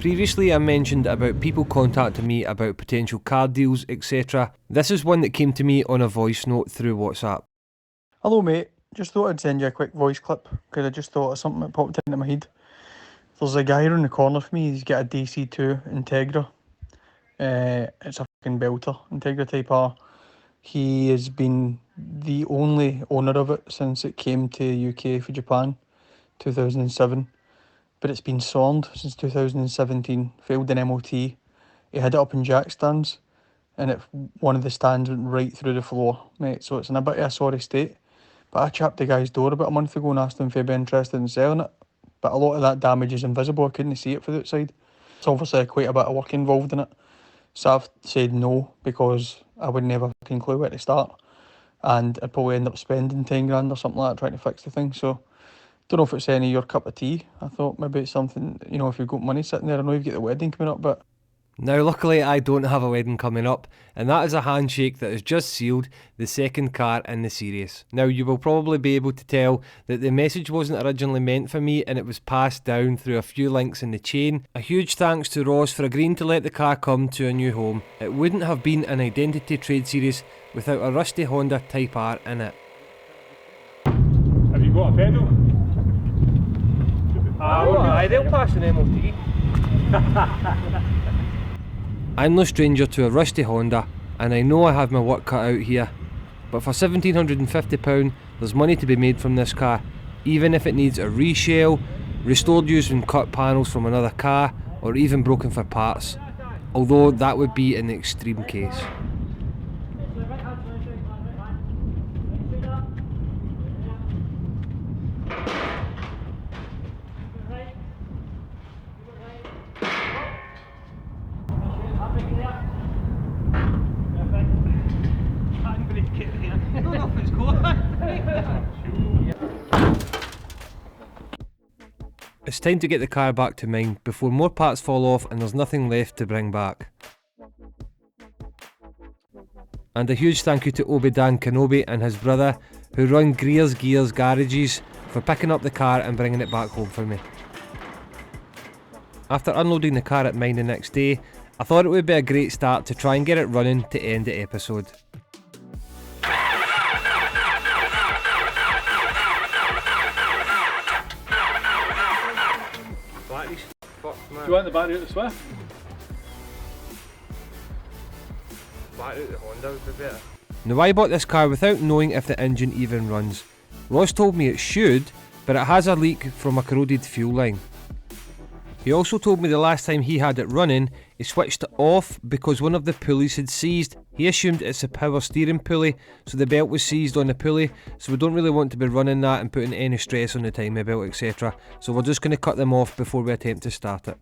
Previously I mentioned about people contacting me about potential car deals, etc. This is one that came to me on a voice note through WhatsApp. Hello mate, just thought I'd send you a quick voice clip because I just thought of something that popped into my head. There's a guy around the corner for me, he's got a DC2 Integra. It's a fucking belter, Integra Type R. He has been the only owner of it since it came to UK for Japan, 2007. But it's been sold since 2017, failed an MOT. He had it up in jack stands, and one of the stands went right through the floor, mate, so it's in a bit of a sorry state. But I chapped the guy's door about a month ago and asked him if he'd be interested in selling it. But a lot of that damage is invisible, I couldn't see it from the outside. It's obviously quite a bit of work involved in it. So I've said no because I would never fucking clue where to start. And I'd probably end up spending 10 grand or something like that trying to fix the thing. So don't know if it's any of your cup of tea. I thought maybe it's something, you know, if you've got money sitting there. I know you've got the wedding coming up, but... Now luckily I don't have a wedding coming up, and that is a handshake that has just sealed the second car in the series. Now you will probably be able to tell that the message wasn't originally meant for me and it was passed down through a few links in the chain. A huge thanks to Ross for agreeing to let the car come to a new home. It wouldn't have been an Identity trade series without a rusty Honda Type R in it. Have you got a pedal? They'll pass an MOT. I'm no stranger to a rusty Honda, and I know I have my work cut out here, but for £1,750 there's money to be made from this car, even if it needs a reshell, restored using cut panels from another car, or even broken for parts, although that would be an extreme case. It's time to get the car back to mine before more parts fall off and there's nothing left to bring back. And a huge thank you to Obi-Dan Kenobi and his brother who run Greer's Gears Garages for picking up the car and bringing it back home for me. After unloading the car at mine the next day, I thought it would be a great start to try and get it running to end the episode. Do you want the battery out the Swift? Battery out the Honda would be better. Now I bought this car without knowing if the engine even runs. Ross told me it should, but it has a leak from a corroded fuel line. He also told me the last time he had it running, he switched it off because one of the pulleys had seized. He assumed it's a power steering pulley, so the belt was seized on the pulley, so we don't really want to be running that and putting any stress on the timing belt, etc. So we're just going to cut them off before we attempt to start it.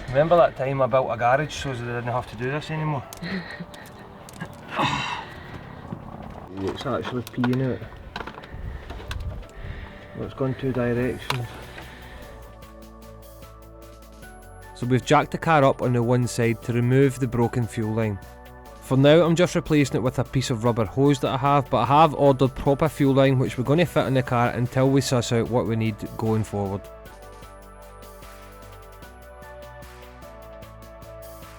Remember that time I built a garage so that I didn't have to do this anymore? It's actually peeing out. Well, it's gone two directions. So we've jacked the car up on the one side to remove the broken fuel line. For now I'm just replacing it with a piece of rubber hose that I have, but I have ordered proper fuel line which we're going to fit in the car until we suss out what we need going forward.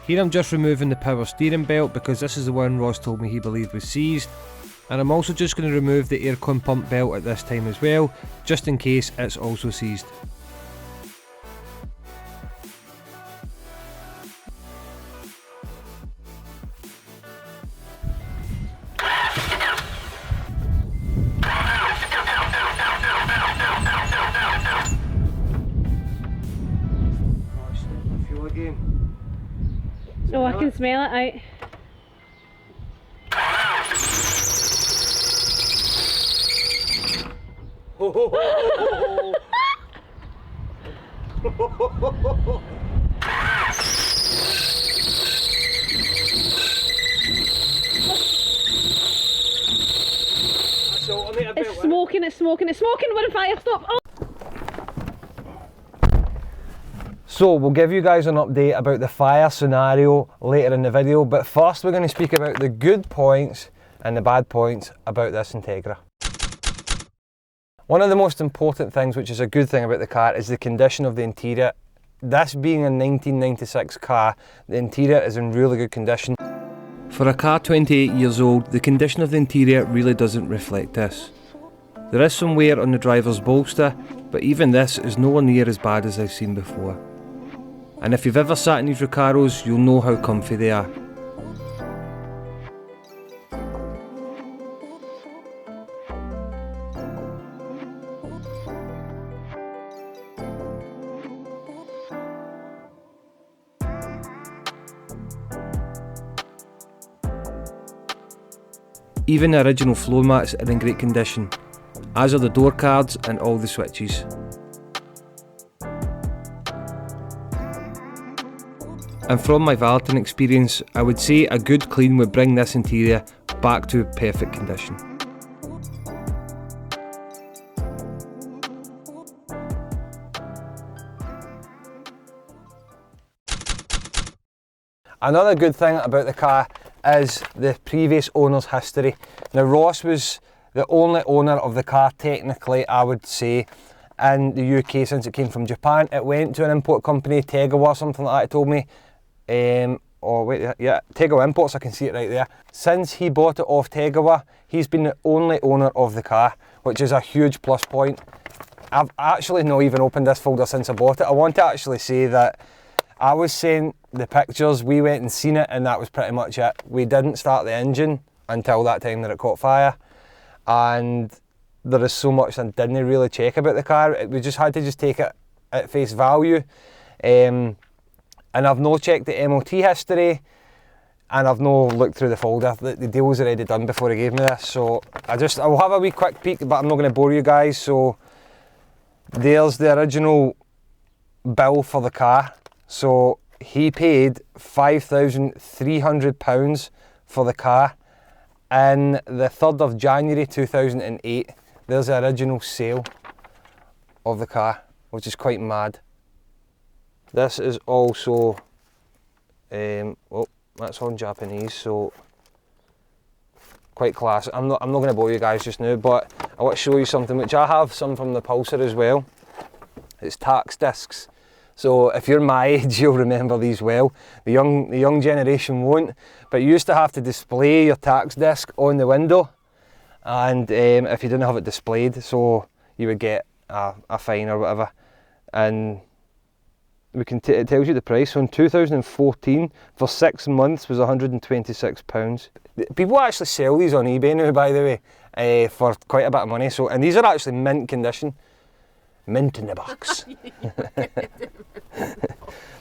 Here I'm just removing the power steering belt because this is the one Ross told me he believed was seized, and I'm also just going to remove the aircon pump belt at this time as well, just in case it's also seized. Oh, I can smell it It's smoking, we're on fire, stop! Oh. So we'll give you guys an update about the fire scenario later in the video, but first we're going to speak about the good points and the bad points about this Integra. One of the most important things, which is a good thing about the car, is the condition of the interior. This being a 1996 car, the interior is in really good condition. For a car 28 years old, the condition of the interior really doesn't reflect this. There is some wear on the driver's bolster, but even this is nowhere near as bad as I've seen before. And if you've ever sat in these Recaros, you'll know how comfy they are. Even the original floor mats are in great condition, as are the door cards and all the switches. And from my valeting experience, I would say a good clean would bring this interior back to perfect condition. Another good thing about the car is the previous owner's history. Now, Ross was the only owner of the car, technically, I would say, in the UK since it came from Japan. It went to an import company, Tegawa or something like that, he told me. Tegawa Imports, I can see it right there. Since he bought it off Tegawa, he's been the only owner of the car, which is a huge plus point. I've actually not even opened this folder since I bought it. I want to actually say that I was sent the pictures, we went and seen it, and that was pretty much it. We didn't start the engine until that time that it caught fire, and there is so much I didn't really check about the car. We just had to just take it at face value, and I've no checked the MOT history, and I've no looked through the folder. The deal was already done before he gave me this, so I'll have a wee quick peek, but I'm not going to bore you guys. So there's the original bill for the car. So he paid £5,300 for the car in the 3rd of January 2008. There's the original sale of the car, which is quite mad. This is also, oh, that's on Japanese, so quite class. I'm not going to bore you guys just now, but I want to show you something which I have some from the Pulsar as well. It's tax discs. So if you're my age, you'll remember these well. The young generation won't, but you used to have to display your tax disc on the window, and if you didn't have it displayed, so you would get a fine or whatever. And it tells you the price. So in 2014, for 6 months, was £126. People actually sell these on eBay now, by the way, for quite a bit of money. So, and these are actually mint condition. Mint in the box.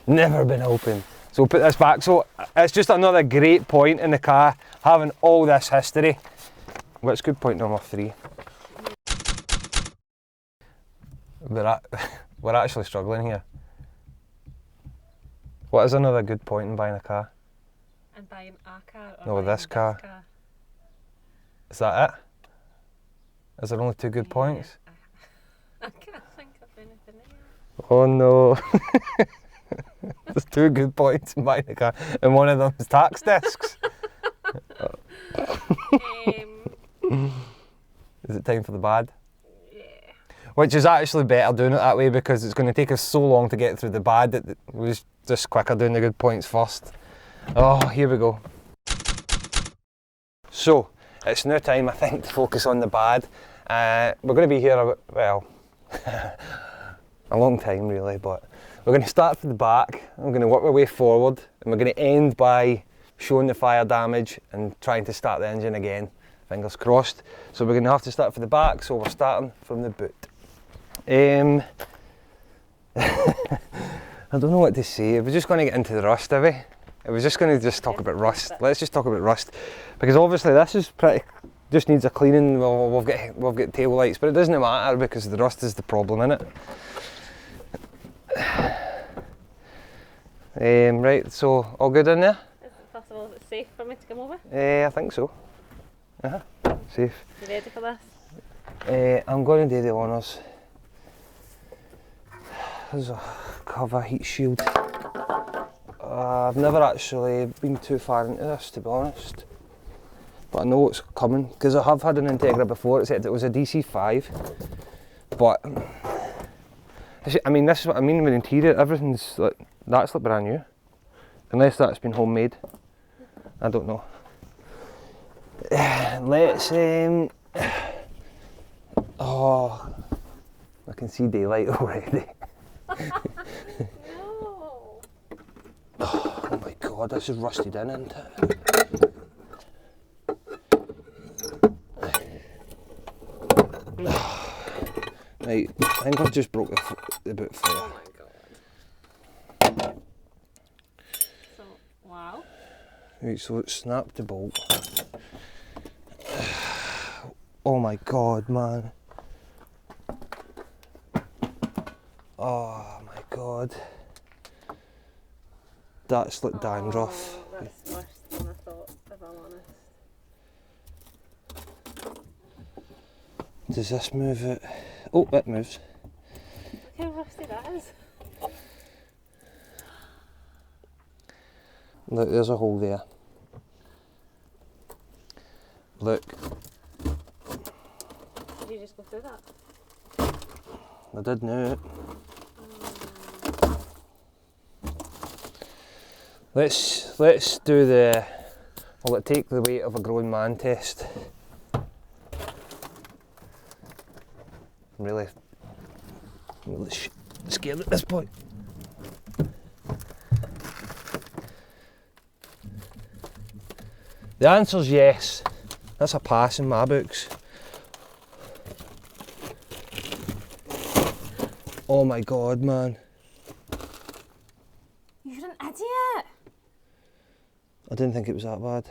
Never been opened. So we'll put this back. So it's just another great point in the car, having all this history. What's good point number 3? We're actually struggling here. What is another good point in buying a car? And buying a car? Or no, buying this car. Is that it? Is there only 2 good points? I can't think of anything else. Oh no. There's 2 good points in buying a car, and one of them is tax discs. Is it time for the bad? Yeah. Which is actually better doing it that way, because it's going to take us so long to get through the bad that it was just quicker doing the good points first. Oh, here we go. So, it's now time, I think, to focus on the bad. We're going to be here, well, a long time really, but we're going to start from the back. I'm going to work my way forward, and we're going to end by showing the fire damage and trying to start the engine again. Fingers crossed. So we're going to have to start from the back, so we're starting from the boot. I don't know what to say. We're just going to get into the rust, are we? We're just going to talk about rust. Let's just talk about rust, because obviously this is just needs a cleaning. Well, we've got tail lights, but it doesn't matter because the rust is the problem in it. Right, so all good in there? Is it possible, is it safe for me to come over? I think so. Safe. You ready for this? I'm going to do the honours. have a heat shield. I've never actually been too far into this, to be honest. But I know it's coming, because I have had an Integra before. It said it was a DC5. But, I mean, this is what I mean with interior. Everything's like, that's like brand new. Unless that's been homemade. I don't know. Let's, oh, I can see daylight already. No. Oh my god, this is rusted in, isn't it? Right, I think I've just broke the boot flare. Oh my god. So, wow. Right, so it snapped the bolt. Oh my god, man. Oh my god. That's like dandruff. Oh, that's worse than I thought, if I'm honest. Does this move it? Oh, it moves. Look how rusty that is. Look, there's a hole there. Look. Did you just go through that? I did know it. Let's do the, will it take the weight of a grown man test? I'm really scared at this point. The answer's yes. That's a pass in my books. Oh my god, man. You're an idiot! I didn't think it was that bad.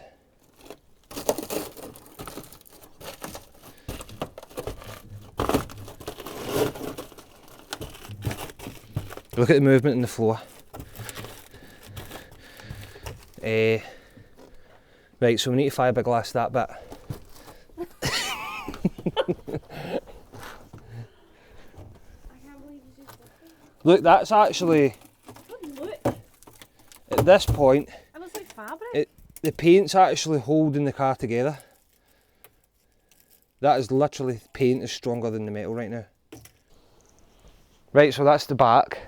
Look at the movement in the floor. Right, so we need to fiberglass that bit. I can't believe you just Look, that's actually, look. at this point, It looks like fabric. the paint's actually holding the car together. That is literally, paint is stronger than the metal right now. Right, so that's the back.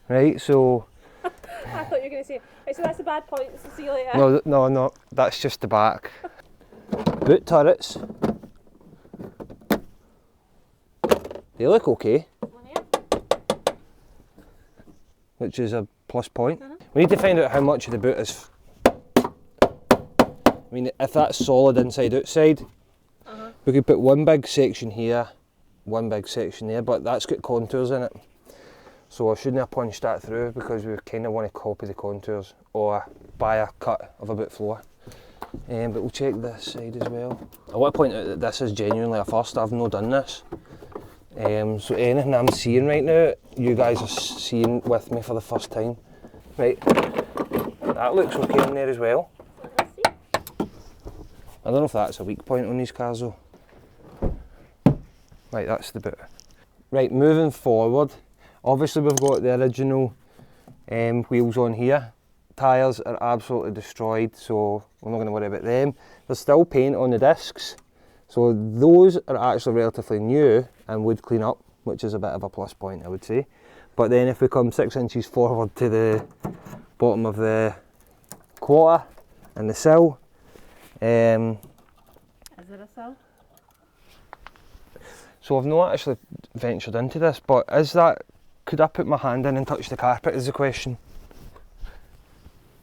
Right, so... I thought you were going to say, right, so that's the bad point, so see you later. No, that's just the back. Boot turrets. They look okay, One here. which is a plus point. We need to find out how much of the boot is... I mean, if that's solid inside outside, we could put one big section here, one big section there, but that's got contours in it. So I shouldn't have punched that through because we kind of want to copy the contours or buy a cut of a boot floor. But we'll check this side as well. I want to point out that this is genuinely a first. I've not done this. So anything I'm seeing right now, you guys are seeing with me for the first time. Right, that looks okay in there as well. I don't know if that's a weak point on these cars though. Right, that's the boot. Right, moving forward, obviously we've got the original wheels on here. Tyres are absolutely destroyed, so we're not going to worry about them. There's still paint on the discs, so those are actually relatively new and would clean up, which is a bit of a plus point, I would say. But then if we come 6 inches forward to the bottom of the quarter and the sill, Is it a cell? so I've not actually ventured into this, but is that, could I put my hand in and touch the carpet is the question.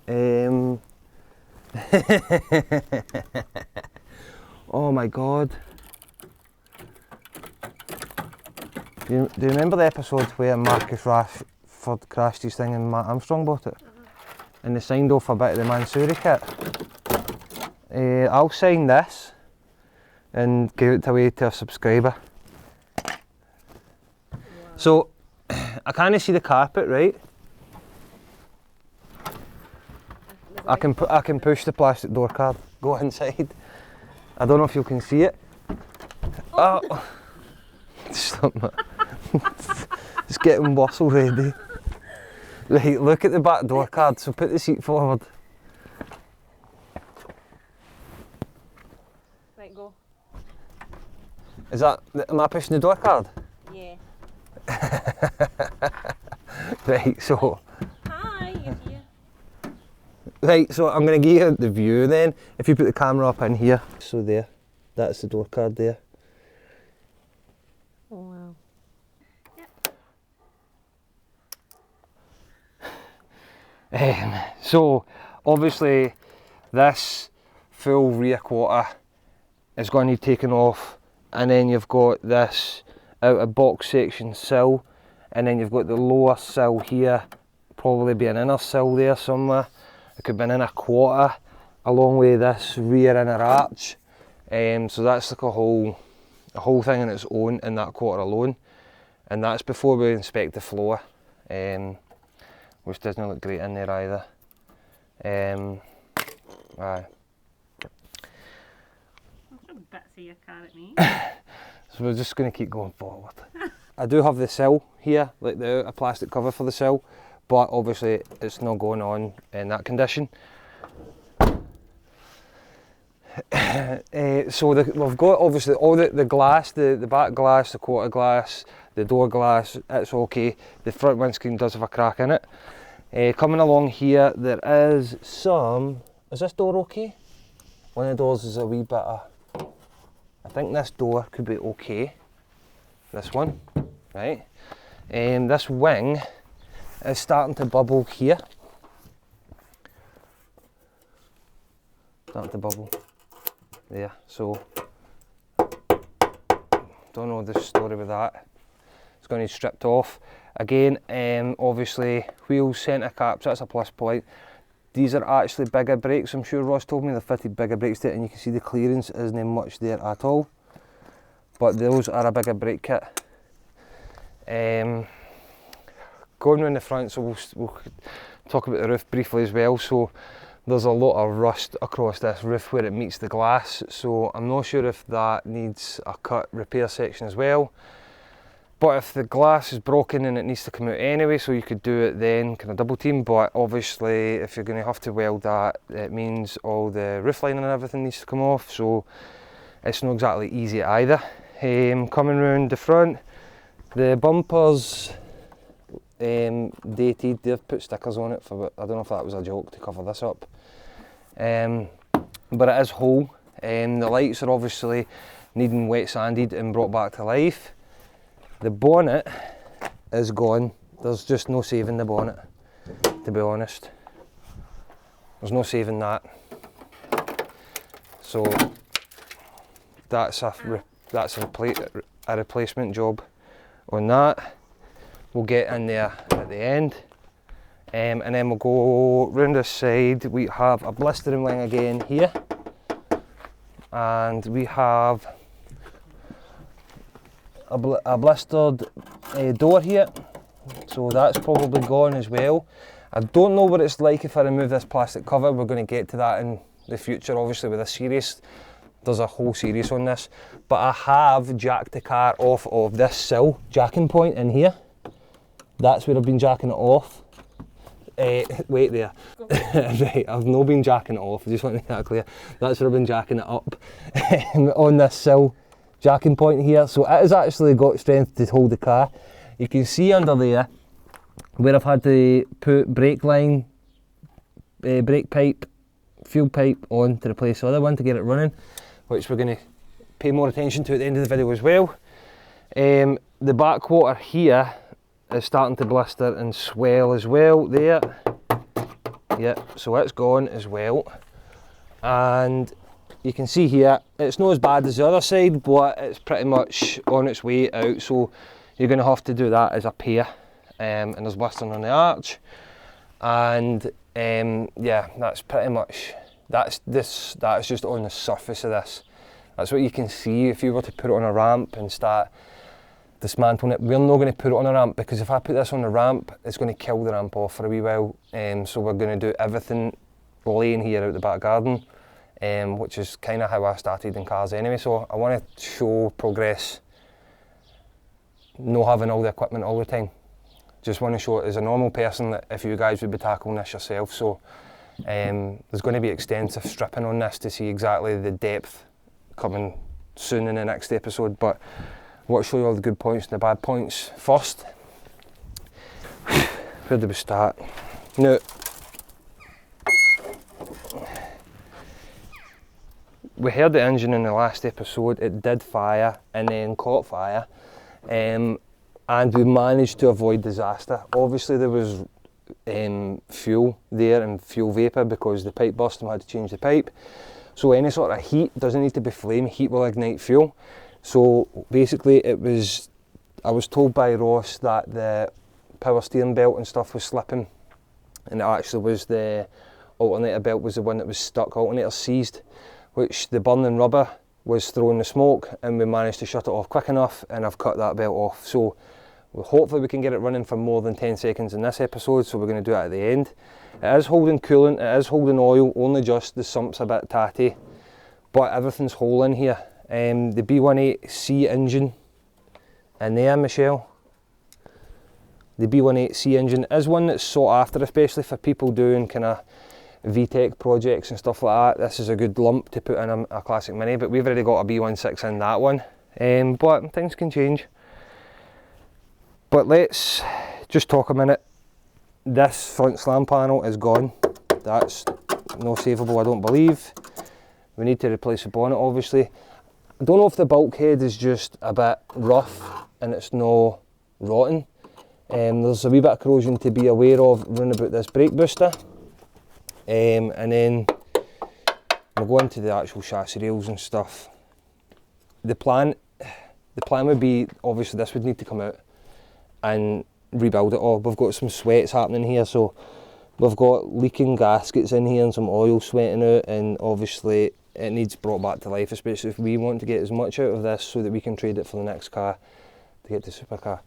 Oh my god. Do you remember the episode where Marcus Rashford crashed his thing and Matt Armstrong bought it? And they signed off a bit of the Mansouri kit? I'll sign this and give it away to a subscriber. Wow. So, I can't see the carpet, right? I can push the plastic door card, go inside. I don't know if you can see it. Oh. Stop that. It's getting worse already. Right, look at the back door card, so put the seat forward. Right, go. Is that, am I pushing the door card? Yeah. Right, so, Hi, you're here. right, so I'm going to give you the view then. If you put the camera up in here, so there, that's the door card there. Oh, wow. So obviously this full rear quarter is going to need taken off, and then you've got this outer box section sill, and then you've got the lower sill here, probably be an inner sill there somewhere. It could be an inner quarter along with this rear inner arch. So that's like a whole thing on its own in that quarter alone, and that's before we inspect the floor. Which doesn't look great in there either. Aye. Some bits of your car at me. So we're just going to keep going forward. I do have the sill here, like the outer plastic cover for the sill, but obviously it's not going on in that condition. So we've got obviously all the glass, the back glass, the quarter glass, the door glass, it's okay. The front windscreen does have a crack in it. Coming along here, there is some, is this door okay? One of the doors is a wee bit of, I think this door could be okay. This one, right? This wing is starting to bubble here. Starting to bubble. There, so don't know the story with that. It's going to need stripped off. Again, obviously wheels, centre caps, that's a plus point. These are actually bigger brakes, I'm sure Ross told me they're fitted bigger brakes to it, and you can see the clearance isn't much there at all. But those are a bigger brake kit. Going around the front, so we'll talk about the roof briefly as well. So there's a lot of rust across this roof where it meets the glass, so I'm not sure if that needs a cut repair section as well. But if the glass is broken and it needs to come out anyway, so you could do it then, kind of double team. But obviously if you're going to have to weld that, it means all the roof lining and everything needs to come off, so it's not exactly easy either. Coming round the front, the bumpers, dated, they've put stickers on it for, I don't know if that was a joke to cover this up. But it is whole. The lights are obviously needing wet sanded and brought back to life. The bonnet is gone. There's just no saving the bonnet, to be honest. There's no saving that. So that's a replacement job on that. We'll get in there at the end. And then we'll go round this side. We have a blistering wing again here. And we have a blistered door here, so that's probably gone as well. I don't know what it's like if I remove this plastic cover. We're going to get to that in the future, obviously, with a series. There's a whole series on this, but I have jacked the car off of this sill jacking point in here. That's where I've been jacking it off. Wait there. Right, I've not been jacking it off, I just want to make that clear. That's where I've been jacking it up on this sill jacking point here, so it has actually got strength to hold the car. You can see under there where I've had to put brake line, brake pipe, fuel pipe on to replace the other one to get it running, which we're going to pay more attention to at the end of the video as well. The back quarter here is starting to blister and swell as well there. Yeah, so it's gone as well. And you can see here, it's not as bad as the other side, but it's pretty much on its way out, so you're going to have to do that as a pair. And there's blistering on the arch, and yeah, that's pretty much, that's just on the surface of this. That's what you can see. If you were to put it on a ramp and start dismantling it, we're not going to put it on a ramp, because if I put this on the ramp, it's going to kill the ramp off for a wee while. So we're going to do everything laying here out the back garden. Which is kind of how I started in cars anyway, so I want to show progress, not having all the equipment all the time. just want to show it as a normal person that if you guys would be tackling this yourself. So there's going to be extensive stripping on this to see exactly the depth coming soon in the next episode, but I want to show you all the good points and the bad points first. Where do we start? Now, we heard the engine in the last episode. It did fire and then caught fire, and we managed to avoid disaster. Obviously there was fuel there and fuel vapour because the pipe burst and we had to change the pipe. So any sort of heat doesn't need to be flame, heat will ignite fuel. So basically I was told by Ross that the power steering belt and stuff was slipping, and it actually was the alternator belt was the one that was stuck, alternator seized, which the burning rubber was throwing the smoke, and we managed to shut it off quick enough, and I've cut that belt off. So hopefully we can get it running for more than 10 seconds in this episode, so we're going to do it at the end. It is holding coolant, it is holding oil, only just the sump's a bit tatty, but everything's whole in here. The B18C engine in there, Michelle. The B18C engine is one that's sought after, especially for people doing kind of VTEC projects and stuff like that. This is a good lump to put in a classic Mini, but we've already got a B16 in that one. But things can change. But let's just talk a minute. This front slam panel is gone. That's no savable, I don't believe. We need to replace the bonnet, obviously. I don't know if the bulkhead is just a bit rough and it's no rotten. There's a wee bit of corrosion to be aware of round about this brake booster. And then we'll go into the actual chassis rails and stuff. The plan would be, obviously this would need to come out and rebuild it all. We've got some sweats happening here, so we've got leaking gaskets in here and some oil sweating out, and obviously it needs brought back to life, especially if we want to get as much out of this so that we can trade it for the next car to get the supercar.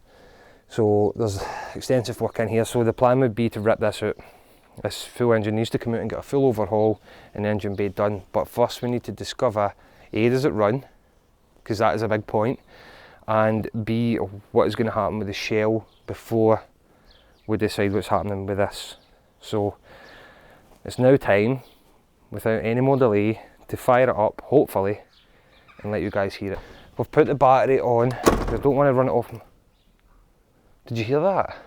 So there's extensive work in here, so the plan would be to rip this out. This full engine needs to come out and get a full overhaul and the engine bay done, but first we need to discover A, does it run, because that is a big point, and B, what is going to happen with the shell before we decide what's happening with this. So it's now time, without any more delay, to fire it up, hopefully, and let you guys hear it. We've put the battery on, because I don't want to run it off. Did you hear that?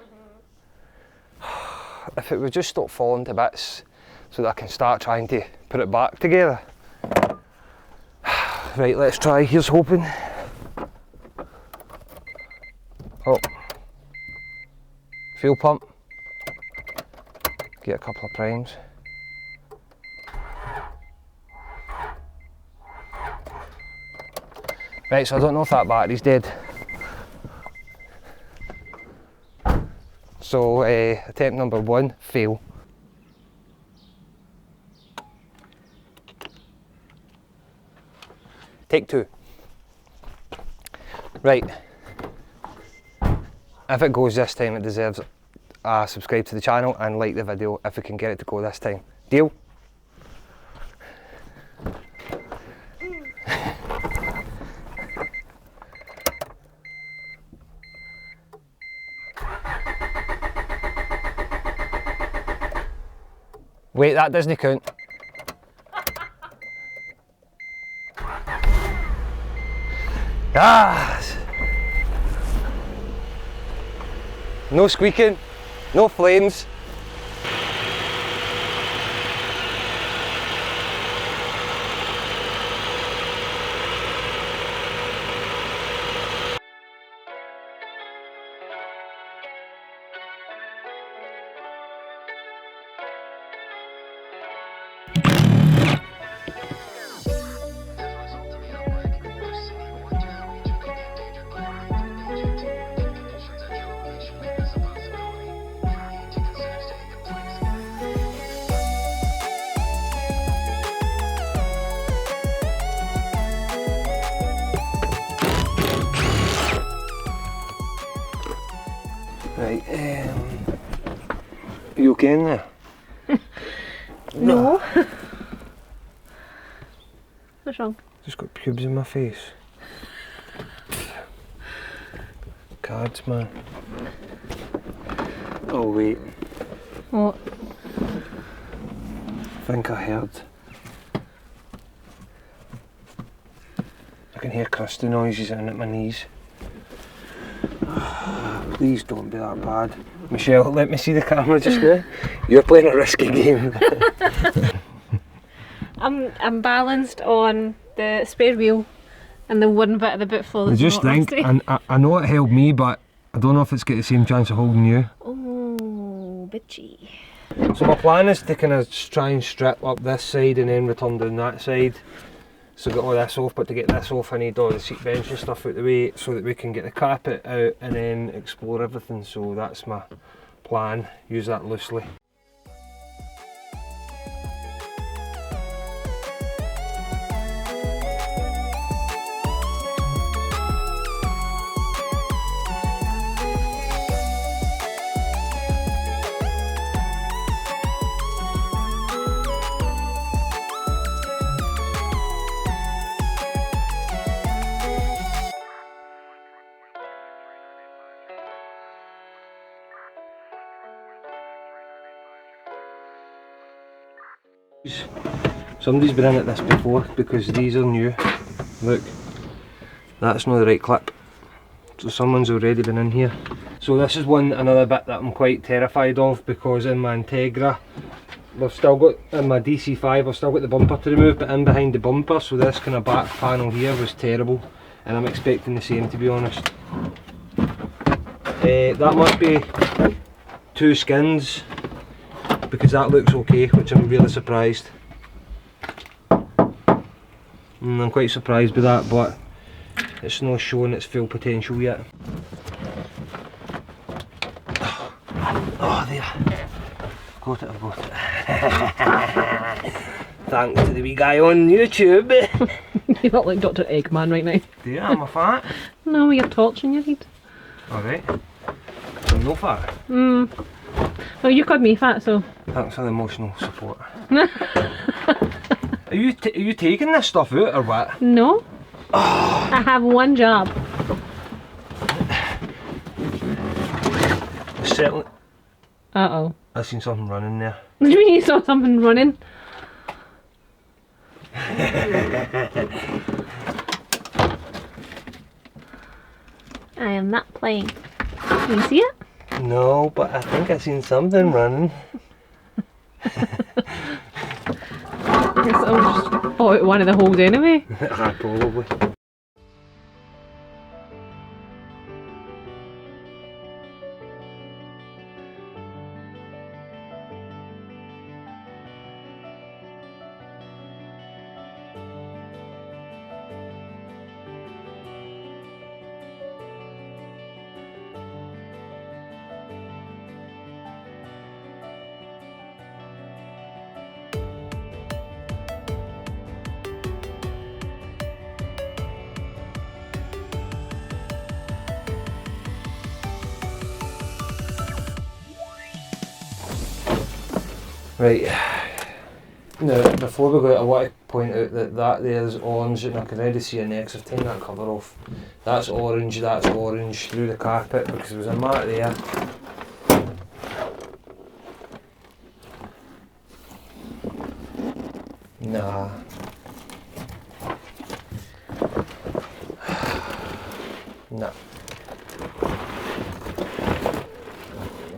Mm-hmm. If it would just stop falling to bits so that I can start trying to put it back together. Right, let's try, here's hoping. Oh. Fuel pump. Get a couple of primes. Right, so I don't know if that battery's dead. So attempt number 1, fail. Take 2. Right. If it goes this time, it deserves a subscribe to the channel and like the video if we can get it to go this time. Deal? Wait, that doesn't count. Ah! No squeaking, no flames. Right, are you okay in there? No. What's wrong? Just got pubes in my face. Cards, man. Oh wait. What? I think I heard. I can hear crusty noises in at my knees. Please don't be that bad. Michelle, let me see the camera just now. You're playing a risky game. I'm balanced on the spare wheel and the one bit of the boot floor I that's just not think, rusty. and I know it held me, but I don't know if it's got the same chance of holding you. Oh, bitchy. So my plan is to kind of try and strip up this side and then return down that side. So get all this off, but to get this off I need all the seat bench and stuff out the way so that we can get the carpet out and then explore everything. So that's my plan, use that loosely. Somebody's been in at this before because these are new. Look, that's not the right clip. So someone's already been in here. So this is another bit that I'm quite terrified of, because in my Integra, we've still got, in my DC5, I've still got the bumper to remove, but in behind the bumper, so this kind of back panel here was terrible, and I'm expecting the same, to be honest. That must be 2 skins, because that looks okay, which I'm really surprised. I'm quite surprised by that, but it's not showing its full potential yet. Oh, there. Got it, I've got it. Thanks to the wee guy on YouTube. You look like Dr. Eggman right now. Do you? Am I fat? No, with your torch in your head. Alright. I'm no fat. Well, you called me fat, so. Thanks for the emotional support. Are you taking this stuff out or what? No. I have one job. Certainly. Uh-oh. I've seen something running there. What do you mean you saw something running? I am not playing. Can you see it? No, but I think I've seen something running. I guess I'll just pull out one of the holes anyway. Probably. Right, now before we go, I want to point out that there's orange, and I can already see it next. I've taken that cover off. That's orange through the carpet because there was a mat there. Nah. Nah.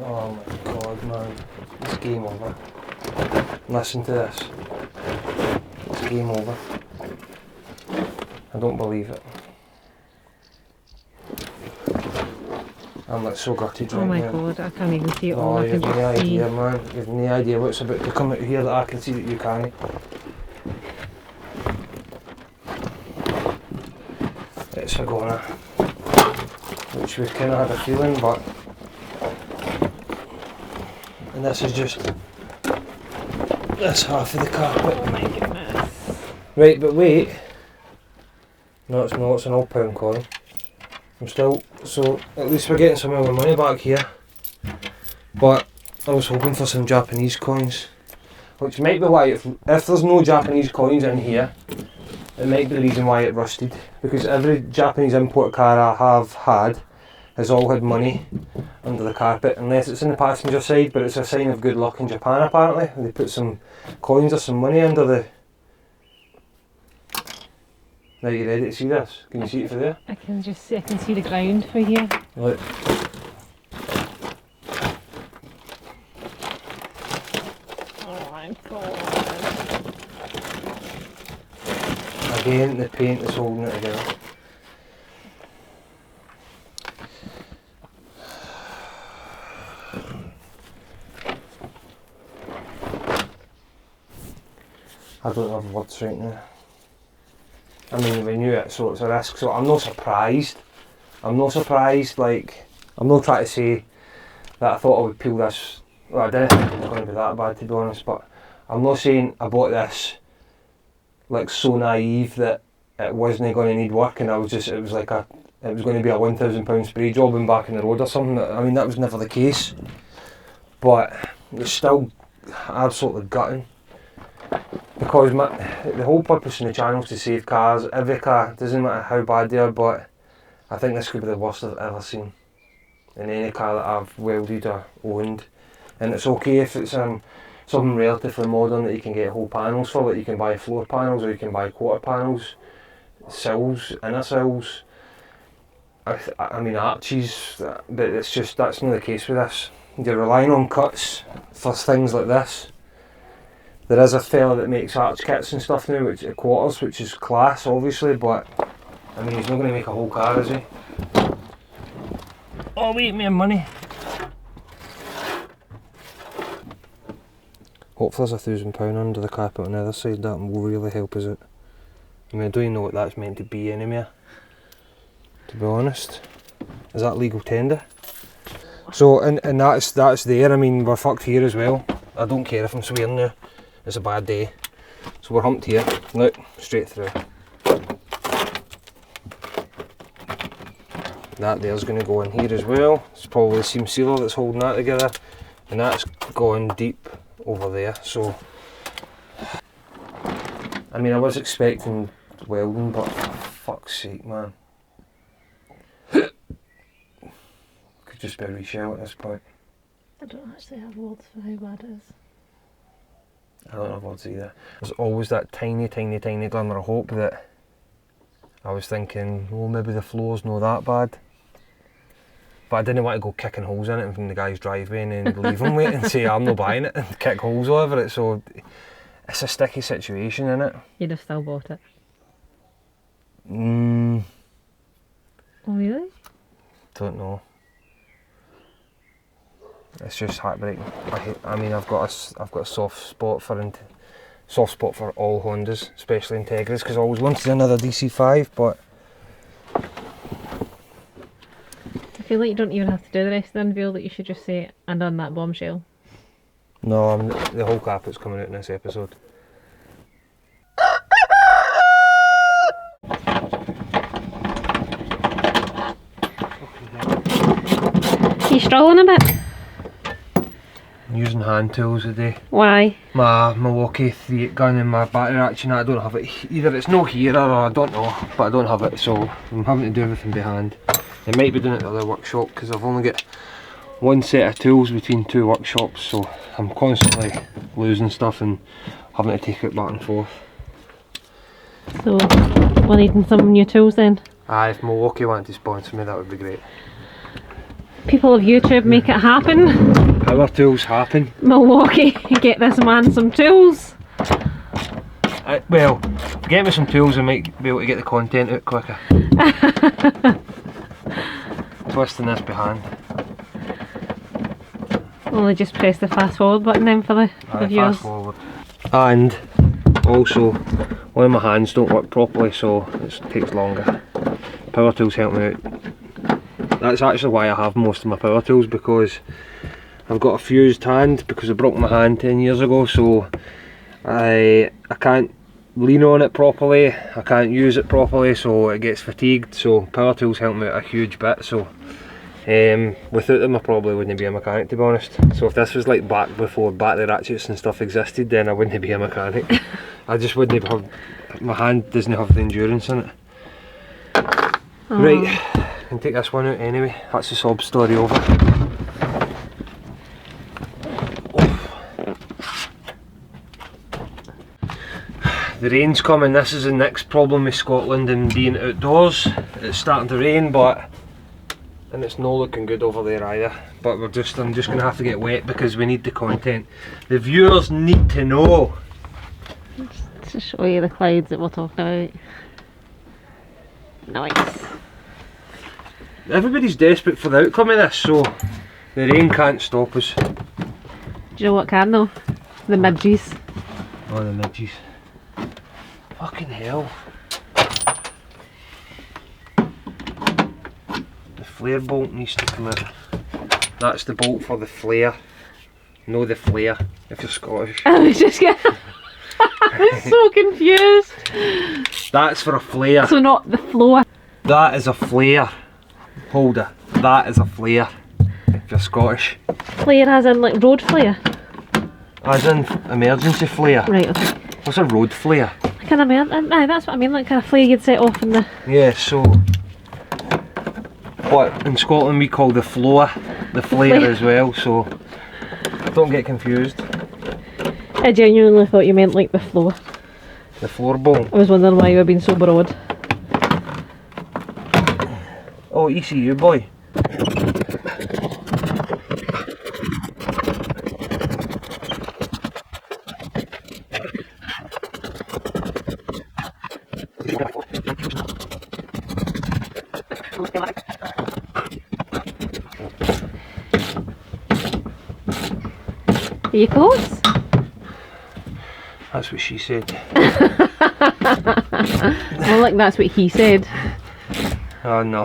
Oh my god, man. It's game over. Listen to this. It's game over. I don't believe it. I'm like so gutted right now. Oh my god, I can't even see it all. Oh, I you've can no just see. idea, man. You've no idea what's about to come out here that I can see that you can't. It's a goner. Which we kind of had a feeling, but... And this is just... this half of the carpet. Oh my goodness. Right, but wait. No, it's not. It's an old pound coin. I'm still... So, at least we're getting some of our money back here. But I was hoping for some Japanese coins. Which might be why, if there's no Japanese coins in here, it might be the reason why it rusted. Because every Japanese import car I have had has all had money under the carpet, unless it's in the passenger side, but it's a sign of good luck in Japan apparently. They put some coins or some money under the... Now you ready to see this? Can you see it from there? I can see the ground for here. Look. Oh my god. Again, the paint is holding it together. I don't have words right now. I mean, we knew it, so it's a risk, so I'm not surprised. I'm not surprised, like, I'm not trying to say that I thought I would peel this. Well, I didn't think it was going to be that bad, to be honest, but I'm not saying I bought this like so naive that it wasn't going to need work and it was going to be a £1,000 spray job and back in the road or something. I mean, that was never the case, but it's still absolutely gutting. Because the whole purpose in the channel is to save cars. Every car, doesn't matter how bad they are, but I think this could be the worst I've ever seen in any car that I've welded or owned. And it's okay if it's something relatively modern that you can get whole panels for, like you can buy floor panels or you can buy quarter panels, sills, inner sills, I mean arches, but it's just, that's not the case with this. You're relying on cuts for things like this. There is a fella that makes arch kits and stuff now, which at quarters, which is class obviously, but I mean he's not going to make a whole car, is he? Oh wait, me and money. Hopefully there's £1,000 under the carpet on the other side, that will really help us out. I mean I don't even know what that's meant to be anymore, to be honest. Is that legal tender? So, and that's there, I mean we're fucked here as well. I don't care if I'm swearing now. It's a bad day. So we're humped here. Look, straight through. That there's going to go in here as well. It's probably the seam sealer that's holding that together. And that's gone deep over there. So, I mean I was expecting welding, but for fuck's sake, man. Could just be a reshell at this point. I don't actually have words for how bad it is. I don't have words either. There's always that tiny glimmer of hope that I was thinking, well maybe the floor's not that bad. But I didn't want to go kicking holes in it from the guy's driveway and then leave him wait and say I'm not buying it and kick holes all over it, so it's a sticky situation, isn't it? You'd have still bought it. Oh really? Don't know. It's just heartbreaking. I mean, I've got a soft spot for all Hondas, especially Integras, because I always wanted another DC5, but I feel like you don't even have to do the rest of the unveil, that you should just say, and on that bombshell. no, the whole carpet's coming out in this episode. Are you struggling a bit? I'm using hand tools today. Why? My Milwaukee 3/8 gun and my battery action, I don't have it. Either it's no here or I don't know, but I don't have it, so I'm having to do everything by hand. I might be doing it at the other workshop because I've only got one set of tools between two workshops, so I'm constantly losing stuff and having to take it back and forth. So, we're needing some new tools then? Aye, if Milwaukee wanted to sponsor me, that would be great. People of YouTube, make it happen. Power tools happen. Milwaukee, get this man some tools. Well, get me some tools, I might be able to get the content out quicker. Twisting this behind. Only just press the fast forward button then for the viewers. Fast forward. And also, one of my hands don't work properly, so it takes longer. Power tools help me out. That's actually why I have most of my power tools, because I've got a fused hand because I broke my hand 10 years ago, so I can't lean on it properly, I can't use it properly, so it gets fatigued. So power tools help me out a huge bit, so without them I probably wouldn't be a mechanic, to be honest. So if this was like back before battery ratchets and stuff existed, then I wouldn't be a mechanic. I just wouldn't have, my hand doesn't have the endurance in it. Right, can take this one out anyway. That's the sob story over. The rain's coming. This is the next problem with Scotland and being outdoors. It's starting to rain, and it's not looking good over there either. But I'm just going to have to get wet because we need the content. The viewers need to know. Just to show you the clouds that we're talking about. Nice. Everybody's desperate for the outcome of this, so the rain can't stop us. Do you know what can though? The midges. Oh, the midges. Fucking hell. The flare bolt needs to come out. That's the bolt for the flare. No, the flare, if you're Scottish. I was just getting... I'm so confused. That's for a flare. So not the floor. That is a flare holder. That is a flare, if you're Scottish. Flare as in like road flare? As in emergency flare. Right, okay. What's a road flare? Like an aye, that's what I mean, like kind of flare you'd set off in the... Yeah, so what in Scotland we call the flare as well, so don't get confused. I genuinely thought you meant like the floor. The floor bolt. I was wondering why you were being so broad. Oh, ECU boy. Are you close? That's what she said. Well, like that's what he said. Oh no.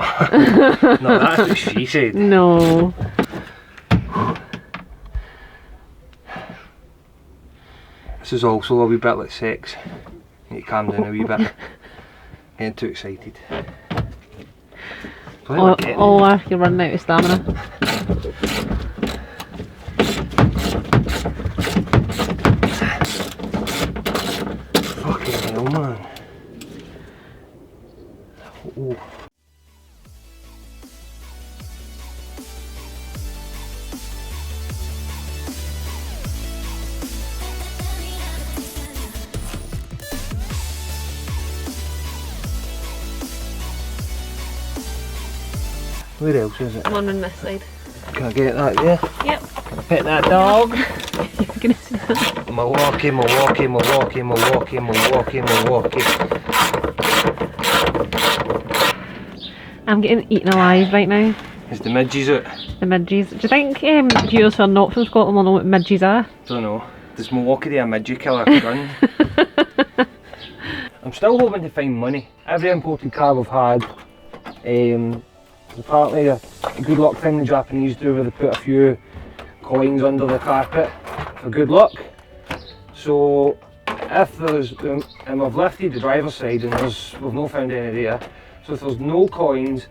No, that's what she said. No. This is also a wee bit like sex. You need to calm down a wee bit. Getting too excited. Or you're running out of stamina. Fucking hell, man. Oh. Where else is it? I'm on this side. Can I get that there? Yep. Pet that dog. You're gonna see that. Milwaukee, Milwaukee, Milwaukee, Milwaukee, Milwaukee, Milwaukee. I'm getting eaten alive right now. Is the midges out? The midges. Do you think viewers who are not from Scotland will know what midges are? Don't know. Does Milwaukee do a midget killer gun? I'm still hoping to find money. Every imported car we've had, apparently a good luck thing the Japanese do where they put a few coins under the carpet for good luck. So if there's, and we've lifted the driver's side and we've not found any there, so if there's no coins,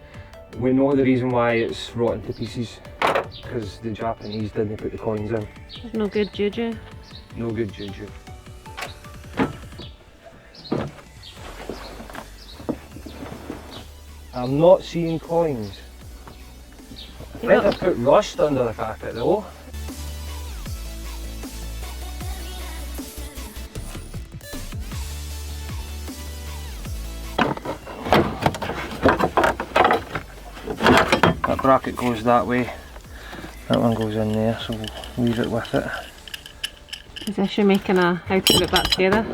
we know the reason why it's rotten to pieces, because the Japanese didn't put the coins in. There's no good juju. No good juju. I'm not seeing coins. I think I put rust under the carpet though. That bracket goes that way. That one goes in there, so we'll leave it with it. Is this you making a how to put it back together?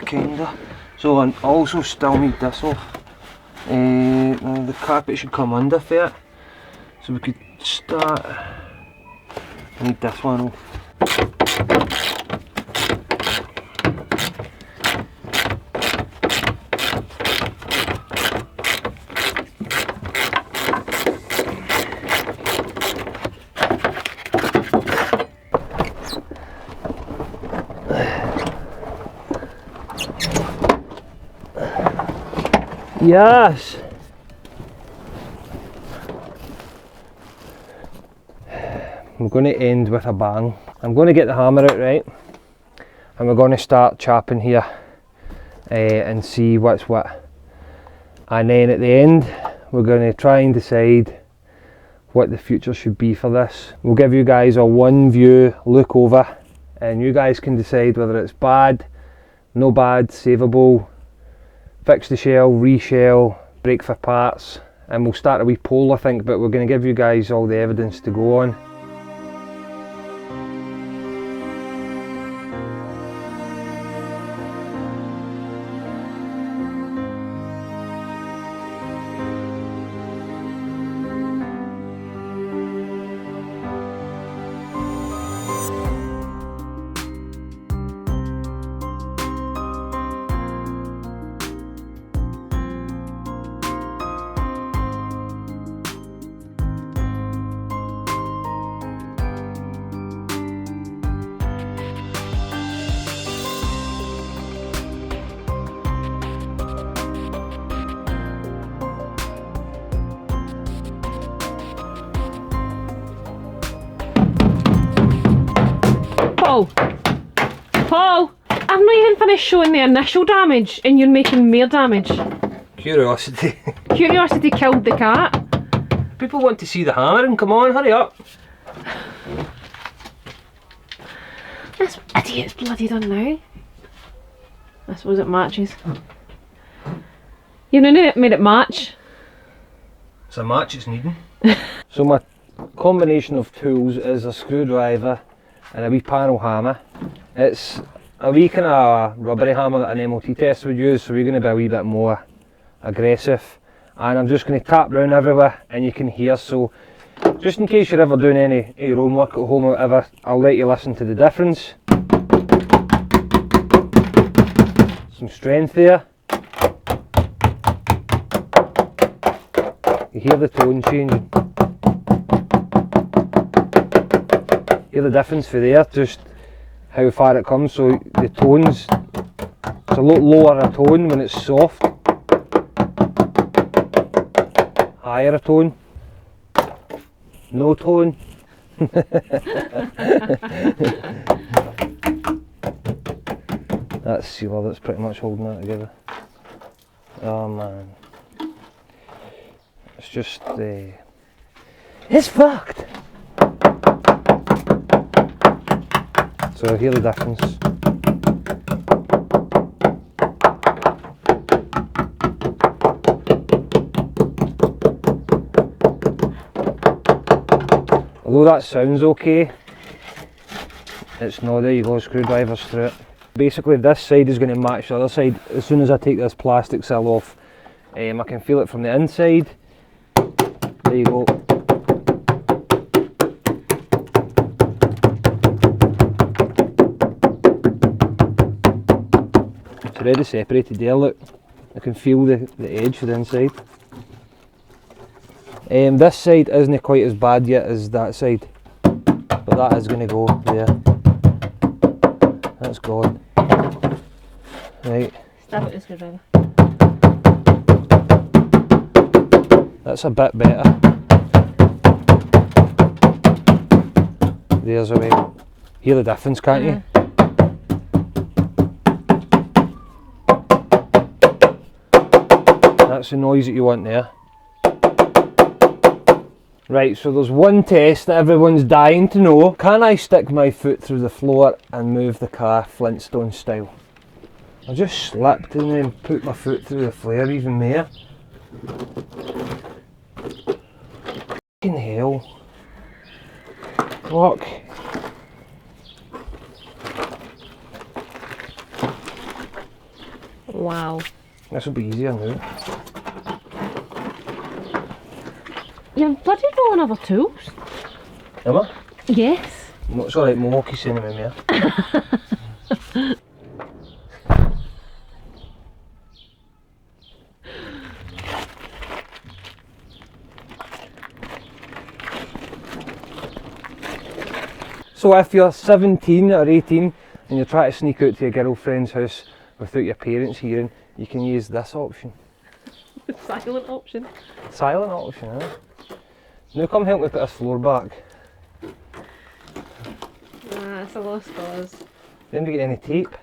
Kinda. So I also still need this off. Now the carpet should come under there, so we could start. I need this one off. Yes! I'm going to end with a bang. I'm going to get the hammer out, right? And we're going to start chopping here and see what's what. And then at the end, we're going to try and decide what the future should be for this. We'll give you guys a one view look over, and you guys can decide whether it's bad, no bad, savable, fix the shell, reshell, break for parts, and we'll start a wee poll I think, but we're going to give you guys all the evidence to go on. Paul, I've not even finished showing the initial damage and you're making more damage. Curiosity. Curiosity killed the cat. People want to see the hammering, come on, hurry up. This idiot's bloody done now. I suppose it matches. You know, made it match. It's a match it's needing. So my combination of tools is a screwdriver and a wee panel hammer. It's a wee kind of rubbery hammer that an MOT tester would use, so we're going to be a wee bit more aggressive. And I'm just going to tap round everywhere and you can hear, so just in case you're ever doing any of your own work at home or whatever, I'll let you listen to the difference. Some strength there. You hear the tone changing. Hear the difference for there, just how far it comes. So the tones, it's a lot lower a tone when it's soft, higher a tone, no tone. That sealer that's pretty much holding that together. Oh man, it's just it's fucked. So hear the difference. Although that sounds okay, it's not. There you go, screwdrivers through it. Basically this side is going to match the other side. As soon as I take this plastic sill off, I can feel it from the inside. There you go. It's already separated there, look. I can feel the edge for the inside. This side isn't quite as bad yet as that side, but that is going to go there. That's gone. Right. Stab it with the screwdriver. That's a bit better. There's a way. Hear the difference, can't you? That's the noise that you want there. Right, so there's one test that everyone's dying to know. Can I stick my foot through the floor and move the car Flintstone style? I just slipped and then put my foot through the flare even there. Fucking hell. Fuck. Wow. This will be easier now. You're bloody rolling other tools. Am I? Yes. It's alright, Milwaukee's sending me there. So if you're 17 or 18 and you're trying to sneak out to your girlfriend's house without your parents hearing, you can use this option. The silent option. Silent option, eh? Now come help me put this floor back. Nah, it's a lost cause. Didn't we get any tape?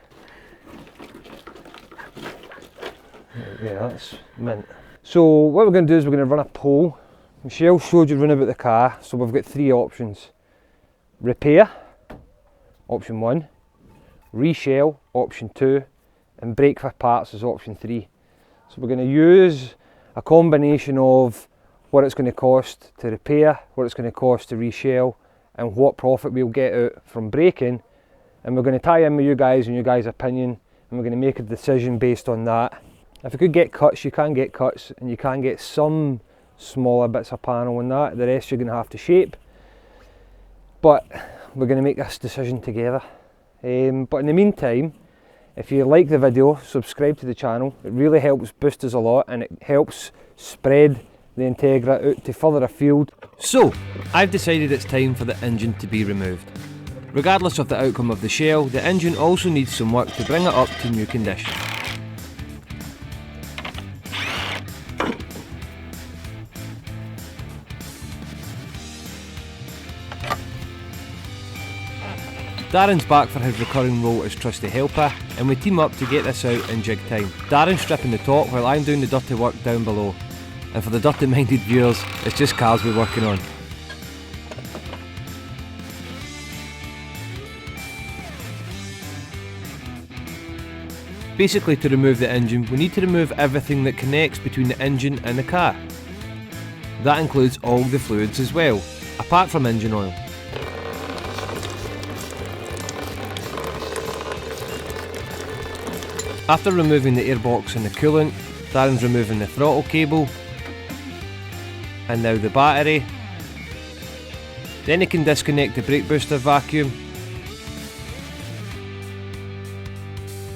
Yeah, that's mint. So what we're going to do is we're going to run a poll. Michelle showed you run about the car, so we've got 3 options. Repair, option 1, reshell, option 2, and break for parts is option 3. So we're going to use a combination of what it's going to cost to repair, what it's going to cost to reshell, and what profit we'll get out from breaking, and we're going to tie in with you guys and your guys' opinion, and we're going to make a decision based on that. If you could get cuts, you can get cuts, and you can get some smaller bits of panel and that. The rest you're going to have to shape, but we're going to make this decision together. But in the meantime, if you like the video, subscribe to the channel. It really helps boost us a lot, and it helps spread the Integra out to further afield. So, I've decided it's time for the engine to be removed. Regardless of the outcome of the shell, the engine also needs some work to bring it up to new condition. Darren's back for his recurring role as trusty helper, and we team up to get this out in jig time. Darren's stripping the top while I'm doing the dirty work down below. And for the dirty minded viewers, it's just cars we're working on. Basically, to remove the engine, we need to remove everything that connects between the engine and the car. That includes all the fluids as well, apart from engine oil. After removing the airbox and the coolant, Darren's removing the throttle cable, and now the battery. Then he can disconnect the brake booster vacuum,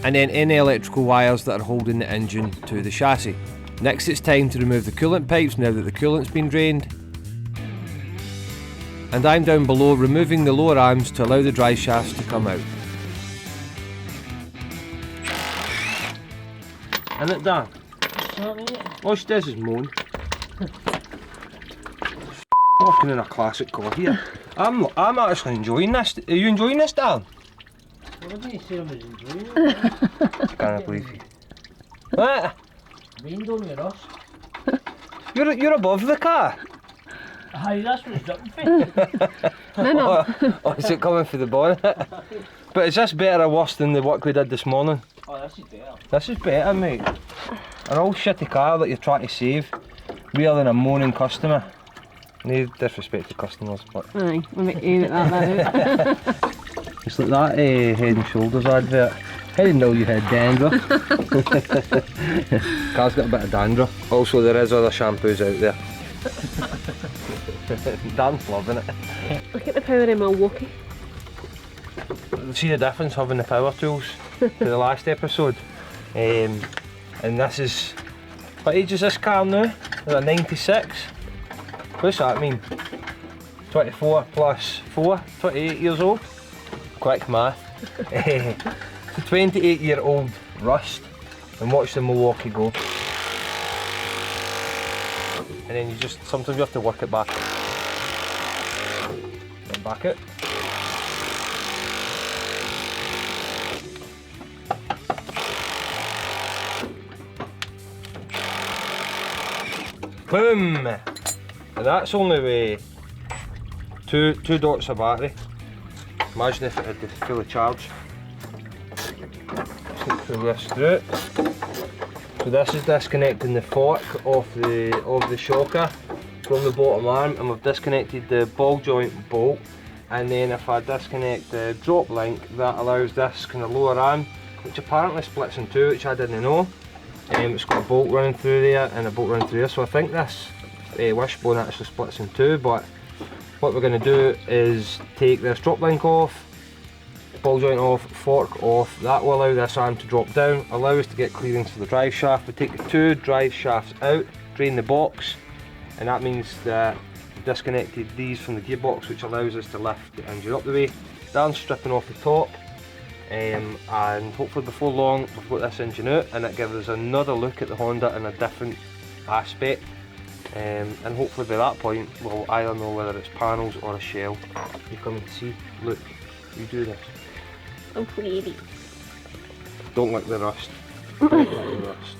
and then any electrical wires that are holding the engine to the chassis. Next it's time to remove the coolant pipes now that the coolant's been drained. And I'm down below removing the lower arms to allow the drive shafts to come out. Isn't it, Dan? All she does is moan. Walking in a classic car here. I'm actually enjoying this. Are you enjoying this, Dan? What did you say I was enjoying it? Can't believe you. What? Rained on with us. You're above the car. Aye, that's what it's jumping for. No. Oh, is it coming for the bonnet? But is this better or worse than the work we did this morning? Oh, this is better. This is better, mate. An old shitty car that you're trying to save, rather than a moaning customer. No disrespect to customers, but... Aye, we'll make you edit that out. It's like that Head and Shoulders advert. I didn't know you had dandruff. Car's got a bit of dandruff. Also, there is other shampoos out there. Dan's loving it. Look at the power in Milwaukee. See the difference having the power tools to the last episode. And this is... What age is this car now? Is it 96? What's that mean? 24 plus 4, 28 years old. Quick math. It's a 28-year-old Rust, and watch the Milwaukee go. And then you just, sometimes you have to work it back. And back it. Boom! And that's only with two dots of battery. Imagine if it had been fully charged. Just pull this through. So this is disconnecting the fork of the shocker from the bottom arm, and we've disconnected the ball joint bolt. And then if I disconnect the drop link, that allows this kind of lower arm, which apparently splits in two, which I didn't know. It's got a bolt running through there and a bolt running through there, so I think this wishbone actually splits in two. But what we're going to do is take this drop link off, ball joint off, fork off. That will allow this arm to drop down, allow us to get clearance for the drive shaft. We take the 2 drive shafts out, drain the box, and that means that we disconnected these from the gearbox, which allows us to lift the engine up the way. Dan's stripping off the top, and hopefully before long we've got this engine out, and it gives us another look at the Honda in a different aspect. And hopefully by that point we'll either know whether it's panels or a shell. You come and see, look, you do this. Oh, pretty. Don't like the rust. Don't like the rust.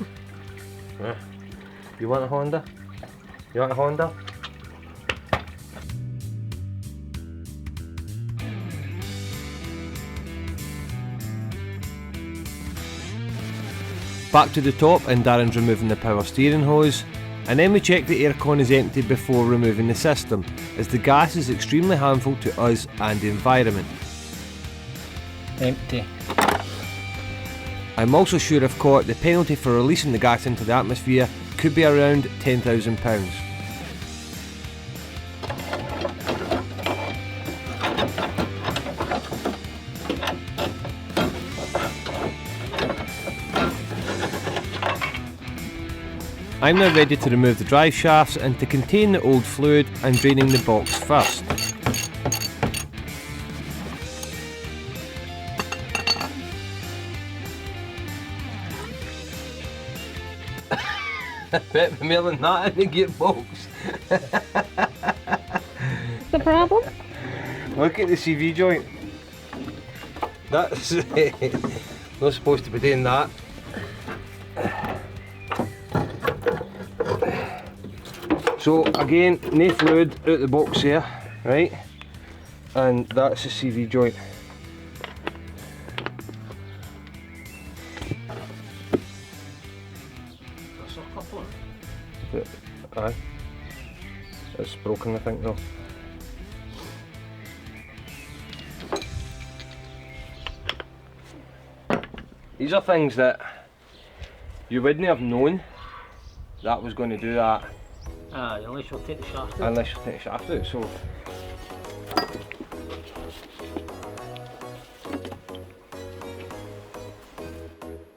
Yeah. You want a Honda? You want a Honda? Back to the top, and Darren's removing the power steering hose, and then we check the aircon is empty before removing the system, as the gas is extremely harmful to us and the environment. Empty. I'm also sure if caught, the penalty for releasing the gas into the atmosphere could be around £10,000. I'm now ready to remove the drive shafts and to contain the old fluid, I'm draining the box first. I bet more than that in the gearbox. The problem? Look at the CV joint. That's not supposed to be doing that. So again, no fluid out the box here, right? And that's the CV joint. Aye. It's broken, I think, though. These are things that you wouldn't have known that was going to do that. Unless you'll take the shaft out. Unless you take the shaft out, so.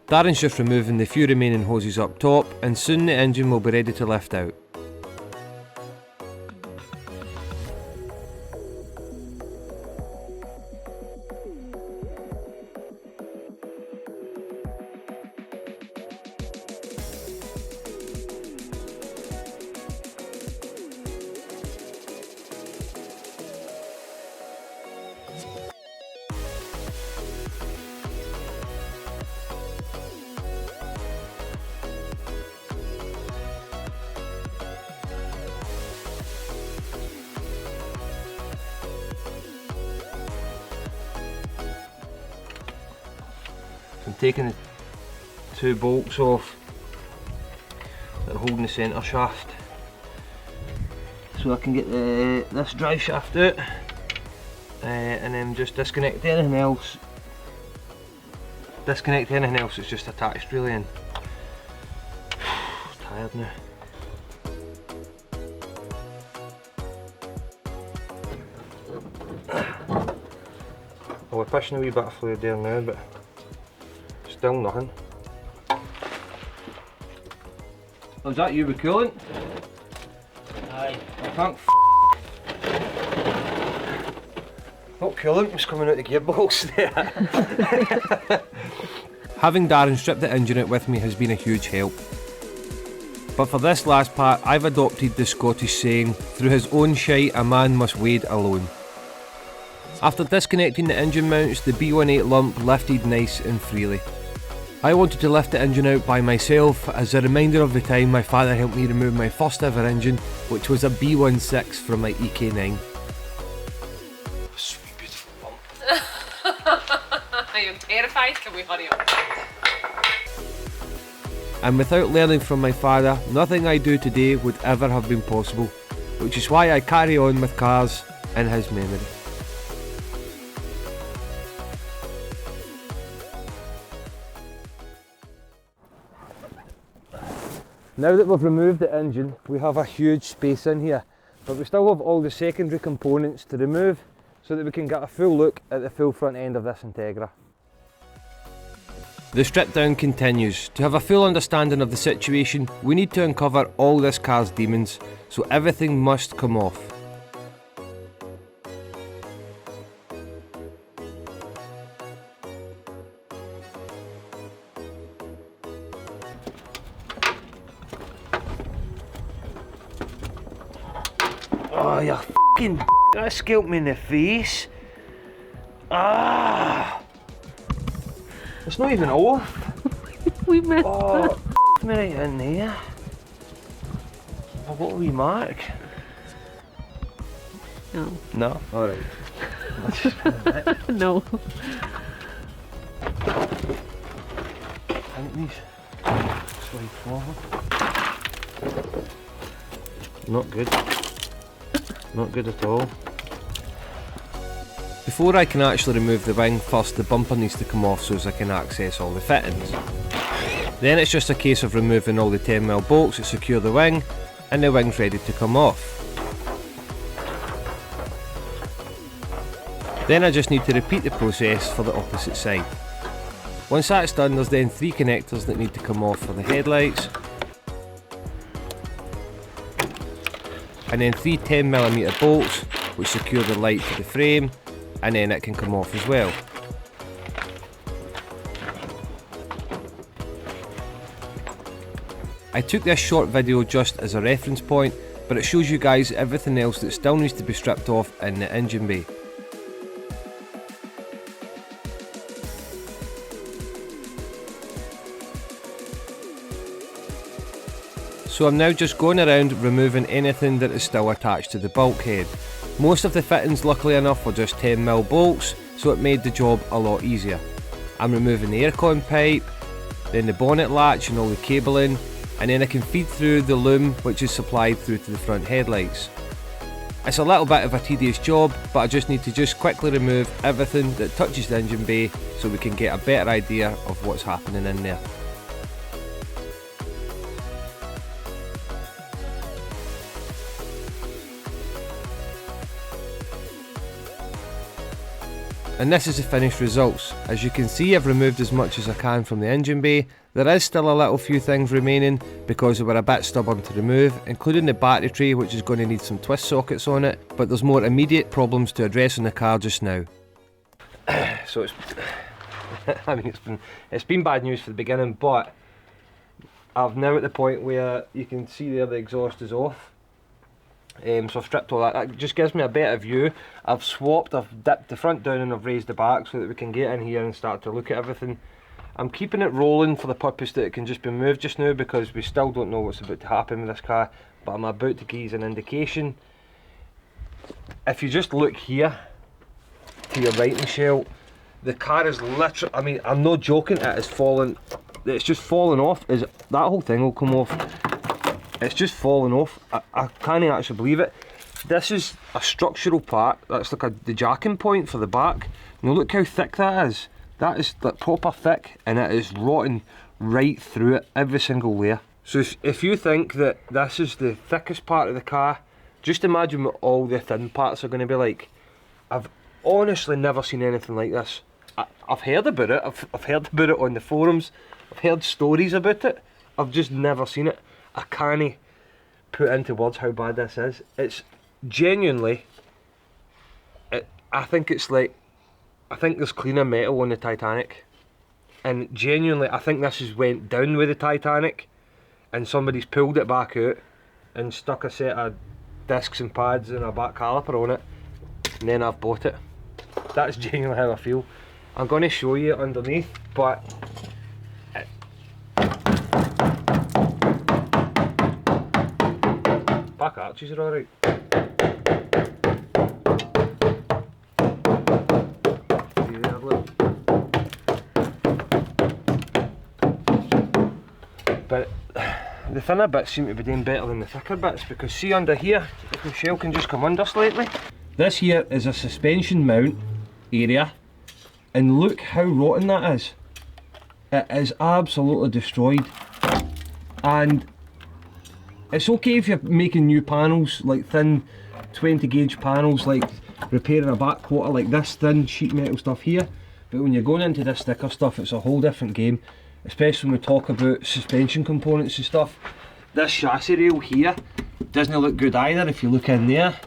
Darren's just removing the few remaining hoses up top, and soon the engine will be ready to lift out. I'm taking the two bolts off that are holding the centre shaft, so I can get this drive shaft out, and then just disconnect anything else. Disconnect anything else that's just attached really, and tired now. Well, we're pushing a wee bit of fluid there now, but still nothing. Oh, is that you with coolant? Aye. I can't what coolant was coming out the gearbox there? Having Darren strip the engine out with me has been a huge help. But for this last part, I've adopted the Scottish saying, through his own shite a man must wade alone. After disconnecting the engine mounts, the B18 lump lifted nice and freely. I wanted to lift the engine out by myself as a reminder of the time my father helped me remove my first ever engine, which was a B16 from my EK9. Sweet beautiful lump. I am terrified, can we hurry up? And without learning from my father, nothing I do today would ever have been possible, which is why I carry on with cars in his memory. Now that we've removed the engine, we have a huge space in here, but we still have all the secondary components to remove so that we can get a full look at the full front end of this Integra. The strip down continues. To have a full understanding of the situation, we need to uncover all this car's demons, so everything must come off. Oh, you fucking that scalped me in the face. Ah! It's not even off. We missed Oh, me right in there. Have I got a wee mark? No. No? Alright. Let's just spin a bit. No. I think these slide forward. Not good. Not good at all. Before I can actually remove the wing, first the bumper needs to come off so as I can access all the fittings. Then it's just a case of removing all the 10mm bolts that secure the wing, and the wing's ready to come off. Then I just need to repeat the process for the opposite side. Once that's done, there's then 3 connectors that need to come off for the headlights, and then 3 10mm bolts which secure the light to the frame, and then it can come off as well. I took this short video just as a reference point, but it shows you guys everything else that still needs to be stripped off in the engine bay. So I'm now just going around removing anything that is still attached to the bulkhead. Most of the fittings, luckily enough, were just 10mm bolts, so it made the job a lot easier. I'm removing the aircon pipe, then the bonnet latch and all the cabling, and then I can feed through the loom which is supplied through to the front headlights. It's a little bit of a tedious job, but I just need to quickly remove everything that touches the engine bay so we can get a better idea of what's happening in there. And this is the finished results. As you can see, I've removed as much as I can from the engine bay. There is still a little few things remaining because they were a bit stubborn to remove, including the battery tray, which is going to need some twist sockets on it, but there's more immediate problems to address on the car just now. So it's I mean it's been bad news for the beginning, but I'm now at the point where you can see there the exhaust is off. So I've stripped all that. That just gives me a better view. I've dipped the front down and I've raised the back so that we can get in here and start to look at everything. I'm keeping it rolling for the purpose that it can just be moved just now because we still don't know what's about to happen with this car, but I'm about to give you an indication. If you just look here to your right, Michelle, the car is literally, I mean, I'm not joking, it is falling, it's just falling off. That whole thing will come off. It's just falling off. I can't actually believe it. This is a structural part. That's like the jacking point for the back. Now look how thick that is. That is like proper thick, and it is rotting right through it, every single layer. So if you think that this is the thickest part of the car, just imagine what all the thin parts are going to be like. I've honestly never seen anything like this. I've heard about it. I've heard about it on the forums. I've heard stories about it. I've just never seen it. I can't put into words how bad this is. It's genuinely, I think there's cleaner metal on the Titanic, and genuinely I think this has went down with the Titanic and somebody's pulled it back out and stuck a set of discs and pads and a back caliper on it, and then I've bought it. That's genuinely how I feel. I'm going to show you underneath, but back arches are alright. But the thinner bits seem to be doing better than the thicker bits, because see under here, if Michelle can just come under slightly. This here is a suspension mount area, and look how rotten that is. It is absolutely destroyed. And it's okay if you're making new panels, like thin 20 gauge panels, like repairing a back quarter like this thin sheet metal stuff here, but when you're going into this thicker stuff, it's a whole different game, especially when we talk about suspension components and stuff. This chassis rail here doesn't look good either. If you look in there,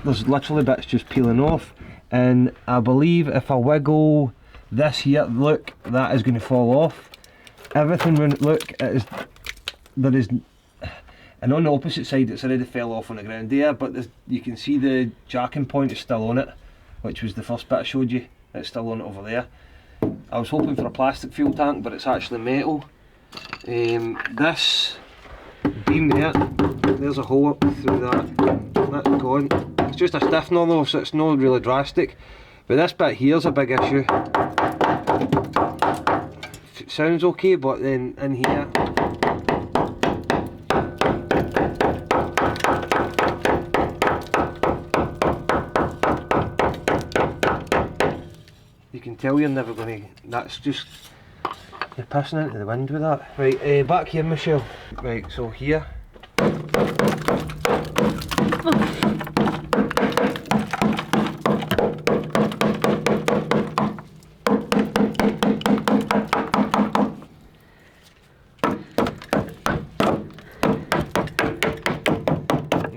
there's literally bits just peeling off, and I believe if I wiggle this here, look, that is going to fall off. Everything, look, there is. And on the opposite side it's already fell off on the ground there, but you can see the jacking point is still on it, which was the first bit I showed you. It's still on it over there. I was hoping for a plastic fuel tank, but it's actually metal. This beam there there's a hole up through that. That's gone. It's just a stiffener though, so it's not really drastic. But this bit here's a big issue. It sounds okay, but then in here. You can tell you're never going to. That's just. You're pissing into the wind with that. Right, back here, Michelle. Right, so here. I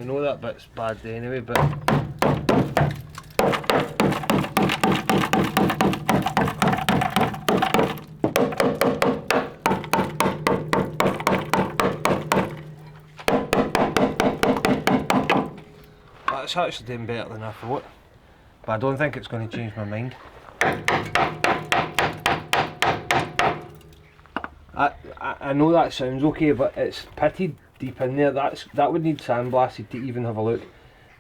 know that bit's bad anyway, but. It's actually doing better than I thought, but I don't think it's going to change my mind. I know that sounds okay, but it's pitted deep in there. That would need sandblasted to even have a look.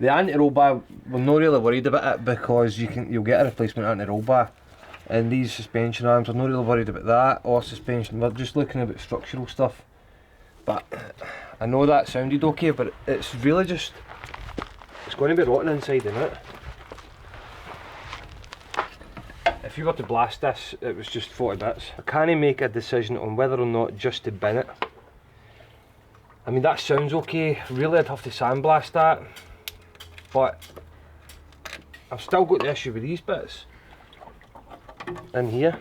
The anti-roll bar, we're not really worried about it because you'll get a replacement anti-roll bar. And these suspension arms, I'm not really worried about that or suspension. We're just looking about structural stuff. But I know that sounded okay, but it's really just. It's going to be rotten inside, isn't it? If you were to blast this, it was just 40 bits. I can't make a decision on whether or not just to bin it. I mean, that sounds okay. Really, I'd have to sandblast that. But I've still got the issue with these bits in here.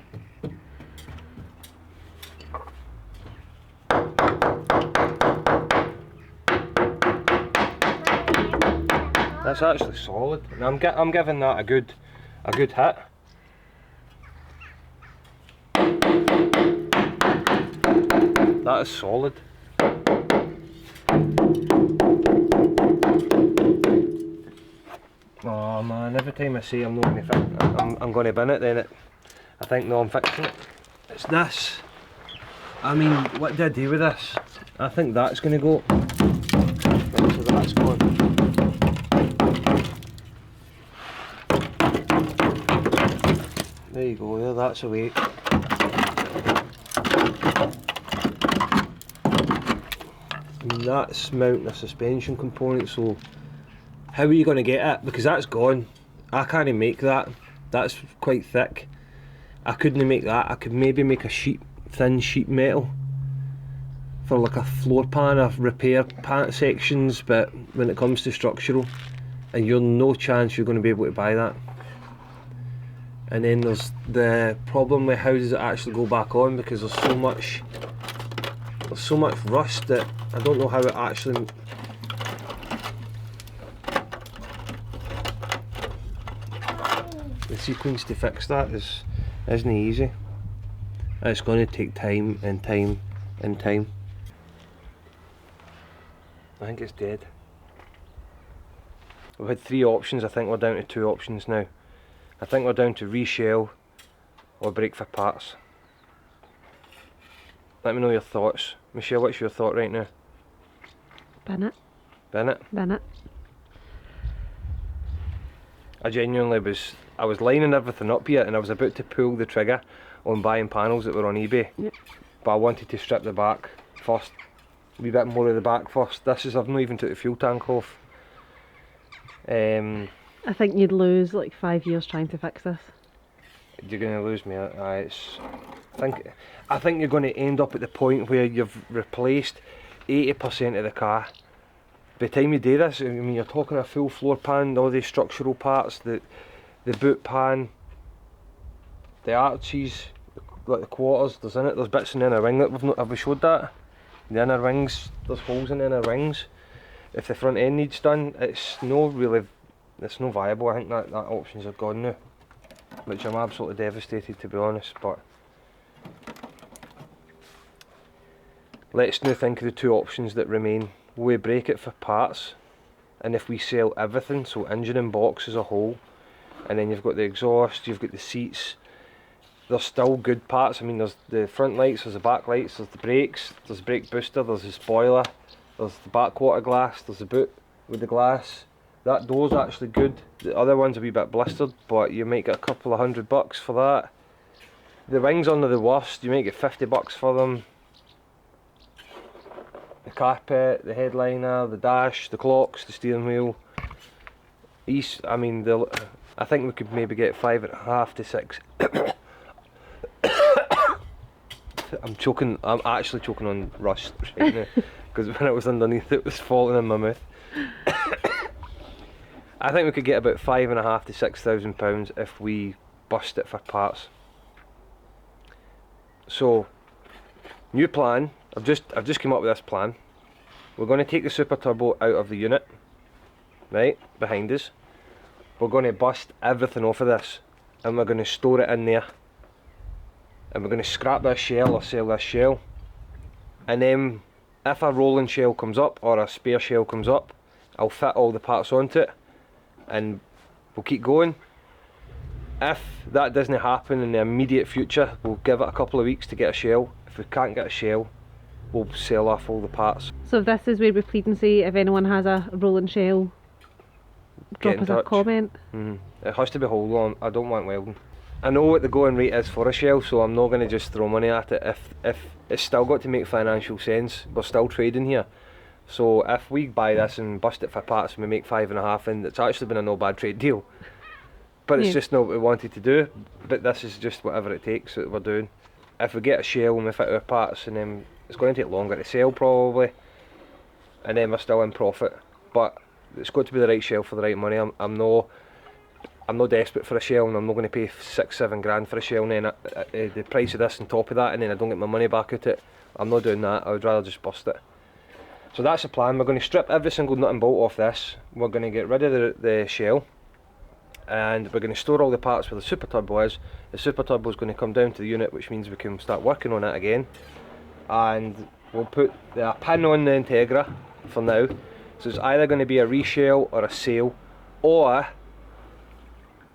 That's actually solid, and I'm giving that a good hit. That is solid. Oh man! Every time I say I'm not going to fix, I'm going to bin it, then I think no, I'm fixing it. It's this. I mean, what do I do with this? I think that's going to go. Right, so that's gone. There you go, there, that's away. And that's mounting a suspension component, so how are you going to get it? Because that's gone. I can't make that. That's quite thick. I couldn't make that. I could maybe make a thin sheet metal for like a floor pan of repair sections, but when it comes to structural, and you're no chance you're going to be able to buy that. And then there's the problem with how does it actually go back on, because there's so much rust that I don't know how it actually. The sequence to fix that isn't easy. It's going to take time and time and time. I think it's dead. We've had 3 options. I think we're down to 2 options now. I think we're down to reshell or break for parts. Let me know your thoughts. Michelle, what's your thought right now? Bin it. Bin it? Bin it. I genuinely was lining everything up here and I was about to pull the trigger on buying panels that were on eBay. Yep. But I wanted to strip the back first. A wee bit more of the back first. I've not even took the fuel tank off. I think you'd lose like 5 years trying to fix this. You're going to lose me. I think you're going to end up at the point where you've replaced 80% of the car. By the time you do this, I mean, you're talking a full floor pan, all the structural parts, the boot pan, the arches, like the quarters. There's bits in the inner ring that have we showed that? The inner rings, there's holes in the inner rings. If the front end needs done, it's no viable. I think that options are gone now, which I'm absolutely devastated, to be honest. But let's now think of the 2 options that remain. We break it for parts, and if we sell everything, so engine and box as a whole, and then you've got the exhaust, you've got the seats, there's still good parts. I mean, there's the front lights, there's the back lights, there's the brakes, there's the brake booster, there's the spoiler, there's the backwater glass, there's the boot with the glass. That door's actually good. The other one's a wee bit blistered, but you might get a couple of $100 for that. The wings under the worst, you might get $50 for them. The carpet, the headliner, the dash, the clocks, the steering wheel. I mean, I think we could maybe get 5.5 to 6. I'm actually choking on rust right now, because when it was underneath it was falling in my mouth. I think we could get about 5.5 to 6,000 pounds if we bust it for parts. So, new plan. I've just come up with this plan. We're going to take the Super Turbo out of the unit, right, behind us. We're going to bust everything off of this, and we're going to store it in there. And we're going to scrap this shell or sell this shell. And then, if a rolling shell comes up, or a spare shell comes up, I'll fit all the parts onto it, and we'll keep going. If that doesn't happen in the immediate future, we'll give it a couple of weeks to get a shell. If we can't get a shell, we'll sell off all the parts. So this is where we plead and say, if anyone has a rolling shell, drop us a comment. It has to be hold on. I don't want welding. I know what the going rate is for a shell, so I'm not going to just throw money at it. If it's still got to make financial sense, we're still trading here. So if we buy this and bust it for parts and we make 5.5, and it's actually been a no bad trade deal. But it's just not what we wanted to do. But this is just whatever it takes that we're doing. If we get a shell and we fit our parts, and then it's going to take longer to sell probably, and then we're still in profit. But it's got to be the right shell for the right money. I'm not desperate for a shell, and I'm not going to pay 6-7 grand for a shell, and then the price of this on top of that, and then I don't get my money back out it. I'm not doing that. I would rather just bust it. So that's the plan. We're going to strip every single nut and bolt off this. We're going to get rid of the shell, and we're going to store all the parts where the Super Turbo is. The Super Turbo is going to come down to the unit, which means we can start working on it again. And we'll put a pin on the Integra for now. So it's either going to be a reshell or a sale, or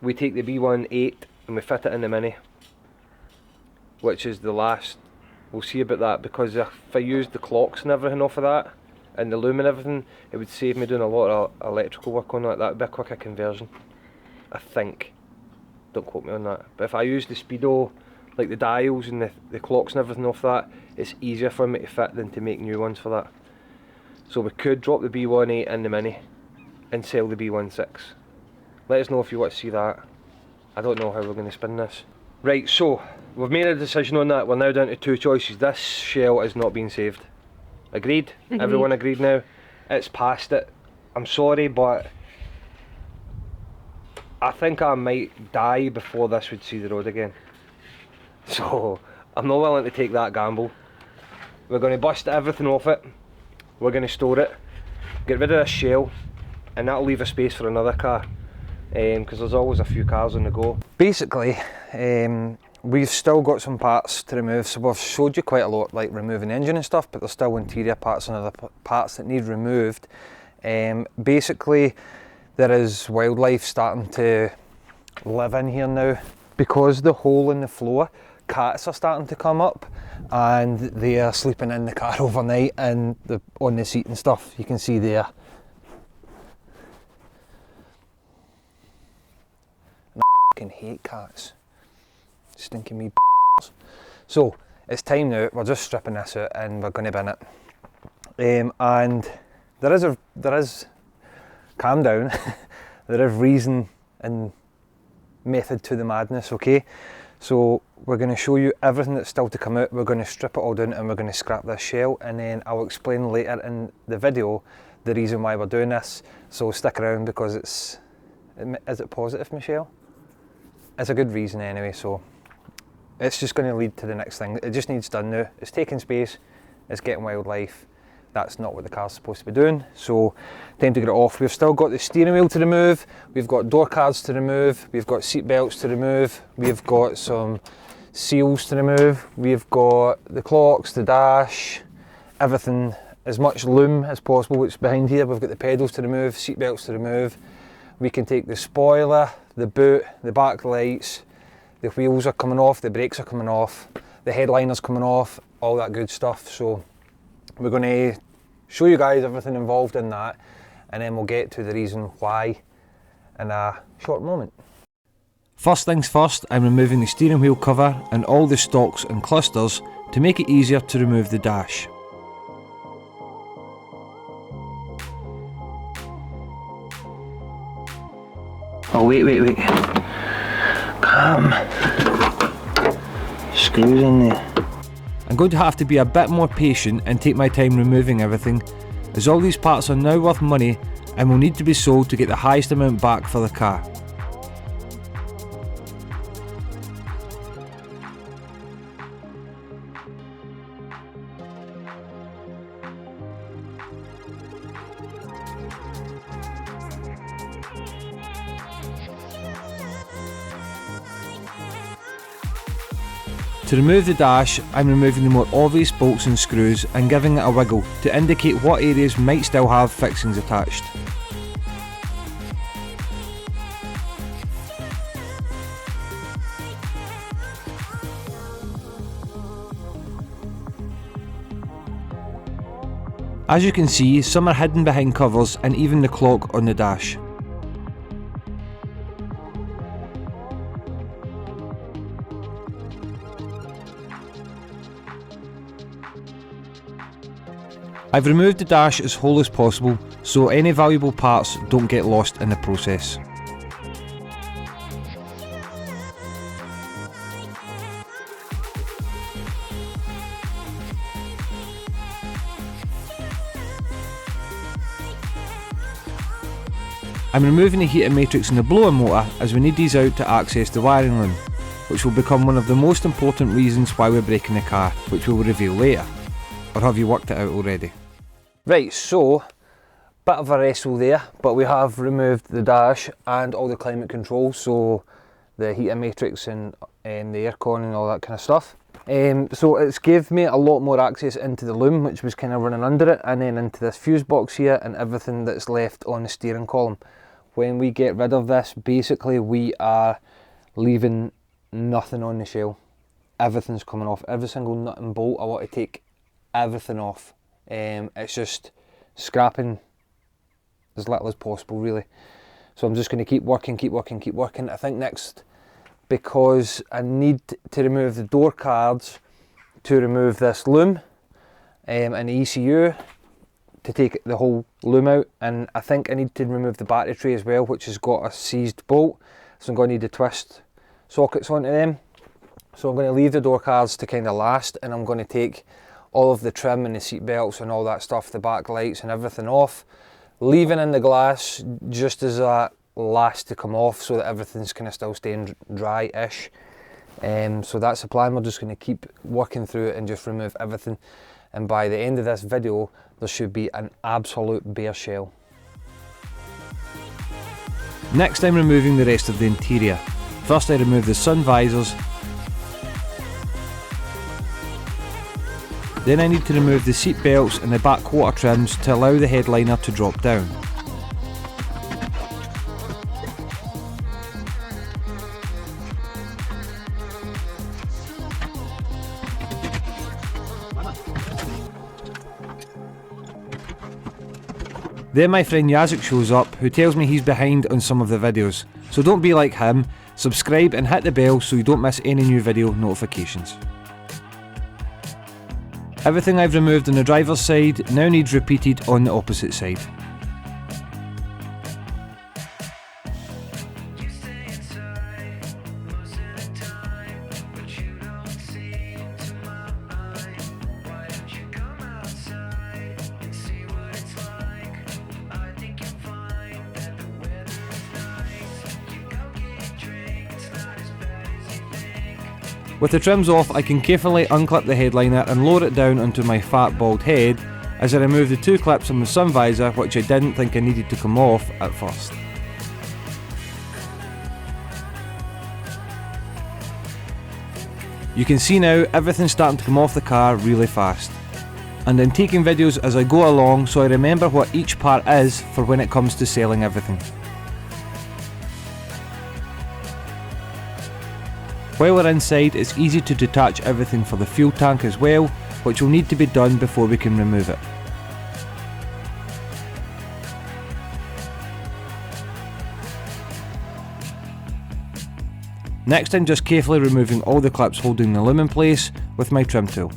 we take the B18 and we fit it in the Mini, which is the last. We'll see about that, because if I use the clocks and everything off of that, and the loom and everything, it would save me doing a lot of electrical work on that. That would be a quicker conversion, I think. Don't quote me on that. But if I use the speedo, like the dials and the clocks and everything off that, it's easier for me to fit than to make new ones for that. So we could drop the B18 in the Mini and sell the B16. Let us know if you want to see that. I don't know how we're going to spin this. Right, so we've made a decision on that. We're now down to two choices. This shell is not being saved. Agreed? Everyone agreed now? It's past it. I'm sorry, but I think I might die before this would see the road again. So I'm not willing to take that gamble. We're going to bust everything off it. We're going to store it, get rid of this shell, and that'll leave a space for another car, because there's always a few cars on the go. Basically, we've still got some parts to remove, so we've showed you quite a lot, like removing the engine and stuff, but there's still interior parts and other parts that need removed. Basically, there is wildlife starting to live in here now. Because the hole in the floor, cats are starting to come up, and they are sleeping in the car overnight and on the seat and stuff. You can see there. I fucking hate cats. Stinking me b****s. So it's time now. We're just stripping this out and we're going to bin it. And there is calm down. There is reason and method to the madness, okay? So we're going to show you everything that's still to come out. We're going to strip it all down and we're going to scrap this shell, and then I'll explain later in the video the reason why we're doing this. So stick around, because is it positive, Michelle? It's a good reason anyway, so it's just going to lead to the next thing. It just needs done now. It's taking space, it's getting wildlife. That's not what the car's supposed to be doing, so time to get it off. We've still got the steering wheel to remove, we've got door cards to remove, we've got seat belts to remove, we've got some seals to remove, we've got the clocks, the dash, everything, as much loom as possible which is behind here. We've got the pedals to remove, seat belts to remove. We can take the spoiler, the boot, the back lights, the wheels are coming off, the brakes are coming off, the headliner's coming off, all that good stuff. So we're going to show you guys everything involved in that, and then we'll get to the reason why in a short moment. First things first, I'm removing the steering wheel cover and all the stalks and clusters to make it easier to remove the dash. Oh wait. Come. Screws in there. I'm going to have to be a bit more patient and take my time removing everything, as all these parts are now worth money and will need to be sold to get the highest amount back for the car. To remove the dash, I'm removing the more obvious bolts and screws and giving it a wiggle to indicate what areas might still have fixings attached. As you can see, some are hidden behind covers and even the clock on the dash. I've removed the dash as whole as possible so any valuable parts don't get lost in the process. I'm removing the heater matrix and the blower motor as we need these out to access the wiring loom, which will become one of the most important reasons why we're breaking the car, which we will reveal later. Or have you worked it out already? Right, so bit of a wrestle there, but we have removed the dash and all the climate control, so the heater matrix and the aircon and all that kind of stuff. So it's gave me a lot more access into the loom, which was kind of running under it, and then into this fuse box here and everything that's left on the steering column. When we get rid of this, basically we are leaving nothing on the shell. Everything's coming off, every single nut and bolt. I want to take everything off. It's just scrapping as little as possible, really. So I'm just going to keep working. I think next, because I need to remove the door cards to remove this loom and the ECU to take the whole loom out, and I think I need to remove the battery tray as well, which has got a seized bolt, so I'm going to need to twist sockets onto them. So I'm going to leave the door cards to kind of last, and I'm going to take all of the trim and the seat belts and all that stuff, the back lights and everything off, leaving in the glass just as that last to come off so that everything's kind of still staying dry-ish. So that's the plan. We're just going to keep working through it and just remove everything, and by the end of this video there should be an absolute bare shell. Next, I'm removing the rest of the interior. First I remove the sun visors. Then I need to remove the seat belts and the back quarter trims to allow the headliner to drop down. Then my friend Yazik shows up, who tells me he's behind on some of the videos. So don't be like him, subscribe and hit the bell so you don't miss any new video notifications. Everything I've removed on the driver's side now needs repeated on the opposite side. With the trims off, I can carefully unclip the headliner and lower it down onto my fat bald head as I remove the two clips on the sun visor, which I didn't think I needed to come off at first. You can see now everything's starting to come off the car really fast. And I'm taking videos as I go along so I remember what each part is for when it comes to selling everything. While we're inside, it's easy to detach everything for the fuel tank as well, which will need to be done before we can remove it. Next I'm just carefully removing all the clips holding the loom in place with my trim tool.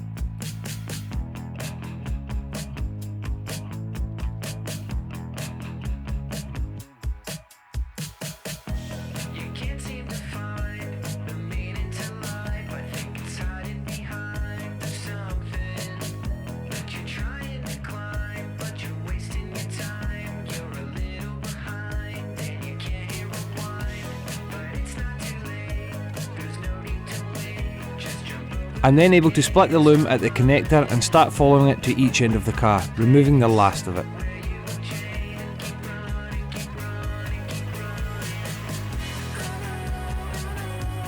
I'm then able to split the loom at the connector and start following it to each end of the car, removing the last of it.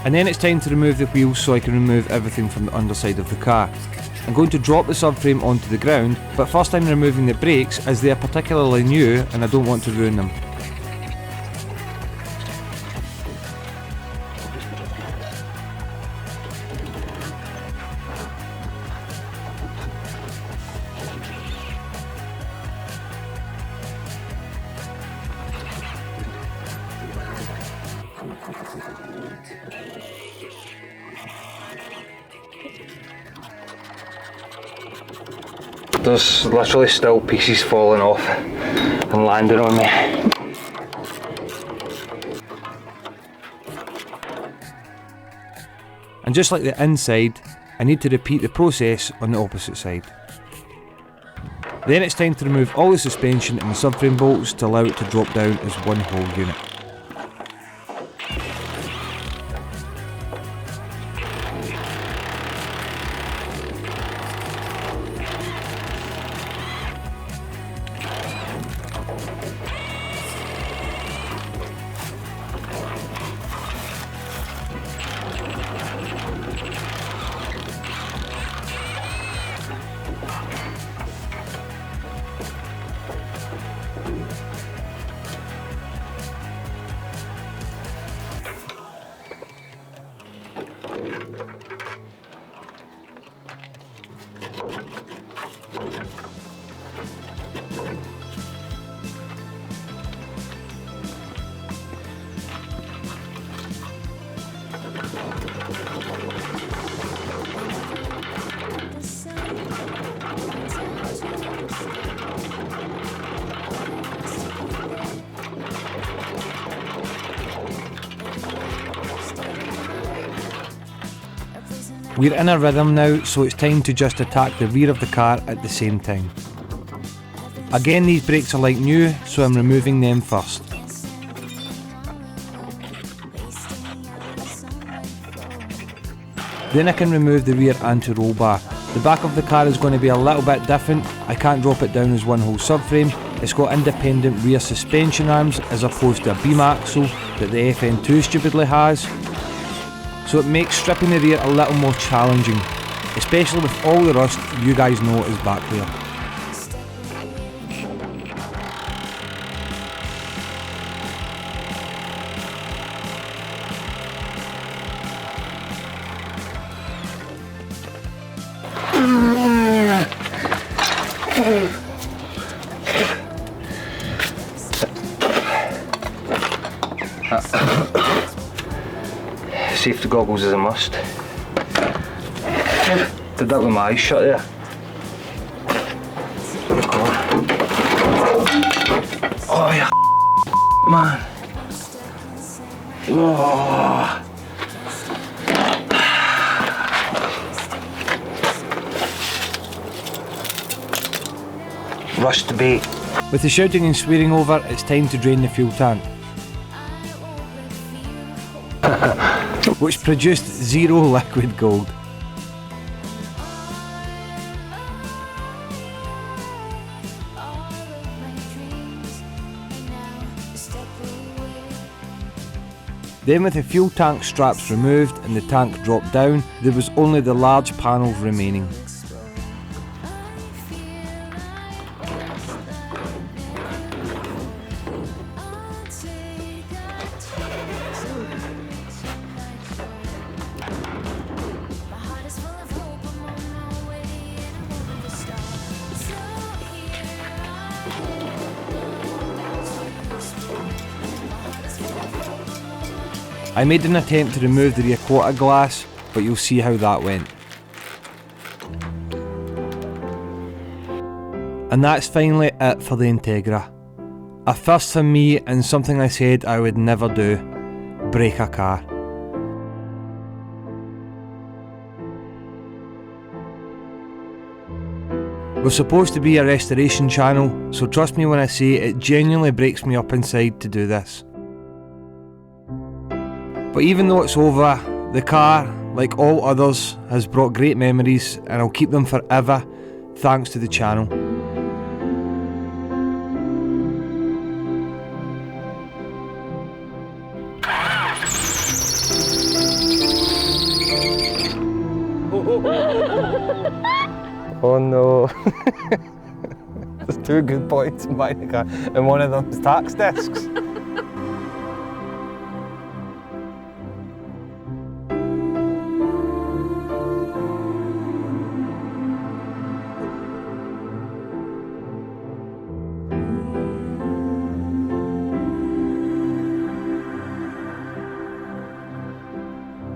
And then it's time to remove the wheels so I can remove everything from the underside of the car. I'm going to drop the subframe onto the ground, but first I'm removing the brakes as they are particularly new and I don't want to ruin them. There's literally still pieces falling off and landing on me. And just like the inside, I need to repeat the process on the opposite side. Then it's time to remove all the suspension and the subframe bolts to allow it to drop down as one whole unit. We're in a rhythm now, so it's time to just attack the rear of the car at the same time. Again, these brakes are like new, so I'm removing them first. Then I can remove the rear anti-roll bar. The back of the car is going to be a little bit different. I can't drop it down as one whole subframe. It's got independent rear suspension arms as opposed to a beam axle that the FN2 stupidly has. So it makes stripping the rear a little more challenging, especially with all the rust you guys know is back there. Safety goggles is a must. Did that with my eyes shut there. Oh yeah, man. Oh. Rush to bait. With the shouting and swearing over, it's time to drain the fuel tank. Which produced zero liquid gold. Then with the fuel tank straps removed and the tank dropped down, there was only the large panels remaining. I made an attempt to remove the rear quarter glass, but you'll see how that went. And that's finally it for the Integra. A first for me and something I said I would never do: break a car. We're supposed to be a restoration channel, so trust me when I say it genuinely breaks me up inside to do this. But even though it's over, the car, like all others, has brought great memories, and I'll keep them forever thanks to the channel. Oh no. There's two good points in buying the car, and one of them is tax discs.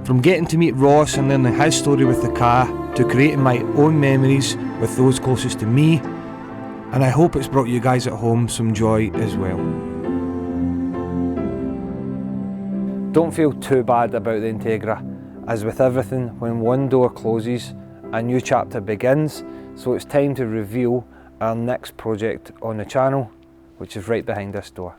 From getting to meet Ross and learning his story with the car, to creating my own memories with those closest to me, and I hope it's brought you guys at home some joy as well. Don't feel too bad about the Integra, as with everything, when one door closes, a new chapter begins, so it's time to reveal our next project on the channel, which is right behind this door.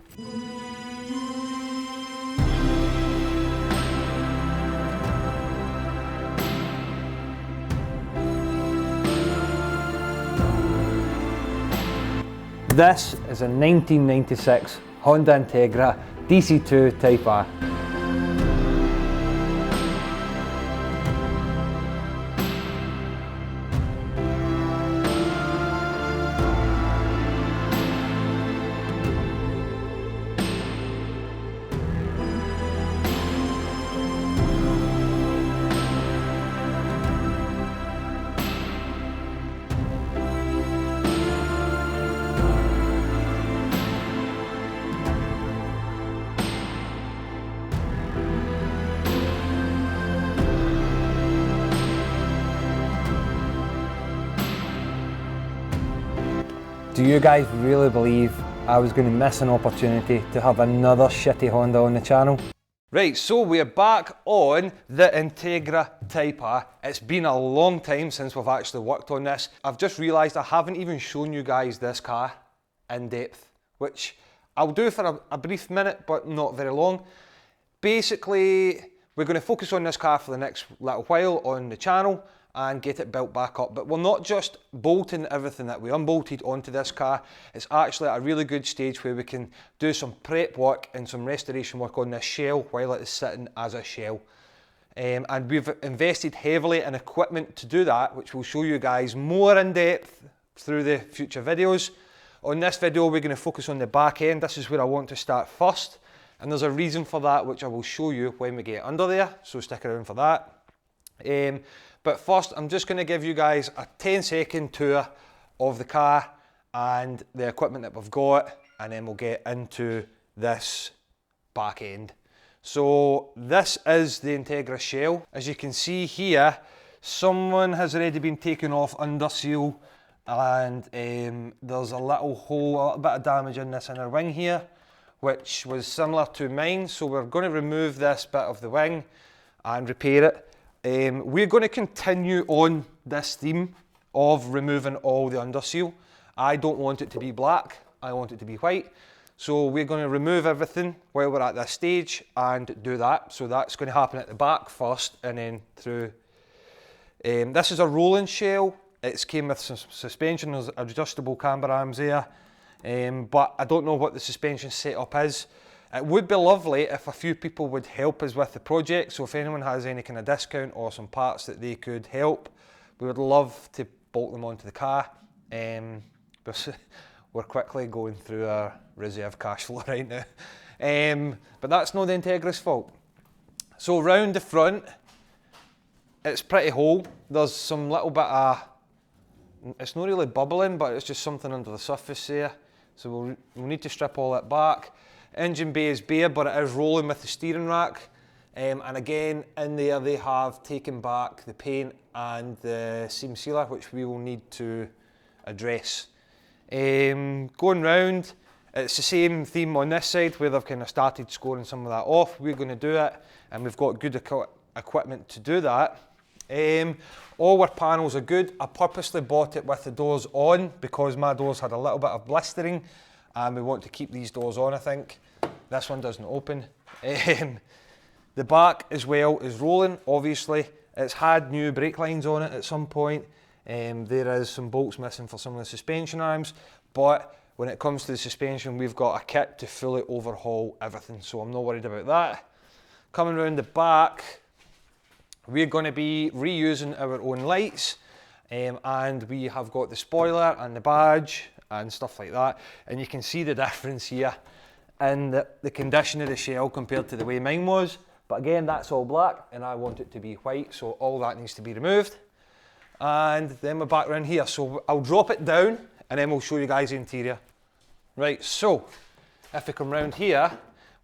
This is a 1996 Honda Integra DC2 Type R. Do you guys really believe I was going to miss an opportunity to have another shitty Honda on the channel? Right, so we're back on the Integra Type R. It's been a long time since we've actually worked on this. I've just realised I haven't even shown you guys this car in depth, which I'll do for a brief minute, but not very long. Basically, we're going to focus on this car for the next little while on the channel and get it built back up. But we're not just bolting everything that we unbolted onto this car. It's actually at a really good stage where we can do some prep work and some restoration work on this shell while it is sitting as a shell. And we've invested heavily in equipment to do that, which we'll show you guys more in depth through the future videos. On this video, we're going to focus on the back end. This is where I want to start first. And there's a reason for that, which I will show you when we get under there. So stick around for that. But first, I'm just going to give you guys a 10-second tour of the car and the equipment that we've got, and then we'll get into this back end. So this is the Integra shell. As you can see here, someone has already been taken off under seal, and there's a little hole, a little bit of damage in this inner wing here, which was similar to mine. So we're going to remove this bit of the wing and repair it. We're going to continue on this theme of removing all the underseal. I don't want it to be black, I want it to be white. So we're going to remove everything while we're at this stage and do that. So that's going to happen at the back first and then through. This is a rolling shell. It's came with some suspension, there's adjustable camber arms there. But I don't know what the suspension setup is. It would be lovely if a few people would help us with the project, so if anyone has any kind of discount or some parts that they could help, we would love to bolt them onto the car. We're quickly going through our reserve cash flow right now. But that's not the Integra's fault. So round the front, it's pretty whole. There's some little bit of, it's not really bubbling, but it's just something under the surface there. So we'll need to strip all that back. Engine bay is bare, but it is rolling with the steering rack. And again, in there they have taken back the paint and the seam sealer, which we will need to address. Going round, it's the same theme on this side where they've kind of started scoring some of that off. We're going to do it, and we've got good equipment to do that. All our panels are good. I purposely bought it with the doors on because my doors had a little bit of blistering, and we want to keep these doors on, I think. This one doesn't open. The back as well is rolling, obviously. It's had new brake lines on it at some point. There is some bolts missing for some of the suspension arms, but when it comes to the suspension, we've got a kit to fully overhaul everything, so I'm not worried about that. Coming around the back, we're going to be reusing our own lights, and we have got the spoiler and the badge and stuff like that, and you can see the difference here in the condition of the shell compared to the way mine was. But again, that's all black and I want it to be white, so all that needs to be removed. And then we're back around here, so I'll drop it down and then we'll show you guys the interior. Right, so if we come round here,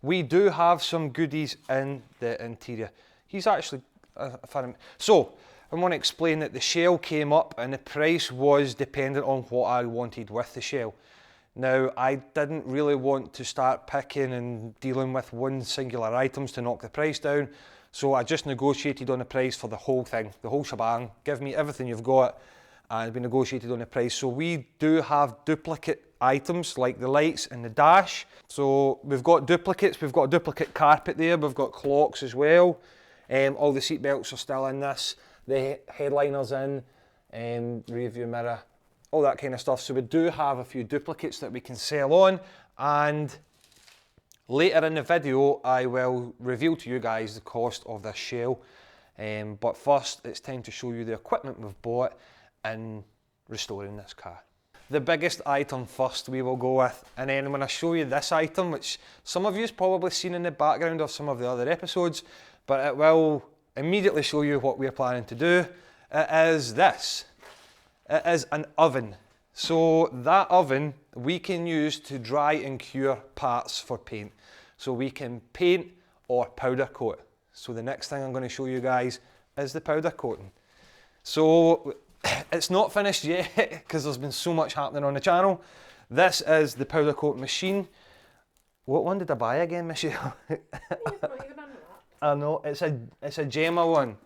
we do have some goodies in the interior. He's actually so I want to explain that the shell came up and the price was dependent on what I wanted with the shell. Now, I didn't really want to start picking and dealing with one singular items to knock the price down, so I just negotiated on the price for the whole thing, the whole shebang. Give me everything you've got, and we negotiated on the price. So we do have duplicate items like the lights and the dash. So we've got duplicates, we've got a duplicate carpet there, we've got clocks as well. All the seat belts are still in this, the headliner's in, rear view mirror, all that kind of stuff. So we do have a few duplicates that we can sell on, and later in the video I will reveal to you guys the cost of this shell. But first it's time to show you the equipment we've bought in restoring this car. The biggest item first we will go with, and then when I show you this item, which some of you's probably seen in the background of some of the other episodes, but it will immediately show you what we're planning to do. It is this. It is an oven. So that oven we can use to dry and cure parts for paint. So we can paint or powder coat. So the next thing I'm going to show you guys is the powder coating. So it's not finished yet because there's been so much happening on the channel. This is the powder coat machine. What one did I buy again, Michelle? I know, it's a Gemma one.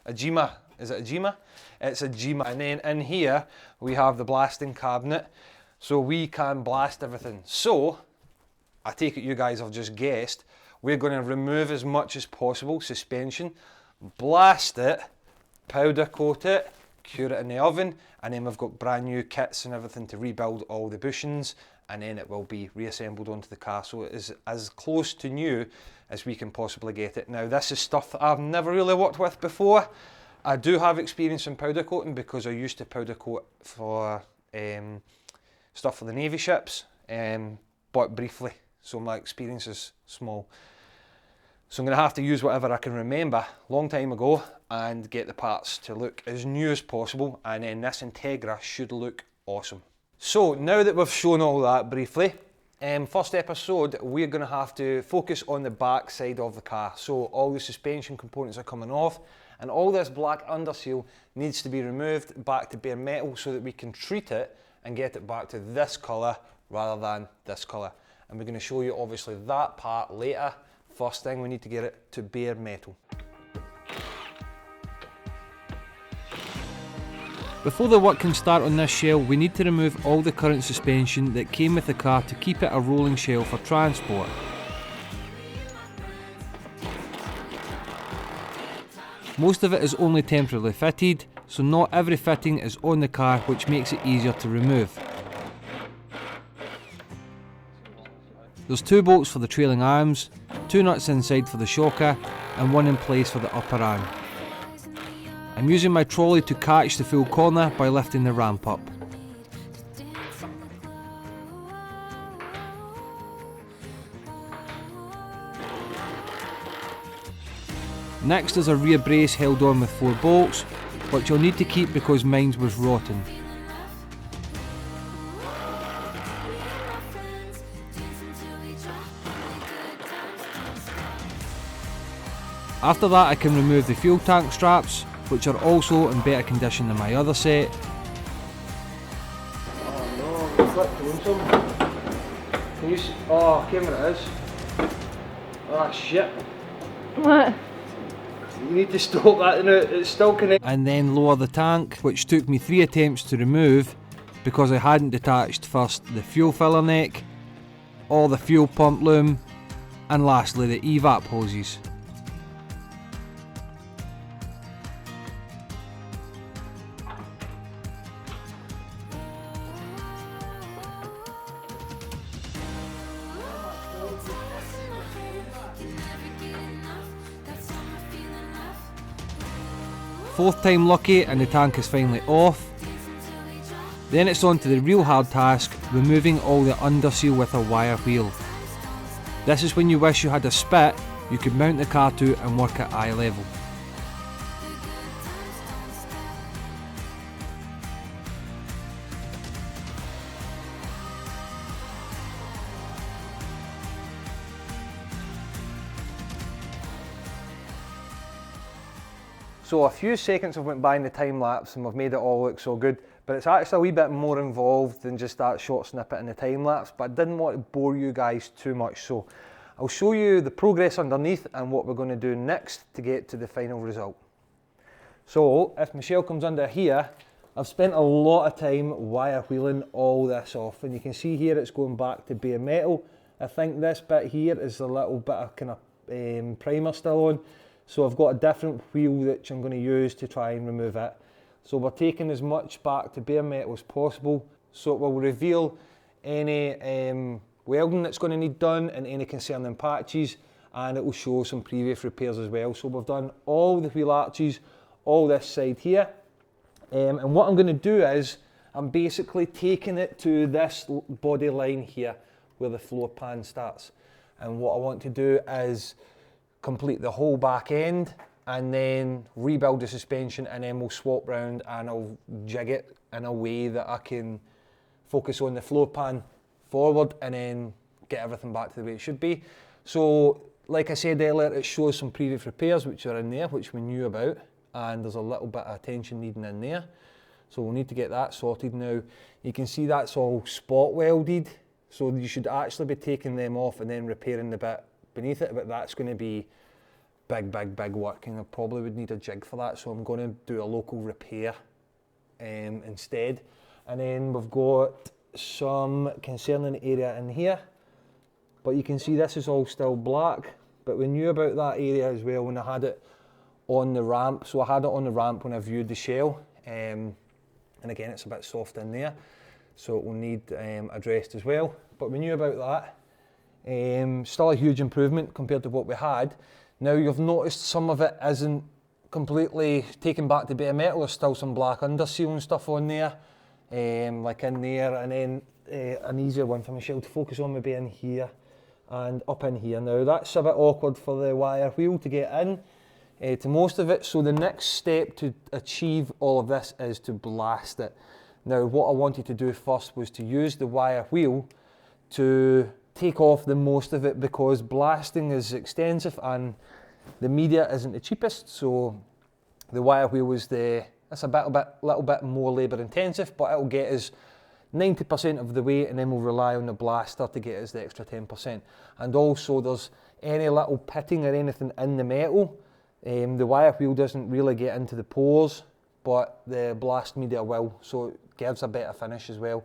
A Gema. Is it a Gema? It's a Gema. And then in here we have the blasting cabinet, so we can blast everything. So I take it you guys have just guessed, we're going to remove as much as possible suspension, blast it, powder coat it, cure it in the oven, and then we've got brand new kits and everything to rebuild all the bushings, and then it will be reassembled onto the car, so it is as close to new as we can possibly get it. Now this is stuff that I've never really worked with before. I do have experience in powder coating because I used to powder coat for stuff for the Navy ships, but briefly, so my experience is small. So I'm going to have to use whatever I can remember long time ago and get the parts to look as new as possible, and then this Integra should look awesome. So now that we've shown all that briefly, first episode we're going to have to focus on the back side of the car. So all the suspension components are coming off, and all this black underseal needs to be removed back to bare metal so that we can treat it and get it back to this colour rather than this colour. And we're going to show you obviously that part later. First thing, we need to get it to bare metal. Before the work can start on this shell, we need to remove all the current suspension that came with the car to keep it a rolling shell for transport. Most of it is only temporarily fitted, so not every fitting is on the car, which makes it easier to remove. There's 2 bolts for the trailing arms, 2 nuts inside for the shocker, and 1 in place for the upper arm. I'm using my trolley to catch the full corner by lifting the ramp up. Next is a rear brace held on with 4 bolts, which you'll need to keep because mine was rotten. After that I can remove the fuel tank straps, which are also in better condition than my other set. Oh no, we flipped doing something. Can you see? Oh, camera it is. Ah shit. What? You need to stop that now, it's still connected. And then lower the tank, which took me 3 attempts to remove because I hadn't detached first the fuel filler neck, or the fuel pump loom, and lastly the evap hoses. Fourth time lucky and the tank is finally off. Then it's on to the real hard task, removing all the underseal with a wire wheel. This is when you wish you had a spit you could mount the car to and work at eye level. So a few seconds have went by in the time lapse and we've made it all look so good, but it's actually a wee bit more involved than just that short snippet in the time lapse, but I didn't want to bore you guys too much, so I'll show you the progress underneath and what we're going to do next to get to the final result. So if Michelle comes under here, I've spent a lot of time wire wheeling all this off, and you can see here it's going back to bare metal. I think this bit here is a little bit of kind of primer still on. So I've got a different wheel which I'm going to use to try and remove it. So we're taking as much back to bare metal as possible, so it will reveal any welding that's going to need done and any concerning patches, and it will show some previous repairs as well. So we've done all the wheel arches, all this side here, and what I'm going to do is I'm basically taking it to this body line here where the floor pan starts, and what I want to do is complete the whole back end and then rebuild the suspension, and then we'll swap round and I'll jig it in a way that I can focus on the floor pan forward and then get everything back to the way it should be. So like I said earlier, it shows some previous repairs which are in there, which we knew about, and there's a little bit of attention needing in there, so we'll need to get that sorted. Now you can see that's all spot welded, so you should actually be taking them off and then repairing the bit beneath it, but that's going to be big work, and I probably would need a jig for that, so I'm going to do a local repair instead. And then we've got some concerning area in here, but you can see this is all still black, but we knew about that area as well when I had it on the ramp. So I had it on the ramp when I viewed the shell, and again it's a bit soft in there, so it will need addressed as well, but we knew about that. Still a huge improvement compared to what we had. Now you've noticed some of it isn't completely taken back to bare metal, there's still some black underseal and stuff on there, like in there, and then an easier one for Michelle to focus on would be in here and up in here. Now that's a bit awkward for the wire wheel to get in to most of it, so the next step to achieve all of this is to blast it. Now what I wanted to do first was to use the wire wheel to take off the most of it, because blasting is extensive and the media isn't the cheapest, so the wire wheel is it's a little bit more labour intensive, but it'll get us 90% of the way, and then we'll rely on the blaster to get us the extra 10%. And also there's any little pitting or anything in the metal, the wire wheel doesn't really get into the pores, but the blast media will, so it gives a better finish as well.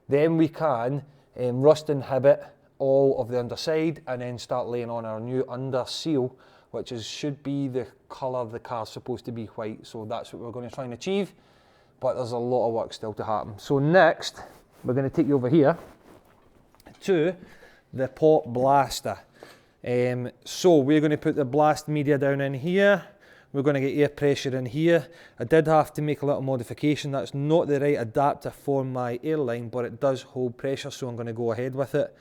Then we can rust inhibit all of the underside and then start laying on our new under seal, which should be the colour the car's supposed to be, white. So that's what we're going to try and achieve, but there's a lot of work still to happen. So next we're going to take you over here to the pot blaster. So we're going to put the blast media down in here, we're going to get air pressure in here. I did have to make a little modification, that's not the right adapter for my airline, but it does hold pressure, so I'm going to go ahead with it.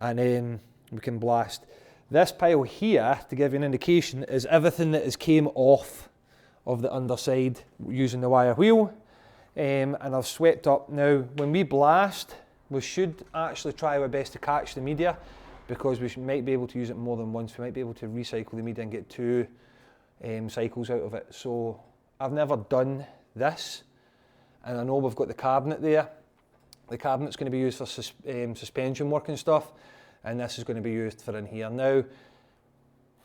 And then we can blast. This pile here, to give you an indication, is everything that has came off of the underside using the wire wheel, and I've swept up. Now when we blast, we should actually try our best to catch the media, because we might be able to use it more than once. We might be able to recycle the media and get two cycles out of it. So I've never done this, and I know we've got the cabinet there. The cabinet's going to be used for suspension work and stuff, and this is going to be used for in here. Now,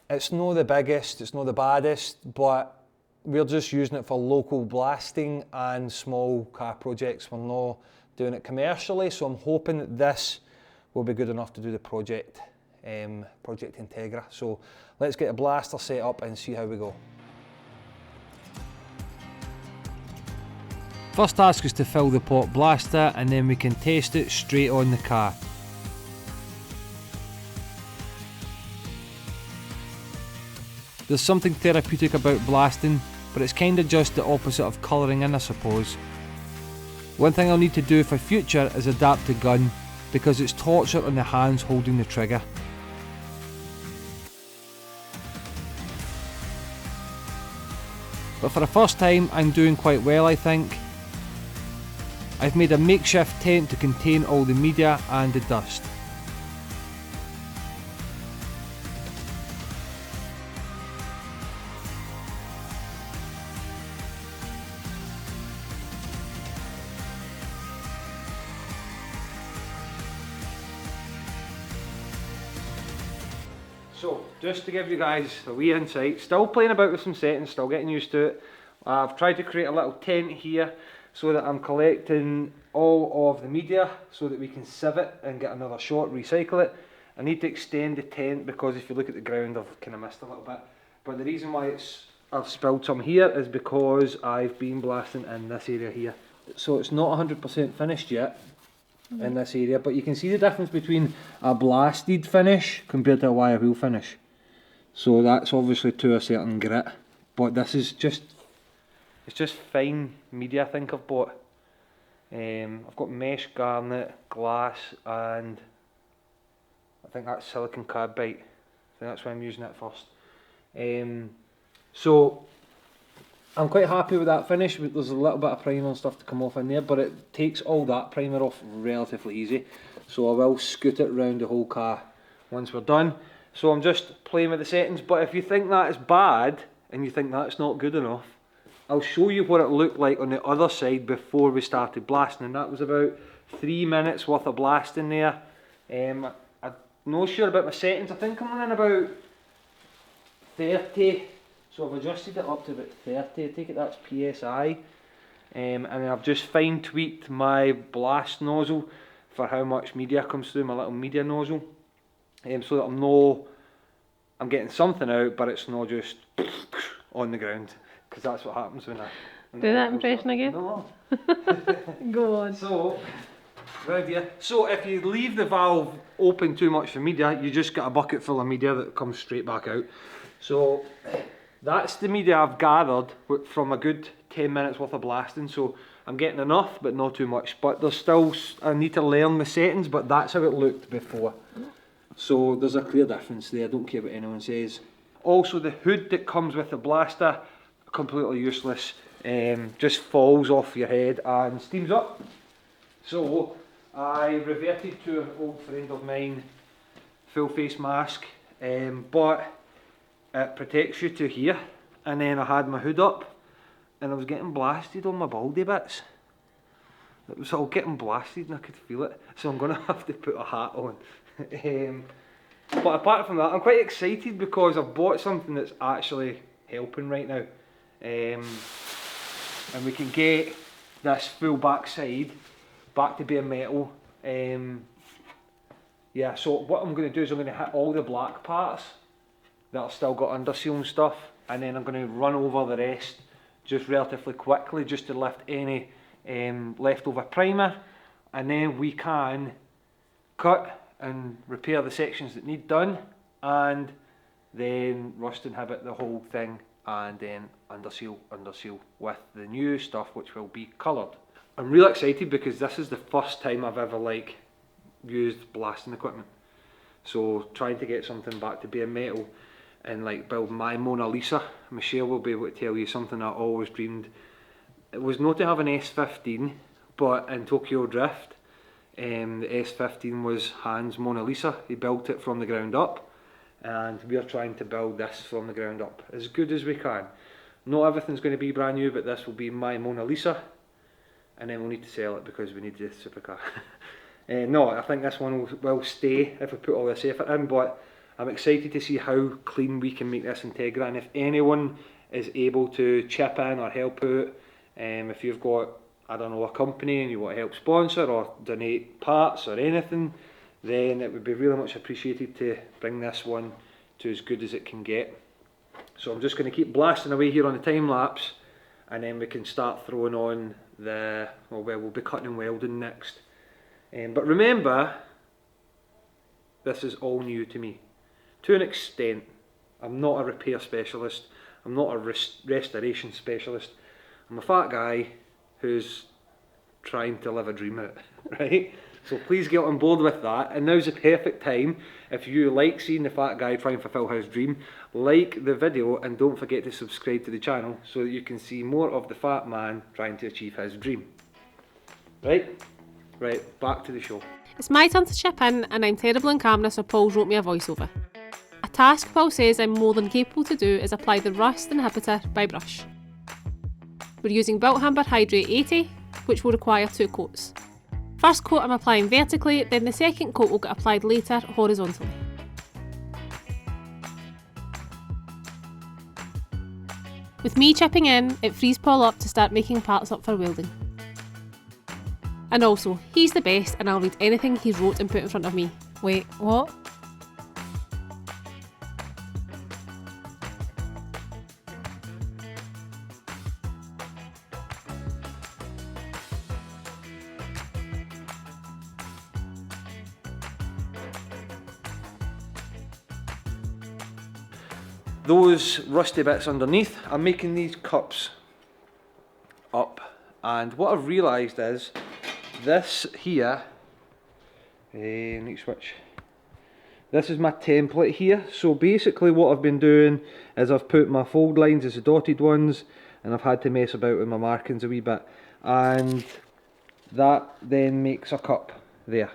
it's not the biggest, it's not the baddest, but we're just using it for local blasting and small car projects. We're not doing it commercially, so I'm hoping that this will be good enough to do the project Integra. So let's get a blaster set up and see how we go. First task is to fill the pot blaster, and then we can test it straight on the car. There's something therapeutic about blasting, but it's kinda just the opposite of colouring in, I suppose. One thing I'll need to do for future is adapt the gun, because it's torture on the hands holding the trigger. But for the first time, I'm doing quite well, I think. I've made a makeshift tent to contain all the media and the dust. So, just to give you guys a wee insight, still playing about with some settings, still getting used to it. I've tried to create a little tent here so that I'm collecting all of the media so that we can sieve it and get another shot, recycle it. I need to extend the tent because if you look at the ground, I've kind of missed a little bit. But the reason why I've spilled some here is because I've been blasting in this area here. So it's not 100% finished yet in this area, but you can see the difference between a blasted finish compared to a wire wheel finish. So that's obviously to a certain grit, but this is just, it's just fine media I think I've bought. I've got mesh garnet, glass, and I think that's silicon carbide. I think that's why I'm using it first. So I'm quite happy with that finish. There's a little bit of primer and stuff to come off in there, but it takes all that primer off relatively easy. So I will scoot it around the whole car once we're done. So I'm just playing with the settings, but if you think that is bad and you think that's not good enough, I'll show you what it looked like on the other side before we started blasting, and that was about 3 minutes worth of blasting there. I'm not sure about my settings. I think I'm running about 30. So I've adjusted it up to about 30, I take it that's PSI, and then I've just fine tweaked my blast nozzle for how much media comes through my little media nozzle, so that I'm getting something out, but it's not just on the ground, because that's what happens when I... Do that impression again? No. Go on. So, right here. So if you leave the valve open too much for media, you just get a bucket full of media that comes straight back out. So that's the media I've gathered from a good 10 minutes worth of blasting, so I'm getting enough but not too much. But there's still, I need to learn the settings, but that's how it looked before. So there's a clear difference there, I don't care what anyone says. Also the hood that comes with the blaster, completely useless, just falls off your head and steams up. So I reverted to an old friend of mine, full face mask, but it protects you to here, and then I had my hood up and I was getting blasted on my baldy bits. It was all getting blasted and I could feel it, so I'm going to have to put a hat on. But apart from that, I'm quite excited because I've bought something that's actually helping right now, and we can get this full backside back to bare metal. Yeah, so what I'm going to do is I'm going to hit all the black parts that I've still got under seal and stuff, and then I'm going to run over the rest just relatively quickly just to lift any leftover primer, and then we can cut and repair the sections that need done, and then rust inhibit the whole thing, and then under seal with the new stuff which will be coloured. I'm really excited because this is the first time I've ever used blasting equipment, so trying to get something back to bare metal and build my Mona Lisa. Michelle will be able to tell you something I always dreamed. It was not to have an S15, but in Tokyo Drift, the S15 was Hans' Mona Lisa. He built it from the ground up, and we are trying to build this from the ground up as good as we can. Not everything's going to be brand new, but this will be my Mona Lisa, and then we'll need to sell it because we need the supercar. No, I think this one will stay if we put all this effort in, but I'm excited to see how clean we can make this Integra, and if anyone is able to chip in or help out, if you've got, I don't know, a company and you want to help sponsor or donate parts or anything, then it would be really much appreciated to bring this one to as good as it can get. So I'm just going to keep blasting away here on the time lapse, and then we can start throwing on the, well, we'll be cutting and welding next. But remember, this is all new to me. To an extent, I'm not a repair specialist, I'm not a restoration specialist, I'm a fat guy who's trying to live a dream out, right? So please get on board with that, and now's the perfect time. If you like seeing the fat guy try and fulfill his dream, like the video and don't forget to subscribe to the channel so that you can see more of the fat man trying to achieve his dream. Right, back to the show. It's my turn to chip in, and I'm terrible on camera, so Paul wrote me a voiceover. A task Paul says I'm more than capable to do is apply the rust inhibitor by brush. We're using Built Hamber Hydrate 80, which will require 2 coats. First coat I'm applying vertically, then the second coat will get applied later horizontally. With me chipping in, it frees Paul up to start making parts up for welding. And also, he's the best and I'll read anything he wrote and put in front of me. Wait, what? Those rusty bits underneath, I'm making these cups up, and what I've realised is this here, next switch, this is my template here. So basically what I've been doing is I've put my fold lines as the dotted ones, and I've had to mess about with my markings a wee bit, and that then makes a cup there.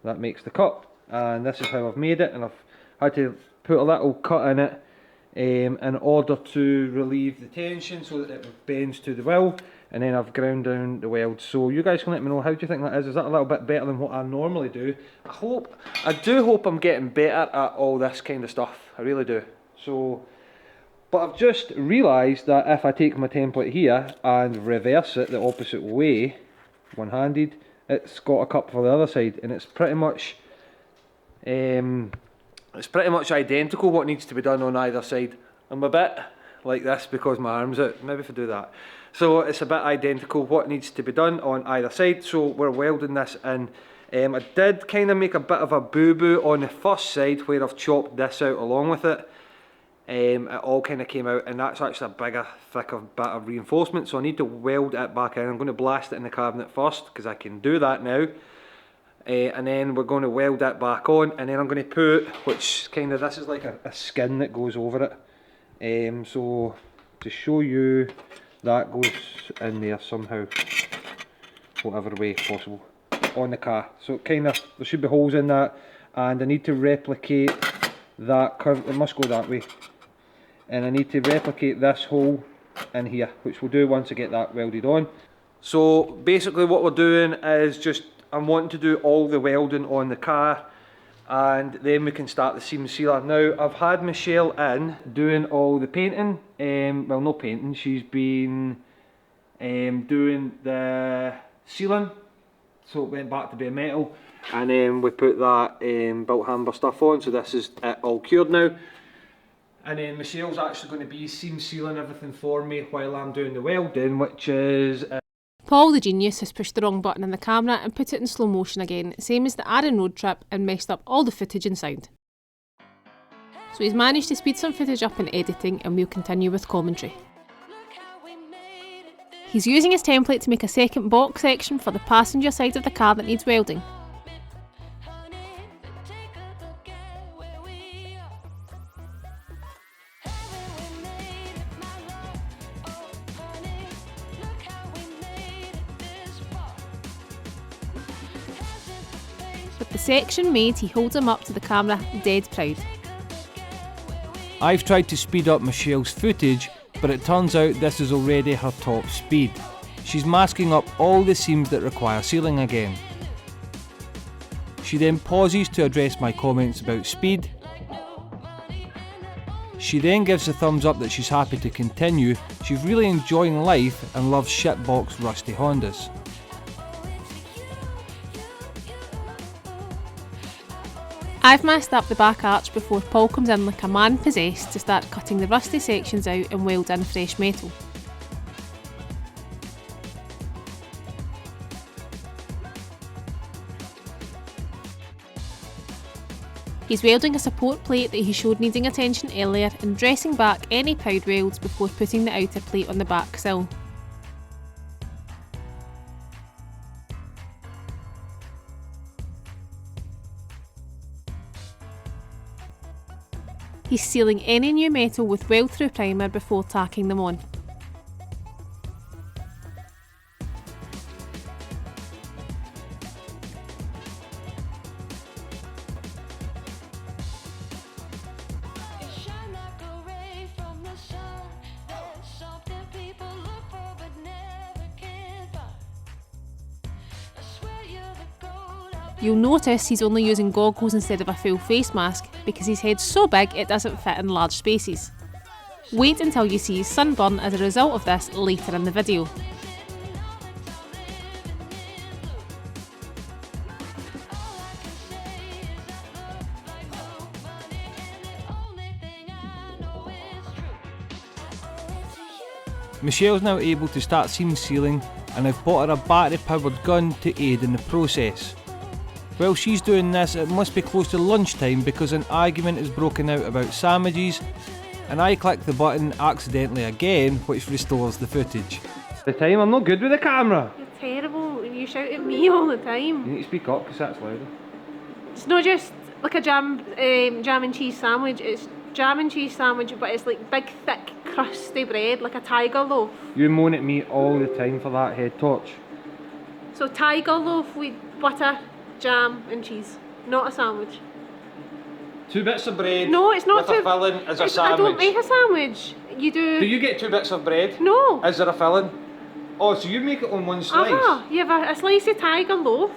That makes the cup, and this is how I've made it, and I've had to put a little cut in it in order to relieve the tension so that it bends to the will, and then I've ground down the weld. So you guys can let me know, how do you think that is? Is that a little bit better than what I normally do? I do hope I'm getting better at all this kind of stuff, I really do. So, but I've just realised that if I take my template here and reverse it the opposite way, one-handed, it's got a cup for the other side, and it's pretty much identical what needs to be done on either side. I'm a bit like this because my arm's out, maybe if I do that. So it's a bit identical what needs to be done on either side, so we're welding this in. I did kind of make a bit of a boo-boo on the first side where I've chopped this out along with it. It all kind of came out, and that's actually a bigger, thicker bit of reinforcement, so I need to weld it back in. I'm going to blast it in the cabinet first because I can do that now. And then we're going to weld that back on, and then I'm going to put, which kind of, this is like a skin that goes over it. So to show you, that goes in there somehow, whatever way possible, on the car. So kind of, there should be holes in that, and I need to replicate that curve, it must go that way. And I need to replicate this hole in here, which we'll do once I get that welded on. So basically what we're doing is just, I'm wanting to do all the welding on the car, and then we can start the seam sealer. Now I've had Michelle in doing all the painting, well, not painting, she's been doing the sealing, so it went back to bare metal, and then we put that Built Hamber stuff on, so this is it all cured now. And then Michelle's actually going to be seam sealing everything for me while I'm doing the welding, which is Paul the genius has pushed the wrong button in the camera and put it in slow motion again, same as the Arran road trip, and messed up all the footage and sound. So he's managed to speed some footage up in editing, and we'll continue with commentary. He's using his template to make a second box section for the passenger side of the car that needs welding. With the section made, he holds him up to the camera, dead proud. I've tried to speed up Michelle's footage, but it turns out this is already her top speed. She's masking up all the seams that require sealing again. She then pauses to address my comments about speed. She then gives a thumbs up that she's happy to continue. She's really enjoying life and loves shitbox rusty Hondas. I've masked up the back arch before Paul comes in like a man possessed to start cutting the rusty sections out and weld in fresh metal. He's welding a support plate that he showed needing attention earlier and dressing back any proud welds before putting the outer plate on the back sill. He's sealing any new metal with weld-through primer before tacking them on. You'll notice he's only using goggles instead of a full face mask because his head's so big it doesn't fit in large spaces. Wait until you see his sunburn as a result of this later in the video. Michelle's now able to start seam sealing, and I've bought her a battery powered gun to aid in the process. While she's doing this, it must be close to lunchtime because an argument has broken out about sandwiches, and I click the button accidentally again, which restores the footage. The time, I'm not good with the camera. You're terrible and you shout at me all the time. You need to speak up because that's louder. It's not just like a jam and cheese sandwich, it's jam and cheese sandwich but it's like big thick crusty bread like a tiger loaf. You moan at me all the time for that head torch. So tiger loaf with butter, jam and cheese, not a sandwich. 2 bits of bread. No, it's not with a filling as a sandwich. I don't make a sandwich. You do. Do you get 2 bits of bread? No. Is there a filling? Oh, so you make it on one slice? You have a slice of tiger loaf,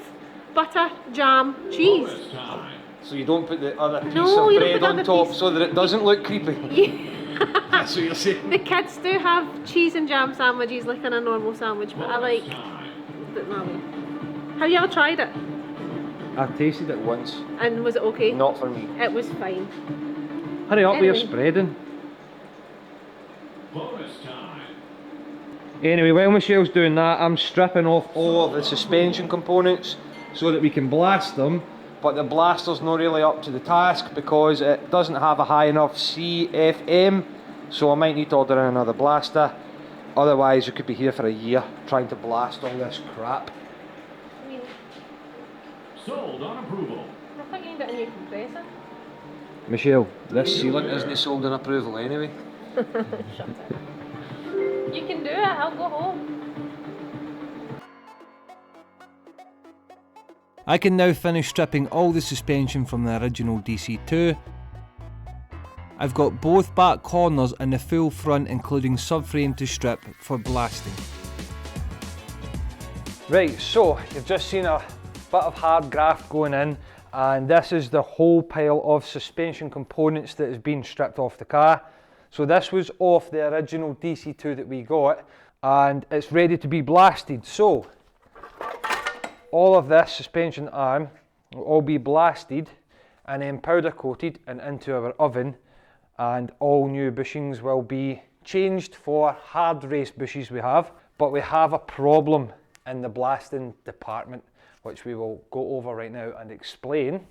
butter, jam, cheese. So you don't put the other piece No, of you don't bread put the on other top piece. so that it doesn't look creepy? That's what you're saying. The kids do have cheese and jam sandwiches like in a normal sandwich, but I like it my way. Have you ever tried it? I tasted it once. And was it okay? Not for me. It was fine. Hurry up with your Anyway. spreading. Anyway, while Michelle's doing that, I'm stripping off all of the suspension components so that we can blast them, but the blaster's not really up to the task because it doesn't have a high enough CFM, so I might need to order in another blaster. Otherwise we could be here for a year trying to blast all this crap. Sold on approval. I think you need it in your compressor. Michelle, this sealant isn't sold on approval anyway. Shut it. You can do it, I'll go home. I can now finish stripping all the suspension from the original DC2. I've got both back corners and the full front including subframe to strip for blasting. Right, so you've just seen a bit of hard graft going in, and this is the whole pile of suspension components that has been stripped off the car. So this was off the original DC2 that we got, and it's ready to be blasted. So all of this suspension arm will all be blasted and then powder coated and into our oven, and all new bushings will be changed for hard race bushes we have. But we have a problem in the blasting department, which we will go over right now and explain.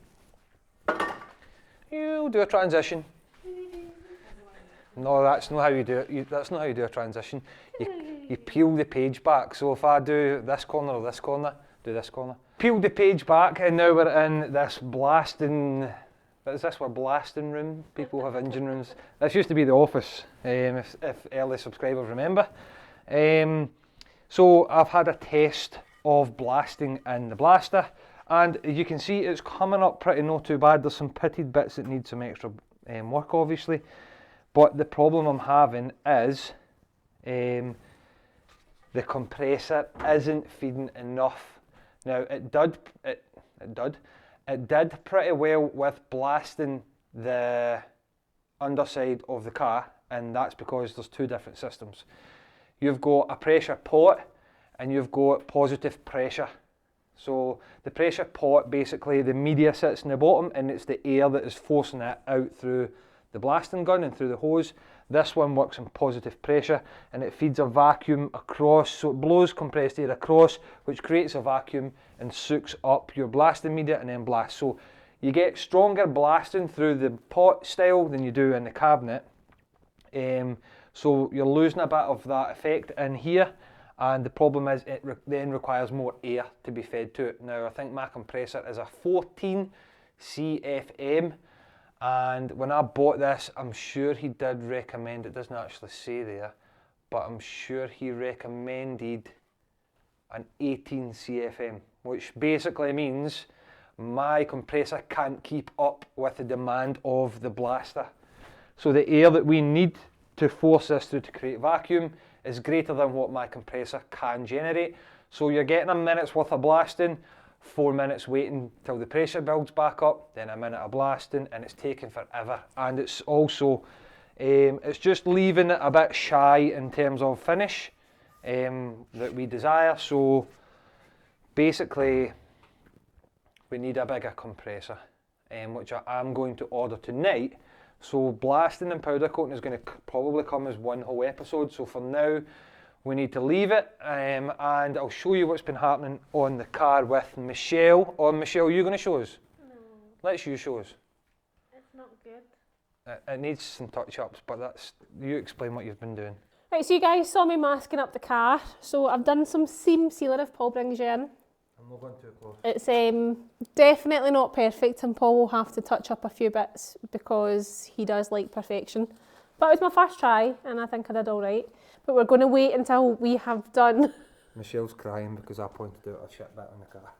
You'll do a transition. No, that's not how you do it. That's not how you do a transition. You peel the page back. So if I do this corner or this corner, do this corner. Peel the page back, and now we're in this blasting. Is this our blasting room? People have engine rooms. This used to be the office, if early subscribers remember. So I've had a test of blasting in the blaster, and you can see it's coming up pretty not too bad. There's some pitted bits that need some extra work obviously. but the problem I'm having is the compressor isn't feeding enough. Now it did pretty well with blasting the underside of the car, and that's because there's two different systems. You've got a pressure pot and you've got positive pressure. So the pressure pot, basically the media sits in the bottom and it's the air that is forcing it out through the blasting gun and through the hose. This one works in positive pressure and it feeds a vacuum across, so it blows compressed air across, which creates a vacuum and soaks up your blasting media and then blasts. So you get stronger blasting through the pot style than you do in the cabinet. So you're losing a bit of that effect in here, and the problem is it then requires more air to be fed to it. Now I think my compressor is a 14 CFM, and when I bought this, I'm sure he did recommend, it doesn't actually say there, but I'm sure he recommended an 18 CFM, which basically means my compressor can't keep up with the demand of the blaster. So the air that we need to force this through to create vacuum is greater than what my compressor can generate. So you're getting a minute's worth of blasting, 4 minutes waiting till the pressure builds back up, then a minute of blasting, and it's taking forever. And it's also, it's just leaving it a bit shy in terms of finish that we desire. So basically, we need a bigger compressor, which I am going to order tonight. So blasting and powder coating is going to probably come as one whole episode. So for now, we need to leave it, and I'll show you what's been happening on the car with Michelle. Oh, Michelle, you're going to show us? No. Let's you show us. It's not good. It needs some touch-ups, but you explain what you've been doing. Right, so you guys saw me masking up the car. So I've done some seam sealer if Paul brings you in. I'm not going too close. It's definitely not perfect, and Paul will have to touch up a few bits because he does like perfection. But it was my first try, and I think I did all right. But we're going to wait until we have done. Michelle's crying because I pointed out a shit bit on the car.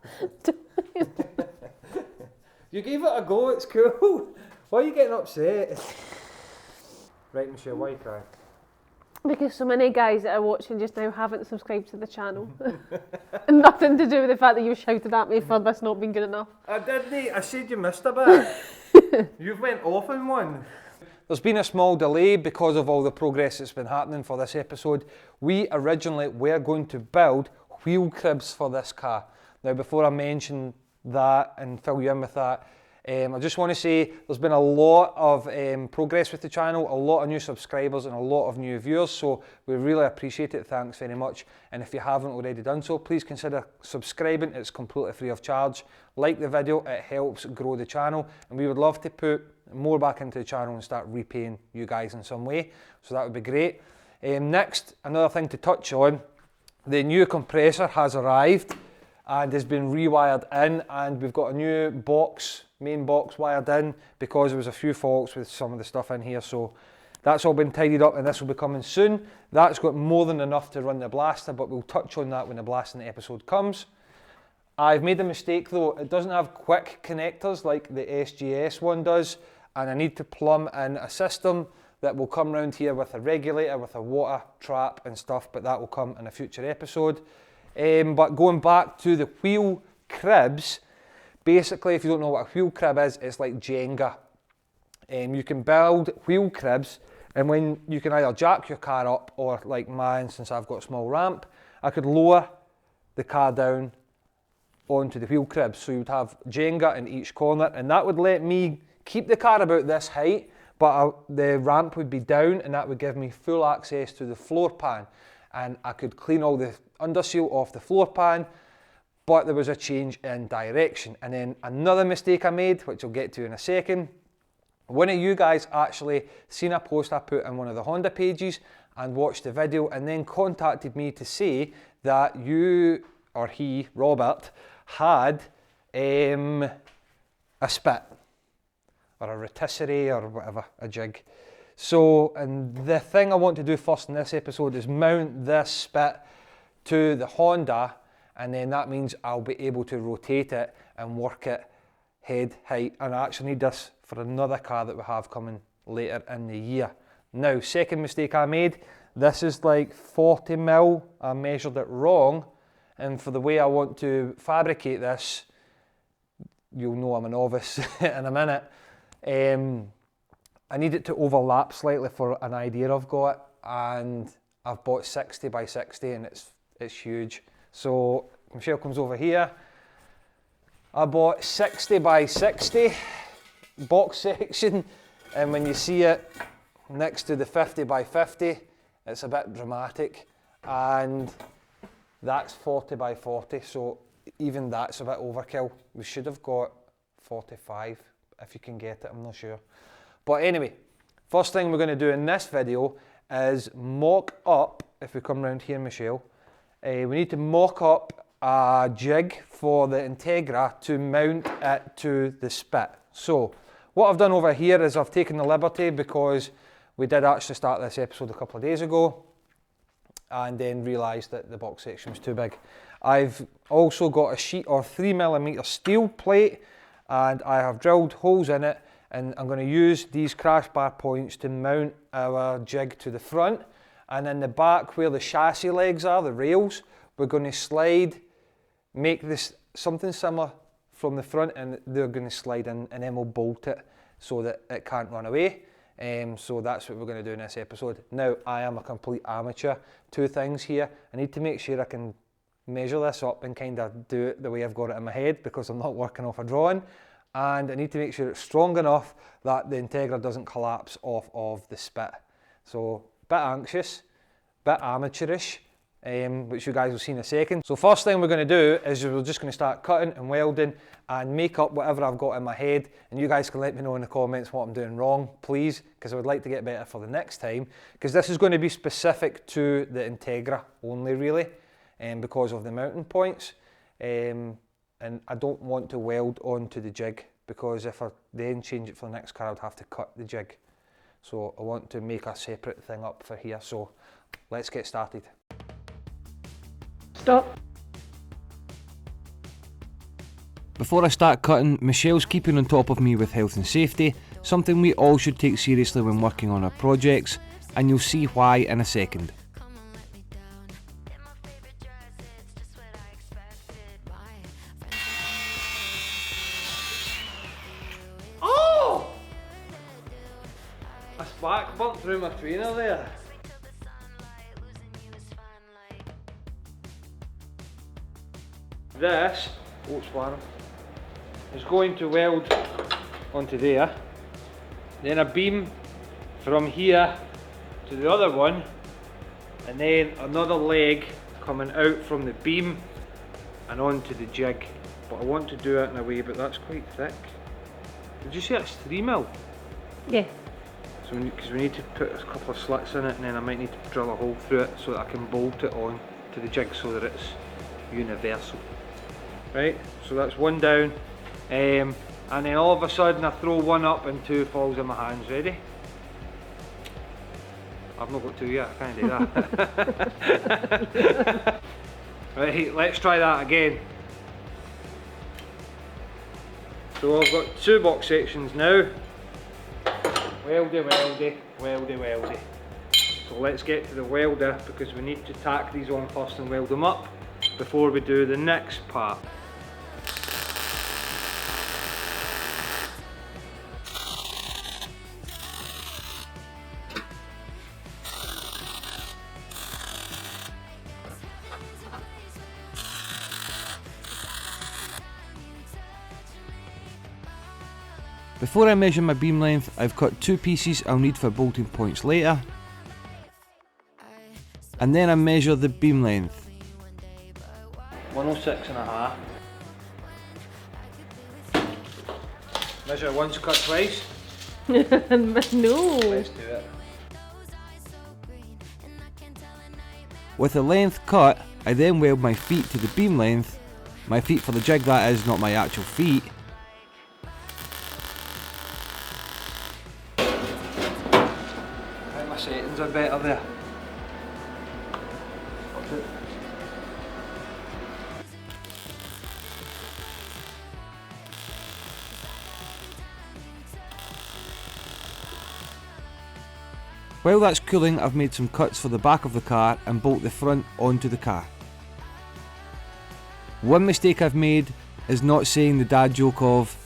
You gave it a go, it's cool. Why are you getting upset? Right, Michelle, why are you crying? Because so many guys that are watching just now haven't subscribed to the channel. Nothing to do with the fact that you shouted at me for this not being good enough. I didn't. I said you missed a bit. You've went off in one. There's been a small delay because of all the progress that's been happening for this episode. We originally were going to build wheel cribs for this car. Now, before I mention that and fill you in with that, I just want to say there's been a lot of progress with the channel, a lot of new subscribers and a lot of new viewers, so we really appreciate it. Thanks very much. And if you haven't already done so, please consider subscribing. It's completely free of charge. Like the video, it helps grow the channel, and we would love to put more back into the channel and start repaying you guys in some way, so that would be great. Next, another thing to touch on, the new compressor has arrived and has been rewired in, and we've got a new main box wired in because there was a few faults with some of the stuff in here, so that's all been tidied up and this will be coming soon. That's got more than enough to run the blaster, but we'll touch on that when the blasting episode comes. I've made a mistake though, it doesn't have quick connectors like the SGS one does, and I need to plumb in a system that will come round here with a regulator, with a water trap and stuff, but that will come in a future episode. But going back to the wheel cribs, basically if you don't know what a wheel crib is, it's like Jenga. You can build wheel cribs, and when you can either jack your car up, or like mine, since I've got a small ramp, I could lower the car down onto the wheel cribs. So you'd have Jenga in each corner, and that would let me keep the car about this height, but the ramp would be down, and that would give me full access to the floor pan, and I could clean all the underseal off the floor pan, but there was a change in direction. And then another mistake I made, which I'll get to in a second, one of you guys actually seen a post I put in one of the Honda pages and watched the video, and then contacted me to say that you, or he, Robert, had a spit, or a rotisserie, or whatever, a jig. So, and the thing I want to do first in this episode is mount this spit to the Honda, and then that means I'll be able to rotate it and work it head height. And I actually need this for another car that we have coming later in the year. Now, second mistake I made, this is like 40 mil, I measured it wrong, and for the way I want to fabricate this, you'll know I'm a novice in a minute, I need it to overlap slightly for an idea I've got, and I've bought 60 by 60 and it's huge. So Michelle comes over here, I bought 60 by 60 box section, and when you see it next to the 50 by 50, it's a bit dramatic, and that's 40 by 40, so even that's a bit overkill. We should have got 45 if you can get it, I'm not sure. But anyway, first thing we're going to do in this video is mock up, if we come around here, Michelle, we need to mock up a jig for the Integra to mount it to the spit. So what I've done over here is I've taken the liberty, because we did actually start this episode a couple of days ago and then realised that the box section was too big. I've also got a sheet or 3mm steel plate, and I have drilled holes in it, and I'm going to use these crash bar points to mount our jig to the front, and in the back where the chassis legs are, the rails, we're going to slide, make this something similar from the front, and they're going to slide in, and then we'll bolt it so that it can't run away. So that's what we're going to do in this episode. Now, I am a complete amateur. Two things here. I need to make sure I can measure this up and kind of do it the way I've got it in my head, because I'm not working off a drawing. And I need to make sure it's strong enough that the Integra doesn't collapse off of the spit. So, bit anxious, bit amateurish, which you guys will see in a second. So first thing we're going to do is we're just going to start cutting and welding and make up whatever I've got in my head, and you guys can let me know in the comments what I'm doing wrong, please, because I would like to get better for the next time, because this is going to be specific to the Integra only, really, because of the mounting points, and I don't want to weld onto the jig, because if I then change it for the next car, I'd have to cut the jig. So I want to make a separate thing up for here, so let's get started. Stop. Before I start cutting, Michelle's keeping on top of me with health and safety, something we all should take seriously when working on our projects, and you'll see why in a second. Oh! A spark bumped through my trainer there. This is going to weld onto there, then a beam from here to the other one, and then another leg coming out from the beam and onto the jig. But I want to do it in a way, but that's quite thick. Did you say it's 3mm? Yeah. So because we need to put a couple of slits in it, and then I might need to drill a hole through it so that I can bolt it on to the jig so that it's universal. Right, so that's one down, and then all of a sudden I throw one up and two falls in my hands. Ready? I've not got two yet, I can't do that. Right, let's try that again. So I've got two box sections now. Weldy, weldy, weldy, weldy. So let's get to the welder, because we need to tack these on first and weld them up before we do the next part. Before I measure my beam length, I've cut two pieces I'll need for bolting points later, and then I measure the beam length. 106.5. Measure once, cut twice. No. Let's do it. With the length cut, I then weld my feet to the beam length, my feet for the jig that is, not my actual feet. I think my settings are better there. While that's cooling, I've made some cuts for the back of the car and bolt the front onto the car. One mistake I've made is not saying the dad joke of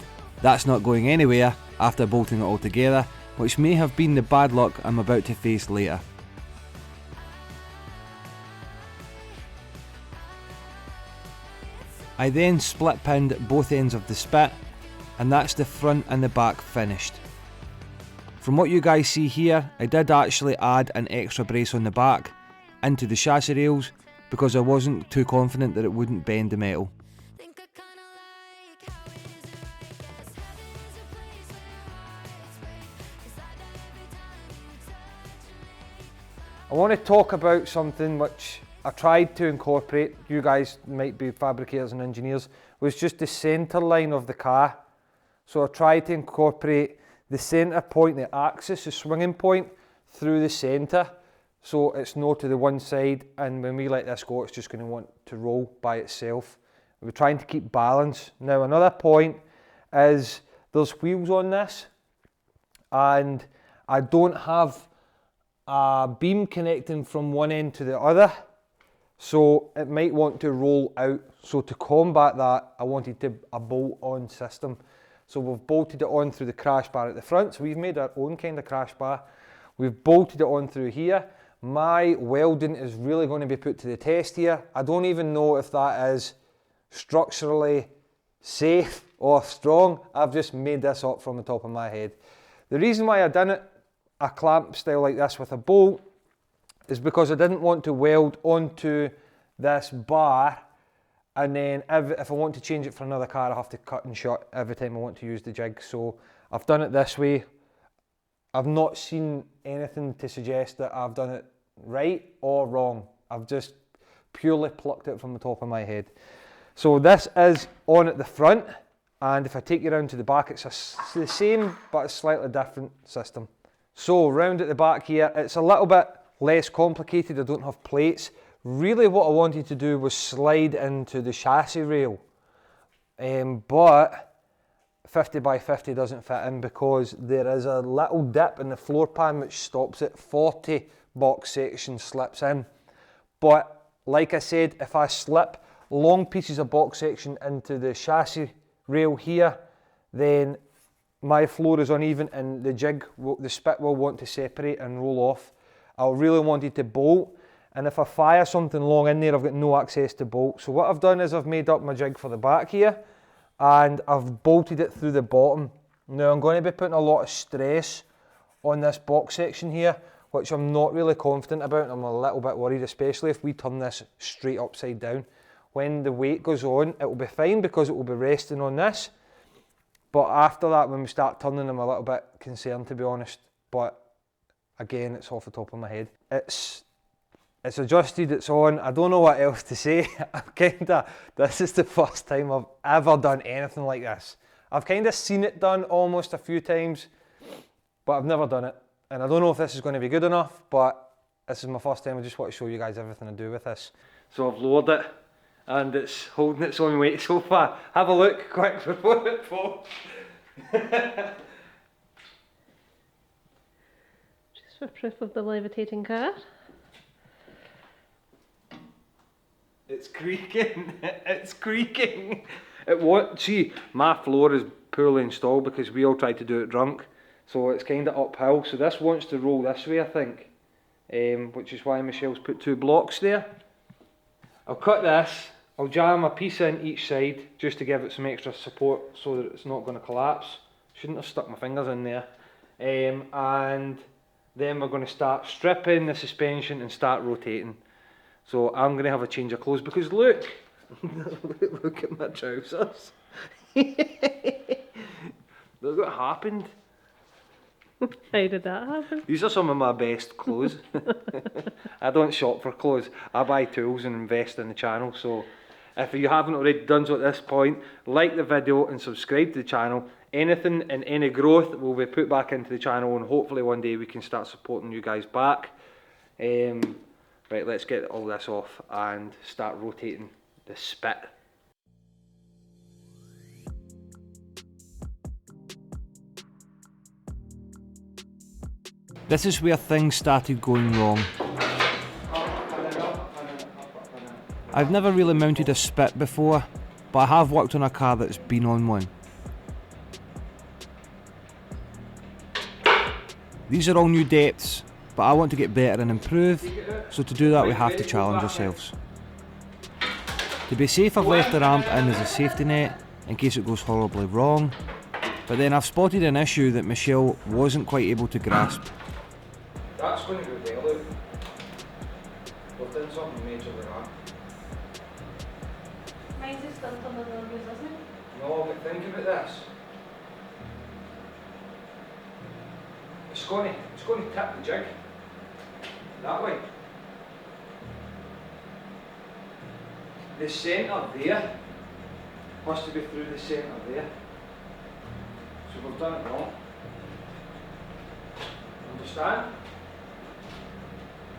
"that's not going anywhere" after bolting it all together, which may have been the bad luck I'm about to face later. I then split pinned both ends of the spit, and that's the front and the back finished. From what you guys see here, I did actually add an extra brace on the back into the chassis rails because I wasn't too confident that it wouldn't bend the metal. I want to talk about something which I tried to incorporate, you guys might be fabricators and engineers, was just the centre line of the car. So I tried to incorporate the centre point, the axis, the swinging point, through the centre. So it's not to the one side, and when we let this go, it's just going to want to roll by itself. We're trying to keep balance. Now another point is there's wheels on this, and I don't have a beam connecting from one end to the other, so it might want to roll out. So to combat that, I wanted a bolt-on system. So we've bolted it on through the crash bar at the front, so we've made our own kind of crash bar. We've bolted it on through here. My welding is really going to be put to the test here. I don't even know if that is structurally safe or strong. I've just made this up from the top of my head. The reason why I done it a clamp style like this with a bolt is because I didn't want to weld onto this bar, and then if I want to change it for another car, I have to cut and shut every time I want to use the jig. So I've done it this way. I've not seen anything to suggest that I've done it right or wrong. I've just purely plucked it from the top of my head. So this is on at the front, and if I take you around to the back, it's the same but a slightly different system. So round at the back here, it's a little bit less complicated. I don't have plates. Really what I wanted to do was slide into the chassis rail, but 50 by 50 doesn't fit in because there is a little dip in the floor pan which stops it. 40 box section slips in. But like I said, if I slip long pieces of box section into the chassis rail here, then my floor is uneven and the spit will want to separate and roll off. I really wanted to bolt, and if I fire something long in there, I've got no access to bolt. So what I've done is I've made up my jig for the back here, and I've bolted it through the bottom. Now I'm going to be putting a lot of stress on this box section here, which I'm not really confident about. I'm a little bit worried, especially if we turn this straight upside down. When the weight goes on, it will be fine because it will be resting on this. But after that, when we start turning, I'm a little bit concerned, to be honest. But again, it's off the top of my head. It's adjusted, it's on. I don't know what else to say. This is the first time I've ever done anything like this. I've kind of seen it done almost a few times, but I've never done it. And I don't know if this is going to be good enough, but this is my first time. I just want to show you guys everything I do with this. So I've lowered it, and it's holding its own weight so far. Have a look quick before it falls. Just for proof of the levitating car. It's creaking. It's creaking. It won't. See, my floor is poorly installed because we all tried to do it drunk, so it's kind of uphill. So this wants to roll this way, I think, which is why Michelle's put 2 blocks there. I'll cut this. I'll jam a piece in each side just to give it some extra support so that it's not going to collapse. Shouldn't have stuck my fingers in there. And then we're going to start stripping the suspension and start rotating. So I'm going to have a change of clothes because look, look at my trousers. Look what happened. How did that happen? These are some of my best clothes. I don't shop for clothes. I buy tools and invest in the channel. So if you haven't already done so at this point, like the video and subscribe to the channel. Anything and any growth will be put back into the channel, and hopefully one day we can start supporting you guys back. Right, let's get all this off and start rotating the spit. This is where things started going wrong. I've never really mounted a spit before, but I have worked on a car that's been on one. These are all new depths, but I want to get better and improve, so to do that we have to challenge ourselves. To be safe, I've left the ramp in as a safety net in case it goes horribly wrong, but then I've spotted an issue that Michelle wasn't quite able to grasp. That's going to go there, look. We've done something major with that. Mine's just still on the numbers, isn't it? No, but think about this. It's going to tip the jig. That way. The centre there has to be through the centre there. So we've done it wrong. Understand?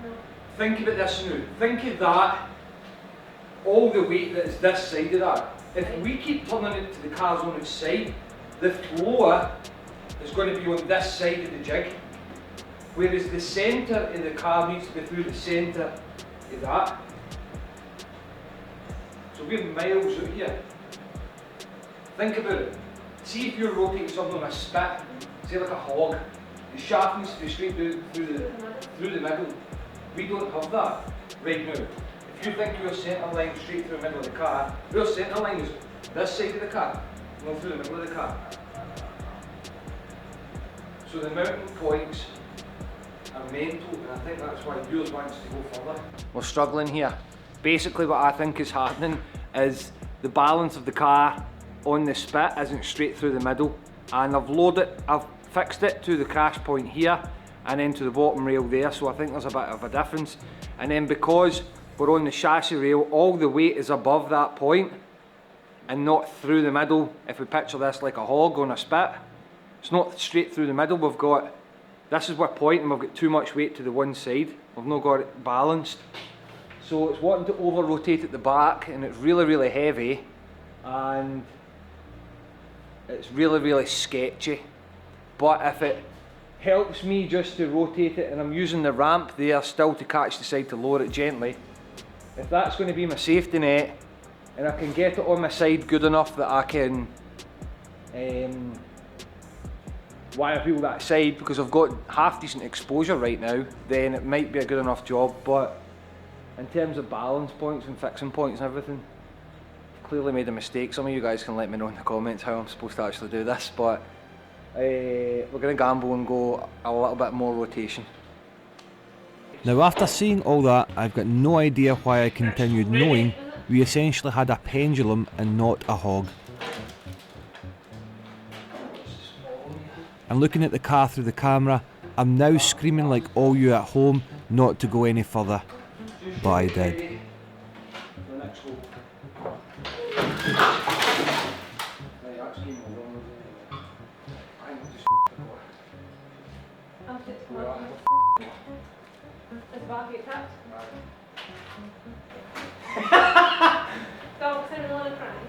No. Think about this now. Think of that, all the weight that's this side of that. If we keep turning it to the car's on its side, the floor is going to be on this side of the jig. Whereas the centre of the car needs to be through the centre of that. So we're miles out here. Think about it. See if you're rotating something on a spit, say like a hog, the shaft needs to be straight through the middle. We don't have that right now. If you think your centre line straight through the middle of the car, your centre line is this side of the car, not through the middle of the car. So the mounting points are mental, and I think that's why yours wants to go further. We're struggling here. Basically what I think is happening is the balance of the car on the spit isn't straight through the middle, and I've fixed it to the crash point here and then to the bottom rail there, so I think there's a bit of a difference. And then because we're on the chassis rail, all the weight is above that point and not through the middle. If we picture this like a hog on a spit, it's not straight through the middle. This is we're pointing, we've got too much weight to the one side, we've not got it balanced. So it's wanting to over rotate at the back, and it's really, really heavy, and it's really, really sketchy. But if it helps me just to rotate it, and I'm using the ramp there still to catch the side to lower it gently, if that's going to be my safety net, and I can get it on my side good enough that I can wire wheel that side, because I've got half decent exposure right now, then it might be a good enough job. But in terms of balance points and fixing points and everything, I've clearly made a mistake. Some of you guys can let me know in the comments how I'm supposed to actually do this, but we're going to gamble and go a little bit more rotation. Now after seeing all that, I've got no idea why I continued, knowing we essentially had a pendulum and not a hog. And looking at the car through the camera, I'm now screaming like all you at home not to go any further. But I did.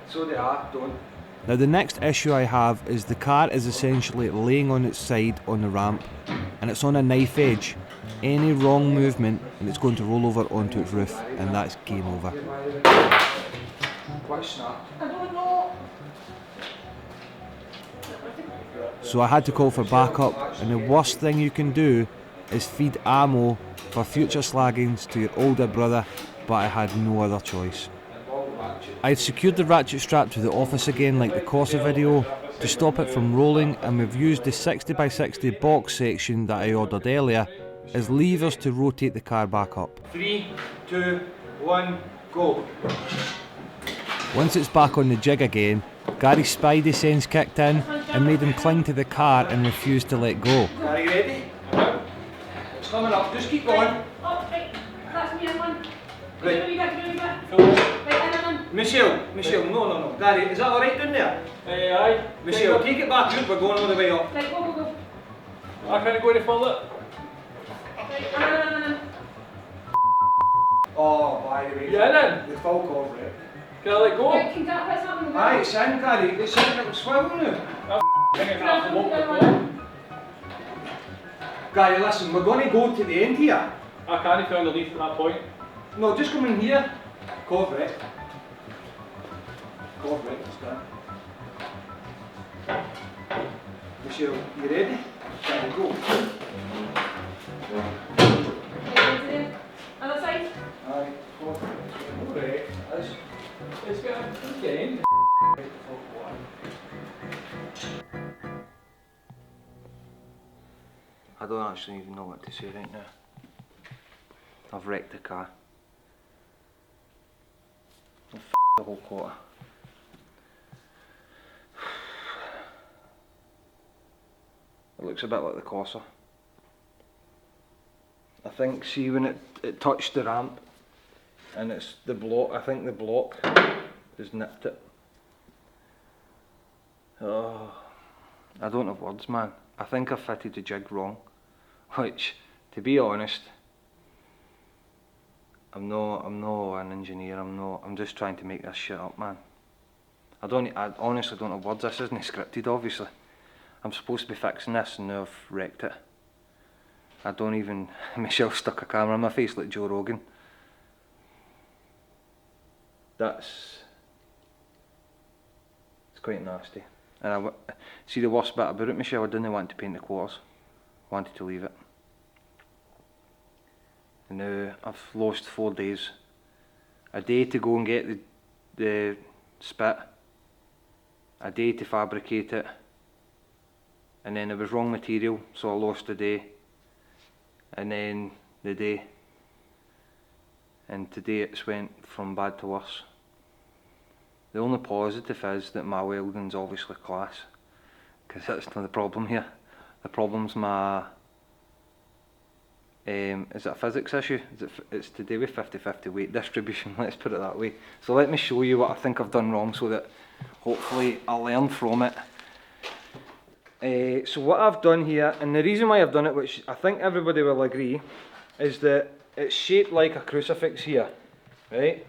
So they are, don't. Now the next issue I have is the car is essentially laying on its side on the ramp, and it's on a knife edge. Any wrong movement and it's going to roll over onto its roof, and that's game over. What snap? So I had to call for backup, and the worst thing you can do is feed ammo for future slaggings to your older brother, but I had no other choice. I've secured the ratchet strap to the office again like the Corsa video to stop it from rolling, and we've used the 60x60 box section that I ordered earlier as levers to rotate the car back up. 3, 2, 1, go. Once it's back on the jig again, Gary's spidey sense kicked in and made him cling to the car and refuse to let go. Are you ready? It's coming up, just keep going. Oh, right. That's me, one. Right. Michelle, no. Gary, is that alright down there? Aye. Michelle, take it back out, we're going all the way up. Right, go. I can't go any further. Right, Oh, by the way. Yeah, The full cover, right? Can I let go? Right, can that put something in the Aye, it's in, Gary. It's in, it'll swivel now. I think I have to walk the floor. Gary, listen, we're going to go to the end here. I can't feel underneath at that point. No, just come in here. Correct. Correct, it's done. Michelle, you ready? There we go. Other side? Aye, correct. It's got again. I don't actually even know what to say right now. I've wrecked the car. I've f***ed the whole quarter. It looks a bit like the Corsa. I think, see when it touched the ramp and it's the block, I think the block has nipped it. Oh, I don't have words, man. I think I fitted the jig wrong, which, to be honest, I'm not an engineer, I'm just trying to make this shit up, man. I honestly don't have words. This isn't scripted, obviously. I'm supposed to be fixing this and now I've wrecked it. I don't even, Michelle stuck a camera in my face like Joe Rogan. It's quite nasty. And see the worst bit about it, Michelle, I didn't want to paint the quarters. I wanted to leave it. And now I've lost 4 days. A day to go and get the spit. A day to fabricate it. And then it was wrong material, so I lost a day. And then the day. And today it's went from bad to worse. The only positive is that my welding's obviously class, because that's not the problem here. The problem's my, is it a physics issue? It's to do with 50-50 weight distribution, let's put it that way. So let me show you what I think I've done wrong so that hopefully I'll learn from it. So what I've done here, and the reason why I've done it, which I think everybody will agree, is that it's shaped like a crucifix here, right?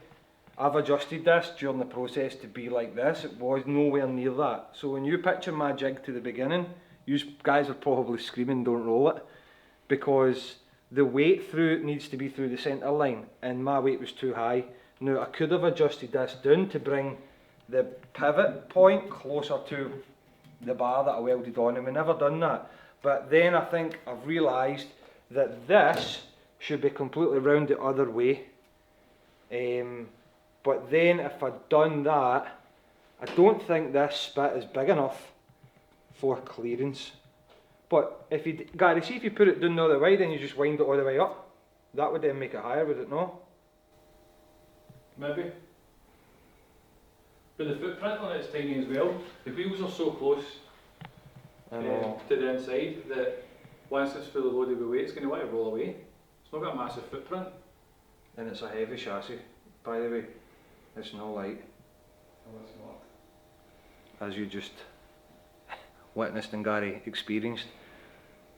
I've adjusted this during the process to be like this. It was nowhere near that. So when you picture my jig to the beginning, you guys are probably screaming don't roll it, because the weight through it needs to be through the centre line and my weight was too high. Now I could have adjusted this down to bring the pivot point closer to the bar that I welded on, and we never done that. But then I think I've realised that this should be completely round the other way. But then if I'd done that, I don't think this spit is big enough for clearance. But if you, Gary, see if you put it down the other way, then you just wind it all the way up. That would then make it higher, would it not? Maybe. But the footprint on it is tiny as well. The wheels are so close to the inside that once it's fully loaded with weight, it's going to want to roll away. It's not got a massive footprint. And it's a heavy chassis, by the way. It's not light. No, it's not. As you just witnessed and Gary experienced.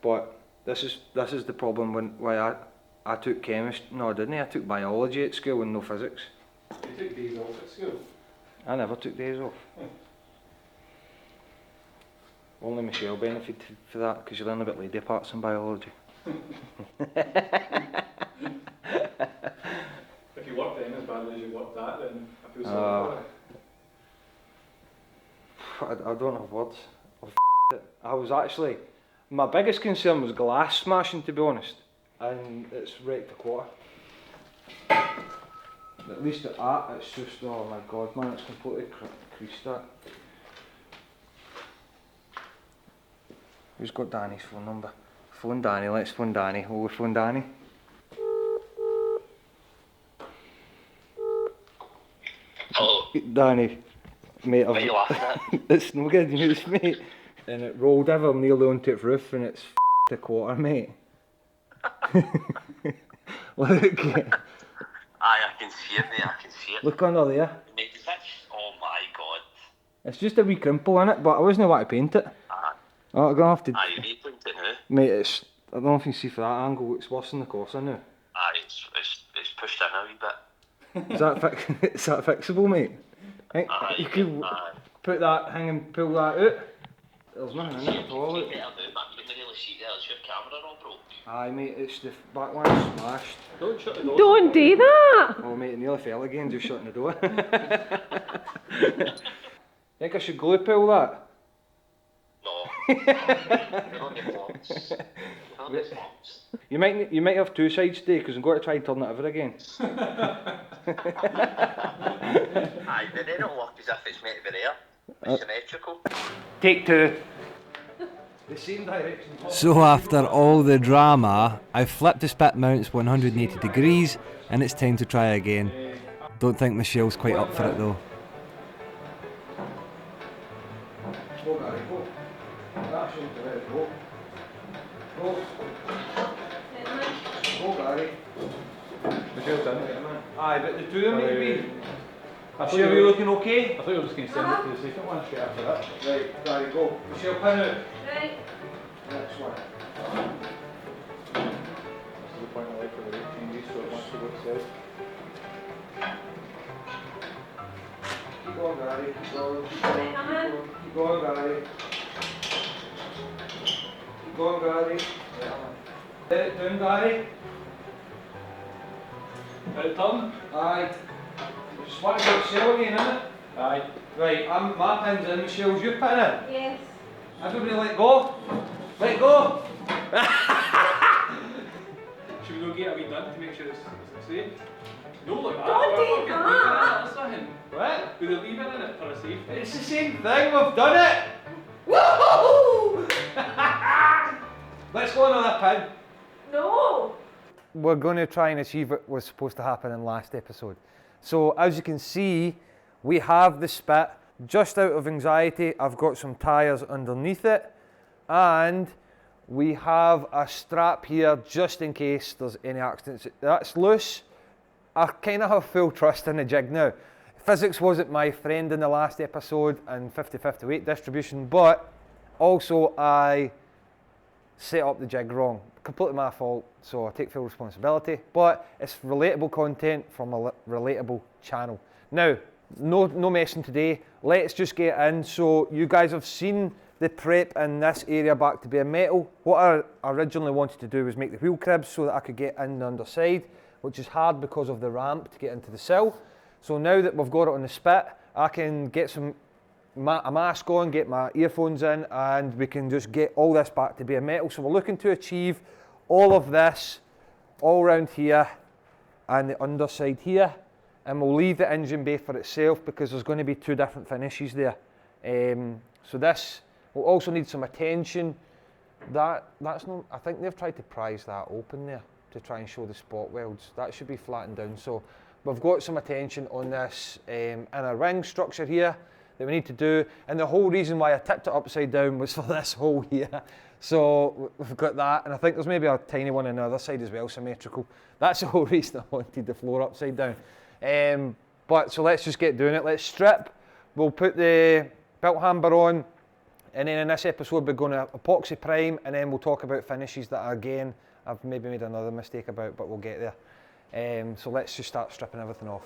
But this is the problem why I took chemistry. No, I didn't. I took biology at school and no physics. You took days off at school? I never took days off. Only Michelle benefited for that because you learn about lady parts in biology. If you work then as badly as you work that, then I feel sorry for it. I don't have words. I was actually, my biggest concern was glass smashing, to be honest, and it's wrecked a quarter. At least at that, it's just, oh my god man, it's completely creased that. Who's got Danny's phone number? Phone Danny, let's phone Danny. Will we phone Danny? Hello. Danny, mate, What are you laughing at? it's no good news, mate. And it rolled ever nearly onto its roof and it's f***ed a quarter, mate. Look. Aye, I can see it, mate, I can see it. Look under there. Mate, is that oh my god. It's just a wee crimple in it, but I wasn't want to paint it. Oh, I'm gonna have to. Aye, you repaint it now? Mate, it's, I don't know if you can see from that angle, it's worse than the Corsa now. Aye, it's pushed in a wee bit. Is that fixable, mate? Hey, Aye, you could aye. put that, hang and pull that out. There's nothing in it at all. You better do, man, you can really see there, it's your camera all broke? Aye mate, it's the back one smashed. Don't shut the door. Don't do that! Oh mate, it nearly fell again just shutting the door. Think I should glue pull that? No. You're on your thoughts. You're on your thoughts. You might have two sides today because I'm going to try and turn it over again. Aye, but they don't work as if it's meant to be there. It's symmetrical. Take two. The same direction. So after all the drama, I've flipped the spit mounts 180 degrees and it's time to try again. Don't think Michelle's quite up for it though. Go Gary, go. That shows the way to go. Go. Go Gary. Michelle's done it, man. Aye, but the two of them need to be. I thought Michelle, you you were looking okay? I thought you were just going to send it to the second one straight after that. Right, Gary, go. Michelle, pin out. Right. Next one. That's the point I like for the rate changes, so it wants to go to south. Keep going, Gary. Keep going. Keep going. Keep going, Gary. Keep going, Gary. Let it down, Gary. Let it turn? Aye. Just want to go to sell again, innit? Aye. Right, my pin's in, Michelle's your pin in. Yes. Everybody let go. Let go. Should we go get a wee done to make sure it's safe? No, like that. Don't do We're that. leaving it in it or something. What? With a leave it in it for a safe. It's the same thing, we've done it! Woohoo! Let's go on another pin. No! We're going to try and achieve what was supposed to happen in last episode. So as you can see, we have the spit. Just out of anxiety, I've got some tyres underneath it, and we have a strap here just in case there's any accidents. That's loose. I kind of have full trust in the jig now. Physics wasn't my friend in the last episode and 50-50 weight distribution, but also I set up the jig wrong. Completely my fault, so I take full responsibility, but it's relatable content from a relatable channel. Now, no messing today, let's just get in. So you guys have seen the prep in this area back to bare metal. What I originally wanted to do was make the wheel cribs so that I could get in the underside, which is hard because of the ramp to get into the sill. So now that we've got it on the spit, I can get a mask on, get my earphones in, and we can just get all this back to bare metal. So we're looking to achieve all of this all around here and the underside here, and we'll leave the engine bay for itself because there's going to be two different finishes there. So this will also need some attention. That's not, I think they've tried to prise that open there to try and show the spot welds. That should be flattened down. So we've got some attention on this inner ring structure here that we need to do, and the whole reason why I tipped it upside down was for this hole here. So we've got that, and I think there's maybe a tiny one on the other side as well, symmetrical. That's the whole reason I wanted the floor upside down. But so let's just get doing it. Let's strip. We'll put the belt hamper on, and then in this episode we're going to epoxy prime, and then we'll talk about finishes that again I've maybe made another mistake about, but we'll get there. So let's just start stripping everything off.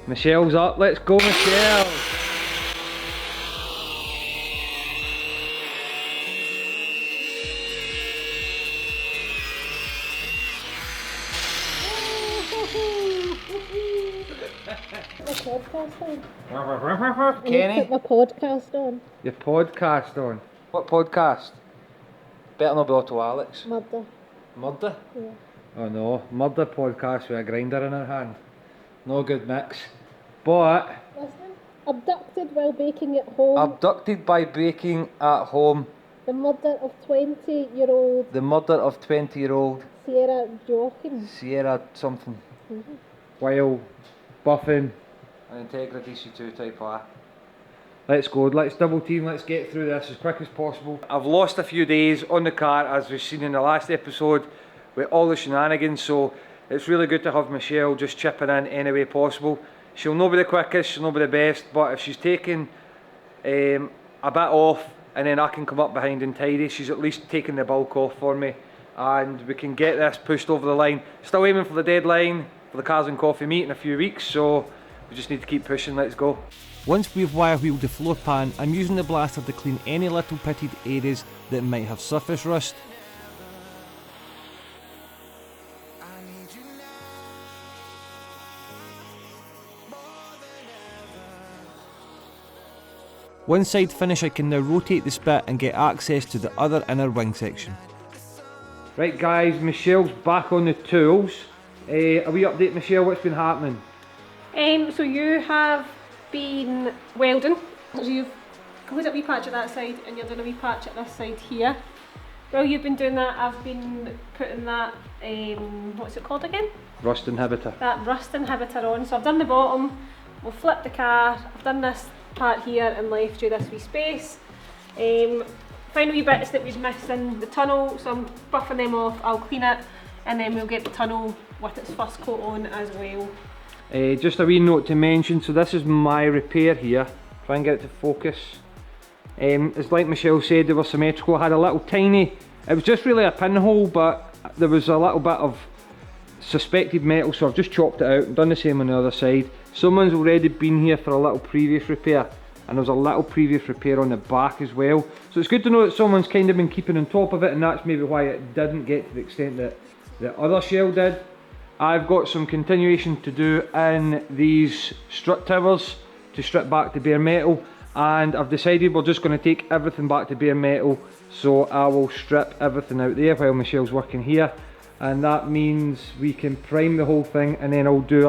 Michelle's up, let's go Michelle! Kenny? Put my podcast on. Your podcast on? What podcast? Better not be Auto Alex. Murder. Murder? Yeah. Oh no, murder podcast with a grinder in her hand. No good mix. But Listen. Abducted while baking at home. abducted by baking at home. The murder of 20-year-old The murder of 20-year-old Sierra Joachim. Sierra something. While buffing an Integra DC2 Type R. Let's go, let's double team, let's get through this as quick as possible. I've lost a few days on the car, as we've seen in the last episode, with all the shenanigans, so it's really good to have Michelle just chipping in any way possible. She'll not be the quickest, she'll not be the best, but if she's taking a bit off and then I can come up behind and tidy, she's at least taking the bulk off for me, and we can get this pushed over the line. Still aiming for the deadline for the Cars and Coffee meet in a few weeks, so We just need to keep pushing, let's go. Once we've wire wheeled the floor pan, I'm using the blaster to clean any little pitted areas that might have surface rust. One side finished, I can now rotate the spit and get access to the other inner wing section. Right guys, Michelle's back on the tools. Are we update Michelle, what's been happening? So you have been welding, so you've completed a wee patch at that side and you're doing a wee patch at this side here. While you've been doing that, I've been putting that, what's it called again? Rust inhibitor. That rust inhibitor on. So I've done the bottom, we've flipped the car, I've done this part here and left you this wee space. Final wee bits that we've missed in the tunnel, so I'm buffing them off, I'll clean it and then we'll get the tunnel with its first coat on as well. Just a wee note to mention, so this is my repair here. Try and get it to focus. It's like Michelle said, they were symmetrical. I had a little tiny, it was just really a pinhole, but there was a little bit of suspected metal, so I've just chopped it out and done the same on the other side. Someone's already been here for a little previous repair, and there's a little previous repair on the back as well. So it's good to know that someone's kind of been keeping on top of it, and that's maybe why it didn't get to the extent that the other shell did. I've got some continuation to do in these strut towers to strip back to bare metal, and I've decided we're just going to take everything back to bare metal, so I will strip everything out there while Michelle's working here, and that means we can prime the whole thing and then I'll do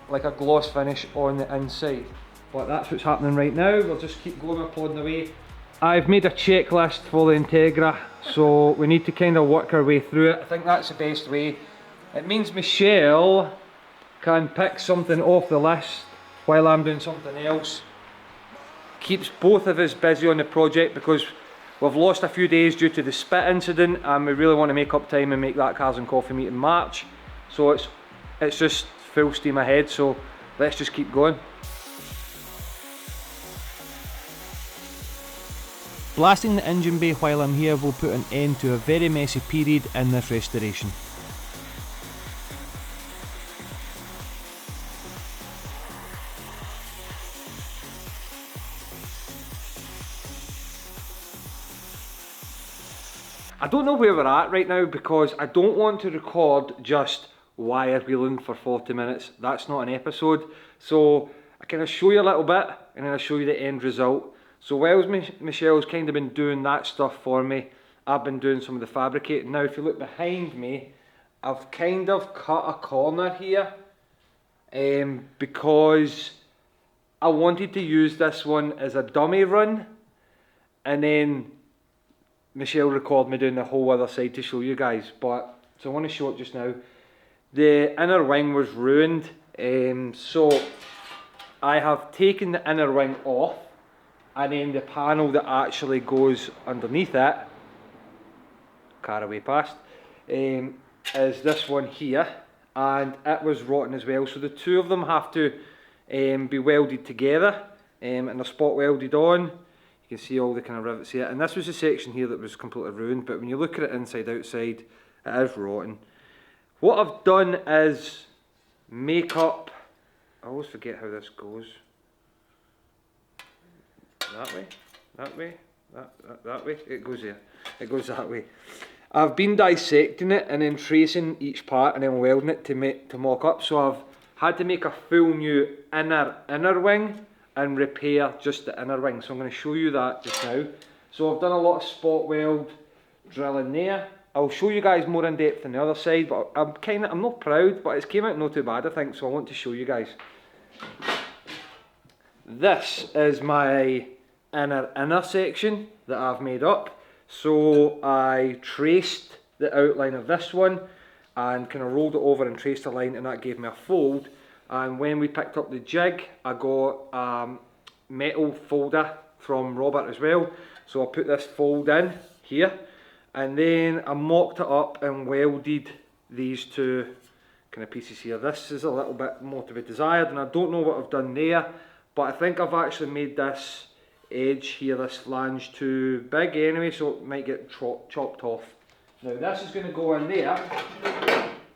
like a gloss finish on the inside. But that's what's happening right now. We'll just keep going and plodding away. I've made a checklist for the Integra, so we need to kind of work our way through it. I think that's the best way. It means Michelle can pick something off the list while I'm doing something else. Keeps both of us busy on the project because we've lost a few days due to the spit incident and we really want to make up time and make that Cars and Coffee meet in March. So it's just full steam ahead, so let's just keep going. Blasting the engine bay while I'm here will put an end to a very messy period in this restoration. I don't know where we're at right now because I don't want to record just wire wheeling for 40 minutes. That's not an episode. So I kind of show you a little bit and then I show you the end result. So whilst Michelle's kind of been doing that stuff for me, I've been doing some of the fabricating. Now if you look behind me, I've kind of cut a corner here because I wanted to use this one as a dummy run, and then Michelle recorded me doing the whole other side to show you guys, but so I want to show it just now. The inner wing was ruined, so I have taken the inner wing off, and then the panel that actually goes underneath it, car away past, is this one here, and it was rotten as well. So the two of them have to be welded together, and they're spot welded on. You can see all the kind of rivets here, and this was the section here that was completely ruined, but when you look at it inside outside, it is rotten. What I've done is make up, I always forget how this goes, that way, that way, that way, it goes there, it goes that way. I've been dissecting it and then tracing each part and then welding it to mock up, so I've had to make a full new inner wing and repair just the inner wing, so I'm going to show you that just now. So I've done a lot of spot weld drilling there. I'll show you guys more in depth on the other side, but I'm not proud, but it's came out not too bad I think, so I want to show you guys. This is my inner section that I've made up. So I traced the outline of this one and kind of rolled it over and traced a line, and that gave me a fold. And when we picked up the jig, I got a metal folder from Robert as well. So I put this fold in here, and then I mocked it up and welded these two kind of pieces here. This is a little bit more to be desired, and I don't know what I've done there, but I think I've actually made this edge here, this flange, too big anyway, so it might get chopped off. Now this is going to go in there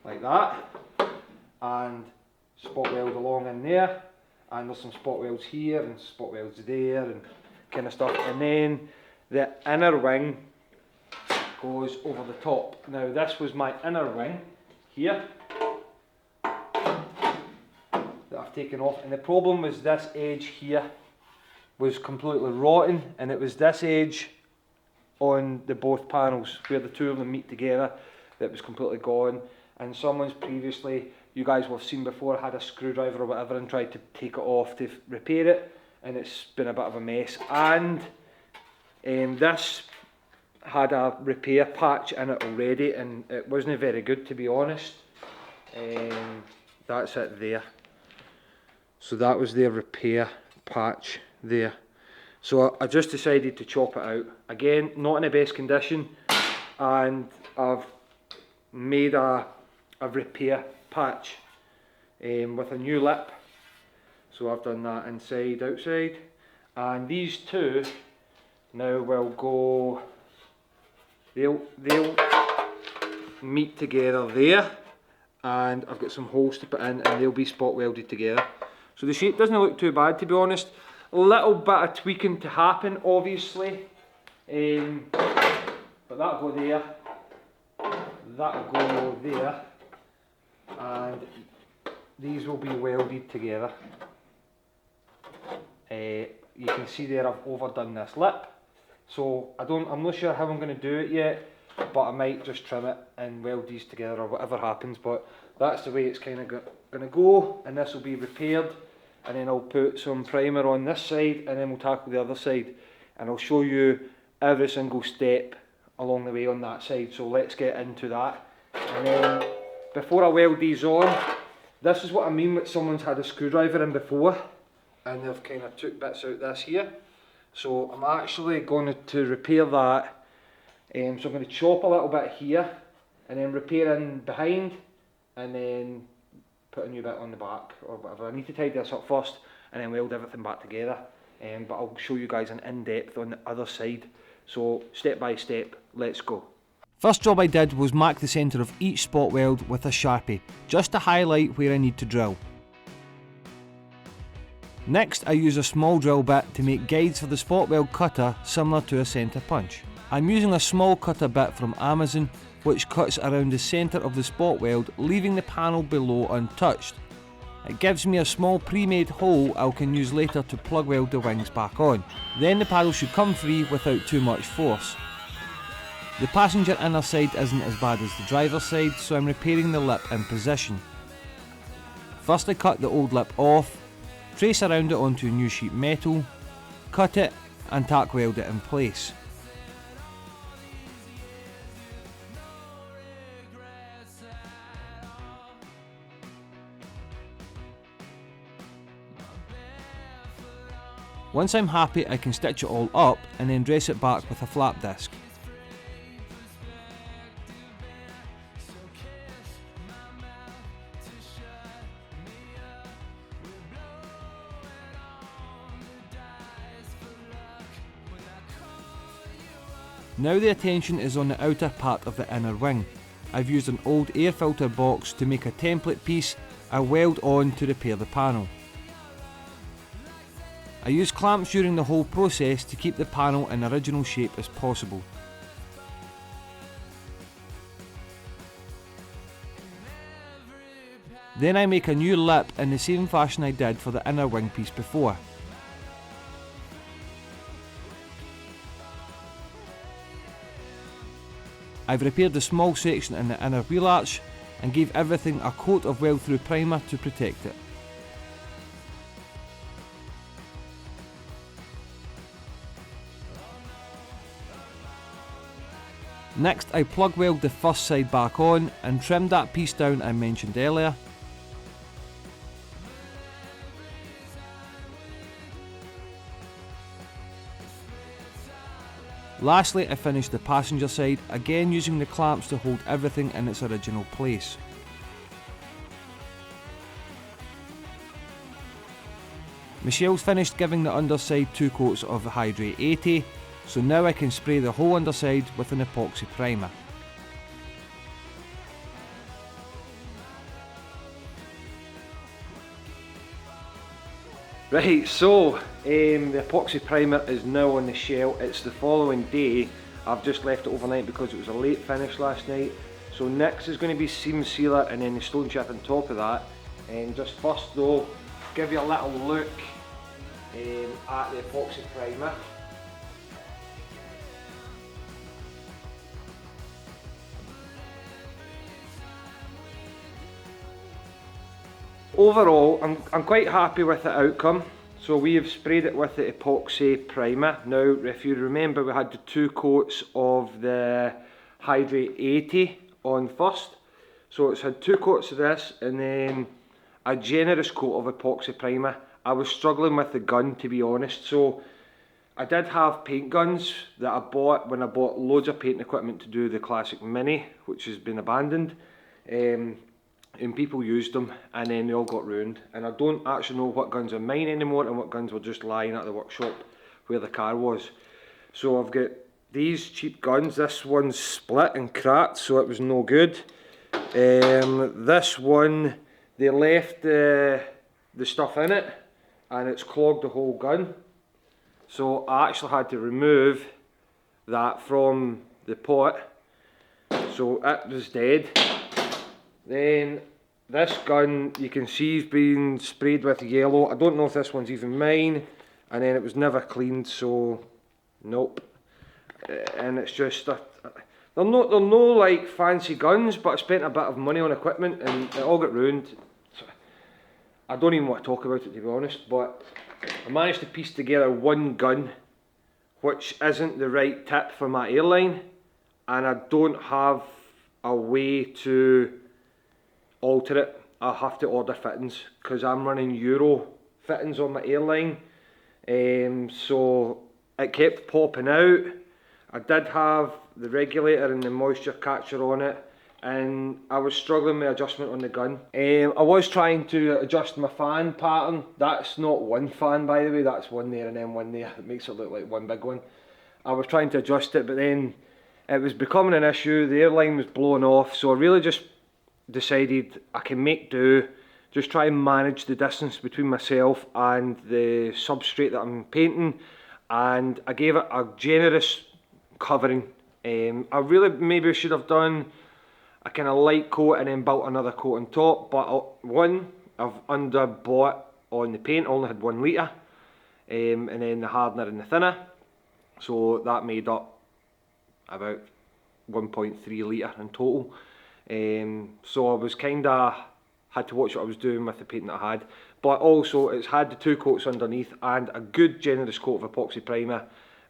like that, and spot weld along in there, and there's some spot welds here and spot welds there and kind of stuff, and then the inner wing goes over the top. Now this was my inner wing here that I've taken off, and the problem was this edge here was completely rotten, and it was this edge on the both panels where the two of them meet together that was completely gone. And someone's previously, you guys will have seen before, had a screwdriver or whatever and tried to take it off to repair it, and it's been a bit of a mess. And this had a repair patch in it already, and it wasn't very good, to be honest. That's it there. So that was their repair patch there. So I just decided to chop it out. Again, not in the best condition, and I've made a repair patch with a new lip. So I've done that inside, outside, and these two now will go, they'll meet together there, and I've got some holes to put in, and they'll be spot welded together. So the shape doesn't look too bad, to be honest. A little bit of tweaking to happen, obviously, but that'll go there, that'll go there, and these will be welded together. You can see there I've overdone this lip, so I'm not sure how I'm going to do it yet, but I might just trim it and weld these together or whatever happens. But that's the way it's kind of going to go, and this will be repaired, and then I'll put some primer on this side, and then we'll tackle the other side, and I'll show you every single step along the way on that side. So let's get into that. And then before I weld these on, this is what I mean with someone's had a screwdriver in before and they've kind of took bits out this here. So I'm actually going to repair that. So I'm going to chop a little bit here and then repair in behind, and then put a new bit on the back or whatever. I need to tidy this up first and then weld everything back together. But I'll show you guys an in-depth on the other side. So step by step, let's go. First job I did was mark the centre of each spot weld with a Sharpie, just to highlight where I need to drill. Next I use a small drill bit to make guides for the spot weld cutter similar to a centre punch. I'm using a small cutter bit from Amazon which cuts around the centre of the spot weld, leaving the panel below untouched. It gives me a small pre-made hole I can use later to plug weld the wings back on. Then the paddle should come free without too much force. The passenger inner side isn't as bad as the driver's side, so I'm repairing the lip in position. First I cut the old lip off, trace around it onto a new sheet metal, cut it and tack weld it in place. Once I'm happy I can stitch it all up and then dress it back with a flap disc. Now the attention is on the outer part of the inner wing. I've used an old air filter box to make a template piece I weld on to repair the panel. I use clamps during the whole process to keep the panel in original shape as possible. Then I make a new lip in the same fashion I did for the inner wing piece before. I've repaired the small section in the inner wheel arch and gave everything a coat of weld through primer to protect it. Next I plug weld the first side back on and trimmed that piece down I mentioned earlier. Lastly I finished the passenger side, again using the clamps to hold everything in its original place. Michelle's finished giving the underside 2 coats of the Hydrate 80, so now I can spray the whole underside with an epoxy primer. Right, so the epoxy primer is now on the shelf. It's the following day. I've just left it overnight because it was a late finish last night. So next is going to be seam sealer and then the stone chip on top of that. And just first though, give you a little look at the epoxy primer. Overall, I'm quite happy with the outcome. So we have sprayed it with the epoxy primer. Now, if you remember, we had the 2 coats of the Hydrate 80 on first. So it's had 2 coats of this and then a generous coat of epoxy primer. I was struggling with the gun, to be honest. So I did have paint guns that I bought when I bought loads of paint equipment to do the classic Mini, which has been abandoned. And people used them and then they all got ruined, and I don't actually know what guns are mine anymore and what guns were just lying at the workshop where the car was. So I've got these cheap guns. This one's split and cracked, so it was no good. This one, they left the stuff in it and it's clogged the whole gun, so I actually had to remove that from the pot, so it was dead. Then this gun, you can see, has been sprayed with yellow. I don't know if this one's even mine, and then it was never cleaned, so nope. And it's just they're no like fancy guns, but I spent a bit of money on equipment and it all got ruined. So I don't even want to talk about it, to be honest, but I managed to piece together one gun which isn't the right tip for my airline, and I don't have a way to alter it. I have to order fittings because I'm running Euro fittings on my airline, so it kept popping out. I did have the regulator and the moisture catcher on it, and I was struggling with adjustment on the gun. I was trying to adjust my fan pattern. That's not one fan, by the way, that's one there and then one there. It makes it look like one big one. I was trying to adjust it, but then it was becoming an issue. The airline was blowing off, so I really just decided I can make do, just try and manage the distance between myself and the substrate that I'm painting, and I gave it a generous covering. I really maybe should have done a kind of light coat and then built another coat on top, but one, I've underbought on the paint. I only had 1 litre, and then the hardener and the thinner, so that made up about 1.3 litre in total. So I was kinda had to watch what I was doing with the paint that I had, but also it's had the 2 coats underneath and a good generous coat of epoxy primer,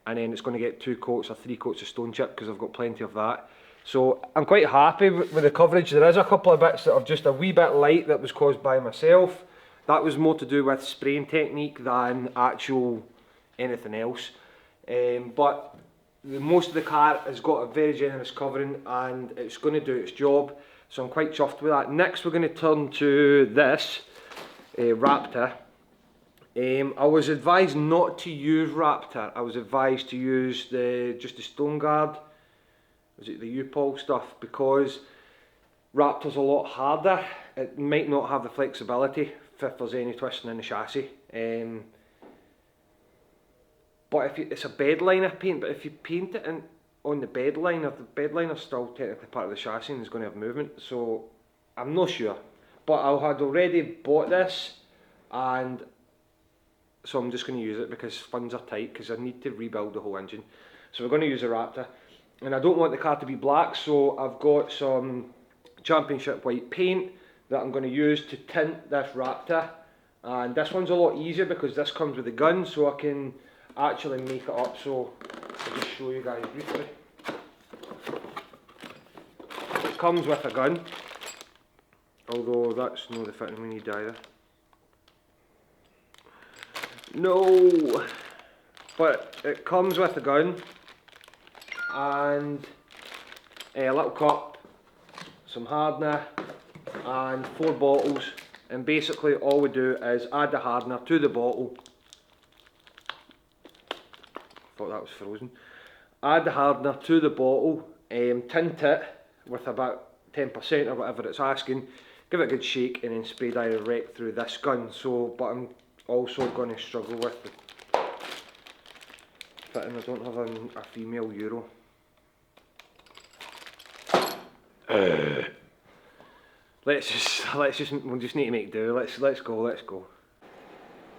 and then it's going to get 2 coats or 3 coats of stone chip because I've got plenty of that. So I'm quite happy with the coverage. There is a couple of bits that are just a wee bit light that was caused by myself. That was more to do with spraying technique than actual anything else. But most of the car has got a very generous covering and it's going to do its job, so I'm quite chuffed with that. Next we're going to turn to this Raptor. I was advised not to use Raptor. I was advised to use just the Stone Guard, was it the U-Pol stuff, because Raptor's a lot harder. It might not have the flexibility if there's any twisting in the chassis. But it's a bed liner paint, but if you paint it on the bed liner, the bed liner's still technically part of the chassis and it's going to have movement, so I'm not sure. But I had already bought this, and so I'm just going to use it because funds are tight, because I need to rebuild the whole engine. So we're going to use a Raptor, and I don't want the car to be black, so I've got some championship white paint that I'm going to use to tint this Raptor. And this one's a lot easier because this comes with a gun, so I can actually make it up. So I'll just show you guys briefly. It comes with a gun, although that's not the fitting we need either. No, but it comes with a gun and a little cup, some hardener and 4 bottles, and basically all we do is add the hardener to the bottle. Thought that was frozen. Add the hardener to the bottle, tint it with about 10% or whatever it's asking, give it a good shake and then spray direct through this gun. So, but I'm also going to struggle with the fitting. I don't have a female Euro. We'll just need to make do. Let's go.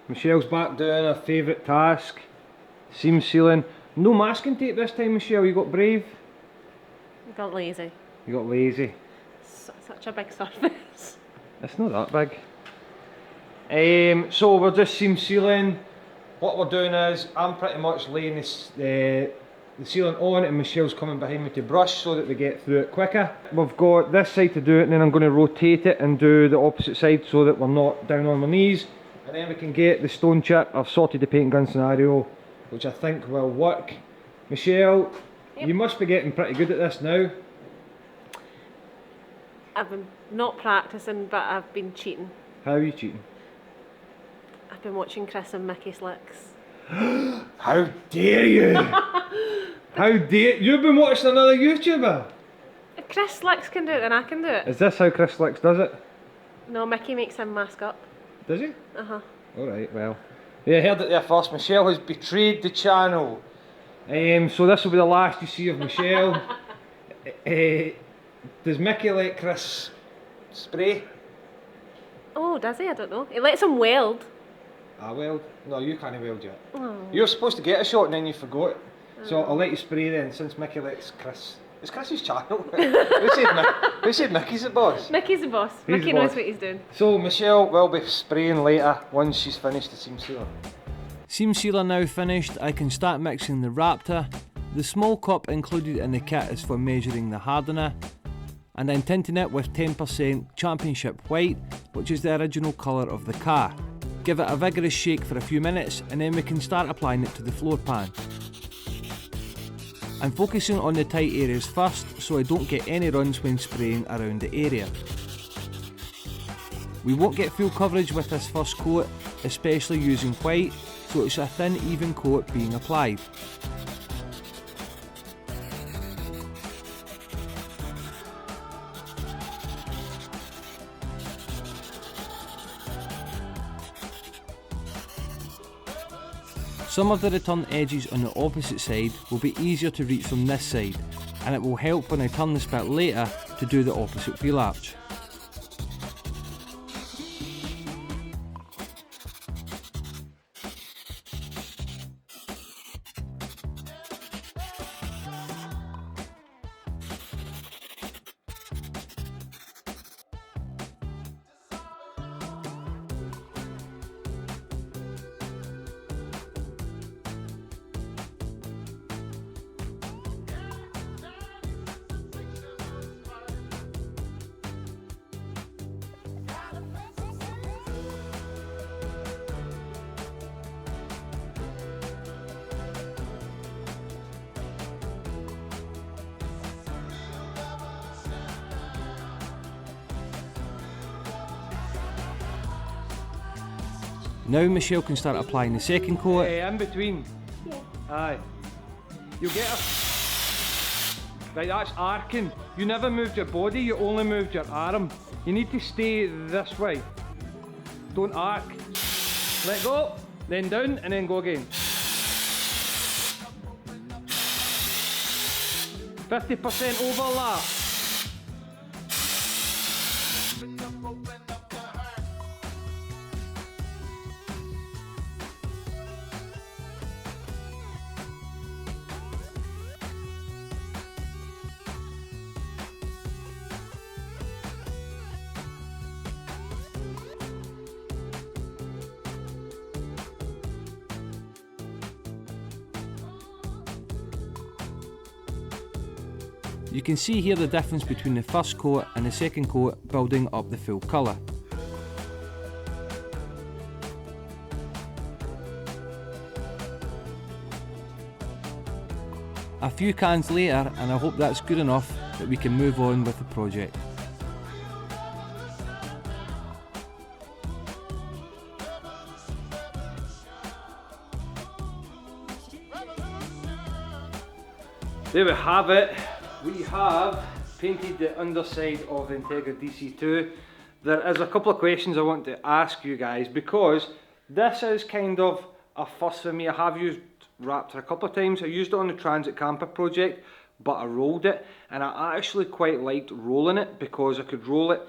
Michelle's back doing her favourite task, seam sealing. No masking tape this time, Michelle. You got brave. I got lazy. You got lazy. Such a big surface. It's not that big. So we're just seam sealing. What we're doing is I'm pretty much laying the sealing on, and Michelle's coming behind me to brush so that we get through it quicker. We've got this side to do it, and then I'm going to rotate it and do the opposite side so that we're not down on our knees. And then we can get the stone chip. I've sorted the paint gun scenario, which I think will work. Michelle, you must be getting pretty good at this now. I've been not practicing, but I've been cheating. How are you cheating? I've been watching Chris and Mickey Slicks. How dare you! How dare you've been watching another YouTuber? If Chris Slicks can do it, then I can do it. Is this how Chris Slicks does it? No, Mickey makes him mask up. Does he? Uh-huh. Alright, well. Yeah, heard it there first. Michelle has betrayed the channel. So this will be the last you see of Michelle. Does Mickey let Chris spray? Oh, does he? I don't know. He lets him weld. I weld? No, you can't weld yet. Oh. You're supposed to get a shot and then you forgot. So I'll let you spray then, since Mickey lets Chris. It's Chris's channel. Who said Mickey's the boss? Mickey's the boss. He's Mickey the knows boss. what he's doing. So Michelle will be spraying later once she's finished the seam sealer. Seam sealer now finished, I can start mixing the Raptor. The small cup included in the kit is for measuring the hardener, and I'm tinting it with 10% Championship White, which is the original colour of the car. Give it a vigorous shake for a few minutes and then we can start applying it to the floor pan. I'm focusing on the tight areas first so I don't get any runs when spraying around the area. We won't get full coverage with this first coat, especially using white, so it's a thin even coat being applied. Some of the return edges on the opposite side will be easier to reach from this side, and it will help when I turn the spit later to do the opposite wheel arch. Now Michelle can start applying the second coat. In between. Yeah. Aye. You'll get a... Right, that's arcing. You never moved your body, you only moved your arm. You need to stay this way. Don't arc. Let go, then down, and then go again. 50% overlap. You can see here the difference between the first coat and the second coat building up the full colour. A few cans later and I hope that's good enough that we can move on with the project. There we have it. We have painted the underside of the Integra DC2. There is a couple of questions I want to ask you guys, because This is kind of a first for me. I have used Raptor a couple of times. I used it on the Transit Camper project, but I rolled it, and I actually quite liked rolling it because I could roll it,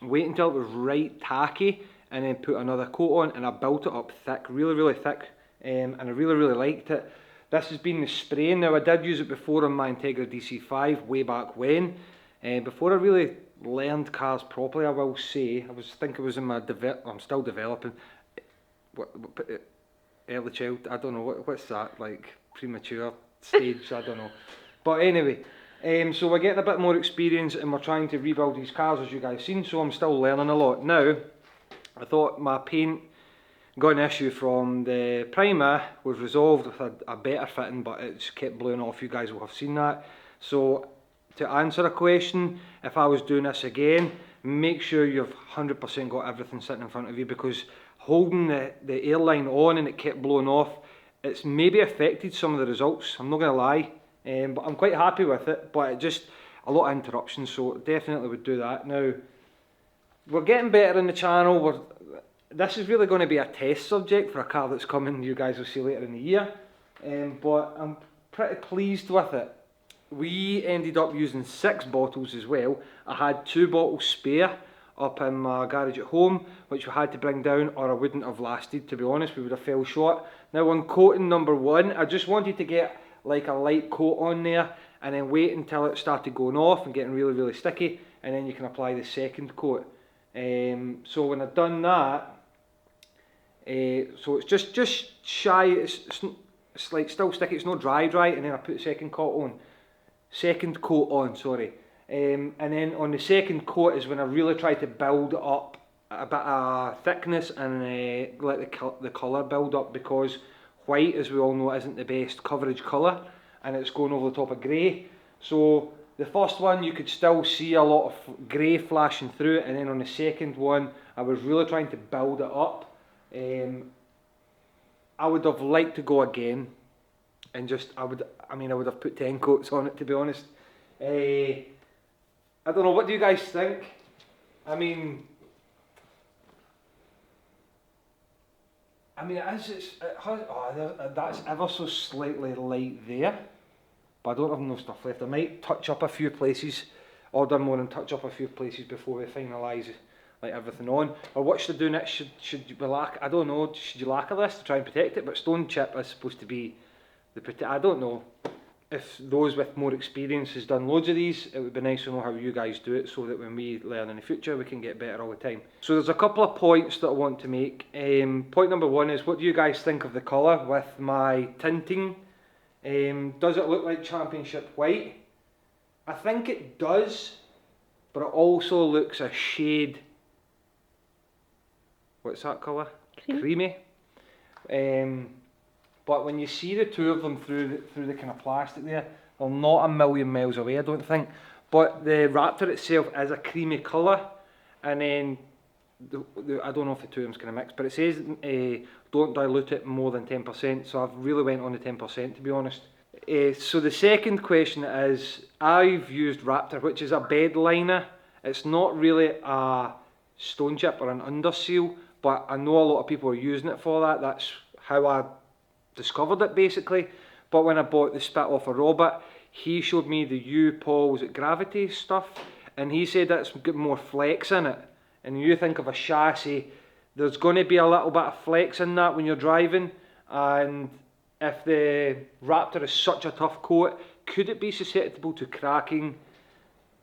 wait until it was right tacky, and then put another coat on, and I built it up thick, really thick, and I really liked it. This has been the spraying. Now I did use it before on my Integra DC5 way back when, before I really learned cars properly. I will say, I think it was in my I'm still developing. Early child, I don't know, what's that, like premature stage, I don't know. But anyway, so we're getting a bit more experience and we're trying to rebuild these cars, as you guys seen, so I'm still learning a lot. Now, I thought my paint got an issue from the primer, was resolved with a better fitting, but it just kept blowing off. You guys will have seen that. So to answer a question, if I was doing this again, make sure you've 100% got everything sitting in front of you, because holding the airline on and it kept blowing off, it's maybe affected some of the results, I'm not going to lie, but I'm quite happy with it, but it just, a lot of interruptions, so definitely would do that. Now, we're getting better in the channel. This is really going to be a test subject for a car that's coming, you guys will see later in the year, but I'm pretty pleased with it. We ended up using 6 bottles as well. I had 2 bottles spare up in my garage at home, which we had to bring down, or I wouldn't have lasted, to be honest. We would have fell short. Now on coating number 1, I just wanted to get like a light coat on there and then wait until it started going off and getting really sticky, and then you can apply the second coat. So when I've done that, so it's just shy, it's like still sticky, it's not dry, and then I put the second coat on, sorry. And then on the second coat is when I really try to build up a bit of thickness and let the colour build up, because white, as we all know, isn't the best coverage colour, and it's going over the top of grey. So the first one you could still see a lot of grey flashing through it, and then on the second one I was really trying to build it up. I would have liked to go again and just, I would have put 10 coats on it, to be honest. I don't know, what do you guys think? I mean that's ever so slightly light there, but I don't have no stuff left. I might touch up a few places, order more and touch up a few places before we finalise like everything on. Or what should I do next? Should we lacquer? I don't know, should you lacquer this to try and protect it? But stone chip is supposed to be I don't know. If those with more experience has done loads of these, it would be nice to know how you guys do it, so that when we learn in the future we can get better all the time. So there's a couple of points that I want to make. Point number 1 is, what do you guys think of the colour with my tinting? Does it look like championship white? I think it does, but it also looks a shade, what's that colour? Creamy. But when you see the two of them through the kind of plastic there, they're not a million miles away, I don't think. But the Raptor itself is a creamy colour, and then I don't know if the two of them's kind of mixed, but it says don't dilute it more than 10%, so I've really went on the 10%, to be honest. So the second question is, I've used Raptor, which is a bed liner. It's not really a stone chip or an underseal, but I know a lot of people are using it for that. That's how I discovered it, basically. But when I bought the spit off of Robert, he showed me the U-Paul's Gravity stuff, and he said it's got more flex in it. And you think of a chassis, there's going to be a little bit of flex in that when you're driving, and if the Raptor is such a tough coat, could it be susceptible to cracking?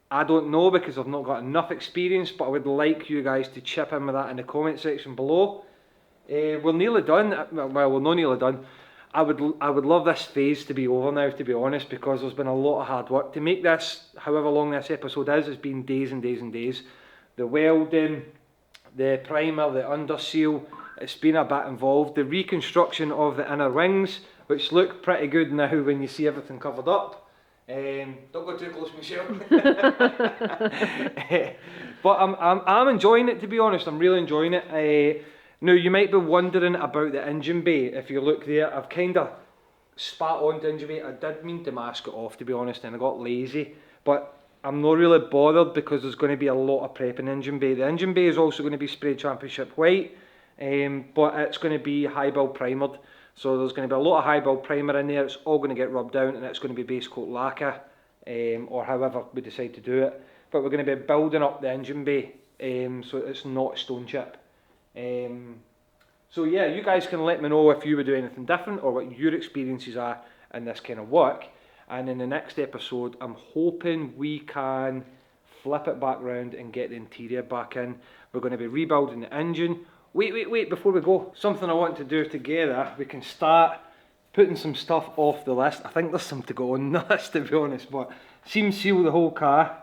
I don't know, because I've not got enough experience, but I would like you guys to chip in with that in the comment section below. We're nearly done. Well, we're not nearly done. I would love this phase to be over now, to be honest, because there's been a lot of hard work to make this. However long this episode is, it's been days and days and days. The welding, the primer, the underseal, it's been a bit involved. The reconstruction of the inner wings, which look pretty good now when you see everything covered up. Don't go too close, Michelle. But I'm enjoying it, to be honest. I'm really enjoying it. Now, you might be wondering about the engine bay. If you look there, I've kind of spat on the engine bay. I did mean to mask it off, to be honest, and I got lazy. But I'm not really bothered, because there's going to be a lot of prep in the engine bay. The engine bay is also going to be sprayed championship white. but it's going to be high build primered. So there's going to be a lot of high build primer in there. It's all going to get rubbed down, and it's going to be base coat lacquer, or however we decide to do it. But we're going to be building up the engine bay, so it's not stone chip. So yeah, you guys can let me know if you would do anything different or what your experiences are in this kind of work. And in the next episode, I'm hoping we can flip it back round and get the interior back in. We're going to be rebuilding the engine. Wait, before we go, something I want to do together. We can start putting some stuff off the list. I think there's some to go on the list, to be honest, but seam seal the whole car.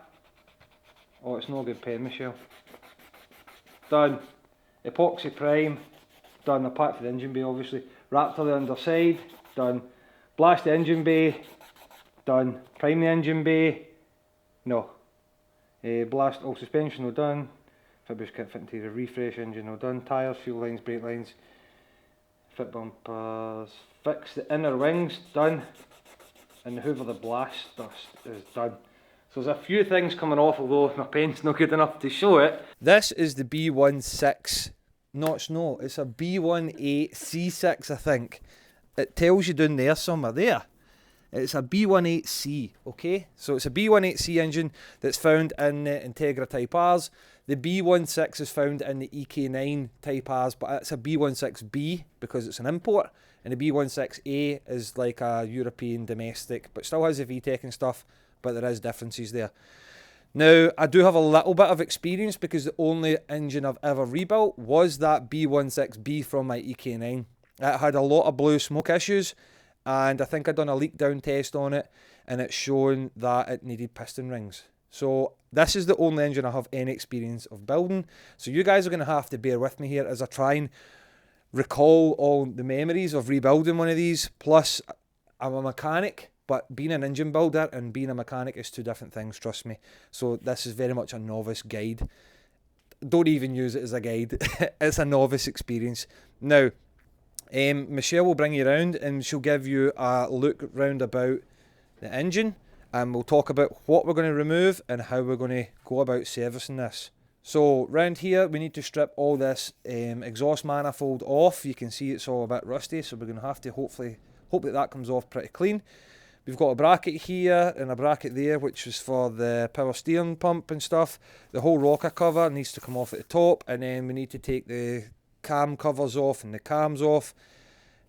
Oh, it's not a good pen, Michelle. Done. Epoxy prime. Done. Apart from the engine bay, obviously. Raptor the underside. Done. Blast the engine bay. Done. Prime the engine bay. No. Blast all suspension, no done. Fibers kit fit interior, refresh engine, no done. Tyres, fuel lines, brake lines. Fit bumpers. Fix the inner wings, done. And the hoover the blast dust is done. So there's a few things coming off, although my pen's not good enough to show it. This is the B16. No, it's not. It's a B18C6, I think. It tells you down there somewhere. There. It's a B18C, okay? So it's a B18C engine that's found in the Integra Type Rs. The B16 is found in the EK9 Type Rs, but it's a B16B because it's an import. And the B16A is like a European domestic, but still has the VTEC and stuff, but there is differences there. Now, I do have a little bit of experience because the only engine I've ever rebuilt was that B16B from my EK9. It had a lot of blue smoke issues, and I think I'd done a leak down test on it, and it's shown that it needed piston rings. So this is the only engine I have any experience of building. So you guys are going to have to bear with me here as I try and recall all the memories of rebuilding one of these. Plus, I'm a mechanic, but being an engine builder and being a mechanic is two different things, trust me. So this is very much a novice guide. Don't even use it as a guide. It's a novice experience. Now, Michelle will bring you around and she'll give you a look round about the engine, and we'll talk about what we're going to remove and how we're going to go about servicing this. So round here we need to strip all this exhaust manifold off. You can see it's all a bit rusty, so we're going to have to hope that comes off pretty clean. We've got a bracket here and a bracket there, which is for the power steering pump and stuff. The whole rocker cover needs to come off at the top, and then we need to take the cam covers off and the cams off,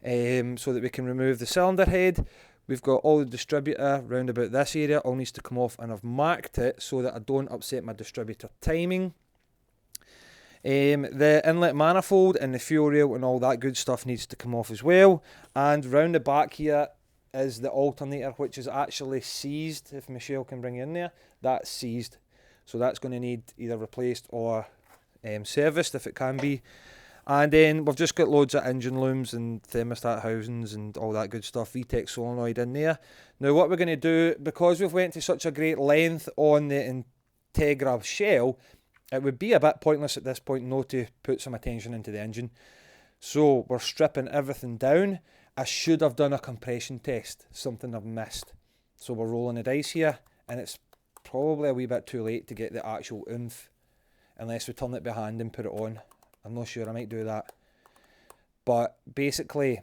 so that we can remove the cylinder head. We've got all the distributor round about this area, all needs to come off, and I've marked it so that I don't upset my distributor timing. The inlet manifold and the fuel rail and all that good stuff needs to come off as well. And round the back here is the alternator, which is actually seized. If Michelle can bring you in there, that's seized, so that's going to need either replaced or serviced if it can be. And then we've just got loads of engine looms and thermostat housings and all that good stuff, VTEC solenoid in there. Now what we're going to do, because we've went to such a great length on the Integra shell, it would be a bit pointless at this point not to put some attention into the engine. So we're stripping everything down. I should have done a compression test, something I've missed. So we're rolling the dice here, and it's probably a wee bit too late to get the actual oomph, unless we turn it by hand and put it on. I'm not sure, I might do that. But basically,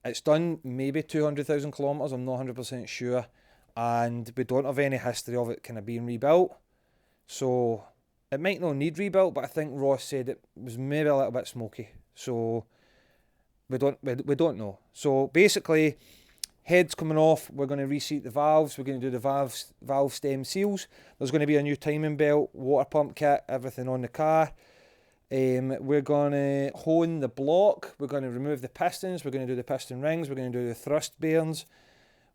it's done maybe 200,000 kilometres, I'm not 100% sure. And we don't have any history of it kind of being rebuilt. So it might not need rebuilt, but I think Ross said it was maybe a little bit smoky. So we don't know. So basically, head's coming off, we're going to reseat the valves, we're going to do the valve stem seals. There's going to be a new timing belt, water pump kit, everything on the car. We're going to hone the block, we're going to remove the pistons, we're going to do the piston rings, we're going to do the thrust bearings,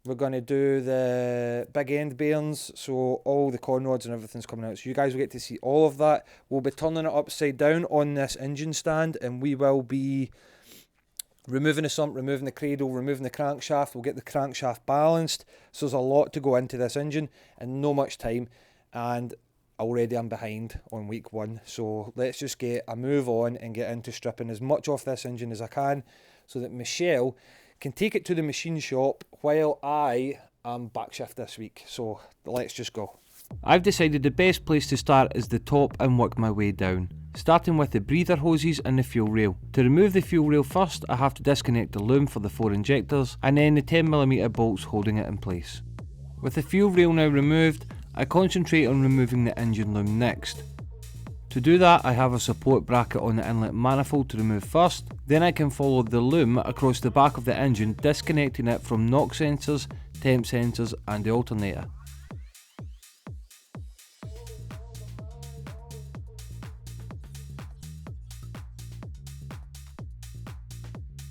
we're going to do the big end bearings, so all the con rods and everything's coming out. So you guys will get to see all of that. We'll be turning it upside down on this engine stand, and we will be removing the sump, removing the cradle, removing the crankshaft. We'll get the crankshaft balanced. So there's a lot to go into this engine and no much time. And already I'm behind on week one. So let's just get a move on and get into stripping as much off this engine as I can, so that Michelle can take it to the machine shop while I am back shift this week. So let's just go. I've decided the best place to start is the top and work my way down. starting with the breather hoses and the fuel rail. To remove the fuel rail first, I have to disconnect the loom for the 4 injectors and then the 10mm bolts holding it in place. With the fuel rail now removed, I concentrate on removing the engine loom next. To do that, I have a support bracket on the inlet manifold to remove first, then I can follow the loom across the back of the engine, disconnecting it from knock sensors, temp sensors and the alternator.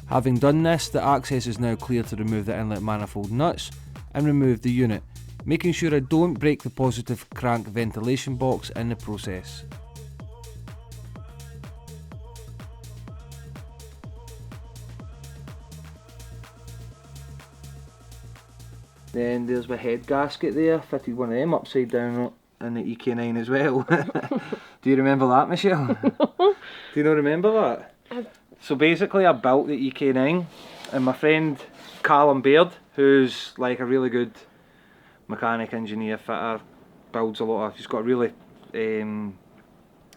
Having done this, the access is now clear to remove the inlet manifold nuts and remove the unit, making sure I don't break the positive crank ventilation box in the process. Then there's my head gasket there, fitted one of them upside down in the EK9 as well. Do you remember that, Michelle? Do you not remember that? So basically I built the EK9 and my friend Callum Baird, who's like a really good mechanic, engineer, fitter, builds a lot of, he's got a really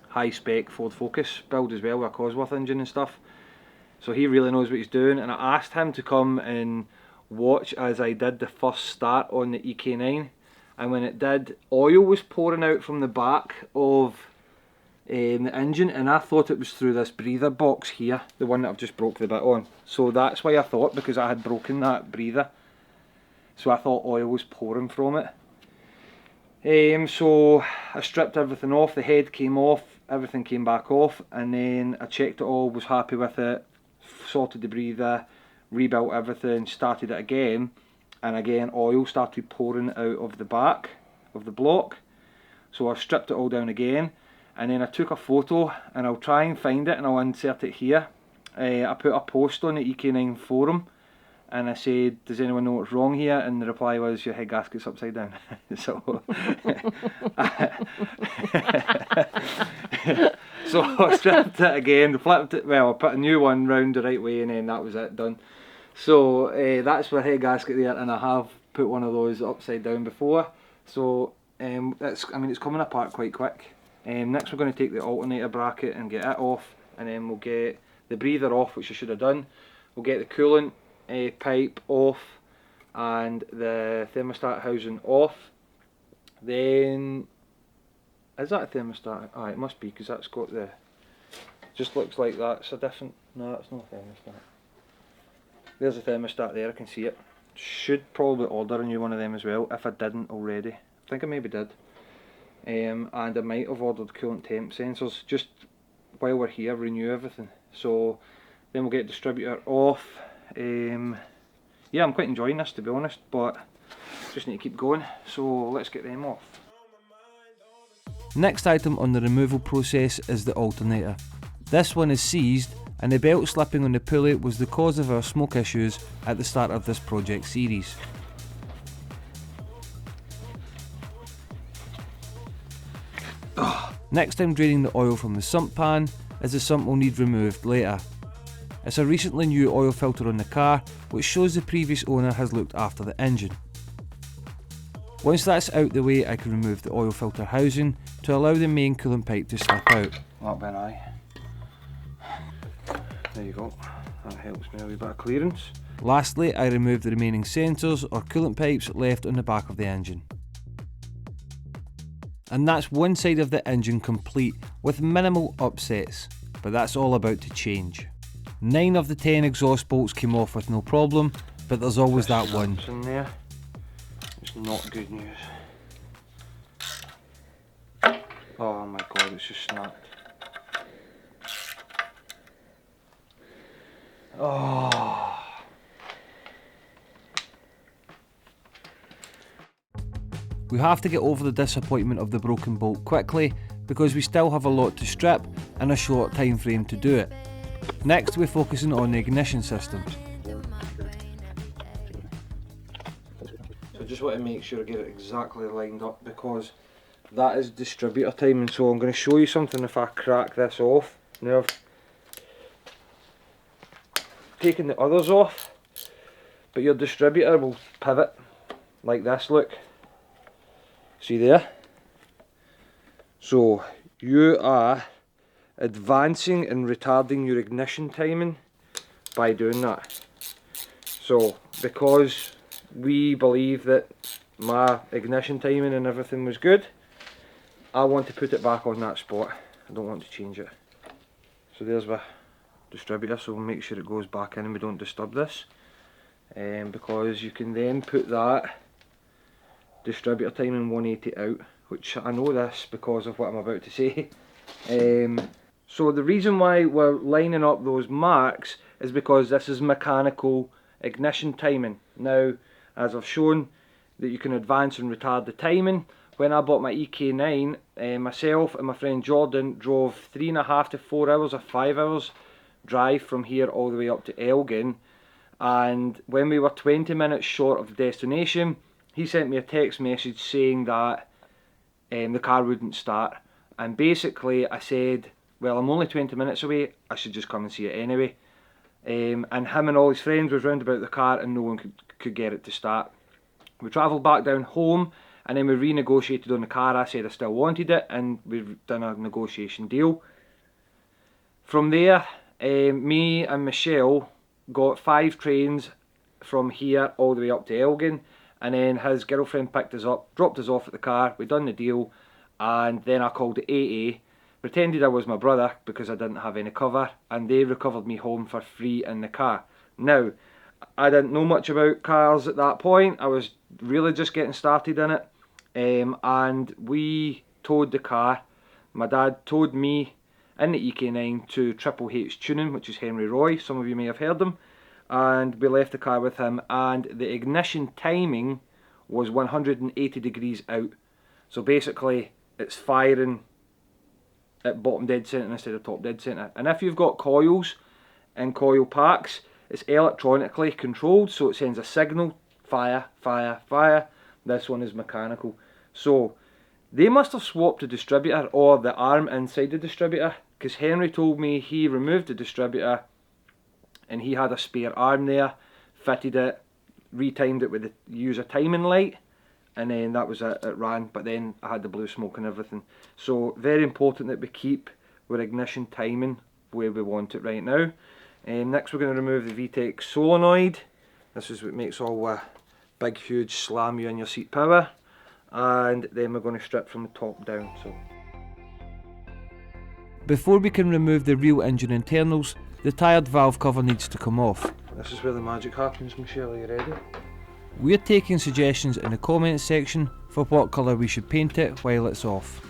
high spec Ford Focus build as well with a Cosworth engine and stuff. So he really knows what he's doing, and I asked him to come and watch as I did the first start on the EK9, and when it did, oil was pouring out from the back of the engine, and I thought it was through this breather box here, the one that I've just broke the bit on. So that's why I thought, because I had broken that breather, so I thought oil was pouring from it. So I stripped everything off, the head came off, everything came back off, and then I checked it all, was happy with it, sorted the breather, rebuilt everything, started it again, and again oil started pouring out of the back of the block. So I stripped it all down again, and then I took a photo, and I'll try and find it and I'll insert it here. I put a post on the EK9 forum and I said, does anyone know what's wrong here? And the reply was, your head gasket's upside down. So so I stripped it again, flipped it, well I put a new one round the right way, and then that was it, done. So that's my head gasket there, and I have put one of those upside down before. So it's coming apart quite quick. Next we're going to take the alternator bracket and get it off, and then we'll get the breather off, which I should have done. We'll get the coolant pipe off and the thermostat housing off. Then, is that a thermostat? Ah, it must be, because that's got the, just looks like that's a different, no that's not a thermostat. There's a thermostat there, I can see it. Should probably order a new one of them as well, if I didn't already. I think I maybe did. And I might have ordered coolant temp sensors, just while we're here, renew everything. So then we'll get distributor off. Yeah, I'm quite enjoying this, to be honest, but just need to keep going, so let's get them off. Next item on the removal process is the alternator. This one is seized, and the belt slipping on the pulley was the cause of our smoke issues at the start of this project series. Next, I'm draining the oil from the sump pan, as the sump will need removed later. It's a recently new oil filter on the car, which shows the previous owner has looked after the engine. Once that's out the way, I can remove the oil filter housing to allow the main coolant pipe to slip out. That'll be an eye. There you go, that helps me a wee bit of clearance. Lastly, I remove the remaining sensors or coolant pipes left on the back of the engine. And that's one side of the engine complete, with minimal upsets, but that's all about to change. 9 of the 10 exhaust bolts came off with no problem, but there's always that one. In there. It's not good news. Oh my god, it's just snapped. Oh. We have to get over the disappointment of the broken bolt quickly, because we still have a lot to strip and a short time frame to do it. Next, we're focusing on the ignition system. So I just want to make sure I get it exactly lined up, because that is distributor time, and so I'm going to show you something if I crack this off. Now I've taken the others off, but your distributor will pivot like this, look. See there? So you are advancing and retarding your ignition timing by doing that. So because we believe that my ignition timing and everything was good, I want to put it back on that spot. I don't want to change it. So there's my distributor, so we'll make sure it goes back in and we don't disturb this. Because you can then put that distributor timing 180 out, which I know this because of what I'm about to say. So the reason why we're lining up those marks is because this is mechanical ignition timing. Now, as I've shown that you can advance and retard the timing, when I bought my EK9, myself and my friend Jordan drove 3.5 to 4 hours or 5 hours drive from here all the way up to Elgin, and when we were 20 minutes short of the destination, he sent me a text message saying that the car wouldn't start, and basically I said, well, I'm only 20 minutes away, I should just come and see it anyway. And him and all his friends was round about the car and no one could get it to start. We travelled back down home and then we renegotiated on the car. I said I still wanted it and we've done a negotiation deal. From there, me and Michelle got 5 trains from here all the way up to Elgin, and then his girlfriend picked us up, dropped us off at the car, we done the deal, and then I called the AA, pretended I was my brother because I didn't have any cover, and they recovered me home for free in the car. Now, I didn't know much about cars at that point, I was really just getting started in it, and we towed the car. My dad towed me in the EK9 to Triple H Tuning, which is Henry Roy, some of you may have heard him, and we left the car with him, and the ignition timing was 180 degrees out. So basically it's firing at bottom dead centre instead of top dead centre. And if you've got coils and coil packs, it's electronically controlled, so it sends a signal, fire, fire, fire. This one is mechanical. So they must have swapped the distributor or the arm inside the distributor, because Henry told me he removed the distributor and he had a spare arm there, fitted it, retimed it with the user timing light, and then that was it, it ran. But then I had the blue smoke and everything. So very important that we keep our ignition timing where we want it right now. Next we're going to remove the VTEC solenoid. This is what makes all big huge slam you in your seat power, and then we're going to strip from the top down. So Before we can remove the real engine internals, the tired valve cover needs to come off. this is where the magic happens. Michelle, are you ready? We're taking suggestions in the comments section for what colour we should paint it while it's off.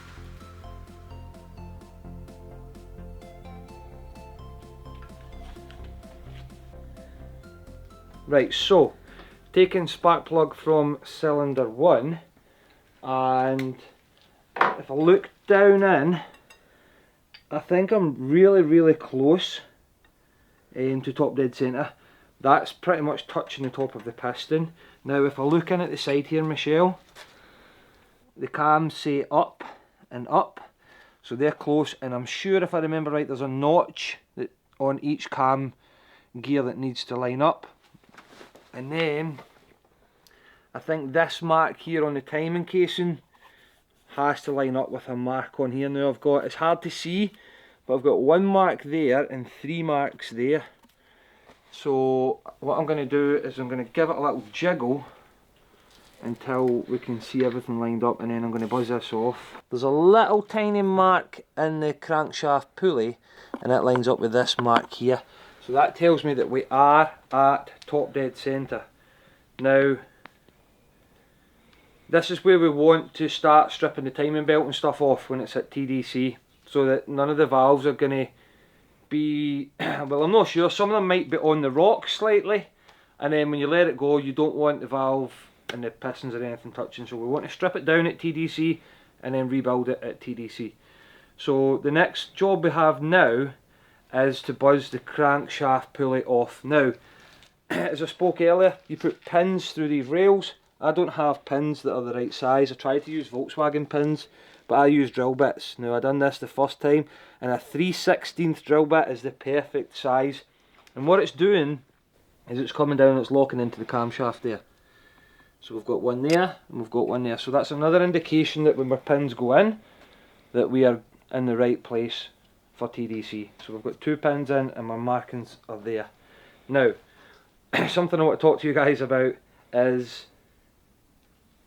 Right, so taking spark plug from cylinder 1, and if I look down in, I think I'm really close to top dead centre. That's pretty much touching the top of the piston. Now if I look in at the side here, Michelle, the cams say up and up, so they're close, and I'm sure if I remember right there's a notch that on each cam gear that needs to line up. And then I think this mark here on the timing casing has to line up with a mark on here. Now I've got, it's hard to see, but I've got 1 mark there and 3 marks there. So what I'm going to do is I'm going to give it a little jiggle until we can see everything lined up, and then I'm going to buzz this off. There's a little tiny mark in the crankshaft pulley and it lines up with this mark here. So that tells me that we are at top dead centre. Now, this is where we want to start stripping the timing belt and stuff off when it's at TDC, so that none of the valves are going to be, well, I'm not sure, some of them might be on the rocks slightly, and then when you let it go you don't want the valve and the pistons or anything touching, so we want to strip it down at TDC and then rebuild it at TDC. So the next job we have now is to buzz the crankshaft pulley off. Now, as I spoke earlier, you put pins through these rails. I don't have pins that are the right size. I tried to use Volkswagen pins, but I use drill bits. Now I done this the first time, and a 3/16 drill bit is the perfect size. And what it's doing is it's coming down and it's locking into the camshaft there. So we've got one there and we've got one there. So that's another indication that when our pins go in, that we are in the right place for TDC. So we've got 2 pins in and my markings are there. Now, something I want to talk to you guys about is,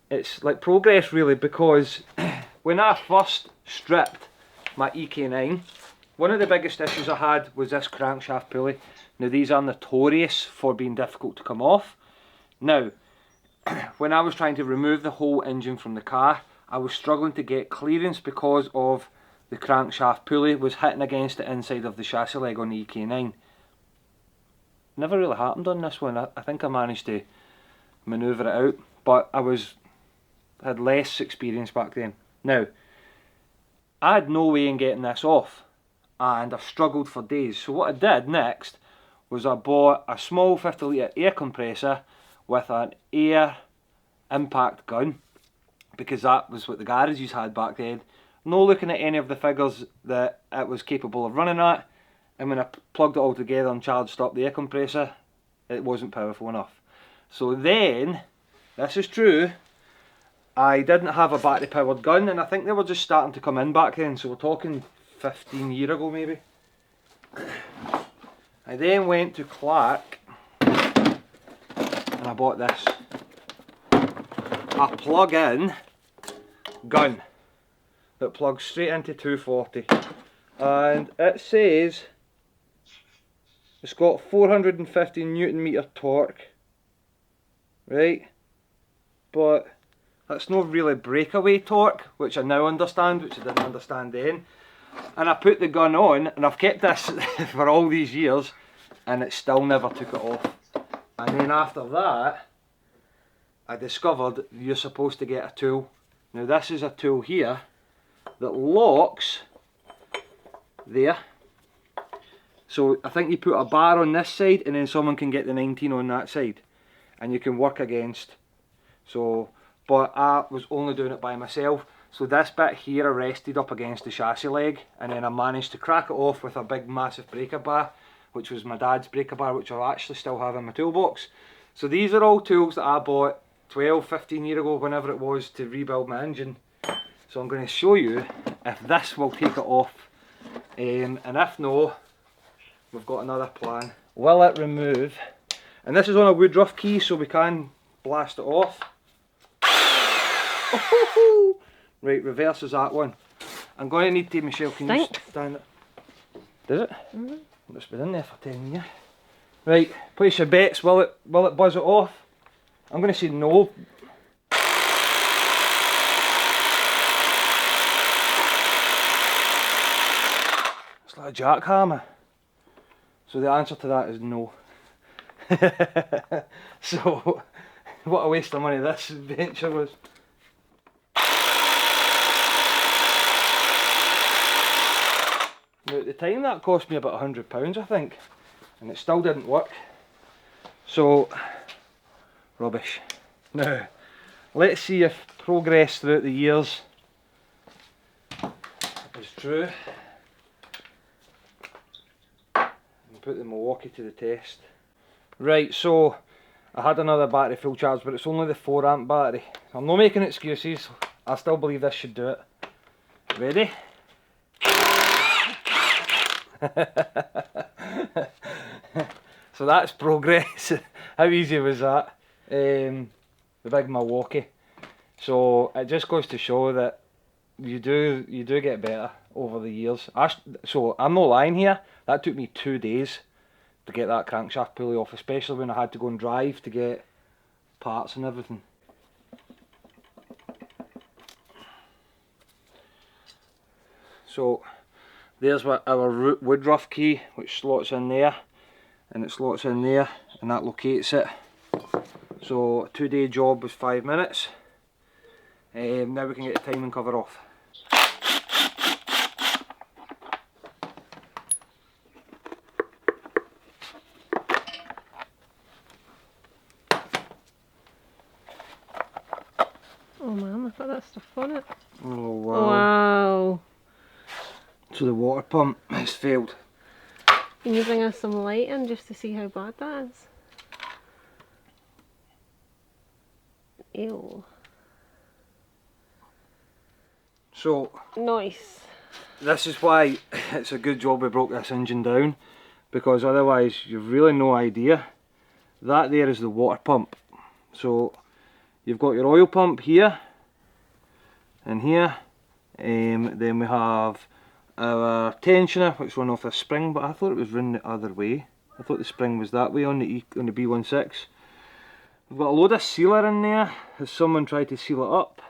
it's like progress really, because when I first stripped my EK9, one of the biggest issues I had was this crankshaft pulley. Now these are notorious for being difficult to come off. Now, when I was trying to remove the whole engine from the car, I was struggling to get clearance because of the crankshaft pulley was hitting against the inside of the chassis leg on the EK9. Never really happened on this one. I think I managed to manoeuvre it out, but I had less experience back then. Now, I had no way in getting this off, and I struggled for days. So what I did next was I bought a small 50 litre air compressor with an air impact gun, because that was what the garages had back then. No looking at any of the figures that it was capable of running at, and when I plugged it all together and charged up the air compressor, it wasn't powerful enough. So then, this is true, I didn't have a battery powered gun, and I think they were just starting to come in back then, so we're talking 15 years ago maybe. I then went to Clark and I bought this. A plug-in gun that plugs straight into 240, and it says it's got 450 Newton meter torque, right? But that's not really breakaway torque, which I now understand, which I didn't understand then. And I put the gun on, and I've kept this for all these years, and it still never took it off. And then after that, I discovered you're supposed to get a tool. Now this is a tool here that locks there. So I think you put a bar on this side, and then someone can get the 19 on that side, and you can work against. So, but I was only doing it by myself. So this bit here I rested up against the chassis leg, and then I managed to crack it off with a big massive breaker bar, which was my dad's breaker bar, which I actually still have in my toolbox. So these are all tools that I bought 12, 15 years ago, whenever it was, to rebuild my engine. So I'm going to show you if this will take it off, and if no, we've got another plan. Will it remove? And this is on a woodruff key, so we can blast it off. Right, reverse is that one. I'm going to need to, Michelle, can you stand it? Does it? Mm-hmm. It's been in there for 10 years. Right, place your bets. Will it buzz it off? I'm going to say no. It's like a jackhammer. So the answer to that is no. So, what a waste of money this venture was. Now at the time that cost me about £100 I think, and it still didn't work. So, rubbish. Now, let's see if progress throughout the years is true. And put the Milwaukee to the test. Right, so I had another battery full charge, but it's only the 4 amp battery. I'm not making excuses, I still believe this should do it. Ready? So that's progress. How easy was that? The big Milwaukee. So it just goes to show that you do get better over the years. So I'm not lying here, that took me 2 days to get that crankshaft pulley off, especially when I had to go and drive to get parts and everything. So there's our woodruff key, which slots in there, and it slots in there, and that locates it. So a 2-day job was 5 minutes. Now we can get the timing cover off. Oh man, look at that stuff on it. Oh wow. Wow. So the water pump has failed. Can you bring us some light in just to see how bad that is? Ew. So Nice. this is why it's a good job we broke this engine down, because otherwise you've really no idea. That there is the water pump. So you've got your oil pump here and here, then we have our tensioner which run off a spring, but I thought it was run the other way. I thought the spring was that way on the B16. We've got a load of sealer in there. Has someone tried to seal it up?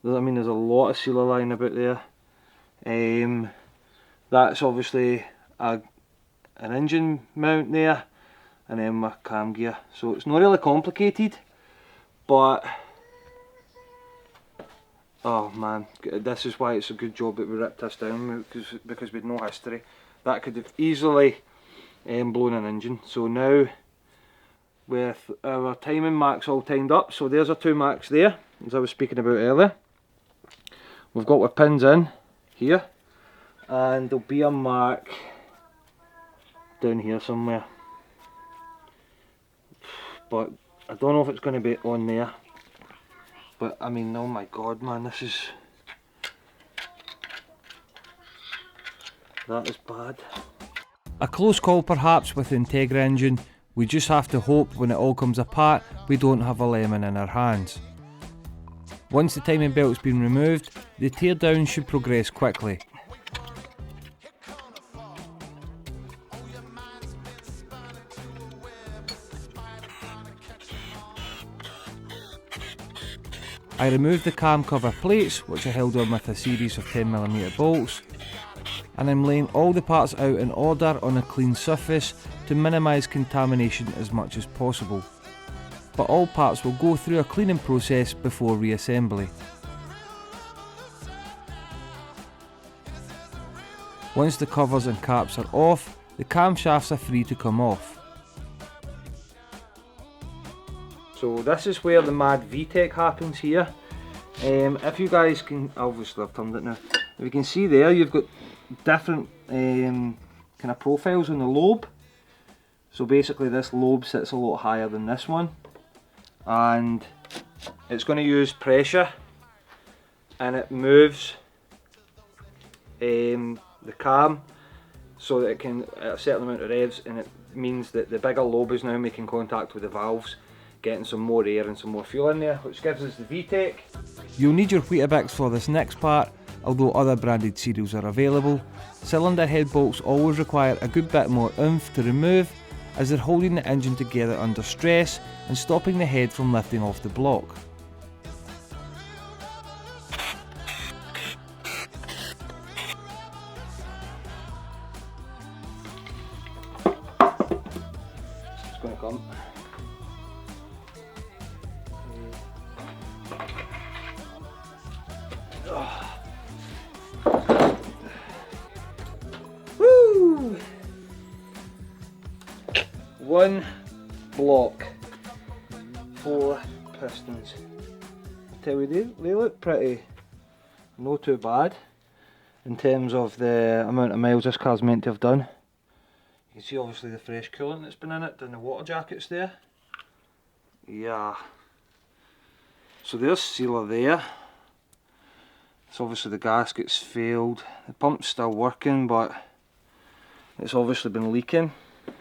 I mean, there's a lot of sealer lying about there. That's obviously an engine mount there, and then my cam gear. So it's not really complicated, but oh man, this is why it's a good job that we ripped this down, because we'd no history. That could have easily blown an engine. So now, with our timing marks all timed up, so there's our 2 marks there, as I was speaking about earlier. We've got our pins in here, and there'll be a mark down here somewhere, but I don't know if it's going to be on there. But I mean, oh my god man, that is bad. A close call perhaps with the Integra engine. We just have to hope when it all comes apart we don't have a lemon in our hands. Once the timing belt's been removed, the teardown should progress quickly. I removed the cam cover plates, which I held on with a series of 10mm bolts, and I'm laying all the parts out in order on a clean surface to minimise contamination as much as possible. But all parts will go through a cleaning process before reassembly. Once the covers and caps are off, the camshafts are free to come off. So this is where the mad VTEC happens here. If you guys can, obviously I've turned it now, if you can see there, you've got different kind of profiles on the lobe. So basically this lobe sits a lot higher than this one, and it's going to use pressure, and it moves the cam so that it can, at a certain amount of revs, and it means that the bigger lobe is now making contact with the valves, getting some more air and some more fuel in there, which gives us the VTEC. You'll need your Weetabix for this next part, although other branded cereals are available. Cylinder head bolts always require a good bit more oomph to remove, as they're holding the engine together under stress and stopping the head from lifting off the block. It's going to come. Woo! One block, 4 pistons. I tell you, they look pretty, not too bad in terms of the amount of miles this car's meant to have done. You can see obviously the fresh coolant that's been in it, and the water jackets there. Yeah. So there's sealer there. It's obviously the gasket's failed. The pump's still working, but it's obviously been leaking.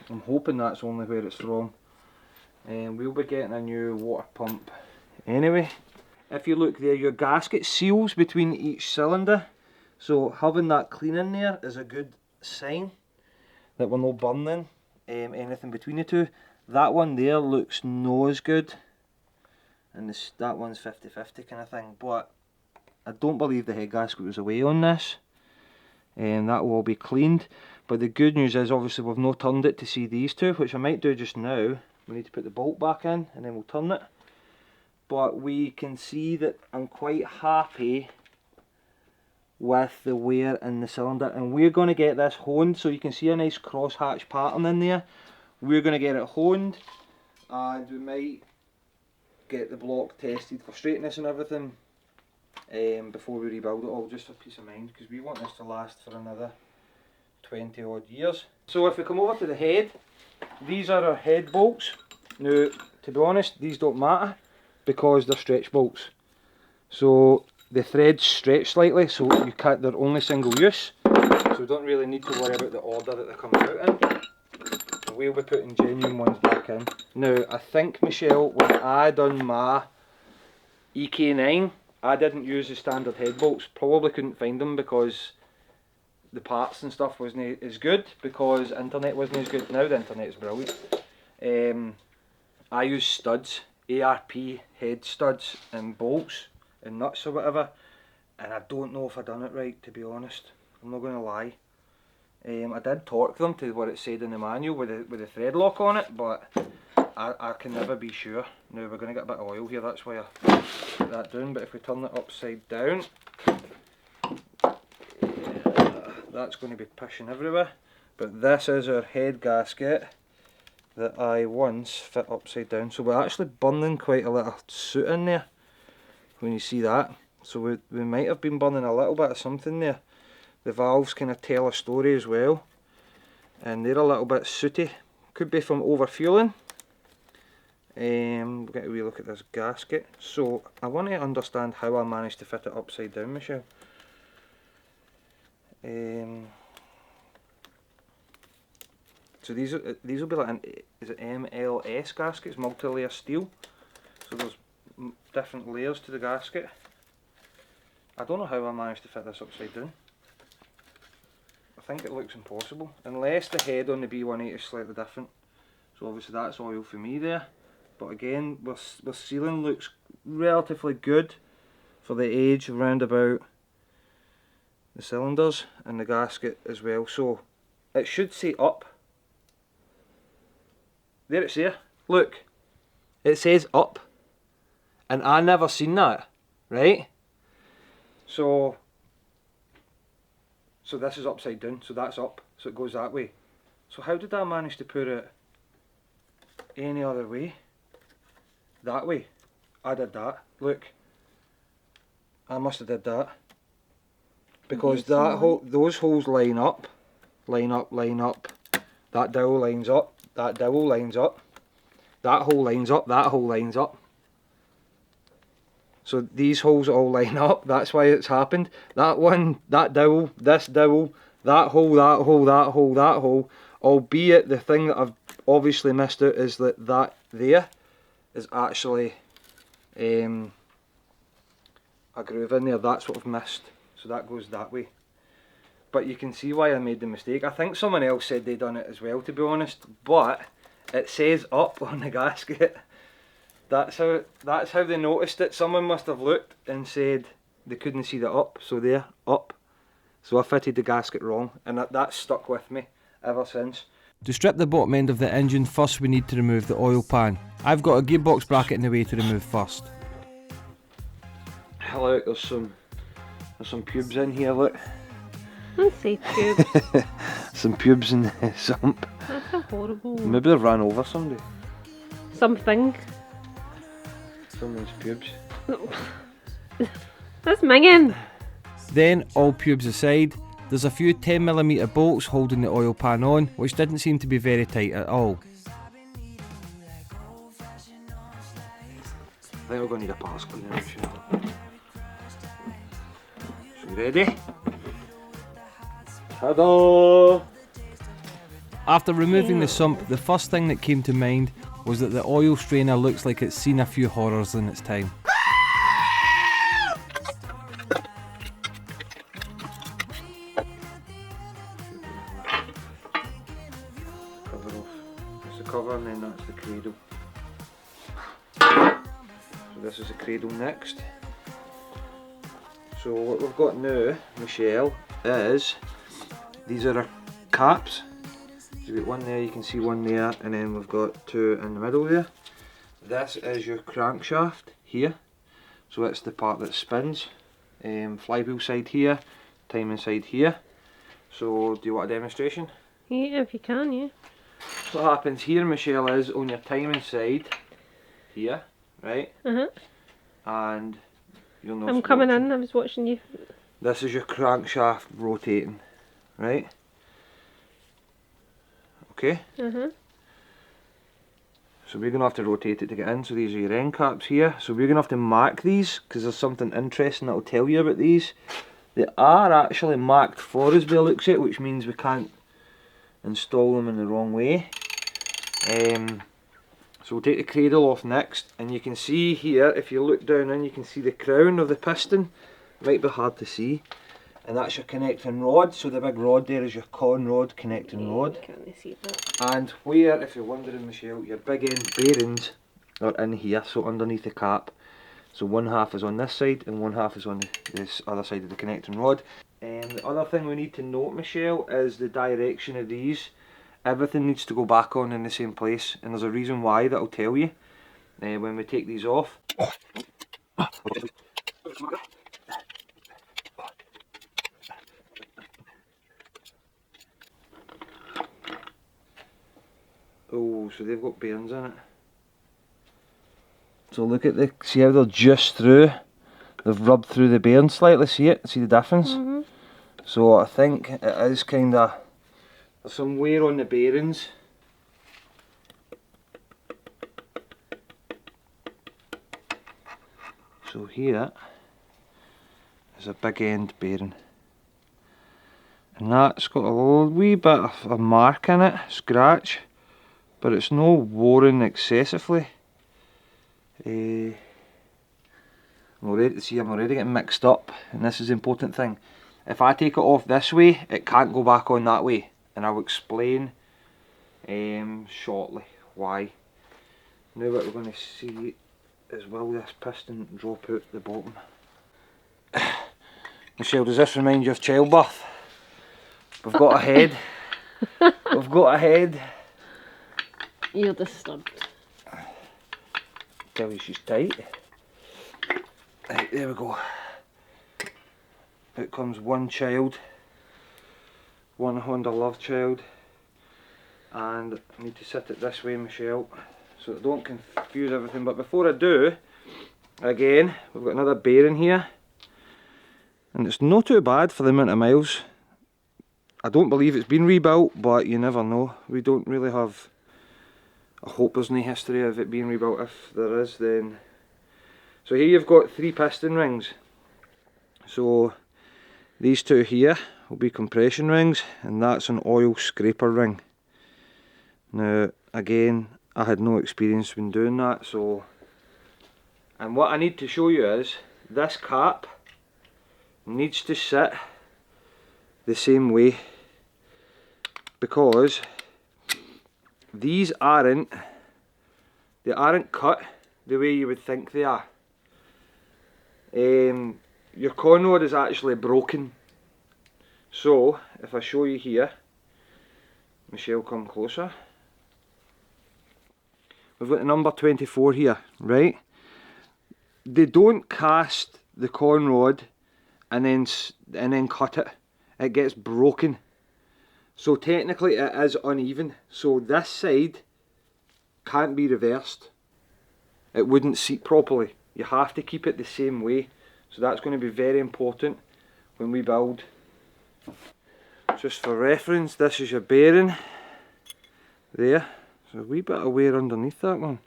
I'm hoping that's only where it's from. And we'll be getting a new water pump anyway. If you look there, your gasket seals between each cylinder, so having that clean in there is a good sign that we're not burning anything between the two. That one there looks no as good, and that one's 50-50 kind of thing, but I don't believe the head gasket was away on this, and that will all be cleaned. But the good news is obviously we've not turned it to see these two, which I might do just now. We need to put the bolt back in and then we'll turn it. But we can see that I'm quite happy with the wear in the cylinder, and we're going to get this honed, so you can see a nice cross-hatch pattern in there. We're going to get it honed, and we might get the block tested for straightness and everything before we rebuild it all, just for peace of mind, because we want this to last for another 20 odd years. So if we come over to the head, these are our head bolts. Now, to be honest, these don't matter because they're stretch bolts. So the threads stretch slightly, so you can't, they're only single use, so we don't really need to worry about the order that they're coming out in. So we'll be putting genuine ones back in. Now I think, Michelle, when I done my EK9, I didn't use the standard head bolts. Probably couldn't find them because the parts and stuff wasn't as good, because internet wasn't as good. Now the internet's brilliant. I use studs, ARP head studs and bolts and nuts or whatever, and I don't know if I done it right, to be honest. I'm not going to lie. I did torque them to what it said in the manual with the thread lock on it, but I can never be sure. Now we're going to get a bit of oil here, that's why I put that down, but if we turn it upside down, that's going to be pushing everywhere. But this is our head gasket that I once fit upside down, so we're actually burning quite a lot of soot in there when you see that. So we might have been burning a little bit of something there. The valves kind of tell a story as well, and they're a little bit sooty. Could be from overfueling. We'll get a wee look at this gasket. So I want to understand how I managed to fit it upside down, Michelle. So these will be like is it MLS gaskets, multi-layer steel. So there's different layers to the gasket. I don't know how I managed to fit this upside down. I think it looks impossible, unless the head on the B180 is slightly different. So obviously that's oil for me there. But again, the sealing looks relatively good for the age around about the cylinders and the gasket as well. So it should say up. There it's there. Look, it says up, and I never seen that, right? So this is upside down, so that's up, so it goes that way. So how did I manage to put it any other way? That way. I did that. Look, I must have did that, because those holes line up, line up, line up. That dowel lines up. That dowel lines up. That hole lines up. That hole lines up. So these holes all line up. That's why it's happened. That one, that dowel, this dowel, that hole, that hole, that hole, that hole. Albeit the thing that I've obviously missed out is that there is actually a groove in there. That's what I've missed. So that goes that way. But you can see why I made the mistake. I think someone else said they done it as well, to be honest. But it says up on the gasket. That's how they noticed it. Someone must have looked and said they couldn't see the up, so there, up. So I fitted the gasket wrong, and that's stuck with me ever since. To strip the bottom end of the engine, first we need to remove the oil pan. I've got a gearbox bracket in the way to remove first. Look, there's some pubes in here, look. Don't say pubes. Some pubes in the sump. That's so horrible. Maybe they've ran over somebody. Something. Someone's pubes. That's minging. Then, all pubes aside, there's a few 10mm bolts holding the oil pan on, which didn't seem to be very tight at all. I think we're going to need a parts cleaner, I'm sure. So you ready? Ta-da! After removing the sump, the first thing that came to mind was that the oil strainer looks like it's seen a few horrors in its time. Cover off. That's the cover, and then that's the cradle. So this is the cradle next. So what we've got now, Michelle, is these are our caps. You've got one there, you can see one there, and then we've got two in the middle there. This is your crankshaft here, so it's the part that spins. Flywheel side here, timing side here. So do you want a demonstration? Yeah, if you can, yeah. So what happens here, Michelle, is on your timing side here, right? And you'll know. I'm coming in, I was watching you. This is your crankshaft rotating, right? Okay. So we're going to have to rotate it to get in. So these are your end caps here. So we're going to have to mark these because there's something interesting that I'll tell you about these. They are actually marked for us by the looks of it, which means we can't install them in the wrong way. So we'll take the cradle off next, and you can see here, if you look down in, you can see the crown of the piston. Might be hard to see. And that's your connecting rod, so the big rod there is your con rod, connecting rod. Can't they see that? And where, if you're wondering, Michelle, your big end bearings are in here, so underneath the cap. So one half is on this side and one half is on this other side of the connecting rod. And the other thing we need to note, Michelle, is the direction of these. Everything needs to go back on in the same place, and there's a reason why that I'll tell you when we take these off. Oh, so they've got bearings in it. So look at the, see how they're just through? They've rubbed through the bearing slightly, see it? See the difference? Mm-hmm. So I think it is kind of, there's some wear on the bearings. So here is a big end bearing. And that's got a wee bit of a mark in it, scratch. But it's no worn excessively. I'm already getting mixed up, and this is the important thing. If I take it off this way, it can't go back on that way, and I'll explain shortly why. Now what we're going to see is, will this piston drop out the bottom? Michelle, does this remind you of childbirth? We've got a head. We've got a head. You're disturbed. Tell you she's tight. Right, there we go. Out comes one child, one Honda love child, and I need to sit it this way, Michelle, so I don't confuse everything. But before I do, again, we've got another bearing here, and it's not too bad for the amount of miles. I don't believe it's been rebuilt, but you never know. We don't really have, I hope there's no history of it being rebuilt. If there is, then... So here you've got 3 piston rings. So these 2 here will be compression rings, and that's an oil scraper ring. Now again, I had no experience when doing that, so... And what I need to show you is, this cap needs to sit the same way, because these aren't cut the way you would think they are. Your con rod is actually broken. So if I show you here, Michelle, come closer. We've got the number 24 here, right? They don't cast the con rod and then cut it. It gets broken. So technically it is uneven. So this side can't be reversed. It wouldn't seat properly. You have to keep it the same way. So that's going to be very important when we build. Just for reference, this is your bearing. There. There's a wee bit of wear underneath that one.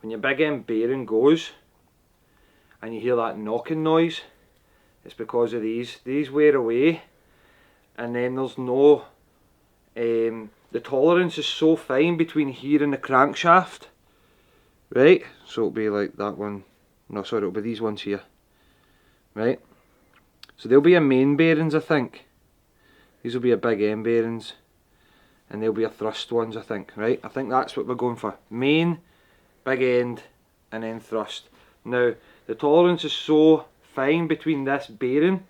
When your big end bearing goes and you hear that knocking noise, it's because of these. These wear away, and then there's no... the tolerance is so fine between here and the crankshaft, right? So it'll be like that one. No, sorry, it'll be these ones here, right? So they'll be a main bearings, I think. These will be a big end bearings, and they'll be a thrust ones, I think, right? I think that's what we're going for. Main, big end, and then thrust. Now, the tolerance is so fine between this bearing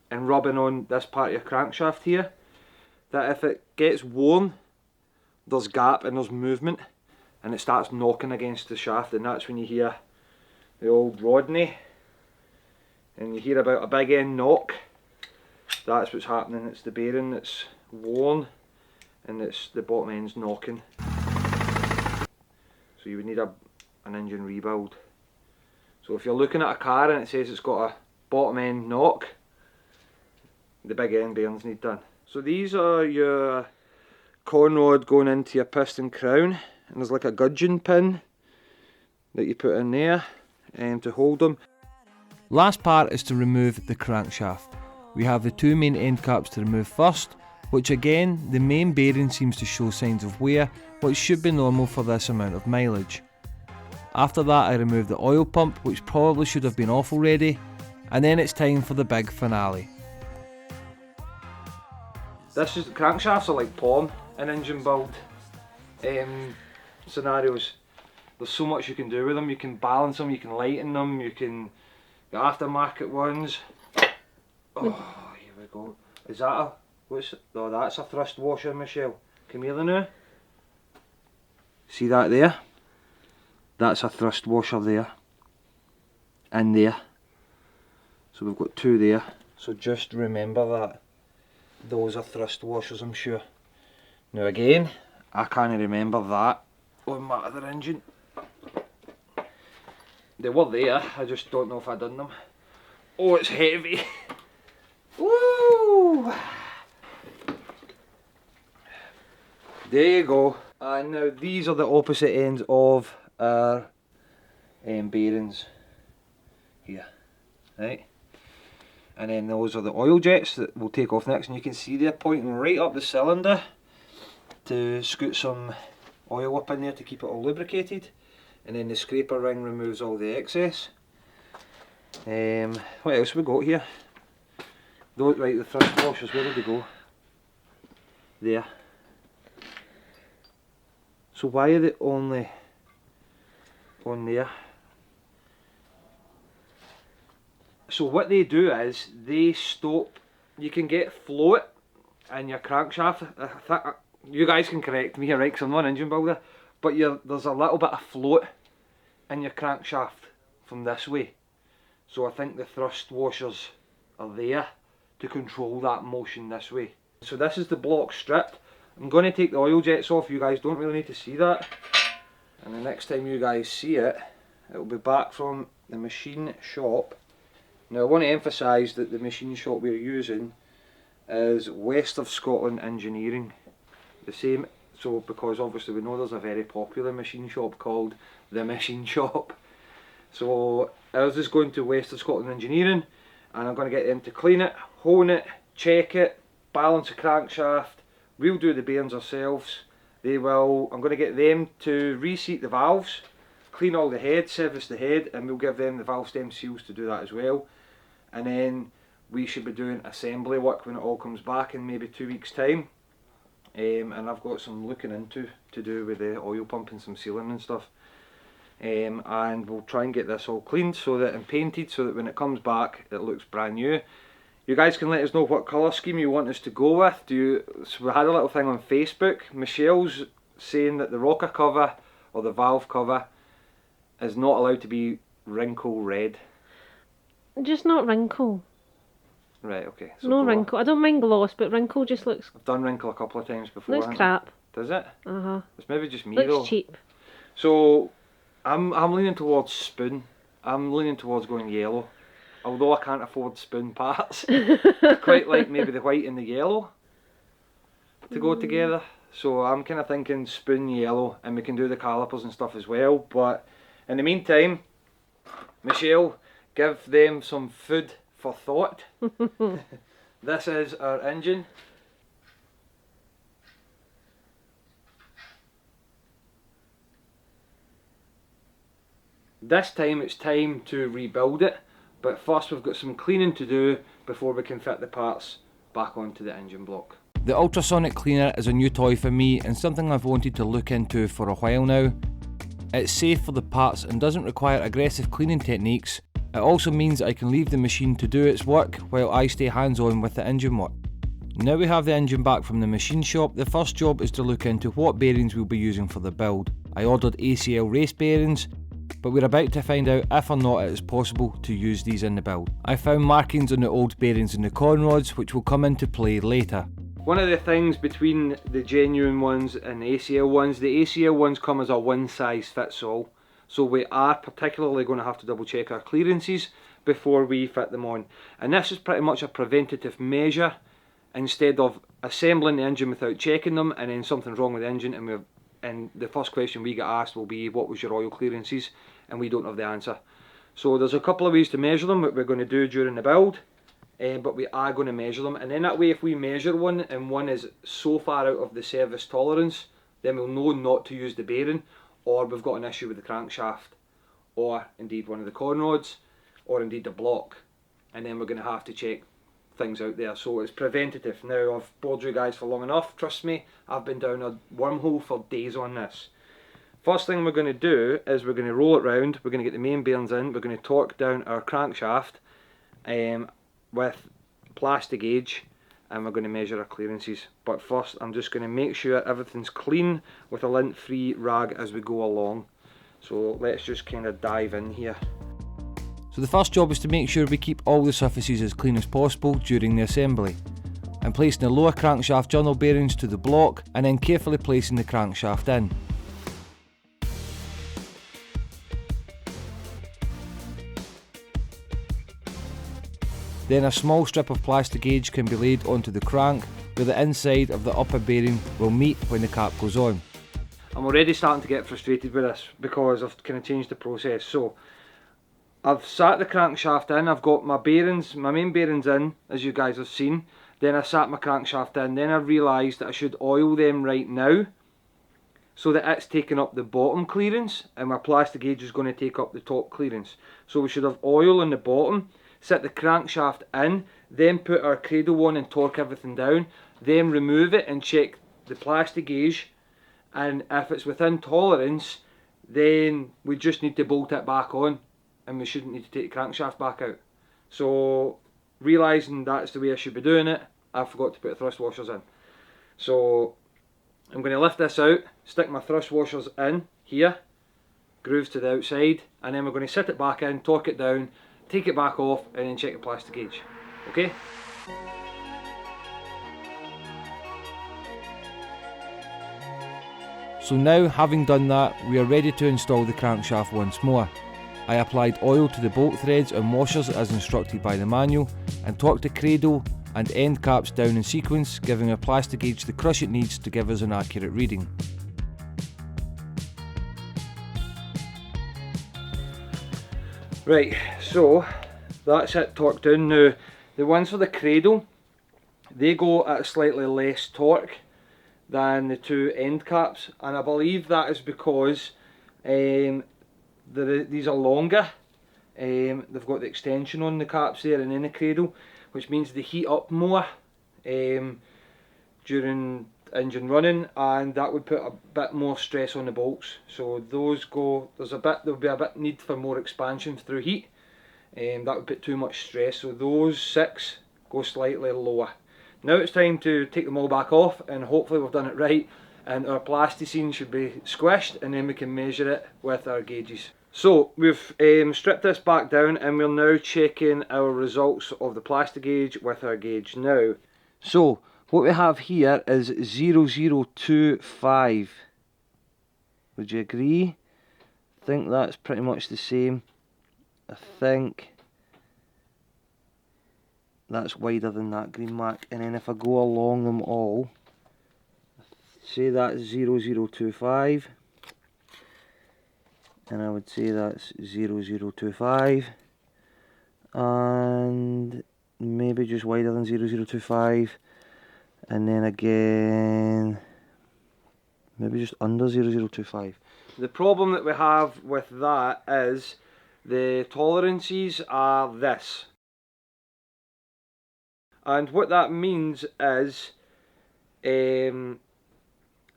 and rubbing on this part of your crankshaft here, that if it gets worn, there's gap and there's movement, and it starts knocking against the shaft, and that's when you hear the old Rodney, and you hear about a big end knock. That's what's happening. It's the bearing that's worn, and it's the bottom end's knocking. So you would need an engine rebuild. So if you're looking at a car and it says it's got a bottom end knock, the big end bearings need done. So these are your con rod going into your piston crown, and there's like a gudgeon pin that you put in there to hold them. Last part is to remove the crankshaft. We have the two main end caps to remove first, which again, the main bearing seems to show signs of wear, which should be normal for this amount of mileage. After that I remove the oil pump, which probably should have been off already, and then it's time for the big finale. This is, crankshafts are like porn in engine build scenarios. There's so much you can do with them. You can balance them, you can lighten them, you can get aftermarket ones. Oh, here we go. Is that a, what's, oh, that's a thrust washer, Michelle. Come here now. See that there? That's a thrust washer there. And there. So we've got two there. So just remember that. Those are thrust washers, I'm sure. Now again, I can't remember that on my other engine. They were there, I just don't know if I done them. Oh, it's heavy. Woo! There you go. And now these are the opposite ends of our bearings here, right? And then those are the oil jets that we'll take off next, and you can see they're pointing right up the cylinder to scoot some oil up in there to keep it all lubricated. And then the scraper ring removes all the excess. What else have we got here? Those, right, the thrust washers, where did they go? There. So why are they only on there? So what they do is they stop. You can get float in your crankshaft. You guys can correct me, right? Because I'm not an engine builder, but there's a little bit of float in your crankshaft from this way. So I think the thrust washers are there to control that motion this way. So this is the block stripped. I'm going to take the oil jets off. You guys don't really need to see that. And the next time you guys see it, it'll be back from the machine shop. Now I want to emphasise that the machine shop we're using is West of Scotland Engineering. The same, so because obviously we know there's a very popular machine shop called The Machine Shop. So ours is going to West of Scotland Engineering, and I'm going to get them to clean it, hone it, check it, balance the crankshaft. We'll do the bearings ourselves. They will, I'm going to get them to reseat the valves, clean all the head, service the head, and we'll give them the valve stem seals to do that as well. And then we should be doing assembly work when it all comes back in maybe 2 weeks time. And I've got some looking into to do with the oil pump and some sealing and stuff. And we'll try and get this all cleaned so that and painted so that when it comes back it looks brand new. You guys can let us know what colour scheme you want us to go with. So we had a little thing on Facebook. Michelle's saying that the rocker cover or the valve cover is not allowed to be wrinkle red. Just not wrinkle. Right, okay. So no wrinkle. I don't mind gloss, but wrinkle just looks... I've done wrinkle a couple of times before. Looks crap. Does it? Uh-huh. It's maybe just me looks though. Cheap. So I'm leaning towards spoon. I'm leaning towards going yellow. Although I can't afford spoon parts. I quite like maybe the white and the yellow to go together. So I'm kind of thinking spoon yellow, and we can do the calipers and stuff as well. But in the meantime, Michelle, give them some food for thought. This is our engine. This time it's time to rebuild it, but first we've got some cleaning to do before we can fit the parts back onto the engine block. The ultrasonic cleaner is a new toy for me and something I've wanted to look into for a while now. It's safe for the parts and doesn't require aggressive cleaning techniques. It also means I can leave the machine to do its work while I stay hands-on with the engine work. Now we have the engine back from the machine shop, the first job is to look into what bearings we'll be using for the build. I ordered ACL race bearings, but we're about to find out if or not it is possible to use these in the build. I found markings on the old bearings in the con rods which will come into play later. One of the things between the genuine ones and the ACL ones come as a one size fits all. So we are particularly going to have to double check our clearances before we fit them on. And this is pretty much a preventative measure instead of assembling the engine without checking them and then something's wrong with the engine and the first question we get asked will be, what was your oil clearances? And we don't have the answer. So there's a couple of ways to measure them that we're going to do during the build, but we are going to measure them, and then that way if we measure one and one is so far out of the service tolerance, then we'll know not to use the bearing, or we've got an issue with the crankshaft, or indeed one of the con rods, or indeed the block, and then we're going to have to check things out there. So it's preventative. Now, I've bored you guys for long enough, trust me, I've been down a wormhole for days on this. First thing we're going to do is we're going to roll it round, we're going to get the main bearings in, we're going to torque down our crankshaft with plastic gauge, and we're going to measure our clearances. But first I'm just going to make sure everything's clean with a lint free rag as we go along. So let's just kind of dive in here. So the first job is to make sure we keep all the surfaces as clean as possible during the assembly. I'm placing the lower crankshaft journal bearings to the block and then carefully placing the crankshaft in. Then a small strip of plastic gauge can be laid onto the crank where the inside of the upper bearing will meet when the cap goes on. I'm already starting to get frustrated with this because I've kind of changed the process. So I've sat the crankshaft in, I've got my bearings, my main bearings in, as you guys have seen. Then I sat my crankshaft in, then I realised that I should oil them right now so that it's taking up the bottom clearance and my plastic gauge is going to take up the top clearance. So we should have oil on the bottom, set the crankshaft in, then put our cradle on and torque everything down, then remove it and check the plastic gauge, and if it's within tolerance then we just need to bolt it back on and we shouldn't need to take the crankshaft back out. So realising that's the way I should be doing it, I forgot to put the thrust washers in. So I'm going to lift this out, stick my thrust washers in here, grooves to the outside, and then we're going to sit it back in, torque it down, take it back off, and then check the plastic gauge. Okay? So now, having done that, we are ready to install the crankshaft once more. I applied oil to the bolt threads and washers as instructed by the manual, and torqued the cradle and end caps down in sequence, giving our plastic gauge the crush it needs to give us an accurate reading. Right, so that's it torqued down. Now, the ones for the cradle, they go at a slightly less torque than the two end caps, and I believe that is because these are longer. They've got the extension on the caps there and in the cradle, which means they heat up more during engine running, and that would put a bit more stress on the bolts. So those go, there'll be a bit need for more expansion through heat, that would put too much stress. So those 6 go slightly lower. Now it's time to take them all back off, and hopefully we've done it right and our plasticine should be squished, and then we can measure it with our gauges. So we've stripped this back down and we're now checking our results of the plastic gauge with our gauge now. So what we have here is 0025. Would you agree? I think that's pretty much the same. I think that's wider than that green mark, and then if I go along them all, say that's 0025, and I would say that's 0025, and maybe just wider than 0025, and then again maybe just under 0025. The problem that we have with that is the tolerances are this, and what that means is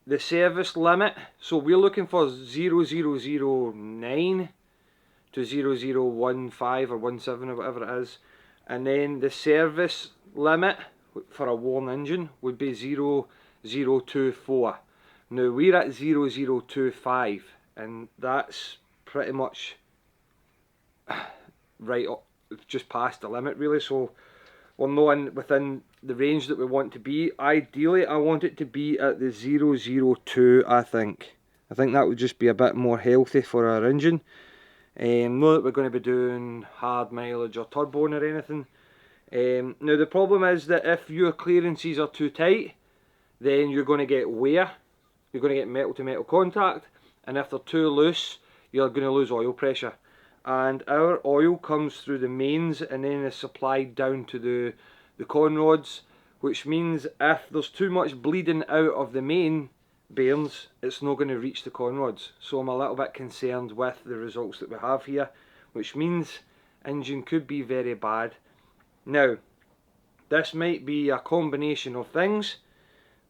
the service limit, so we're looking for 0009 to 0015 or 17 or whatever it is, and then the service limit for a worn engine would be 0024. Now we're at 0025, and that's pretty much right up, just past the limit really, so we're not within the range that we want to be. Ideally I want it to be at the 002, I think that would just be a bit more healthy for our engine. Not that we're going to be doing hard mileage or turboing or anything, Now the problem is that if your clearances are too tight, then you're going to get wear, you're going to get metal to metal contact, and if they're too loose, you're going to lose oil pressure. And our oil comes through the mains and then is supplied down to the con rods, which means if there's too much bleeding out of the main bearings, it's not going to reach the con rods. So I'm a little bit concerned with the results that we have here, which means engine could be very bad. Now, this might be a combination of things,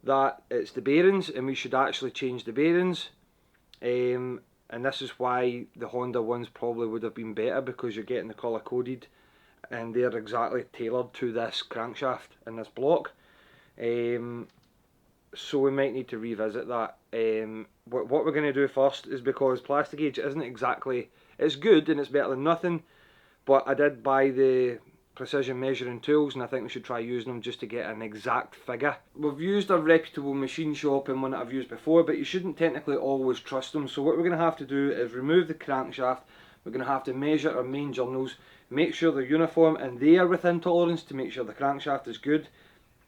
that it's the bearings and we should actually change the bearings, and this is why the Honda ones probably would have been better, because you're getting the colour coded and they're exactly tailored to this crankshaft and this block. So we might need to revisit that. What we're going to do first is, because Plastigauge isn't exactly, it's good and it's better than nothing, but I did buy the precision measuring tools and I think we should try using them just to get an exact figure. We've used a reputable machine shop and one that I've used before, but you shouldn't technically always trust them. So what we're going to have to do is remove the crankshaft. We're going to have to measure our main journals, make sure they're uniform and they are within tolerance to make sure the crankshaft is good.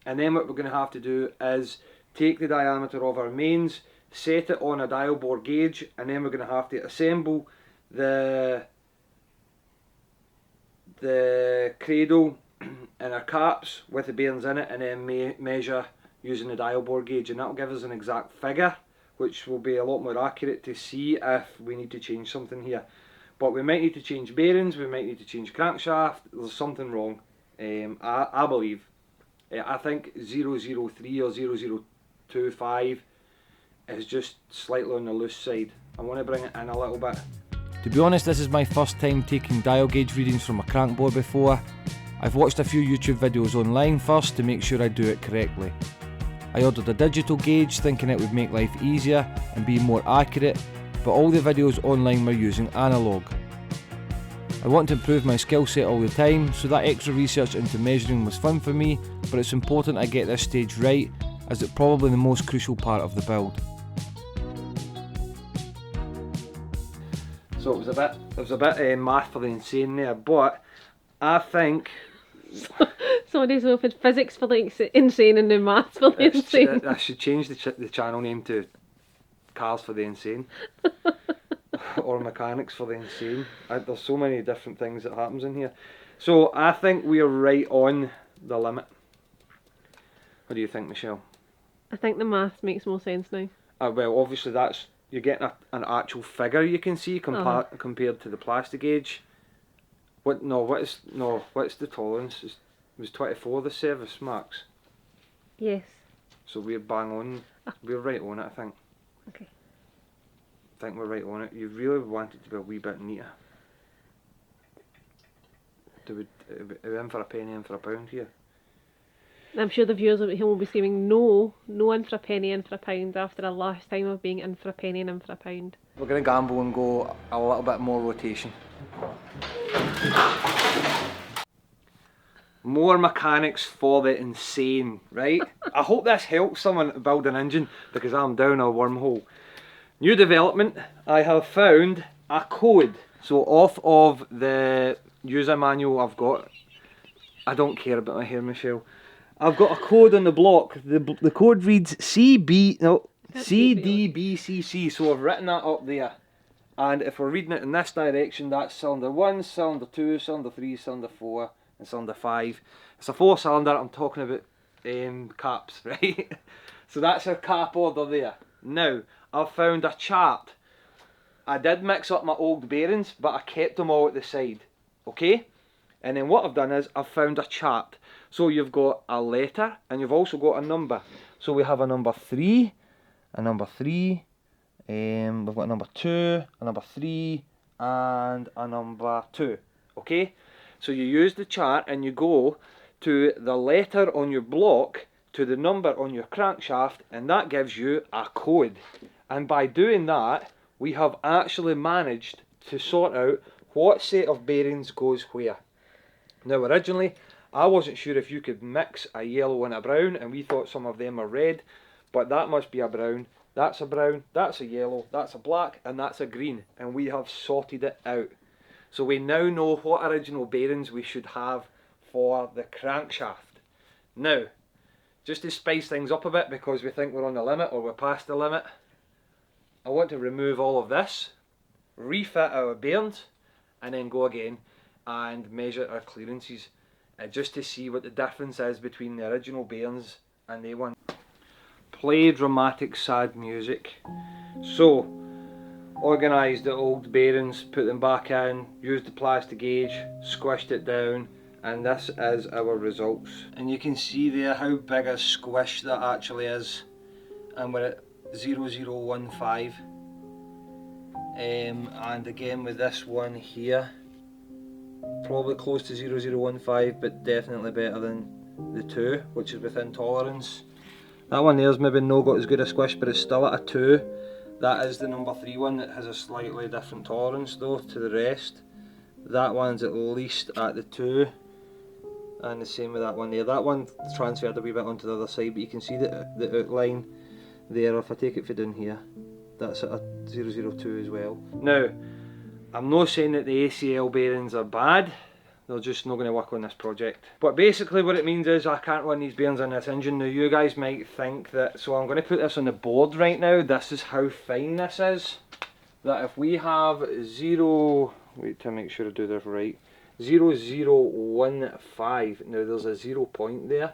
And then what we're going to have to do is take the diameter of our mains, set it on a dial bore gauge, and then we're going to have to assemble the cradle and our caps with the bearings in it, and then measure using the dial bore gauge, and that will give us an exact figure, which will be a lot more accurate to see if we need to change something here. But we might need to change bearings, we might need to change crankshaft, there's something wrong, I believe. I think 003 or 0025 is just slightly on the loose side. I want to bring it in a little bit. To be honest, this is my first time taking dial gauge readings from a crank bore before. I've watched a few YouTube videos online first to make sure I do it correctly. I ordered a digital gauge thinking it would make life easier and be more accurate, but all the videos online were using analog. I want to improve my skill set all the time, so that extra research into measuring was fun for me, but it's important I get this stage right, as it's probably the most crucial part of the build. So it was a bit math for the insane there, but I think Somebody's offered physics for the insane and then maths for the insane. I should change the channel name to Cars for the Insane. Or Mechanics for the Insane. There's so many different things that happens in here. So I think we are right on the limit. What do you think, Michelle? I think the maths makes more sense now. Well, obviously you're getting an actual figure you can see compared to the Plastigauge. What's the tolerance? It was 24 the service max. Yes. So we're bang on. We're right on it, I think. Okay. I think we're right on it. You really want it to be a wee bit neater. Are we in for a penny, in for a pound here? I'm sure the viewers at home will be screaming, no in for a penny, in for a pound, after a lifetime of being in for a penny and in for a pound. We're going to gamble and go a little bit more rotation. More mechanics for the insane, right? I hope this helps someone to build an engine, because I'm down a wormhole. New development, I have found a code. So off of the user manual I've got, I don't care about my hair, Michelle. I've got a code on the block. The code reads CDBCC, so I've written that up there. And if we're reading it in this direction, that's cylinder 1, cylinder 2, cylinder 3, cylinder 4 and cylinder 5. It's a 4-cylinder, I'm talking about caps, right? So that's our cap order there. Now, I've found a chart. I did mix up my old bearings, but I kept them all at the side, okay? And then what I've done is I've found a chart. So you've got a letter and you've also got a number. So we have a number 3, a number 3, we've got a number 2, a number 3 and a number 2, okay? So you use the chart and you go to the letter on your block to the number on your crankshaft, and that gives you a code. And by doing that, we have actually managed to sort out what set of bearings goes where. Now originally, I wasn't sure if you could mix a yellow and a brown, and we thought some of them are red, but that must be a brown, that's a yellow, that's a black, and that's a green, and we have sorted it out. So we now know what original bearings we should have for the crankshaft. Now, just to spice things up a bit because we think we're on the limit or we're past the limit, I want to remove all of this, refit our bearings, and then go again and measure our clearances just to see what the difference is between the original bearings and the one. Play dramatic sad music. So, organised the old bearings, put them back in, used the plastic gauge, squished it down, and this is our results. And you can see there how big a squish that actually is, and we're at 0015. And again with this one here, probably close to 0015, but definitely better than the 2, which is within tolerance. That one there's maybe not got as good a squish, but it's still at a 2. That is the number 3 one that has a slightly different tolerance though to the rest. That one's at least at the 2, and the same with that one there. That one transferred a wee bit onto the other side, but you can see the outline there. If I take it for down here, that's at a 002 as well. Now, I'm not saying that the ACL bearings are bad, they're just not going to work on this project. But basically what it means is I can't run these bearings on this engine. Now you guys might think that, so I'm going to put this on the board right now, this is how fine this is. That if we have wait to make sure I do this right, 0015, now there's a 0 point there,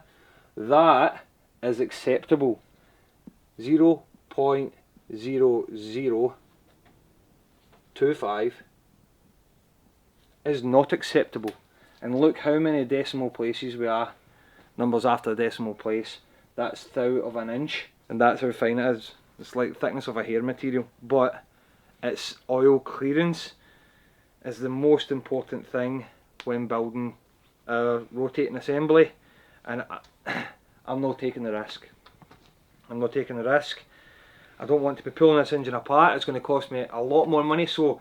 that is acceptable. 0.0025 is not acceptable. And look how many decimal places we are, numbers after the decimal place. That's thou of an inch, and that's how fine it is. It's like the thickness of a hair material, but its oil clearance is the most important thing when building a rotating assembly, and I'm not taking the risk. I'm not taking the risk. I don't want to be pulling this engine apart. It's going to cost me a lot more money, so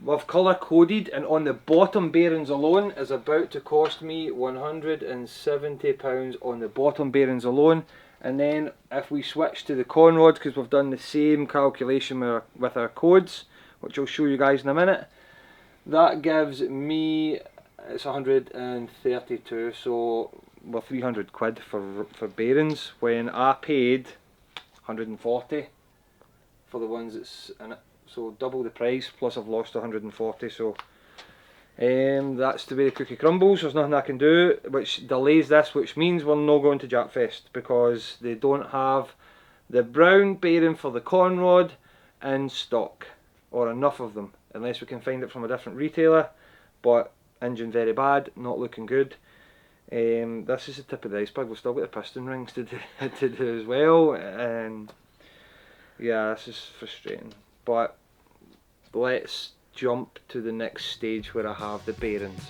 we've colour coded, and on the bottom bearings alone is about to cost me £170 on the bottom bearings alone. And then if we switch to the conrod, because we've done the same calculation with our codes, which I'll show you guys in a minute, that gives me, it's 132, so well, 300 quid for bearings, when I paid 140 for the ones that's in it. So double the price, plus I've lost 140, so that's the way the cookie crumbles. There's nothing I can do, which delays this, which means we're not going to Jackfest because they don't have the brown bearing for the conrod in stock, or enough of them, unless we can find it from a different retailer. But engine very bad, not looking good. This is the tip of the iceberg. We've still got the piston rings to do as well, and yeah, this is frustrating. But let's jump to the next stage where I have the bearings.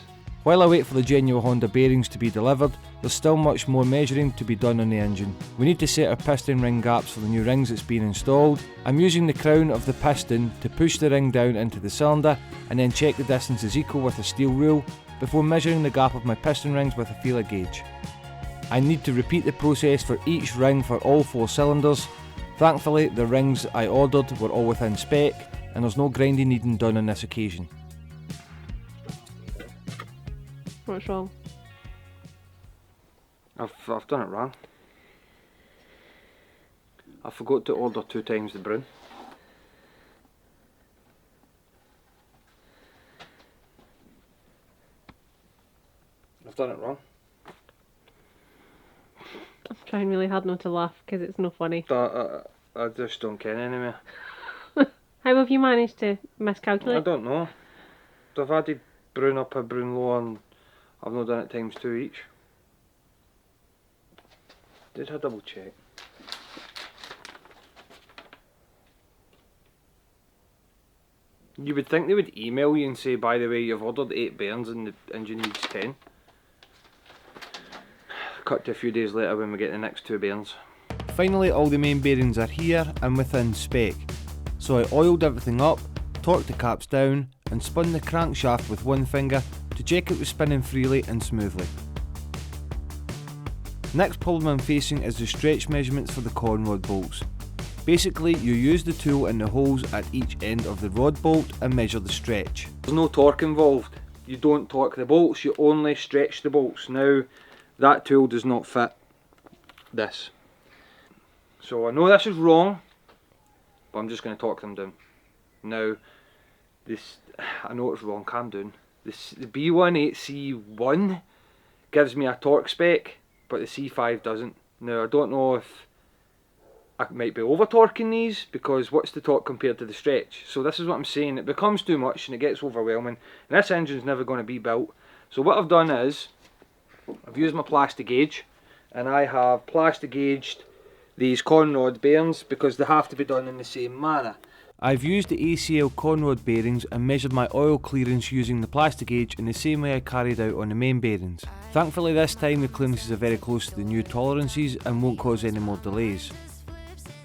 While I wait for the genuine Honda bearings to be delivered, there's still much more measuring to be done on the engine. We need to set our piston ring gaps for the new rings that's been installed. I'm using the crown of the piston to push the ring down into the cylinder and then check the distance is equal with a steel rule before measuring the gap of my piston rings with a feeler gauge. I need to repeat the process for each ring for all 4 cylinders. Thankfully, the rings I ordered were all within spec, and there's no grinding needing done on this occasion. What's wrong? I've done it wrong. I forgot to order 2 times the brown. I've done it wrong. I'm trying really hard not to laugh because it's no funny. I just don't care anymore. How have you managed to miscalculate? I don't know. I've added brown up and brown low, and I've not done it times 2 each. Did I double check? You would think they would email you and say, by the way, you've ordered 8 bearings and the engine needs 10. Cut to a few days later when we get the next 2 bearings. Finally, all the main bearings are here and within spec. So I oiled everything up, torqued the caps down and spun the crankshaft with one finger to check it was spinning freely and smoothly. Next problem I'm facing is the stretch measurements for the conrod bolts. Basically, you use the tool in the holes at each end of the rod bolt and measure the stretch. There's no torque involved. you don't torque the bolts, you only stretch the bolts. Now that tool does not fit this. So I know this is wrong, but I'm just going to torque them down. Now this, I know it's wrong, calm down. The B18C1 gives me a torque spec, but the C5 doesn't. Now I don't know if I might be over torquing these, because what's the torque compared to the stretch? So this is what I'm saying, it becomes too much and it gets overwhelming, and this engine's never going to be built. So what I've done is, I've used my plastic gauge, and I have plastic gauged these conrod bearings because they have to be done in the same manner. I've used the ACL conrod bearings and measured my oil clearance using the plastic gauge in the same way I carried out on the main bearings. Thankfully this time the clearances are very close to the new tolerances and won't cause any more delays.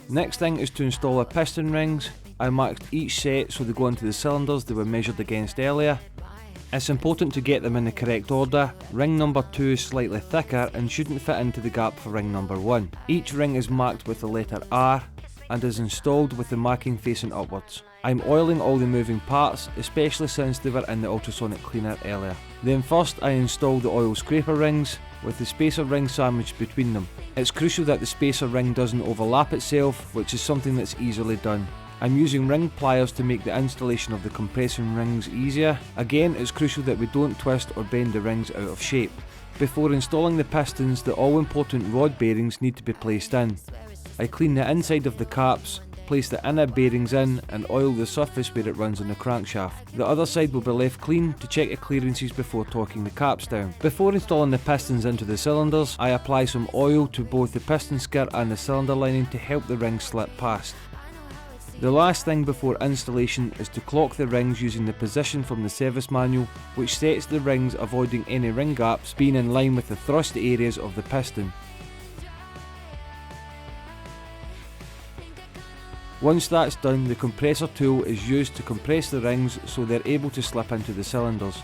Next thing is to install our piston rings. I marked each set so they go into the cylinders they were measured against earlier. It's important to get them in the correct order. Ring number 2 is slightly thicker and shouldn't fit into the gap for ring number 1. Each ring is marked with the letter R and is installed with the marking facing upwards. I'm oiling all the moving parts, especially since they were in the ultrasonic cleaner earlier. Then first I install the oil scraper rings with the spacer ring sandwiched between them. It's crucial that the spacer ring doesn't overlap itself, which is something that's easily done. I'm using ring pliers to make the installation of the compressing rings easier. Again, it's crucial that we don't twist or bend the rings out of shape. Before installing the pistons, the all important rod bearings need to be placed in. I clean the inside of the caps, place the inner bearings in and oil the surface where it runs on the crankshaft. The other side will be left clean to check the clearances before torquing the caps down. Before installing the pistons into the cylinders, I apply some oil to both the piston skirt and the cylinder lining to help the rings slip past. The last thing before installation is to clock the rings using the position from the service manual, which sets the rings avoiding any ring gaps being in line with the thrust areas of the piston. Once that's done, the compressor tool is used to compress the rings so they're able to slip into the cylinders.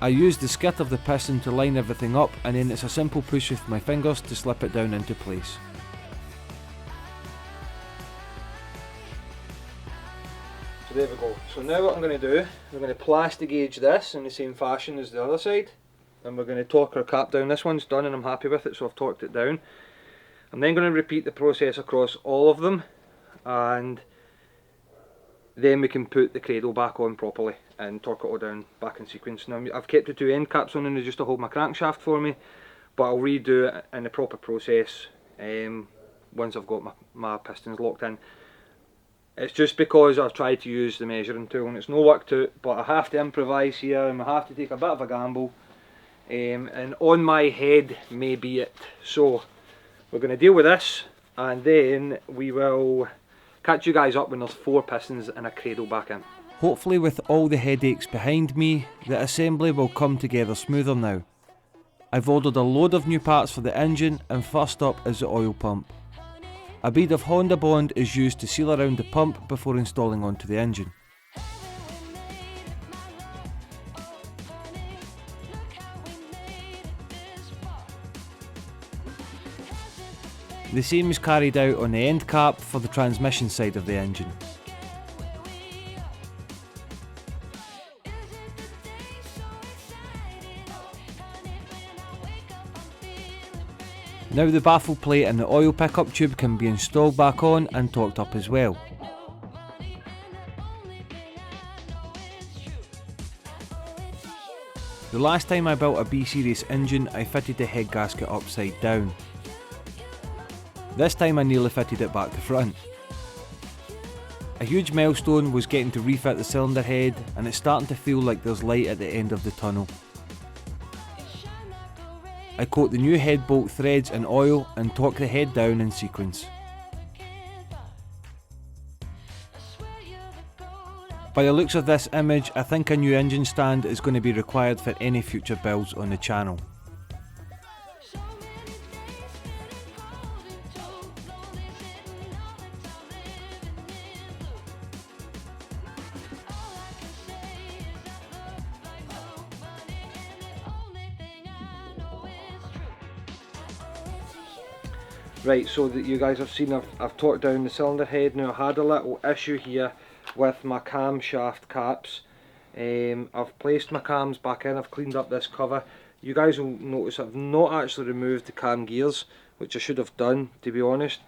I use the skirt of the piston to line everything up, and then it's a simple push with my fingers to slip it down into place. So there we go. So now what I'm going to do, we're going to plastic gauge this in the same fashion as the other side, and we're going to torque our cap down. This one's done and I'm happy with it, so I've torqued it down. I'm then going to repeat the process across all of them, and then we can put the cradle back on properly and torque it all down back in sequence. Now I've kept the two end caps on in just to hold my crankshaft for me, but I'll redo it in the proper process once I've got my pistons locked in. It's just because I've tried to use the measuring tool and it's no worked out, but I have to improvise here and I have to take a bit of a gamble, and on my head may be it. So we're going to deal with this, and then we will catch you guys up when there's 4 pistons and a cradle back in. Hopefully with all the headaches behind me, the assembly will come together smoother now. I've ordered a load of new parts for the engine, and first up is the oil pump. A bead of Honda Bond is used to seal around the pump before installing onto the engine. The same is carried out on the end cap for the transmission side of the engine. Now the baffle plate and the oil pickup tube can be installed back on and torqued up as well. The last time I built a B-Series engine, I fitted the head gasket upside down. This time I nearly fitted it back to front. A huge milestone was getting to refit the cylinder head, and it's starting to feel like there's light at the end of the tunnel. I coat the new head bolt threads in oil and torque the head down in sequence. By the looks of this image, I think a new engine stand is going to be required for any future builds on the channel. Right, so that you guys have seen, I've torqued down the cylinder head. Now I had a little issue here with my camshaft caps. I've placed my cams back in, I've cleaned up this cover. You guys will notice I've not actually removed the cam gears, which I should have done, to be honest,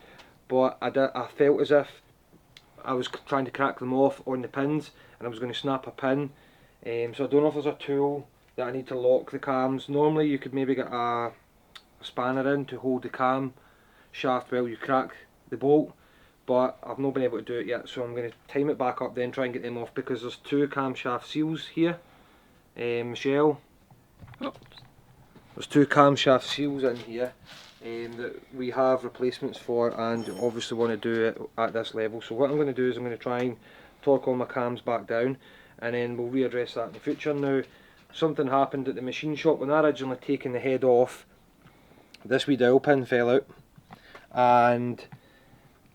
but I felt as if I was trying to crack them off on the pins and I was going to snap a pin. So I don't know if there's a tool that I need to lock the cams. Normally you could maybe get a spanner in to hold the cam shaft while you crack the bolt, but I've not been able to do it yet, so I'm going to time it back up, then try and get them off, because there's two camshaft seals here. Michelle, there's two camshaft seals in here that we have replacements for, and obviously want to do it at this level. So what I'm going to do is I'm going to try and torque all my cams back down, and then we'll readdress that in the future. Now, something happened at the machine shop when I originally taken the head off. This wee dowel pin fell out, and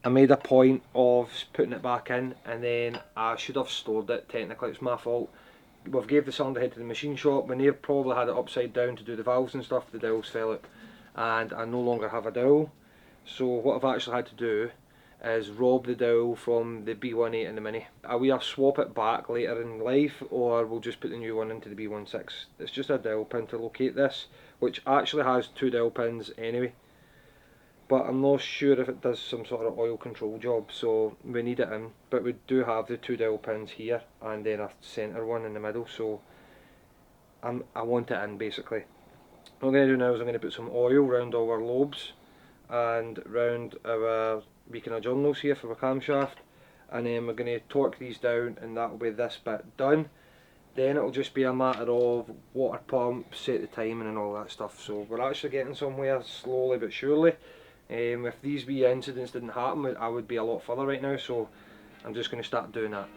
I made a point of putting it back in, and then I should have stored it. Technically it's my fault. We've gave the cylinder head to the machine shop. When they probably had it upside down to do the valves and stuff, the dowels fell out, and I no longer have a dowel. So what I've actually had to do is rob the dowel from the B18 and the Mini. We either swap it back later in life, or we'll just put the new one into the B16. It's just a dowel pin to locate this, which actually has two dowel pins anyway, but I'm not sure if it does some sort of oil control job, so we need it in. But we do have the two dowel pins here and then a centre one in the middle, so I want it in basically. What I'm going to do now is I'm going to put some oil around all our lobes and round our wee kind of journals here for our camshaft, and then we're going to torque these down, and that will be this bit done. Then it'll just be a matter of water pump, set the timing and all that stuff. So we're actually getting somewhere slowly but surely. If these wee incidents didn't happen, I would be a lot further right now, so I'm just going to start doing that.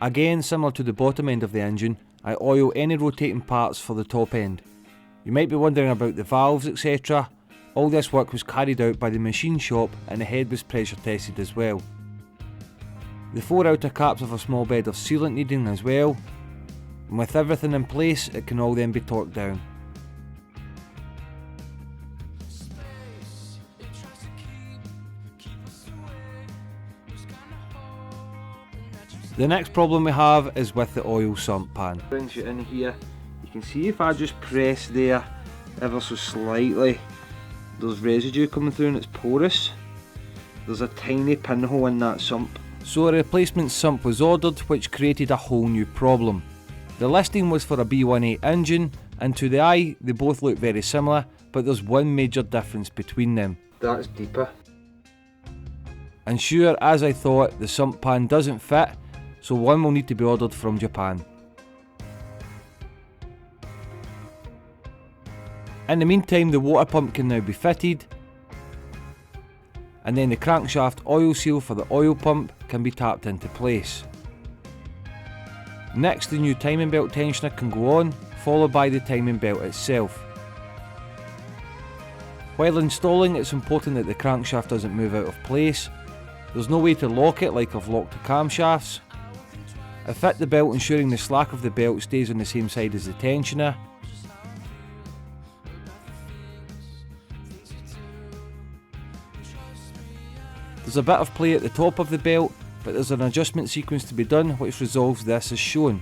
Again, similar to the bottom end of the engine, I oil any rotating parts for the top end. You might be wondering about the valves, etc. All this work was carried out by the machine shop, and the head was pressure tested as well. The four outer caps have a small bed of sealant needing as well, and with everything in place it can all then be torqued down. The next problem we have is with the oil sump pan. Brings you in here, you can see if I just press there ever so slightly, there's residue coming through and it's porous. There's a tiny pinhole in that sump. So a replacement sump was ordered, which created a whole new problem. The listing was for a B18 engine, and to the eye they both look very similar, but there's one major difference between them. That's deeper. And sure, as I thought, the sump pan doesn't fit, so one will need to be ordered from Japan. In the meantime, the water pump can now be fitted, and then the crankshaft oil seal for the oil pump can be tapped into place. Next, the new timing belt tensioner can go on, followed by the timing belt itself. While installing, it's important that the crankshaft doesn't move out of place. There's no way to lock it like I've locked the camshafts. I fit the belt ensuring the slack of the belt stays on the same side as the tensioner. There's a bit of play at the top of the belt, but there's an adjustment sequence to be done which resolves this as shown.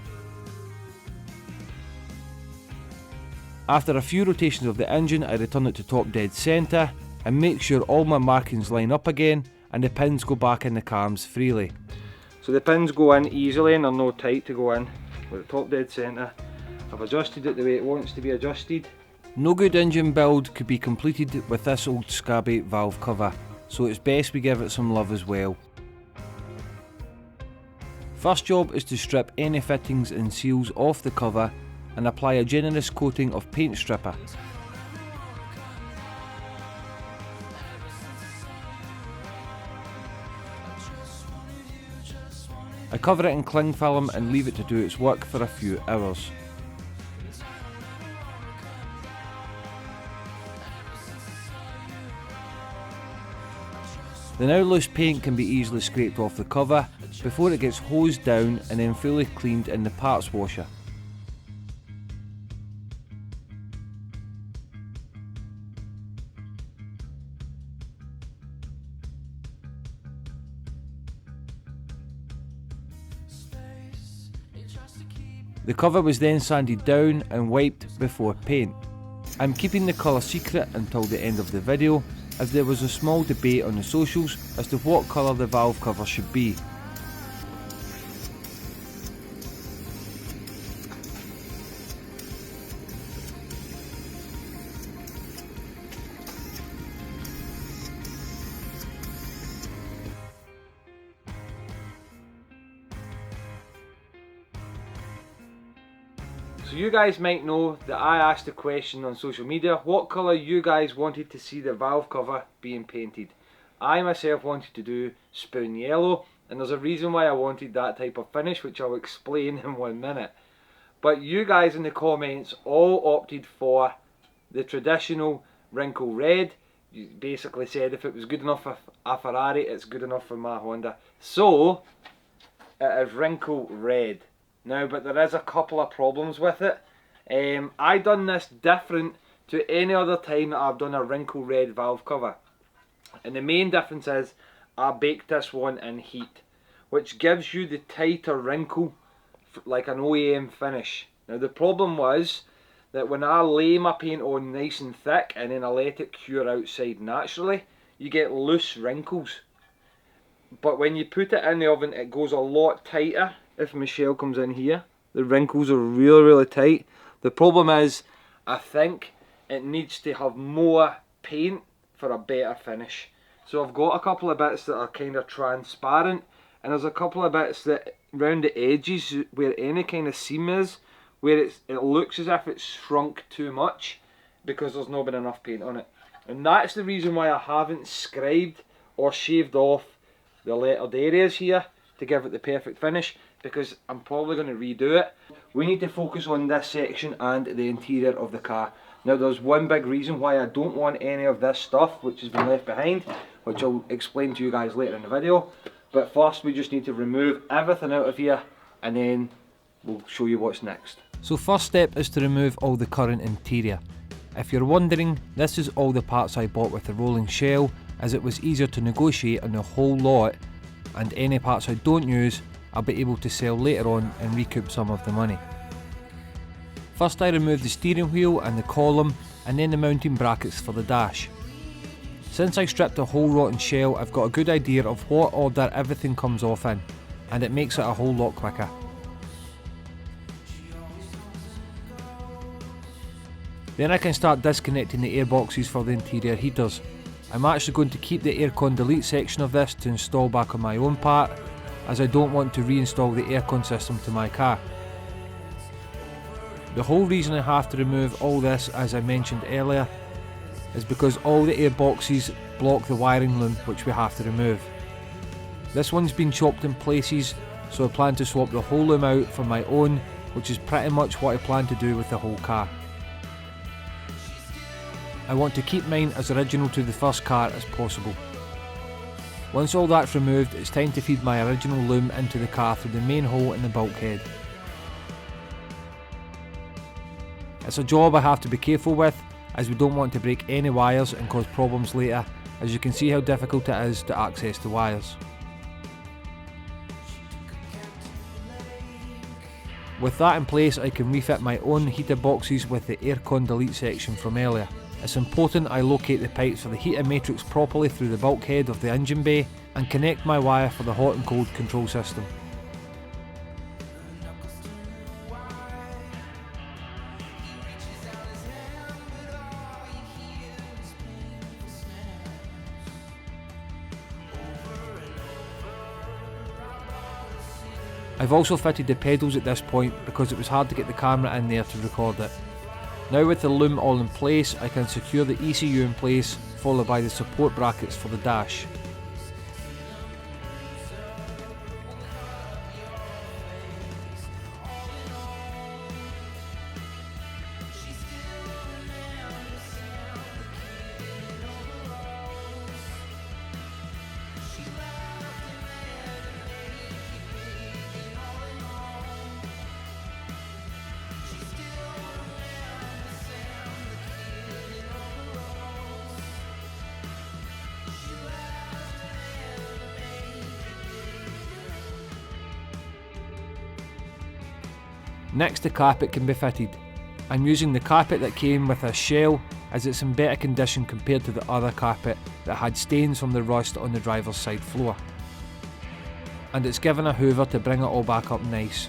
After a few rotations of the engine, I return it to top dead centre and make sure all my markings line up again and the pins go back in the cams freely. So the pins go in easily and they're not tight to go in, with the top dead centre. I've adjusted it the way it wants to be adjusted. No good engine build could be completed with this old scabby valve cover, so it's best we give it some love as well. First job is to strip any fittings and seals off the cover and apply a generous coating of paint stripper. I cover it in cling film and leave it to do its work for a few hours. The now loose paint can be easily scraped off the cover before it gets hosed down and then fully cleaned in the parts washer. The cover was then sanded down and wiped before paint. I'm keeping the colour secret until the end of the video, as there was a small debate on the socials as to what colour the valve cover should be. So you guys might know that I asked a question on social media, what colour you guys wanted to see the valve cover being painted. I myself wanted to do spoon yellow, and there's a reason why I wanted that type of finish, which I'll explain in 1 minute. But you guys in the comments all opted for the traditional wrinkle red. You basically said if it was good enough for a Ferrari, it's good enough for my Honda. So, it is wrinkle red. Now, but there is a couple of problems with it. I done this different to any other time that I've done a wrinkle red valve cover. And the main difference is I baked this one in heat, which gives you the tighter wrinkle like an OEM finish. Now the problem was that when I lay my paint on nice and thick and then I let it cure outside naturally, you get loose wrinkles. But when you put it in the oven, it goes a lot tighter. If Michelle comes in here, the wrinkles are really tight. The problem is, I think it needs to have more paint for a better finish. So I've got a couple of bits that are kind of transparent, and there's a couple of bits that round the edges where any kind of seam is, where it looks as if it's shrunk too much because there's not been enough paint on it. And that's the reason why I haven't scribed or shaved off the lettered areas here to give it the perfect finish, because I'm probably going to redo it. We need to focus on this section and the interior of the car. Now there's one big reason why I don't want any of this stuff which has been left behind, which I'll explain to you guys later in the video. But first we just need to remove everything out of here and then we'll show you what's next. So first step is to remove all the current interior. If you're wondering, this is all the parts I bought with the rolling shell, as it was easier to negotiate on the whole lot, and any parts I don't use I'll be able to sell later on and recoup some of the money. First I remove the steering wheel and the column, and then the mounting brackets for the dash. Since I stripped the whole rotten shell, I've got a good idea of what order everything comes off in, and it makes it a whole lot quicker. Then I can start disconnecting the air boxes for the interior heaters. I'm actually going to keep the aircon delete section of this to install back on my own part, as I don't want to reinstall the aircon system to my car. The whole reason I have to remove all this, as I mentioned earlier, is because all the air boxes block the wiring loom, which we have to remove. This one's been chopped in places, so I plan to swap the whole loom out for my own, which is pretty much what I plan to do with the whole car. I want to keep mine as original to the first car as possible. Once all that's removed, it's time to feed my original loom into the car through the main hole in the bulkhead. It's a job I have to be careful with, as we don't want to break any wires and cause problems later, as you can see how difficult it is to access the wires. With that in place, I can refit my own heater boxes with the aircon delete section from earlier. It's important I locate the pipes for the heater matrix properly through the bulkhead of the engine bay and connect my wire for the hot and cold control system. I've also fitted the pedals at this point because it was hard to get the camera in there to record it. Now with the loom all in place, I can secure the ECU in place, followed by the support brackets for the dash. Next, the carpet can be fitted. I'm using the carpet that came with a shell as it's in better condition compared to the other carpet that had stains from the rust on the driver's side floor. And it's given a hoover to bring it all back up nice.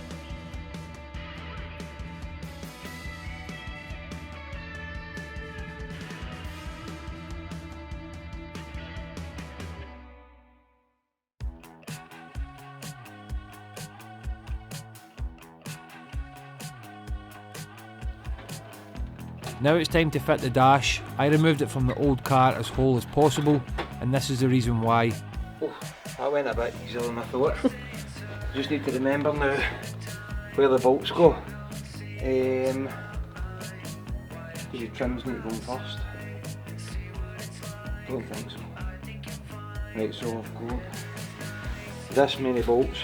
Now it's time to fit the dash. I removed it from the old car as whole as possible, and this is the reason why. Oh, that went a bit easier than I thought. Just need to remember now where the bolts go. Your trims need to go first. Don't think so. Right, so I've got this many bolts.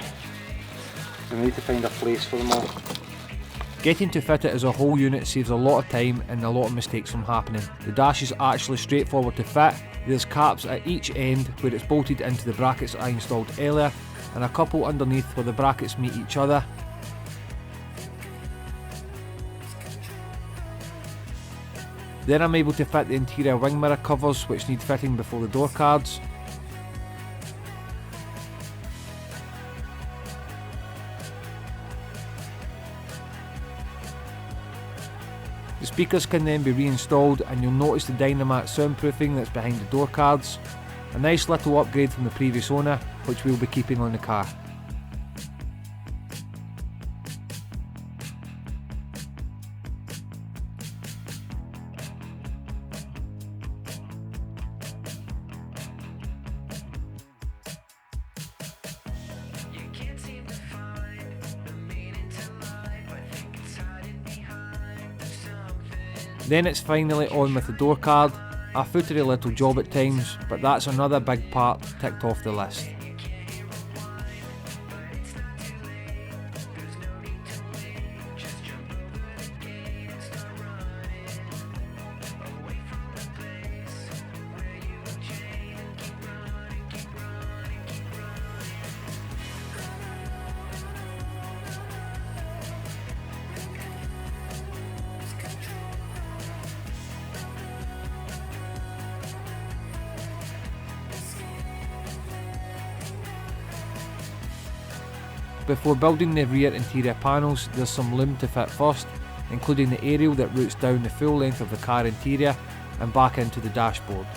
I need to find a place for them all. Getting to fit it as a whole unit saves a lot of time and a lot of mistakes from happening. The dash is actually straightforward to fit. There's caps at each end where it's bolted into the brackets I installed earlier, and a couple underneath where the brackets meet each other. Then I'm able to fit the interior wing mirror covers which need fitting before the door cards. The speakers can then be reinstalled, and you'll notice the Dynamat soundproofing that's behind the door cards. A nice little upgrade from the previous owner, which we'll be keeping on the car. Then it's finally on with the door card. A footery little job at times, but that's another big part ticked off the list. Before building the rear interior panels, there's some loom to fit first, including the aerial that routes down the full length of the car interior and back into the dashboard.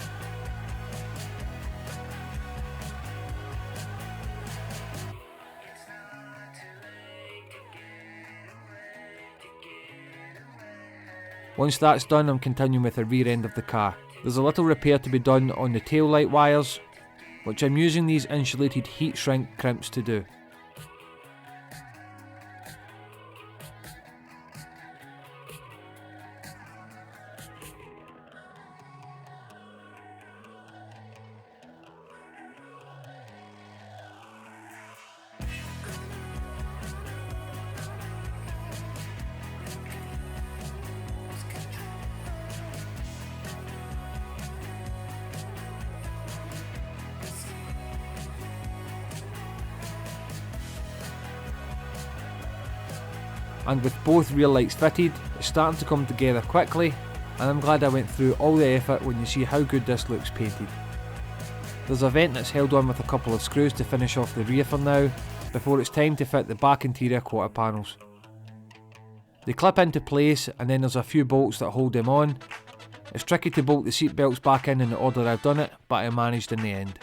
Once that's done, I'm continuing with the rear end of the car. There's a little repair to be done on the tail light wires, which I'm using these insulated heat shrink crimps to do. And with both rear lights fitted, it's starting to come together quickly, and I'm glad I went through all the effort when you see how good this looks painted. There's a vent that's held on with a couple of screws to finish off the rear for now, before it's time to fit the back interior quarter panels. They clip into place, and then there's a few bolts that hold them on. It's tricky to bolt the seat belts back in the order I've done it, but I managed in the end.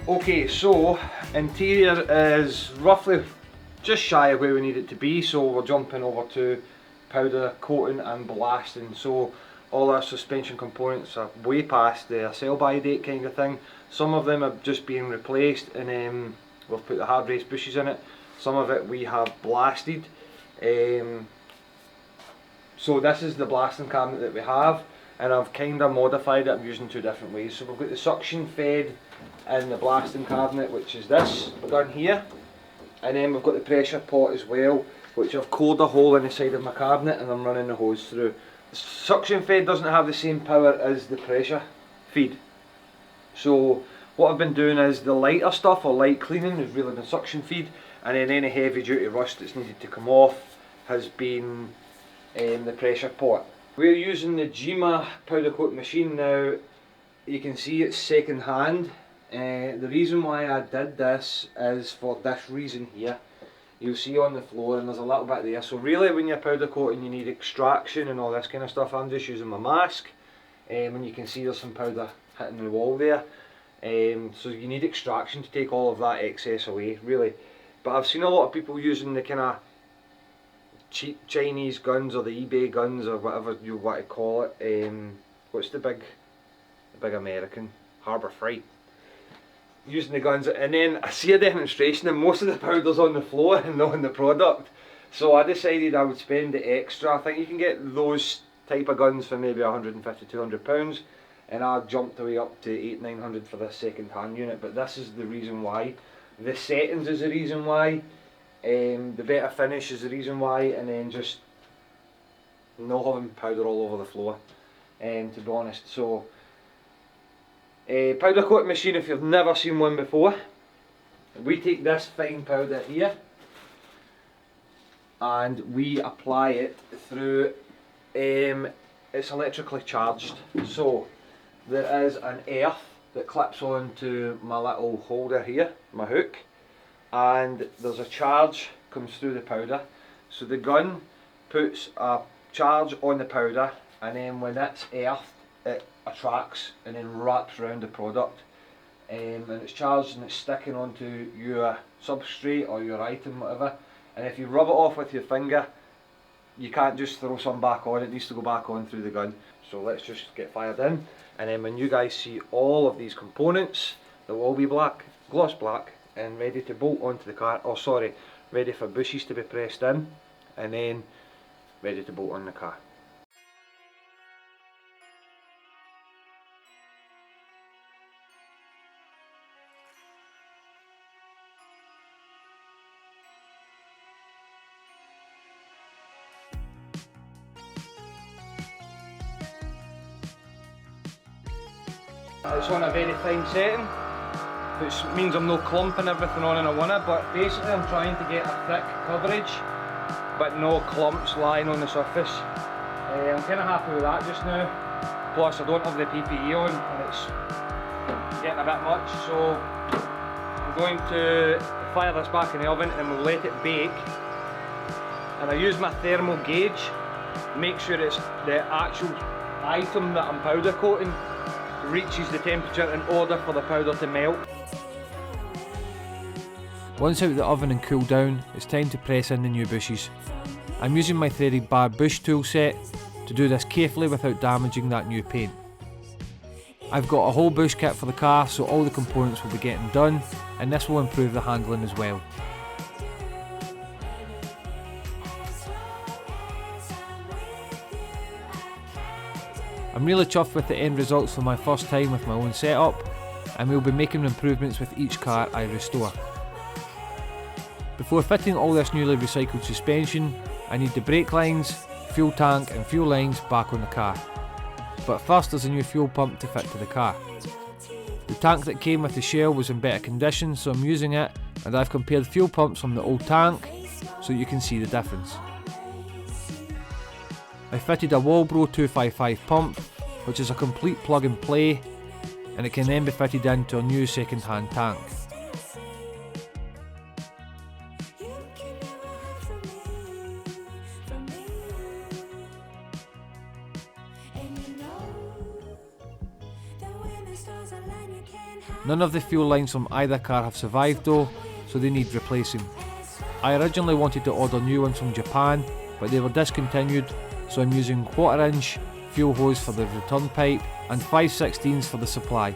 Okay, so Interior is roughly just shy of where we need it to be, so we're jumping over to powder coating and blasting. So all our suspension components are way past the sell-by date kind of thing. Some of them are just being replaced, and we've put the hard race bushes in it. Some of it we have blasted. So this is the blasting cabinet that we have, and I've kind of modified it. I'm using two different ways. So we've got the suction fed in the blasting cabinet, which is this down here, and then we've got the pressure pot as well, which I've cored a hole in the side of my cabinet and I'm running the hose through. The suction fed doesn't have the same power as the pressure feed. So what I've been doing is the lighter stuff, or light cleaning, has really been suction feed, and then any heavy duty rust that's needed to come off has been the pressure pot. We're using the Gima powder coat machine now. You can see it's second hand. The reason why I did this is for this reason here. You'll see on the floor, and there's a little bit there. So really, when you're powder coating, you need extraction and all this kind of stuff. I'm just using my mask, and you can see there's some powder hitting the wall there. So you need extraction to take all of that excess away, really. But I've seen a lot of people using the kind of cheap Chinese guns, or the eBay guns, or whatever you want to call it. What's the big American? Harbour Freight. Using the guns, and then I see a demonstration and most of the powder's on the floor and not on the product. So I decided I would spend the extra. I think you can get those type of guns for maybe 150, 200 pounds, and I jumped away up to 800-900 for this second hand unit. But this is the reason why. The settings is the reason why. The better finish is the reason why, and then just not having powder all over the floor, to be honest. So powder coating machine, if you've never seen one before, we take this fine powder here and we apply it through, it's electrically charged, so there is an earth that clips onto my little holder here, my hook, and there's a charge comes through the powder. So the gun puts a charge on the powder, and then when it's earthed, it attracts and then wraps around the product, and it's charged and it's sticking onto your substrate or your item, whatever. And if you rub it off with your finger, you can't just throw some back on, it needs to go back on through the gun. So let's just get fired in, and then when you guys see all of these components, they'll all be black, gloss black, and ready to bolt onto the car, or sorry, ready for bushes to be pressed in, and then ready to bolt on the car. It's on a very fine setting, which means I'm not clumping everything on in a winner, but basically I'm trying to get a thick coverage but no clumps lying on the surface. I'm kind of happy with that just now, plus I don't have the PPE on and it's getting a bit much, so I'm going to fire this back in the oven and we'll let it bake. And I use my thermal gauge, make sure it's the actual item that I'm powder coating reaches the temperature in order for the powder to melt. Once out of the oven and cooled down, it's time to press in the new bushes. I'm using my threaded bar bush tool set to do this carefully without damaging that new paint. I've got a whole bush kit for the car, so all the components will be getting done, and this will improve the handling as well. I'm really chuffed with the end results for my first time with my own setup, and we'll be making improvements with each car I restore. Before fitting all this newly recycled suspension, I need the brake lines, fuel tank and fuel lines back on the car. But first there's a new fuel pump to fit to the car. The tank that came with the shell was in better condition, so I'm using it, and I've compared fuel pumps from the old tank so you can see the difference. I fitted a Walbro 255 pump, which is a complete plug and play, and it can then be fitted into a new second hand tank. None of the fuel lines from either car have survived though, so they need replacing. I originally wanted to order new ones from Japan, but they were discontinued, so I'm using 1/4 inch fuel hose for the return pipe and 5/16 for the supply.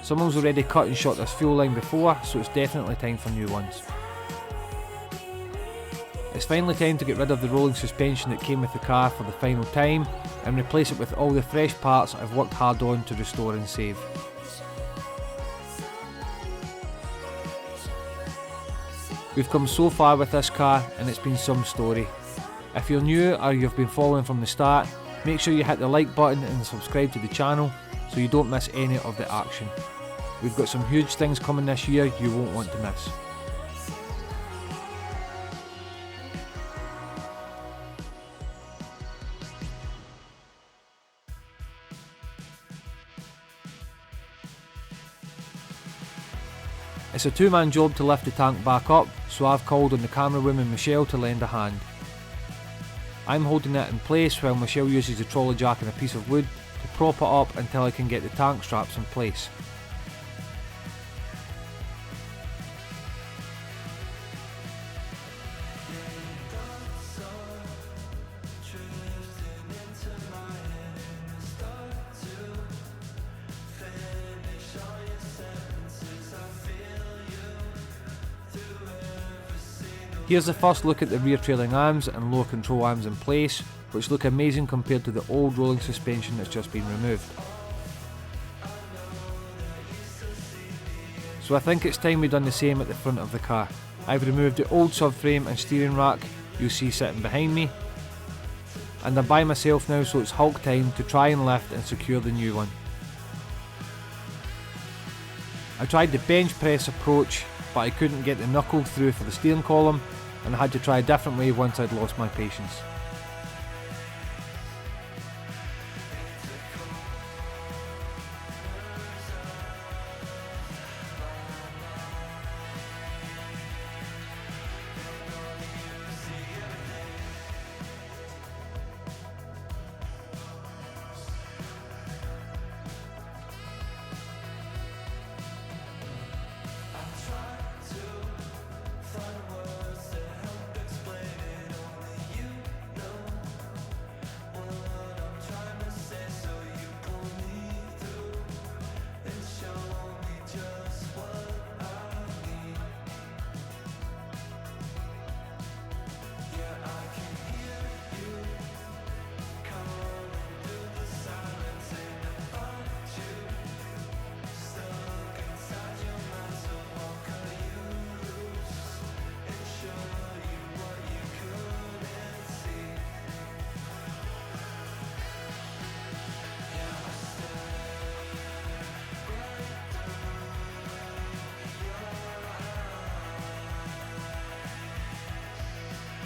Someone's already cut and shot this fuel line before, so it's definitely time for new ones. It's finally time to get rid of the rolling suspension that came with the car for the final time and replace it with all the fresh parts I've worked hard on to restore and save. We've come so far with this car and it's been some story. If you're new or you've been following from the start, make sure you hit the like button and subscribe to the channel so you don't miss any of the action. We've got some huge things coming this year you won't want to miss. It's a two-man job to lift the tank back up, so I've called on the camera woman Michelle to lend a hand. I'm holding it in place while Michelle uses a trolley jack and a piece of wood to prop it up until I can get the tank straps in place. Here's the first look at the rear trailing arms and lower control arms in place, which look amazing compared to the old rolling suspension that's just been removed. So I think it's time we've done the same at the front of the car. I've removed the old subframe and steering rack you'll see sitting behind me, and I'm by myself now, so it's Hulk time to try and lift and secure the new one. I tried the bench press approach, but I couldn't get the knuckle through for the steering column, and I had to try a different way once I'd lost my patience.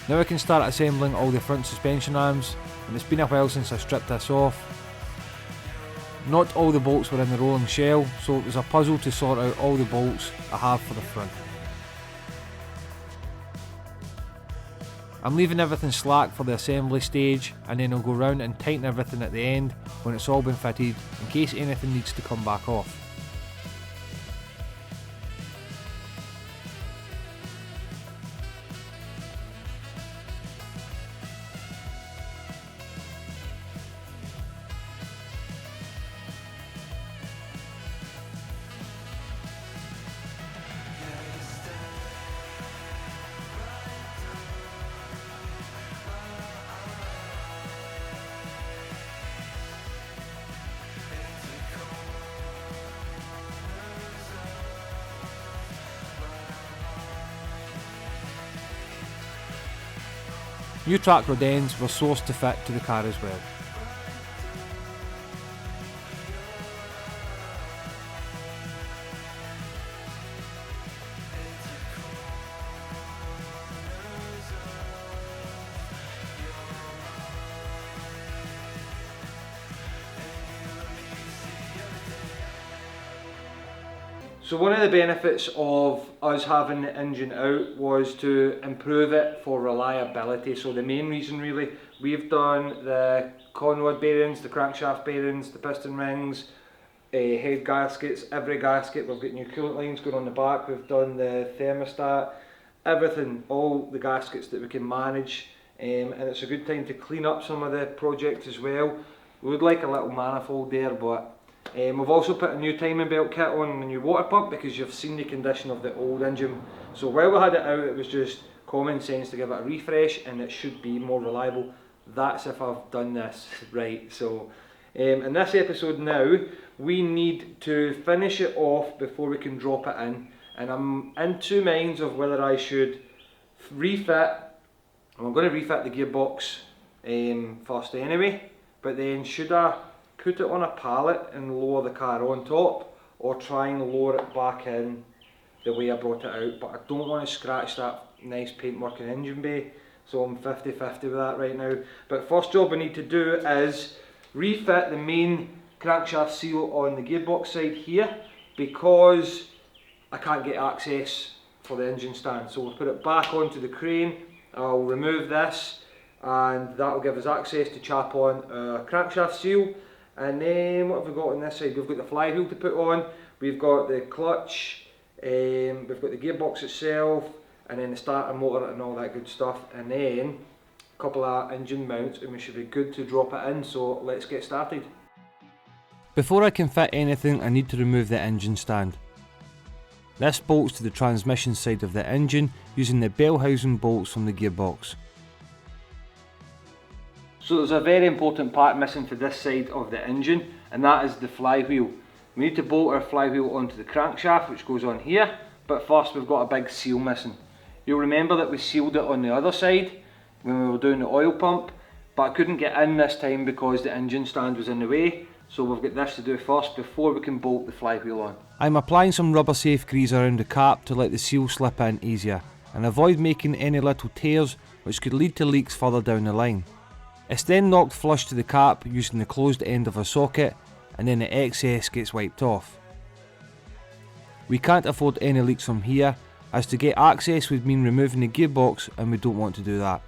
Now I can start assembling all the front suspension arms, and it's been a while since I stripped this off. Not all the bolts were in the rolling shell, so it was a puzzle to sort out all the bolts I have for the front. I'm leaving everything slack for the assembly stage, and then I'll go round and tighten everything at the end when it's all been fitted in case anything needs to come back off. New track rod ends were sourced to fit to the car as well. So one of the benefits of us having the engine out was to improve it for reliability. So the main reason really, we've done the conrod bearings, the crankshaft bearings, the piston rings, head gaskets, every gasket. We've got new coolant lines going on the back, we've done the thermostat, everything, all the gaskets that we can manage, and it's a good time to clean up some of the projects as well. We would like a little manifold there, but we've also put a new timing belt kit on and a new water pump because you've seen the condition of the old engine. So while we had it out, it was just common sense to give it a refresh and it should be more reliable. That's if I've done this right. So in this episode now, we need to finish it off before we can drop it in, and I'm in two minds of whether I should refit. I'm going to refit the gearbox first anyway, but then should I put it on a pallet and lower the car on top, or try and lower it back in the way I brought it out? But I don't want to scratch that nice paintwork and engine bay, so I'm 50-50 with that right now. But first job I need to do is refit the main crankshaft seal on the gearbox side here, because I can't get access for the engine stand. So we'll put it back onto the crane, I'll remove this, and that will give us access to chap on a crankshaft seal. And then what have we got on this side? We've got the flywheel to put on, we've got the clutch, we've got the gearbox itself, and then the starter motor and all that good stuff, and then a couple of engine mounts, and we should be good to drop it in. So let's get started. Before I can fit anything, I need to remove the engine stand. This bolts to the transmission side of the engine using the bell housing bolts from the gearbox. So there's a very important part missing to this side of the engine, and that is the flywheel. We need to bolt our flywheel onto the crankshaft, which goes on here, but first we've got a big seal missing. You'll remember that we sealed it on the other side when we were doing the oil pump, but I couldn't get in this time because the engine stand was in the way, so we've got this to do first before we can bolt the flywheel on. I'm applying some rubber safe grease around the cap to let the seal slip in easier and avoid making any little tears which could lead to leaks further down the line. It's then knocked flush to the cap using the closed end of a socket, and then the excess gets wiped off. We can't afford any leaks from here, as to get access would mean removing the gearbox, and we don't want to do that.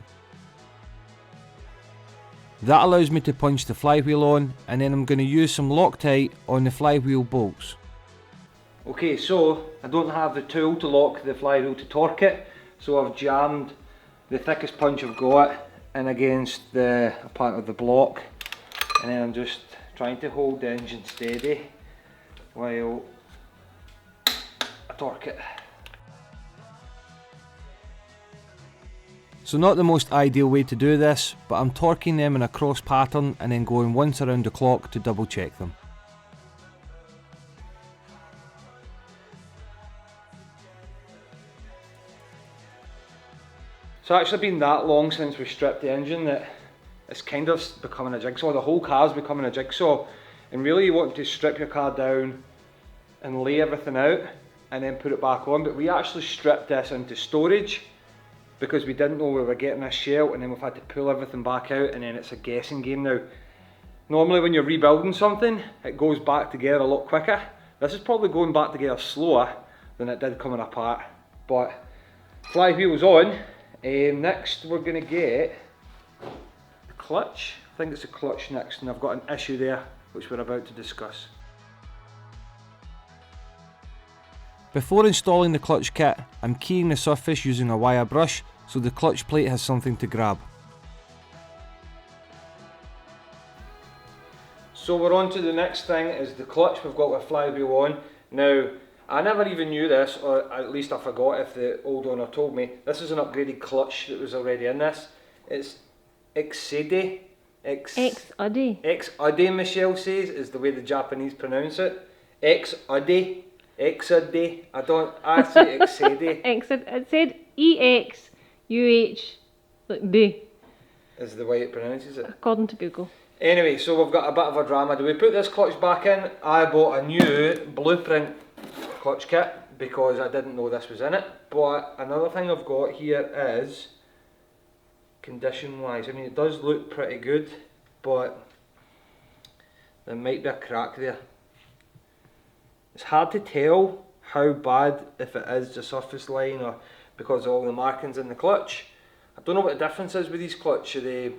That allows me to punch the flywheel on, and then I'm going to use some Loctite on the flywheel bolts. Okay, so I don't have the tool to lock the flywheel to torque it, so I've jammed the thickest punch I've got in against the part of the block, and then I'm just trying to hold the engine steady while I torque it. So not the most ideal way to do this, but I'm torquing them in a cross pattern and then going once around the clock to double check them. It's actually been that long since we stripped the engine that it's kind of becoming a jigsaw. The whole car's becoming a jigsaw, and really you want to strip your car down and lay everything out and then put it back on. But we actually stripped this into storage because we didn't know we were getting this shell, and then we've had to pull everything back out, and then it's a guessing game now. Normally when you're rebuilding something, it goes back together a lot quicker. This is probably going back together slower than it did coming apart. But flywheel's on. Next we're going to get the clutch. I think it's the clutch next, and I've got an issue there which we're about to discuss. Before installing the clutch kit, I'm keying the surface using a wire brush so the clutch plate has something to grab. So we're on to the next thing, is the clutch. We've got our flywheel on. Now, I never even knew this, or at least I forgot if the old owner told me. This is an upgraded clutch that was already in this. It's X-Udde. X-Udde, Michelle says, is the way the Japanese pronounce it. X-Udde. X-Udde. I say X-Udde. It said E-X-U-H D. Is the way it pronounces it. According to Google. Anyway, so we've got a bit of a drama. Do we put this clutch back in? I bought a new blueprint clutch kit because I didn't know this was in it. But another thing I've got here is condition wise. I mean, it does look pretty good, but there might be a crack there. It's hard to tell how bad, if it is the surface line or because of all the markings in the clutch. I don't know what the difference is with these clutch. Is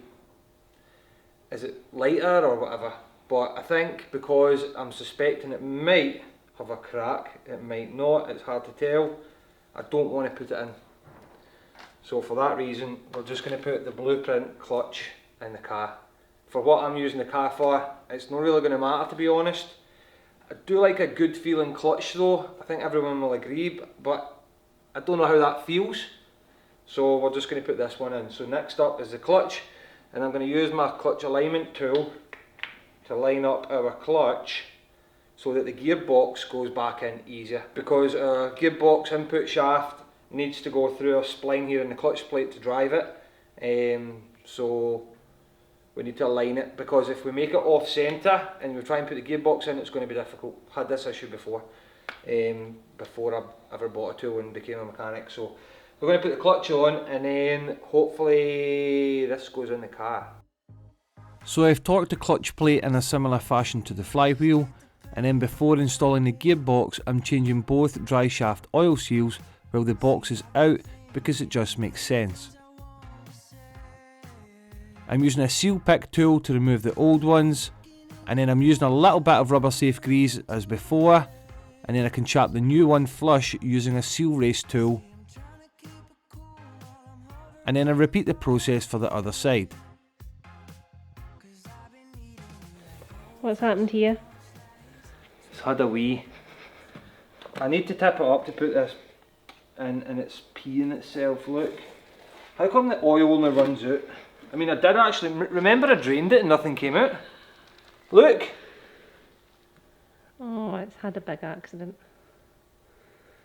it lighter or whatever? But I think because I'm suspecting it might have a crack, it might not, it's hard to tell. I don't want to put it in. So for that reason, we're just going to put the blueprint clutch in the car. For what I'm using the car for, it's not really going to matter, to be honest. I do like a good feeling clutch though, I think everyone will agree, but I don't know how that feels. So we're just going to put this one in. So next up is the clutch, and I'm going to use my clutch alignment tool to line up our clutch so that the gearbox goes back in easier. Because our gearbox input shaft needs to go through a spline here in the clutch plate to drive it. So we need to align it, because if we make it off centre and we try and put the gearbox in, it's going to be difficult. I've had this issue before, before I ever bought a tool and became a mechanic. So we're going to put the clutch on, and then hopefully this goes in the car. So I've torqued the clutch plate in a similar fashion to the flywheel, and then before installing the gearbox I'm changing both dry shaft oil seals while the box is out, because it just makes sense. I'm using a seal pick tool to remove the old ones, and then I'm using a little bit of rubber safe grease as before, and then I can chap the new one flush using a seal race tool, and then I repeat the process for the other side. What's happened here? It's had a wee. I need to tip it up to put this in, and it's peeing itself, look. How come the oil only runs out? I mean, I did actually, remember I drained it and nothing came out? Look! Oh, it's had a big accident.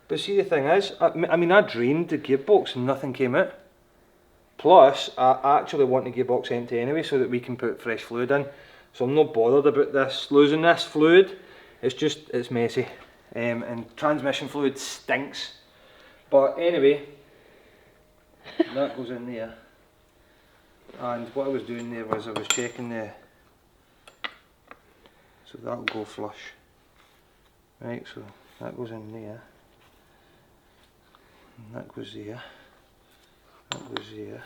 But see, the thing is, I mean, I drained the gearbox and nothing came out. Plus, I actually want the gearbox empty anyway so that we can put fresh fluid in. So I'm not bothered about this, losing this fluid. It's just, it's messy. And transmission fluid stinks. But anyway, that goes in there. And what I was doing there was I was checking the, so that'll go flush. Right, so that goes in there. And that goes there. That goes there.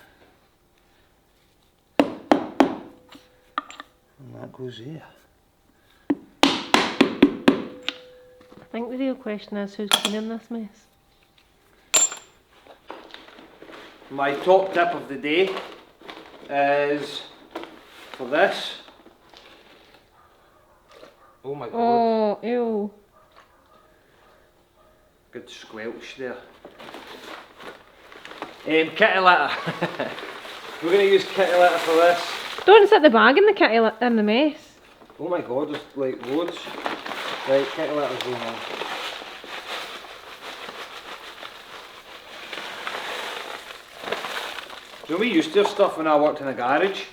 And that goes there. I think the real question is who's cleaning this mess? My top tip of the day is for this. Oh my god. Oh, ew. Good squelch there. Kitty litter. We're going to use kitty litter for this. Don't set the bag in the kitty in the mess. Oh my god, there's like loads. Right, kitty litter's going on. Do you know we used to have stuff when I worked in a garage?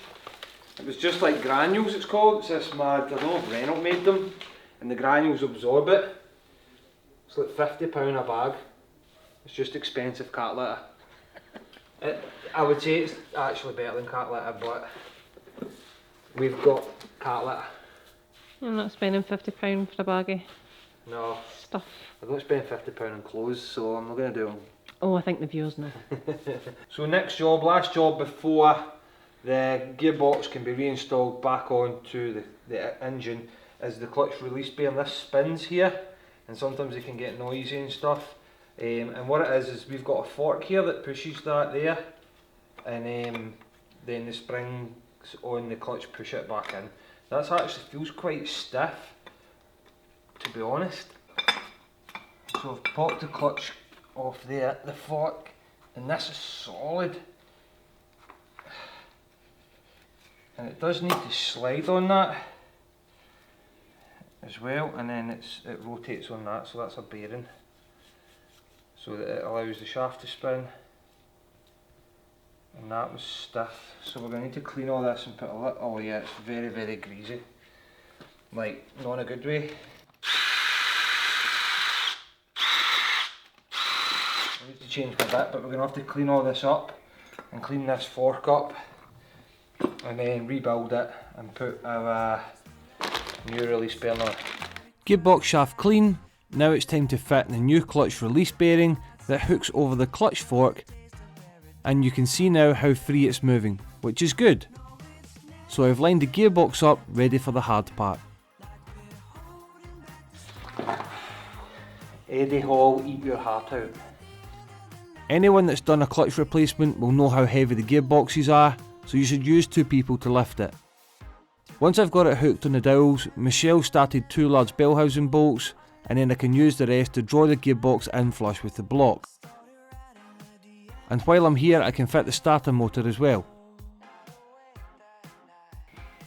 It was just like granules, it's called. It's this mad, I don't know if Renault made them, and the granules absorb it. It's like £50 a bag. It's just expensive cat litter. I would say it's actually better than cat litter, but we've got cat litter. I'm not spending £50 for a bag of No, stuff. I don't spend £50 on clothes, so I'm not going to do them. Oh, I think the viewers know. So next job, last job before the gearbox can be reinstalled back onto the engine, is the clutch release bearing. This spins here, and sometimes it can get noisy and stuff. And what it is we've got a fork here that pushes that there, and then the springs on the clutch push it back in. That actually feels quite stiff, to be honest. So I've popped the clutch off there, the fork, and this is solid. And it does need to slide on that as well, and then it rotates on that, so that's a bearing, so that it allows the shaft to spin. And that was stiff, so we're going to need to clean all this and put a little, oh yeah, it's very, very greasy. Like, not in a good way. I need to change my bit, but we're going to have to clean all this up and clean this fork up and then rebuild it and put our new release bearing on. Gearbox shaft clean, Now it's time to fit the new clutch release bearing that hooks over the clutch fork, and you can see now how free it's moving, which is good. So I've lined the gearbox up ready for the hard part. Eddie Hall, eat your heart out. Anyone that's done a clutch replacement will know how heavy the gearboxes are, so you should use 2 people to lift it. Once I've got it hooked on the dowels, Michelle started 2 large bell housing bolts, and then I can use the rest to draw the gearbox in flush with the block. And while I'm here, I can fit the starter motor as well.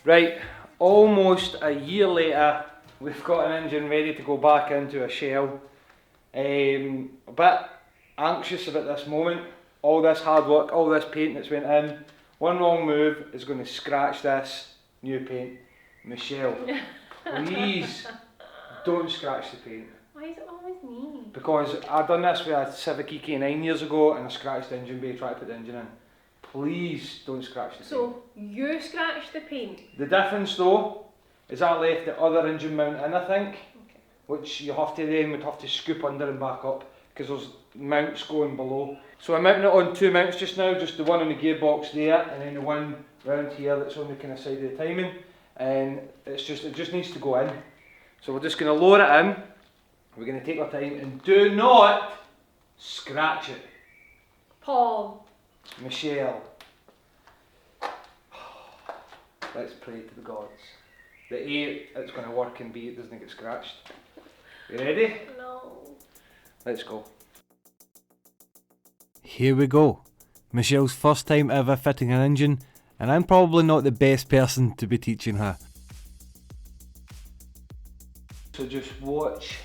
Right, almost a year later, we've got an engine ready to go back into a shell. A bit anxious about this moment. All this hard work, all this paint that's went in. One wrong move is going to scratch this new paint. Michelle, please don't scratch the paint. Why is it always me? Because I done this with a Civic EK9 years ago and I scratched the engine bay trying to put the engine in. Please don't scratch the paint. So you scratched the paint? The difference though is I left the other engine mount in, I think, Okay. which you have to then would have to scoop under and back up because there's mounts going below. So I'm mounting it on 2 mounts just now, just the one on the gearbox there and then the one round here that's on the kind of side of the timing, and it just needs to go in. So we're just going to lower it in. We're going to take our time and do not scratch it. Paul. Michelle. Let's pray to the gods. The A, it's going to work, and B, it doesn't get scratched. You ready? No. Let's go. Here we go. Michelle's first time ever fitting an engine, and I'm probably not the best person to be teaching her. So just watch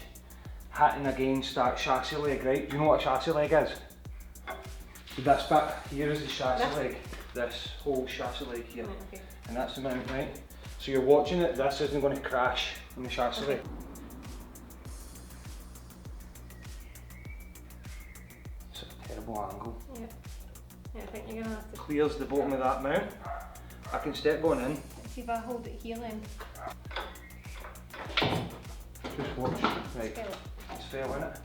hitting against that chassis leg, right? Do you know what a chassis leg is? So this bit here is the chassis leg. This whole chassis leg here. Oh, okay. And that's the mount, right? So you're watching it, this isn't going to crash on the chassis leg. It's a terrible angle. Yeah. Yeah, I think you're going to have to... Clears the bottom of that mount. I can step going in. See if I hold it here then. Just watch. Right. Feel it. It's fell in it.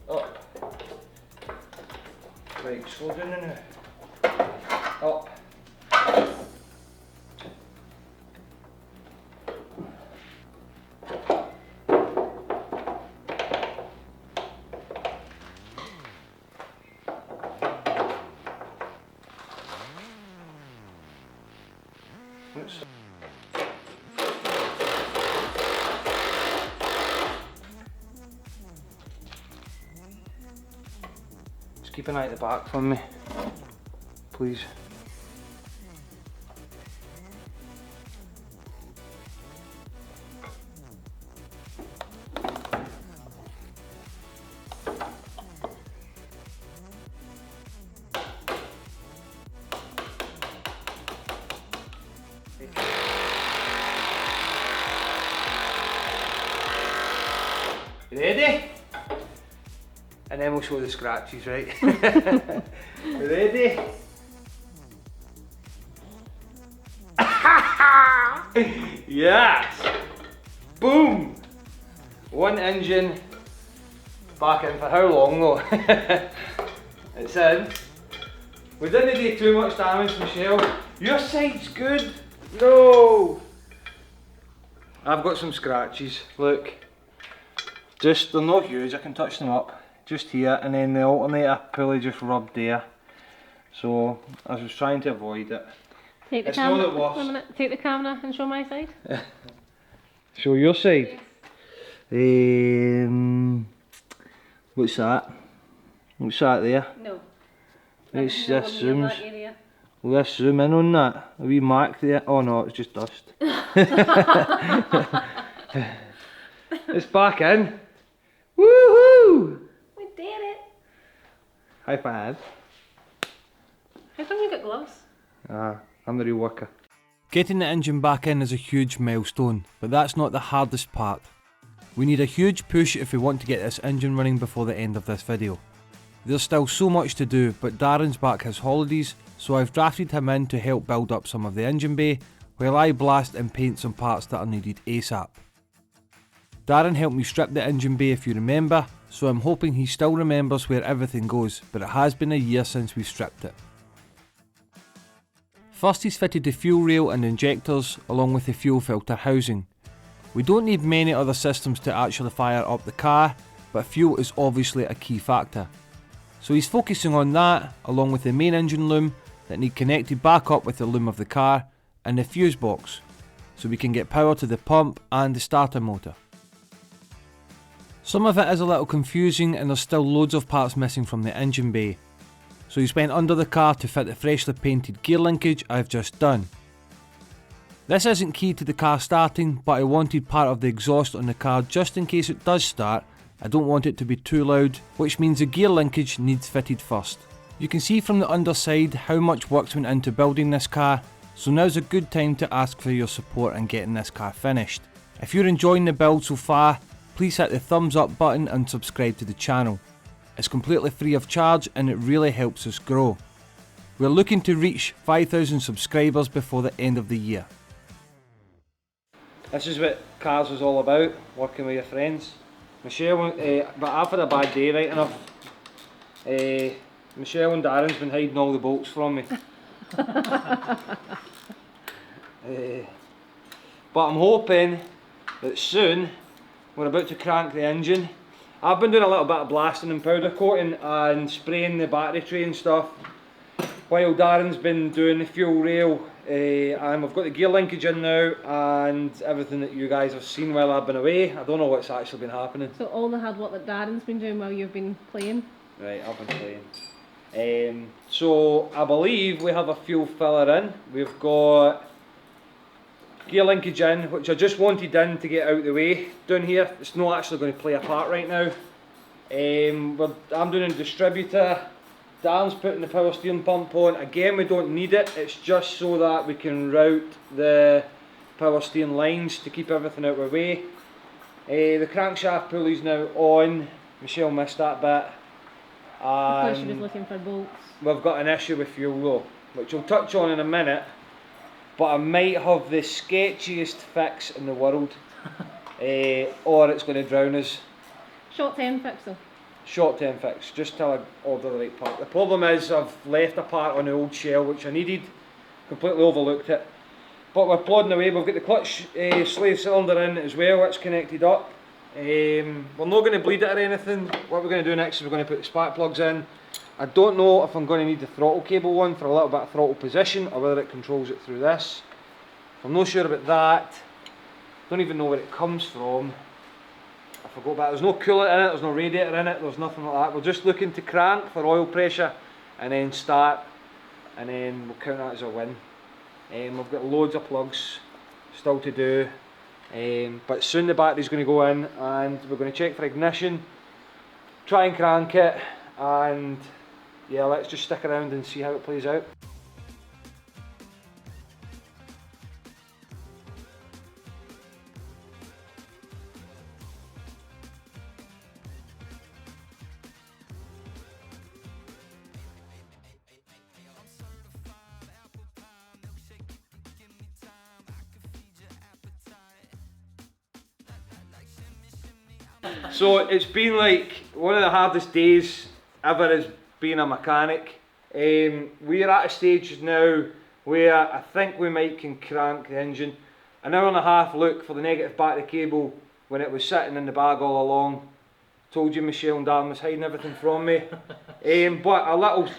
Up. Right, slow down now. Up. Oops. Just keep an eye at the back for me, please. Ready? And then we'll show the scratches, right? Ready? Yes! Boom! One engine back in for how long though? It's in. We didn't do too much damage, Michelle. Your side's good. No! I've got some scratches, look. Just, they're not huge, I can touch them up. Just here, and then the alternator pulley just rubbed there. So, I was trying to avoid it. Take the It's camera. not the worst. Wait a minute. Take the camera and show my side. Show your side. What's that? What's that there? No. Let's No, this near zooms. that area. Will this zoom in on that? A wee mark there? Oh no, it's just dust. It's back in. Woohoo! We did it. High five. How come you got gloves? I'm the real worker. Getting the engine back in is a huge milestone, but that's not the hardest part. We need a huge push if we want to get this engine running before the end of this video. There's still so much to do, but Darren's back his holidays, so I've drafted him in to help build up some of the engine bay, while I blast and paint some parts that are needed ASAP. Darren helped me strip the engine bay if you remember, so I'm hoping he still remembers where everything goes, but it has been a year since we stripped it. First he's fitted the fuel rail and injectors along with the fuel filter housing. We don't need many other systems to actually fire up the car, but fuel is obviously a key factor. So he's focusing on that along with the main engine loom that need connected back up with the loom of the car and the fuse box, so we can get power to the pump and the starter motor. Some of it is a little confusing and there's still loads of parts missing from the engine bay. So he's went under the car to fit the freshly painted gear linkage I've just done. This isn't key to the car starting, but I wanted part of the exhaust on the car just in case it does start. I don't want it to be too loud, which means the gear linkage needs fitted first. You can see from the underside how much work went into building this car, so now's a good time to ask for your support in getting this car finished. If you're enjoying the build so far, please hit the thumbs up button and subscribe to the channel. It's completely free of charge and it really helps us grow. We're looking to reach 5,000 subscribers before the end of the year. This is what cars is all about, working with your friends. Michelle, but I've had a bad day right enough. Michelle and Darren's been hiding all the bolts from me. But I'm hoping that soon we're about to crank the engine. I've been doing a little bit of blasting and powder coating and spraying the battery tray and stuff, while Darren's been doing the fuel rail, and we've got the gear linkage in now and everything that you guys have seen while I've been away. I don't know what's actually been happening. So all the hard work that Darren's been doing while you've been playing? Right, I've been playing. So I believe we have a fuel filler in. We've got gear linkage in, which I just wanted in to get out of the way down here. It's not actually going to play a part right now. I'm doing a distributor. Darren's putting the power steering pump on. Again, we don't need it. It's just so that we can route the power steering lines to keep everything out of our way. The crankshaft pulley's now on. Michelle missed that bit. Because she was looking for bolts. We've got an issue with fuel though, which we'll touch on in a minute. But I might have the sketchiest fix in the world, or it's going to drown us. Short-term fix though. Short-term fix, just till I order the right part. The problem is I've left a part on the old shell which I needed, completely overlooked it. But we're plodding away. We've got the clutch slave cylinder in as well, it's connected up. We're not going to bleed it or anything. What we're going to do next is we're going to put the spark plugs in. I don't know if I'm going to need the throttle cable one for a little bit of throttle position or whether it controls it through this. I'm not sure about that. Don't even know where it comes from. I forgot about it. There's no coolant in it, there's no radiator in it, there's nothing like that. We're just looking to crank for oil pressure and then start, and then we'll count that as a win. We've got loads of plugs still to do, but soon the battery's going to go in and we're going to check for ignition, try and crank it, and yeah, let's just stick around and see how it plays out. So it's been like one of the hardest days ever as being a mechanic. We're at a stage now where I think we might can crank the engine. An hour and a half look for the negative battery cable when it was sitting in the bag all along. Told you Michelle and Darren was hiding everything from me. But a little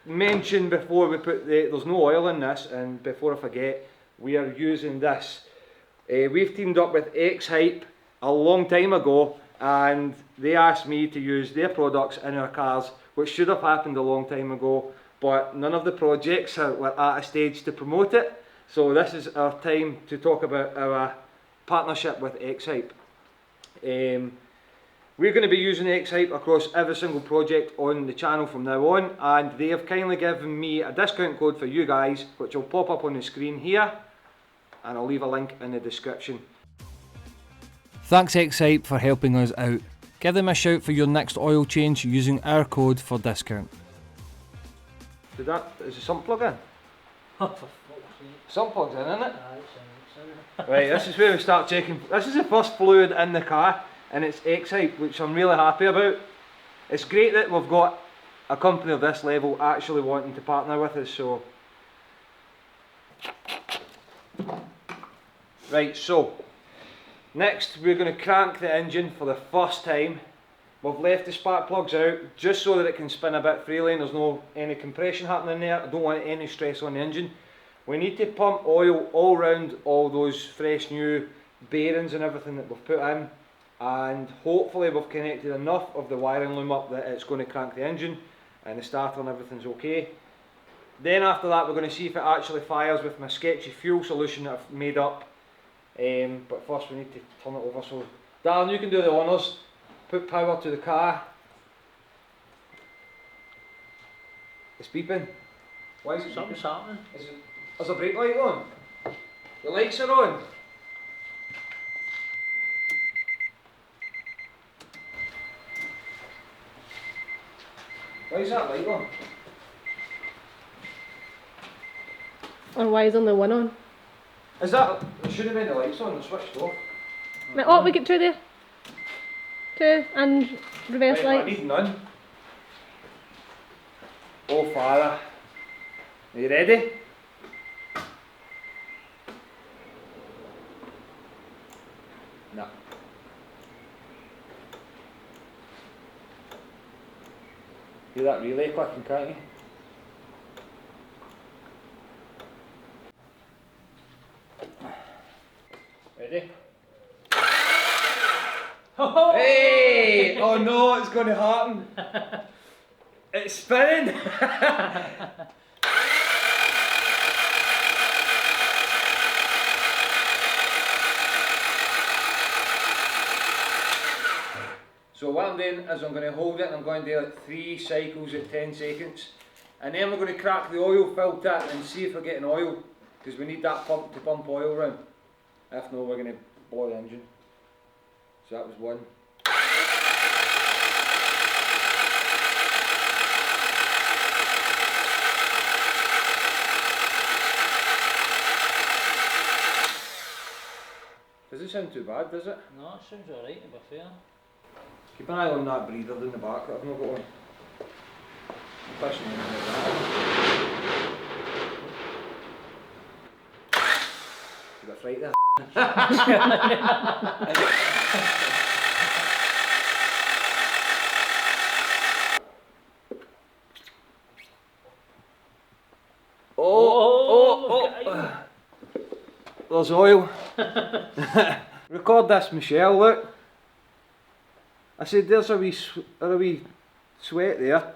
mention before we put there's no oil in this, and before I forget, we are using this. We've teamed up with X-Hype a long time ago, and they asked me to use their products in our cars, which should have happened a long time ago, but none of the projects were at a stage to promote it. So this is our time to talk about our partnership with X-Hype. We're going to be using X-Hype across every single project on the channel from now on, and they have kindly given me a discount code for you guys, which will pop up on the screen here, and I'll leave a link in the description. Thanks X-Hype for helping us out. Give them a shout for your next oil change using our code for discount. Is the sump plug in? Some plugs in, isn't it? Right, this is where we start checking. This is the first fluid in the car, and it's Excite, which I'm really happy about. It's great that we've got a company of this level actually wanting to partner with us, so. Right, so, next we're going to crank the engine for the first time. We've left the spark plugs out just so that it can spin a bit freely and there's no any compression happening there. I don't want any stress on the engine. We need to pump oil all round all those fresh new bearings and everything that we've put in, and hopefully we've connected enough of the wiring loom up that it's going to crank the engine and the starter and everything's okay. Then after that we're going to see if it actually fires with my sketchy fuel solution that I've made up. But first we need to turn it over, so Darren, you can do the honours. Put power to the car. It's beeping. Why is it Something's beeping? happening. Is the brake light on? The lights are on. Why is that light on? Or why is only one on? Is that, it should have been the lights on, they're switched off. Oh, we get two there. Two and reverse Right, I lights. need none. Oh father. Are you ready? No. Hear that relay clicking, can't you? Ready? Hey! Oh no, it's going to happen. It's spinning. So what I'm doing is I'm going to hold it and I'm going to do like 3 cycles at 10 seconds. And then we're going to crack the oil filter and see if we're getting oil, because we need that pump to pump oil around. If not, we're going to blow the engine. So that was one. Doesn't sound too bad, does it? No, it sounds alright to be fair. Keep an eye on that breather in the back that I've not got on. Pushing in like that. You got fright there. Oh. There's oil. Record this, Michelle, look. I said there's a wee sweat there.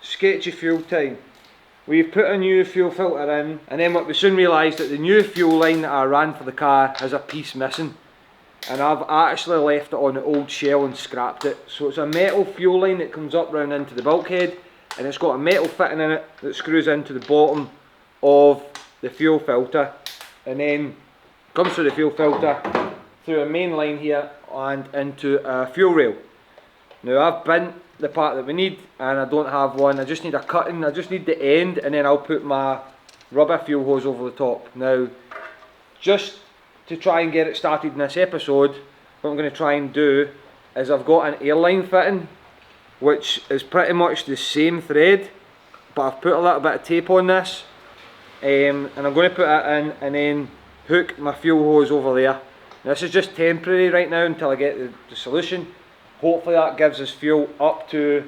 Sketchy fuel time. We've put a new fuel filter in, and then what we soon realised that the new fuel line that I ran for the car has a piece missing, and I've actually left it on the old shell and scrapped it. So it's a metal fuel line that comes up round into the bulkhead, and it's got a metal fitting in it that screws into the bottom of the fuel filter, and then comes through the fuel filter through a main line here and into a fuel rail. Now I've bent the part that we need and I don't have one. I just need a cutting, I just need the end, and then I'll put my rubber fuel hose over the top. Now, just to try and get it started in this episode, what I'm going to try and do is I've got an airline fitting which is pretty much the same thread, but I've put a little bit of tape on this, and I'm going to put it in and then hook my fuel hose over there. Now, this is just temporary right now until I get the solution. Hopefully that gives us fuel up to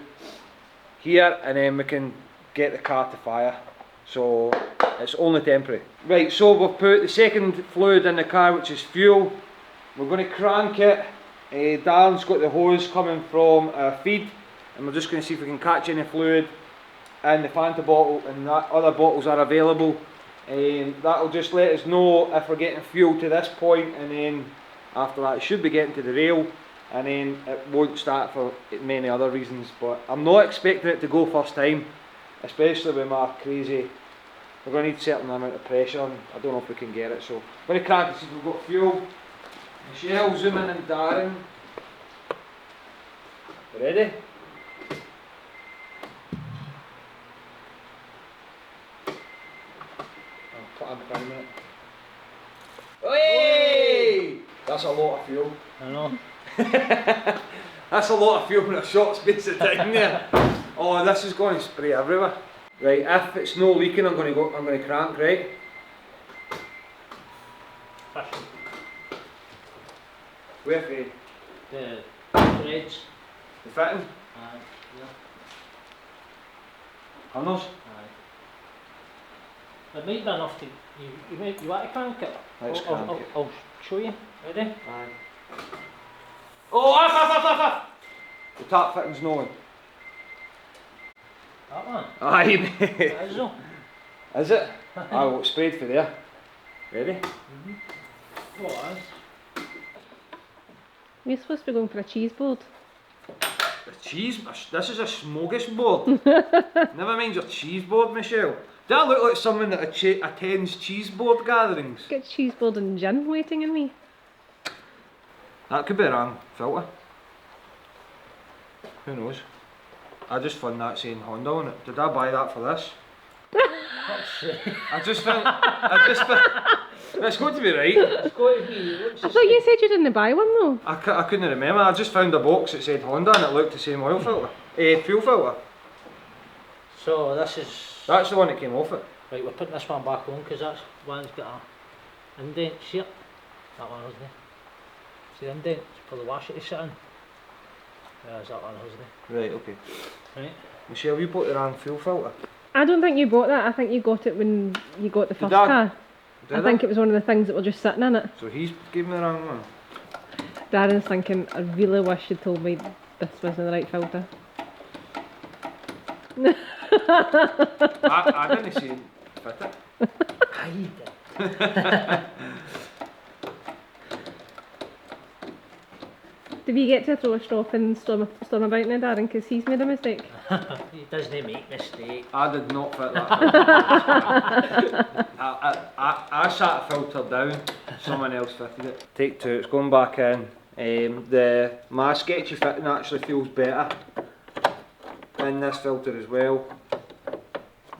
here, and then we can get the car to fire. So it's only temporary. Right, so we've put the second fluid in the car, which is fuel. We're going to crank it. Darren's got the hose coming from a feed, and we're just going to see if we can catch any fluid in the Fanta bottle, and that other bottles are available. That'll just let us know if we're getting fuel to this point, and then after that it should be getting to the rail, and then it won't start for many other reasons. But I'm not expecting it to go first time, especially with my crazy We're going to need a certain amount of pressure on. I don't know if we can get it, so I'm going to crank it. We've got fuel. Michelle, zoom in, and Darren. Ready? I'll put in for a minute. Hey! That's a lot of fuel. I know. That's a lot of fuel in a short space of time there. Oh, this is going to spray everywhere. Right, if it's no leaking, I'm going to crank, right? Fashion. Where for you? The threads. The fitting? Aye. Yeah. Hunners? Aye. It might be enough to. You want to crank it? Let's crank it. I'll show you. Ready? Aye. Oh, off! The tap fitting's no one. That one? Aye, mate. That is though. Is it? Aye, well, it's sprayed for there. Ready? Oh, aye. We're supposed to be going for a cheese board. The cheese? This is a smorgasbord. Never mind your cheese board, Michelle. Do I look like someone that attends cheese board gatherings? Get cheese board and gin waiting on me. That could be a RAM filter. Who knows? I just found that saying Honda on it. Did I buy that for this? I just found. It's got to be right. It's got to be. I thought you said you didn't buy one though. I couldn't remember. I just found a box that said Honda and it looked the same oil filter. Fuel filter. So this is. That's the one that came off it. Right, we're putting this one back on because that one's got a indent shape. That one hasn't it? See the indent for the washer to sit in. There's that one, hasn't it? Right, okay. Right. Michelle, you bought the wrong fuel filter. I don't think you bought that. I think you got it when you got the first I? car. Did I think it was one of the things that were just sitting in it. So he's gave me the wrong one. Darren's thinking, I really wish you'd told me this wasn't the right filter. I didn't see it fit it. I did. Did we get to throw a straw and storm about now, Darren, because he's made a mistake? He doesn't make mistakes. I did not fit that. I sat a filter down, someone else fitted it. Take two, it's going back in. My sketchy fitting actually feels better in this filter as well.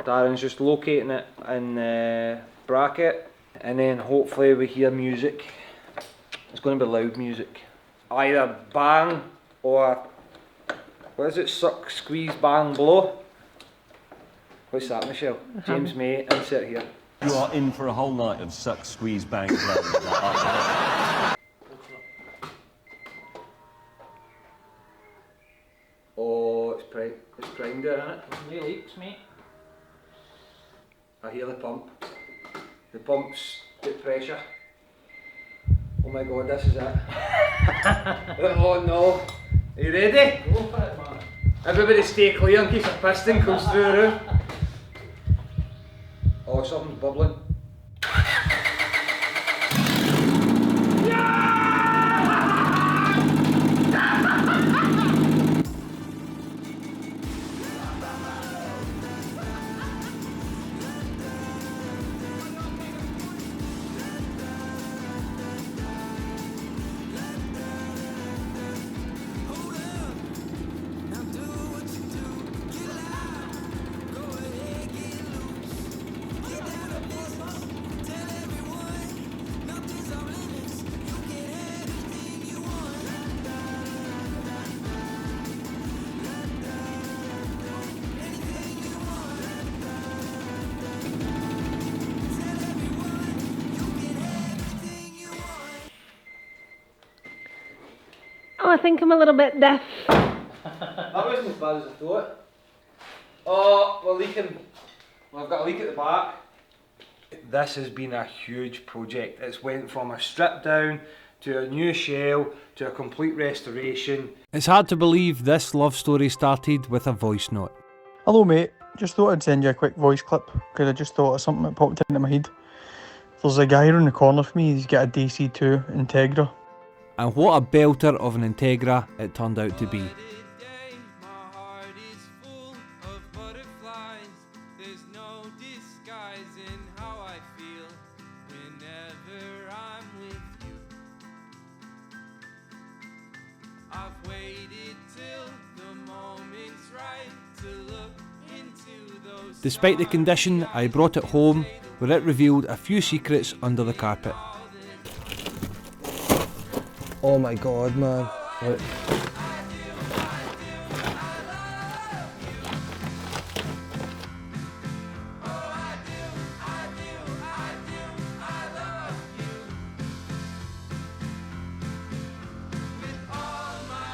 Darren's just locating it in the bracket, and then hopefully we hear music. It's going to be loud music. Either bang or, what is it, suck, squeeze, bang, blow? What's that, Michelle? James May, insert here. You are in for a whole night of suck, squeeze, bang, blow. Oh, it's primed there, isn't it? No leaks, mate. I hear the pump. The pump's got pressure. Oh my god, this is it. Oh no. Are you ready? Go for it, man. Everybody stay clear in case a piston comes through the roof. Oh, something's bubbling. Oh, I think I'm a little bit deaf. That wasn't as bad as I thought. Oh, we're leaking. Well, I've got a leak at the back. This has been a huge project. It's went from a strip down to a new shell to a complete restoration. It's hard to believe this love story started with a voice note. Hello mate, just thought I'd send you a quick voice clip because I just thought of something that popped into my head. There's a guy around the corner for me, he's got a DC2 Integra. And what a belter of an Integra it turned out to be. disguising how I feel whenever I'm with you. I've waited till the moment's right to look into those. Despite the condition, I brought it home where it revealed a few secrets under the carpet. Oh my god, man. Look.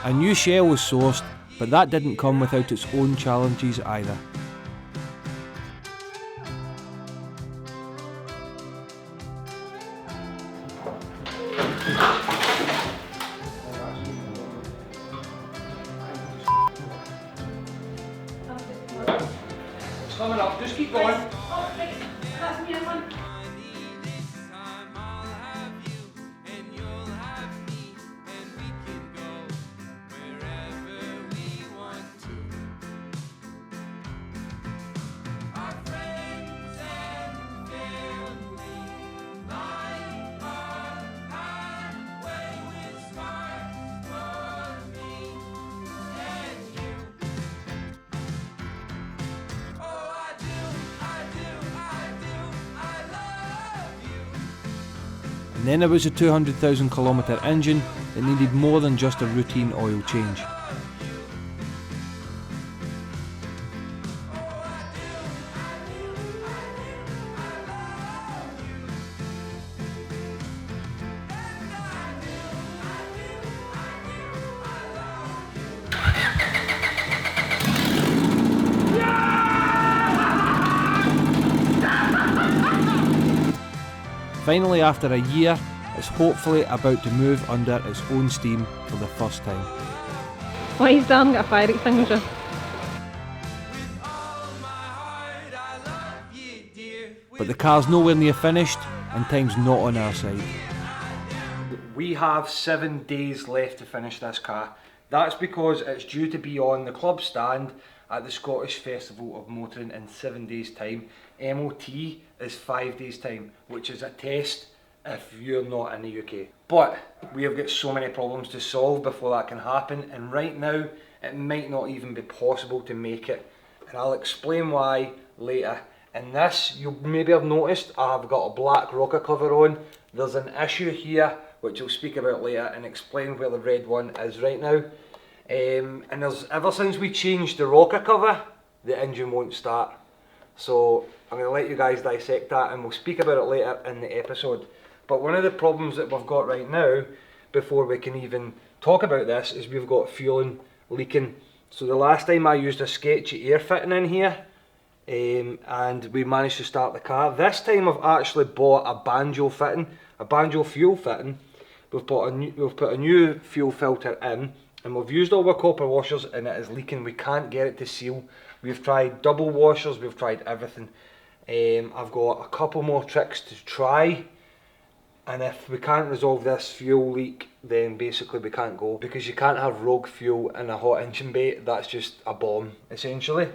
A new shell was sourced, but that didn't come without its own challenges either. It's coming up, just keep going. And then there was a 200,000 kilometre engine that needed more than just a routine oil change. Finally, after a year, it's hopefully about to move under its own steam for the first time. Why is Dan got a fire extinguisher? But the car's nowhere near finished, and time's not on our side. We have 7 days left to finish this car. That's because it's due to be on the club stand at the Scottish Festival of Motoring in 7 days' time. MOT is 5 days' time, which is a test if you're not in the UK. But we have got so many problems to solve before that can happen, and right now it might not even be possible to make it. And I'll explain why later. In this, you maybe have noticed I've got a black rocker cover on. There's an issue here, which I'll speak about later and explain where the red one is right now. And there's, ever since we changed the rocker cover, the engine won't start. So I'm going to let you guys dissect that, and we'll speak about it later in the episode. But one of the problems that we've got right now, before we can even talk about this, is we've got fueling leaking. So the last time I used a sketchy air fitting in here, and we managed to start the car. This time I've actually bought a banjo fitting, a banjo fuel fitting. We've put a new fuel filter in, and we've used all our copper washers, and it is leaking. We can't get it to seal. We've tried double washers, we've tried everything. I've got a couple more tricks to try, and if we can't resolve this fuel leak, then basically we can't go, because you can't have rogue fuel in a hot engine bay. That's just a bomb, essentially.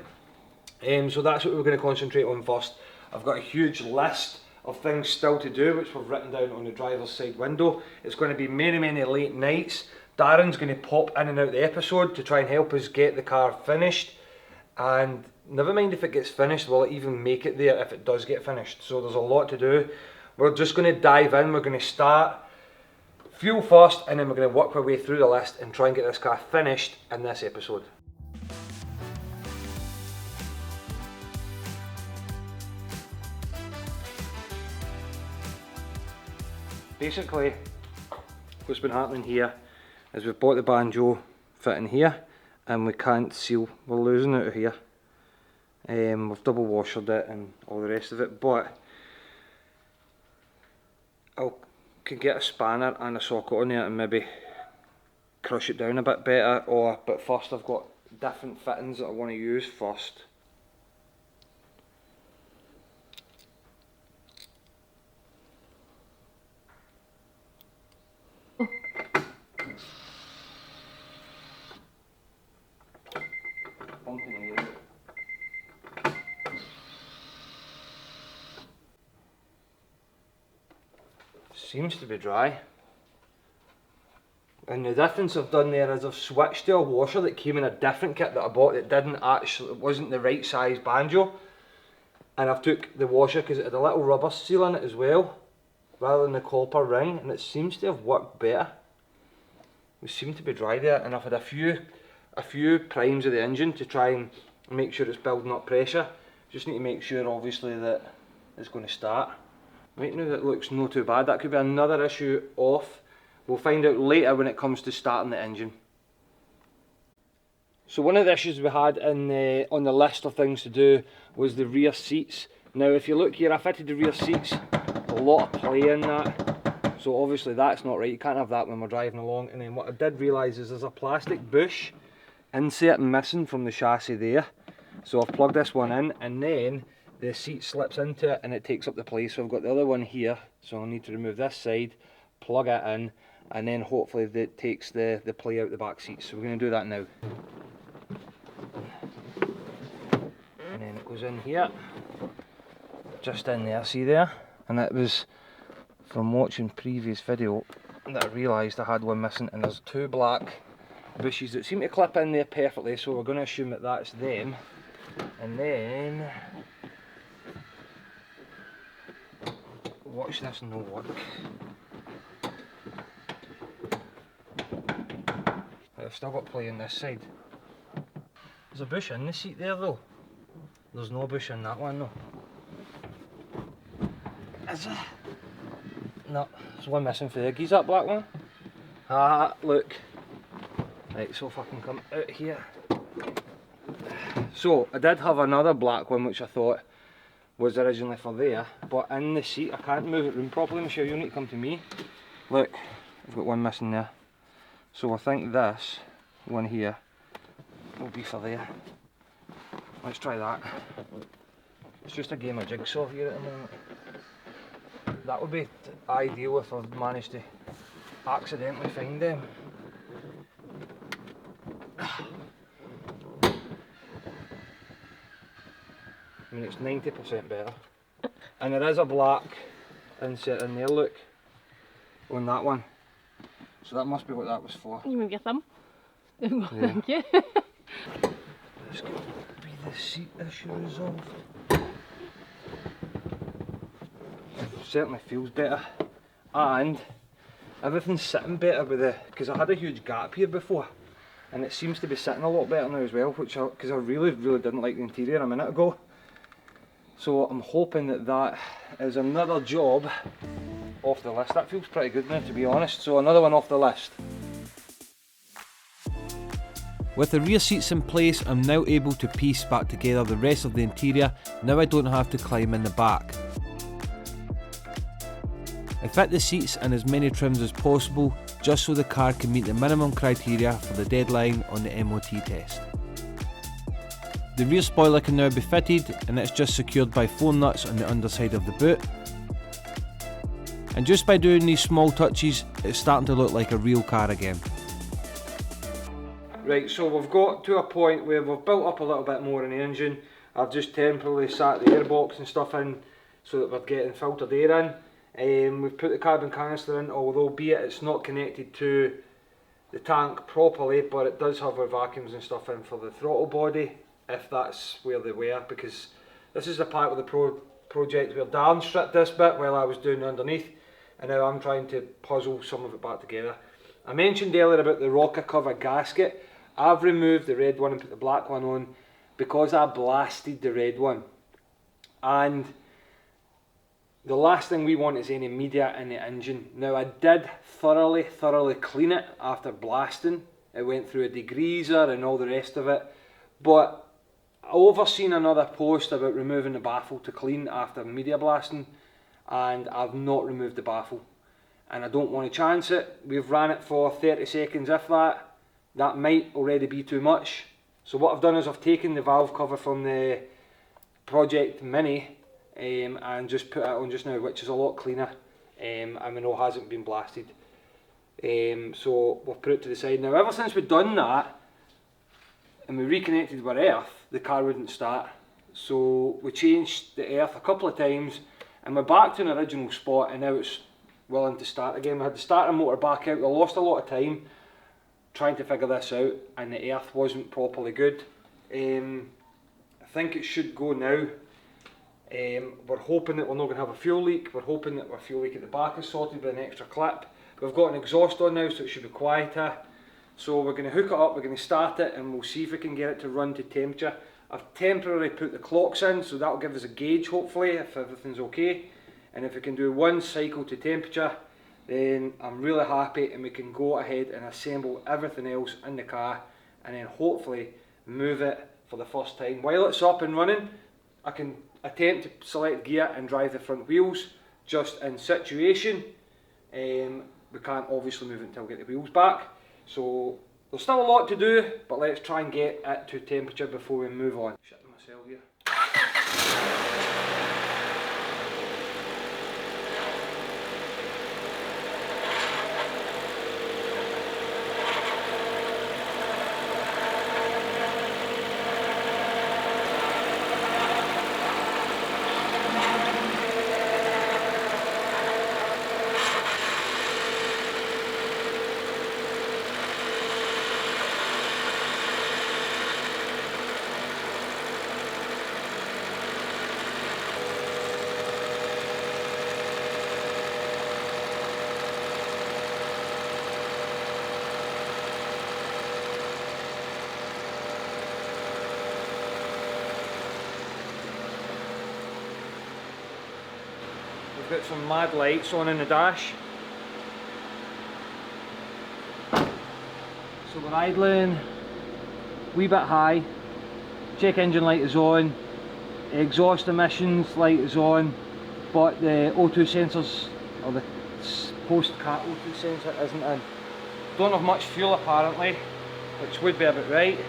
So that's what we're going to concentrate on first. I've got a huge list of things still to do, which we've written down on the driver's side window. It's going to be many, many late nights. Darren's going to pop in and out the episode to try and help us get the car finished. And never mind if it gets finished, will it even make it there if it does get finished? So there's a lot to do. We're just going to dive in. We're going to start fuel first, and then we're going to work our way through the list and try and get this car finished in this episode. Basically, what's been happening here is we've bought the banjo fitting here, and we can't seal. We're losing out of here. We've double washered it and all the rest of it, but I can get a spanner and a socket on there and maybe crush it down a bit better. But first I've got different fittings that I want to use first. Seems to be dry. And the difference I've done there is I've switched to a washer that came in a different kit that I bought that it wasn't the right size banjo. And I've took the washer because it had a little rubber seal in it as well, rather than the copper ring, and it seems to have worked better. We seem to be dry there, and I've had a few primes of the engine to try and make sure it's building up pressure. Just need to make sure obviously that it's going to start. Right now that looks not too bad. That could be another issue off. We'll find out later when it comes to starting the engine. So one of the issues we had on the list of things to do was the rear seats. Now if you look here, I fitted the rear seats, a lot of play in that. So obviously that's not right, you can't have that when we're driving along. And then what I did realise is there's a plastic bush insert missing from the chassis there. So I've plugged this one in, and then the seat slips into it and it takes up the place. So I've got the other one here, so I'll need to remove this side, plug it in, and then hopefully that takes the play out the back seats. So we're going to do that now. And then it goes in here, just in there, see there? And that was from watching previous video that I realised I had one missing, and there's two black bushes that seem to clip in there perfectly, so we're going to assume that that's them. And then watch this no work. I've still got play on this side. There's a bush in the seat there though. There's no bush in that one though. Is there? No, there's one missing for the Iggy's, that black one. Ah, look. Right, so if I can come out here. So, I did have another black one which I thought was originally for there, but in the seat I can't move it room properly. Michelle, you'll need to come to me. Look, I've got one missing there. So I think this one here will be for there. Let's try that. It's just a game of jigsaw here at the moment. That would be ideal if I've managed to accidentally find them. I mean, it's 90% better. And there is a black insert in there, look, on that one. So that must be what that was for. You move your thumb. Yeah. Thank you. This could be the seat issue resolved. Certainly feels better. And everything's sitting better with the, because I had a huge gap here before, and it seems to be sitting a lot better now as well, which because I really didn't like the interior a minute ago. So I'm hoping that that is another job off the list. That feels pretty good now, to be honest. So another one off the list. With the rear seats in place, I'm now able to piece back together the rest of the interior. Now I don't have to climb in the back. I fit the seats in as many trims as possible, just so the car can meet the minimum criteria for the deadline on the MOT test. The rear spoiler can now be fitted, and it's just secured by 4 nuts on the underside of the boot. And just by doing these small touches, it's starting to look like a real car again. Right, so we've got to a point where we've built up a little bit more in the engine. I've just temporarily sat the airbox and stuff in so that we're getting filtered air in. We've put the carbon canister in, although it's not connected to the tank properly, but it does have our vacuums and stuff in for the throttle body, if that's where they were, because this is the part of the project where Darren stripped this bit while I was doing underneath, and now I'm trying to puzzle some of it back together. I mentioned earlier about the rocker cover gasket. I've removed the red one and put the black one on because I blasted the red one, and the last thing we want is any media in the engine. Now I did thoroughly clean it after blasting. It went through a degreaser and all the rest of it, but I overseen another post about removing the baffle to clean after media blasting, and I've not removed the baffle, and I don't want to chance it. We've ran it for 30 seconds if that. That might already be too much. So what I've done is I've taken the valve cover from the Project Mini and just put it on just now, which is a lot cleaner, and we know it hasn't been blasted. So we'll put it to the side. Now ever since we've done that and we reconnected with earth, the car wouldn't start. So we changed the earth a couple of times and we're back to an original spot, and now it's willing to start again. We had the starter motor back out. We lost a lot of time trying to figure this out, and the earth wasn't properly good. I think it should go now. We're hoping that we're not going to have a fuel leak. We're hoping that our fuel leak at the back is sorted with an extra clip. We've got an exhaust on now, so it should be quieter. So we're going to hook it up, we're going to start it, and we'll see if we can get it to run to temperature. I've temporarily put the clocks in, so that'll give us a gauge hopefully if everything's okay. And if we can do one cycle to temperature, then I'm really happy, and we can go ahead and assemble everything else in the car, and then hopefully move it for the first time. While it's up and running, I can attempt to select gear and drive the front wheels just in situation. We can't obviously move it until we get the wheels back. So there's still a lot to do, but let's try and get it to temperature before we move on. Shitting myself here. We've got some mad lights on in the dash. So we're idling, wee bit high, check engine light is on, exhaust emissions light is on, but the O2 sensors, or the post-cat O2 sensor isn't in. Don't have much fuel apparently, which would be about right.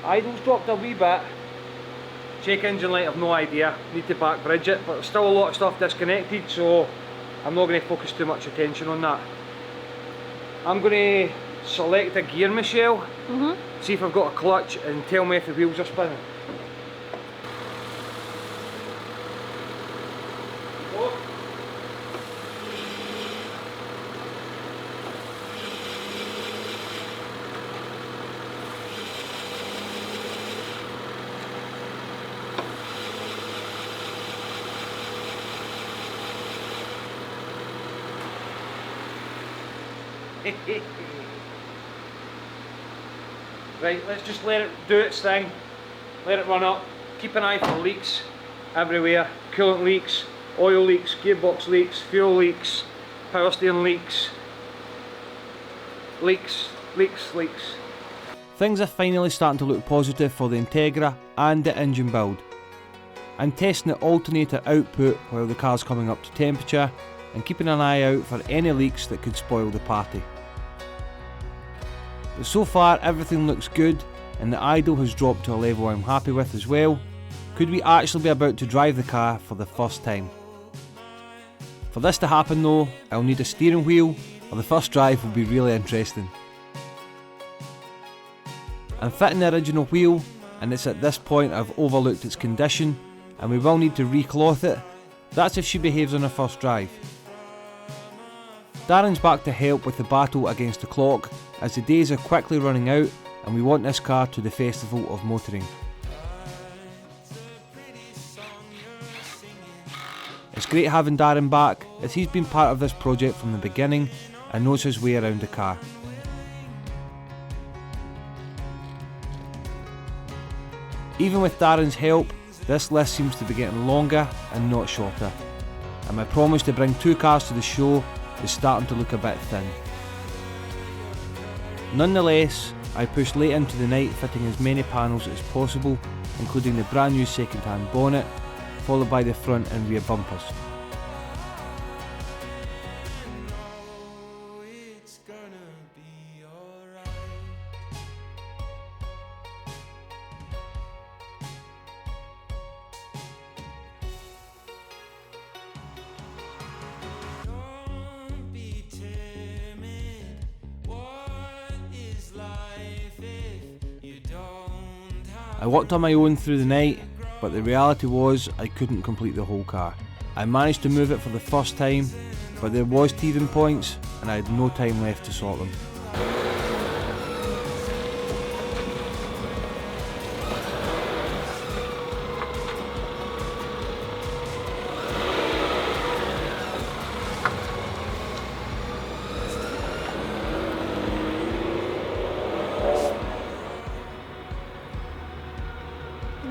Idle's dropped a wee bit. Check engine light, I've no idea, need to back bridge it, but there's still a lot of stuff disconnected, so I'm not going to focus too much attention on that. I'm going to select a gear, Michelle, see if I've got a clutch, and tell me if the wheels are spinning. Right, let's just let it do its thing, let it run up, keep an eye for leaks everywhere, coolant leaks, oil leaks, gearbox leaks, fuel leaks, power steering leaks, leaks. Things are finally starting to look positive for the Integra and the engine build. I'm testing the alternator output while the car's coming up to temperature and keeping an eye out for any leaks that could spoil the party. But so far everything looks good, and the idle has dropped to a level I'm happy with as well. Could we actually be about to drive the car for the first time? For this to happen though, I'll need a steering wheel, or the first drive will be really interesting. I'm fitting the original wheel, and it's at this point I've overlooked its condition, and we will need to recloth it. That's if she behaves on her first drive. Darren's back to help with the battle against the clock, as the days are quickly running out and we want this car to the festival of motoring. It's great having Darren back, as he's been part of this project from the beginning and knows his way around the car. Even with Darren's help, this list seems to be getting longer and not shorter, and my promise to bring 2 cars to the show is starting to look a bit thin. Nonetheless, I pushed late into the night fitting as many panels as possible, including the brand new second-hand bonnet, followed by the front and rear bumpers. I worked on my own through the night, but the reality was I couldn't complete the whole car. I managed to move it for the first time, but there was teething points and I had no time left to sort them.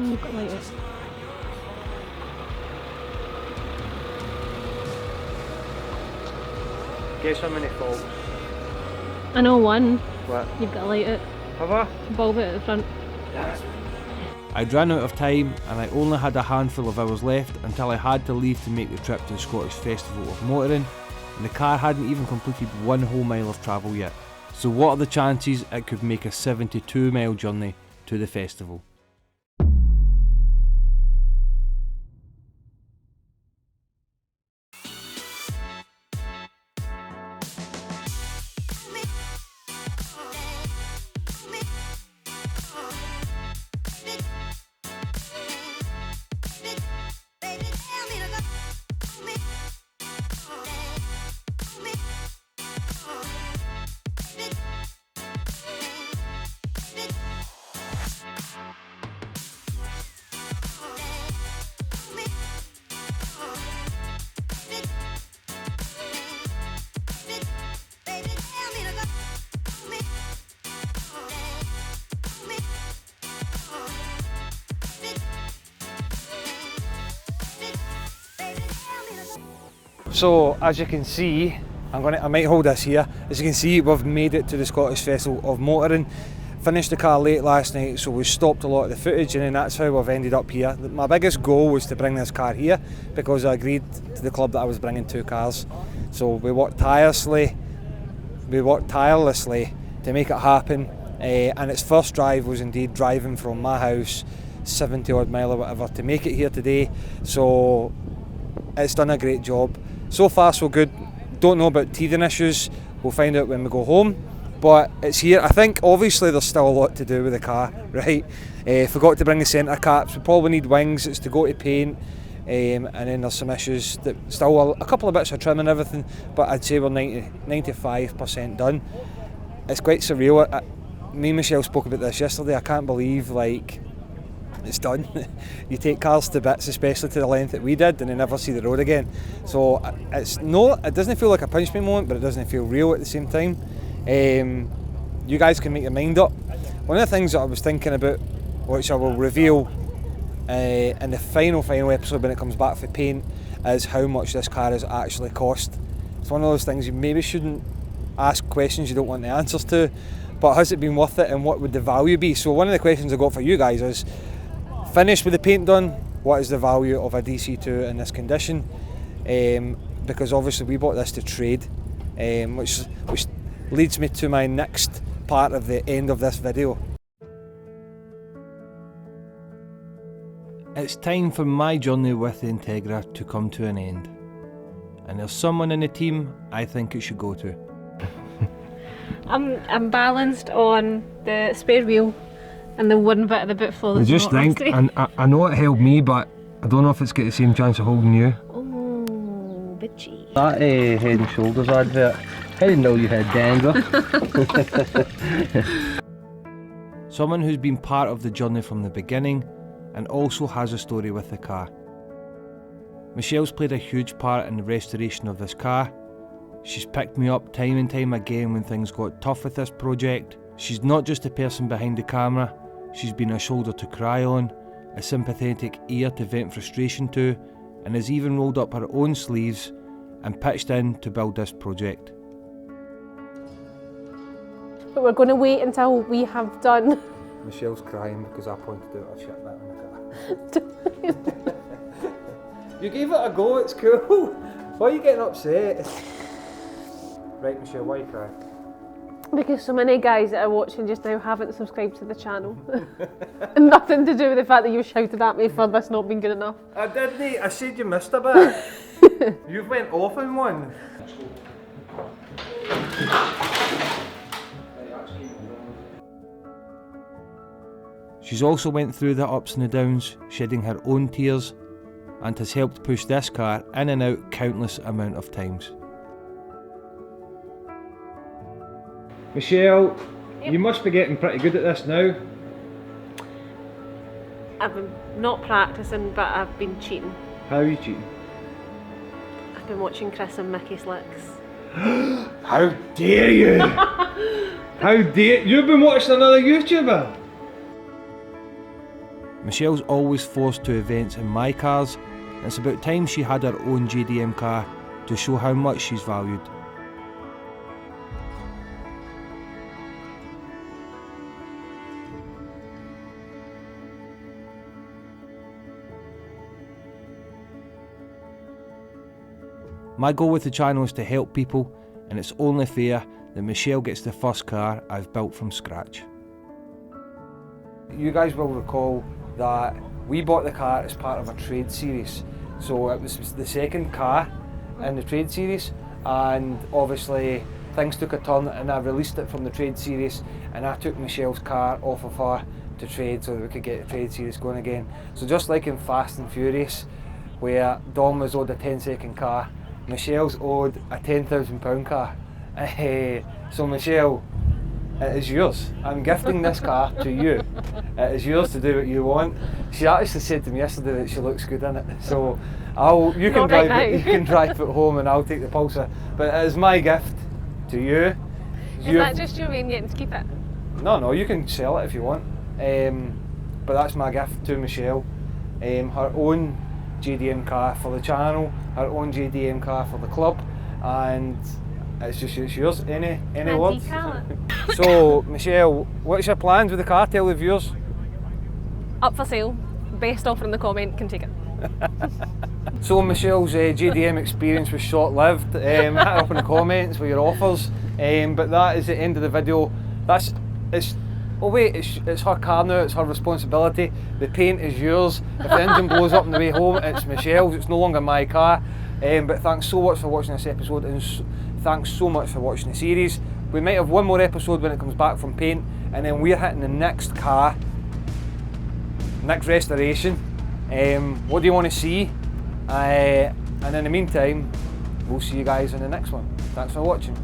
You've got lighters. Guess how many faults? I know one. What? You've got to light it. Have I? Bulb it at the front. I'd ran out of time and I only had a handful of hours left until I had to leave to make the trip to the Scottish Festival of Motoring, and the car hadn't even completed 1 whole mile of travel yet. So what are the chances it could make a 72-mile journey to the festival? So as you can see, I might hold this here. As you can see, we've made it to the Scottish Festival of Motoring. Finished the car late last night, so we stopped a lot of the footage, and then that's how we've ended up here. My biggest goal was to bring this car here because I agreed to the club that I was bringing 2 cars. So we worked tirelessly to make it happen. And its first drive was indeed driving from my house 70 odd mile or whatever to make it here today. So it's done a great job. So far so good. Don't know about teething issues, we'll find out when we go home, but it's here. I think obviously there's still a lot to do with the car, right? Forgot to bring the centre caps, we probably need wings, it's to go to paint, and then there's some issues, that still a couple of bits of trim and everything, but I'd say we're 95% done. It's quite surreal. Me and Michelle spoke about this yesterday. I can't believe it's done. You take cars to bits, especially to the length that we did, and they never see the road again. So it doesn't feel like a punch me moment, but it doesn't feel real at the same time. You guys can make your mind up. One of the things that I was thinking about, which I will reveal in the final episode when it comes back for paint, is how much this car has actually cost. It's one of those things you maybe shouldn't ask questions you don't want the answers to, but has it been worth it, and what would the value be? So one of the questions I got for you guys is, finished with the paint done, what is the value of a DC2 in this condition? Because obviously we bought this to trade, which leads me to my next part of the end of this video. It's time for my journey with the Integra to come to an end, and there's someone in the team I think it should go to. I'm balanced on the spare wheel and the one bit of the boot floor that's just not think, rusty. and I know it held me, but I don't know if it's got the same chance of holding you. Oh, bitchy. That Head and Shoulders advert, I didn't know you had dandruff. Someone who's been part of the journey from the beginning and also has a story with the car. Michelle's played a huge part in the restoration of this car. She's picked me up time and time again when things got tough with this project. She's not just a person behind the camera, she's been a shoulder to cry on, a sympathetic ear to vent frustration to, and has even rolled up her own sleeves and pitched in to build this project. But we're going to wait until we have done. Michelle's crying because I pointed out a shit bit in the car. You gave it a go, it's cool. Why are you getting upset? Right, Michelle, why are you crying? Because so many guys that are watching just now haven't subscribed to the channel. And nothing to do with the fact that you shouted at me for this not being good enough. I didn't. I said you missed a bit. You went off in one. She's also went through the ups and the downs, shedding her own tears, and has helped push this car in and out countless amount of times. Michelle, you must be getting pretty good at this now. I've been not practicing, but I've been cheating. How are you cheating? I've been watching Chris and Mickey Slicks. How dare you! How dare you've been watching another YouTuber? Michelle's always forced to events in my cars, and it's about time she had her own JDM car to show how much she's valued. My goal with the channel is to help people, and it's only fair that Michelle gets the first car I've built from scratch. You guys will recall that we bought the car as part of a trade series. So it was the second car in the trade series, and obviously things took a turn and I released it from the trade series, and I took Michelle's car off of her to trade so that we could get the trade series going again. So just like in Fast and Furious, where Dom was owed a 10-second car, Michelle's owed a £10,000 car. So Michelle, it is yours. I'm gifting this car to you. It is yours to do what you want. She actually said to me yesterday that she looks good in it. So you can drive it home and I'll take the Pulsar. But it is my gift to you. Is that just your way in getting to keep it? No, you can sell it if you want. But that's my gift to Michelle. Her own JDM car for the channel, her own JDM car for the club, and it's yours. Any words? So Michelle, what's your plans with the car? Tell the viewers. Up for sale. Best offer in the comment, can take it. So Michelle's JDM experience was short-lived. Hit her up in the comments with your offers. But that is the end of the video. It's her car now, it's her responsibility. The paint is yours. If the engine blows up on the way home, it's Michelle's, it's no longer my car. But thanks so much for watching this episode, and thanks so much for watching the series. We might have one more episode when it comes back from paint, and then we're hitting the next car, next restoration. What do you want to see? And in the meantime, we'll see you guys in the next one. Thanks for watching.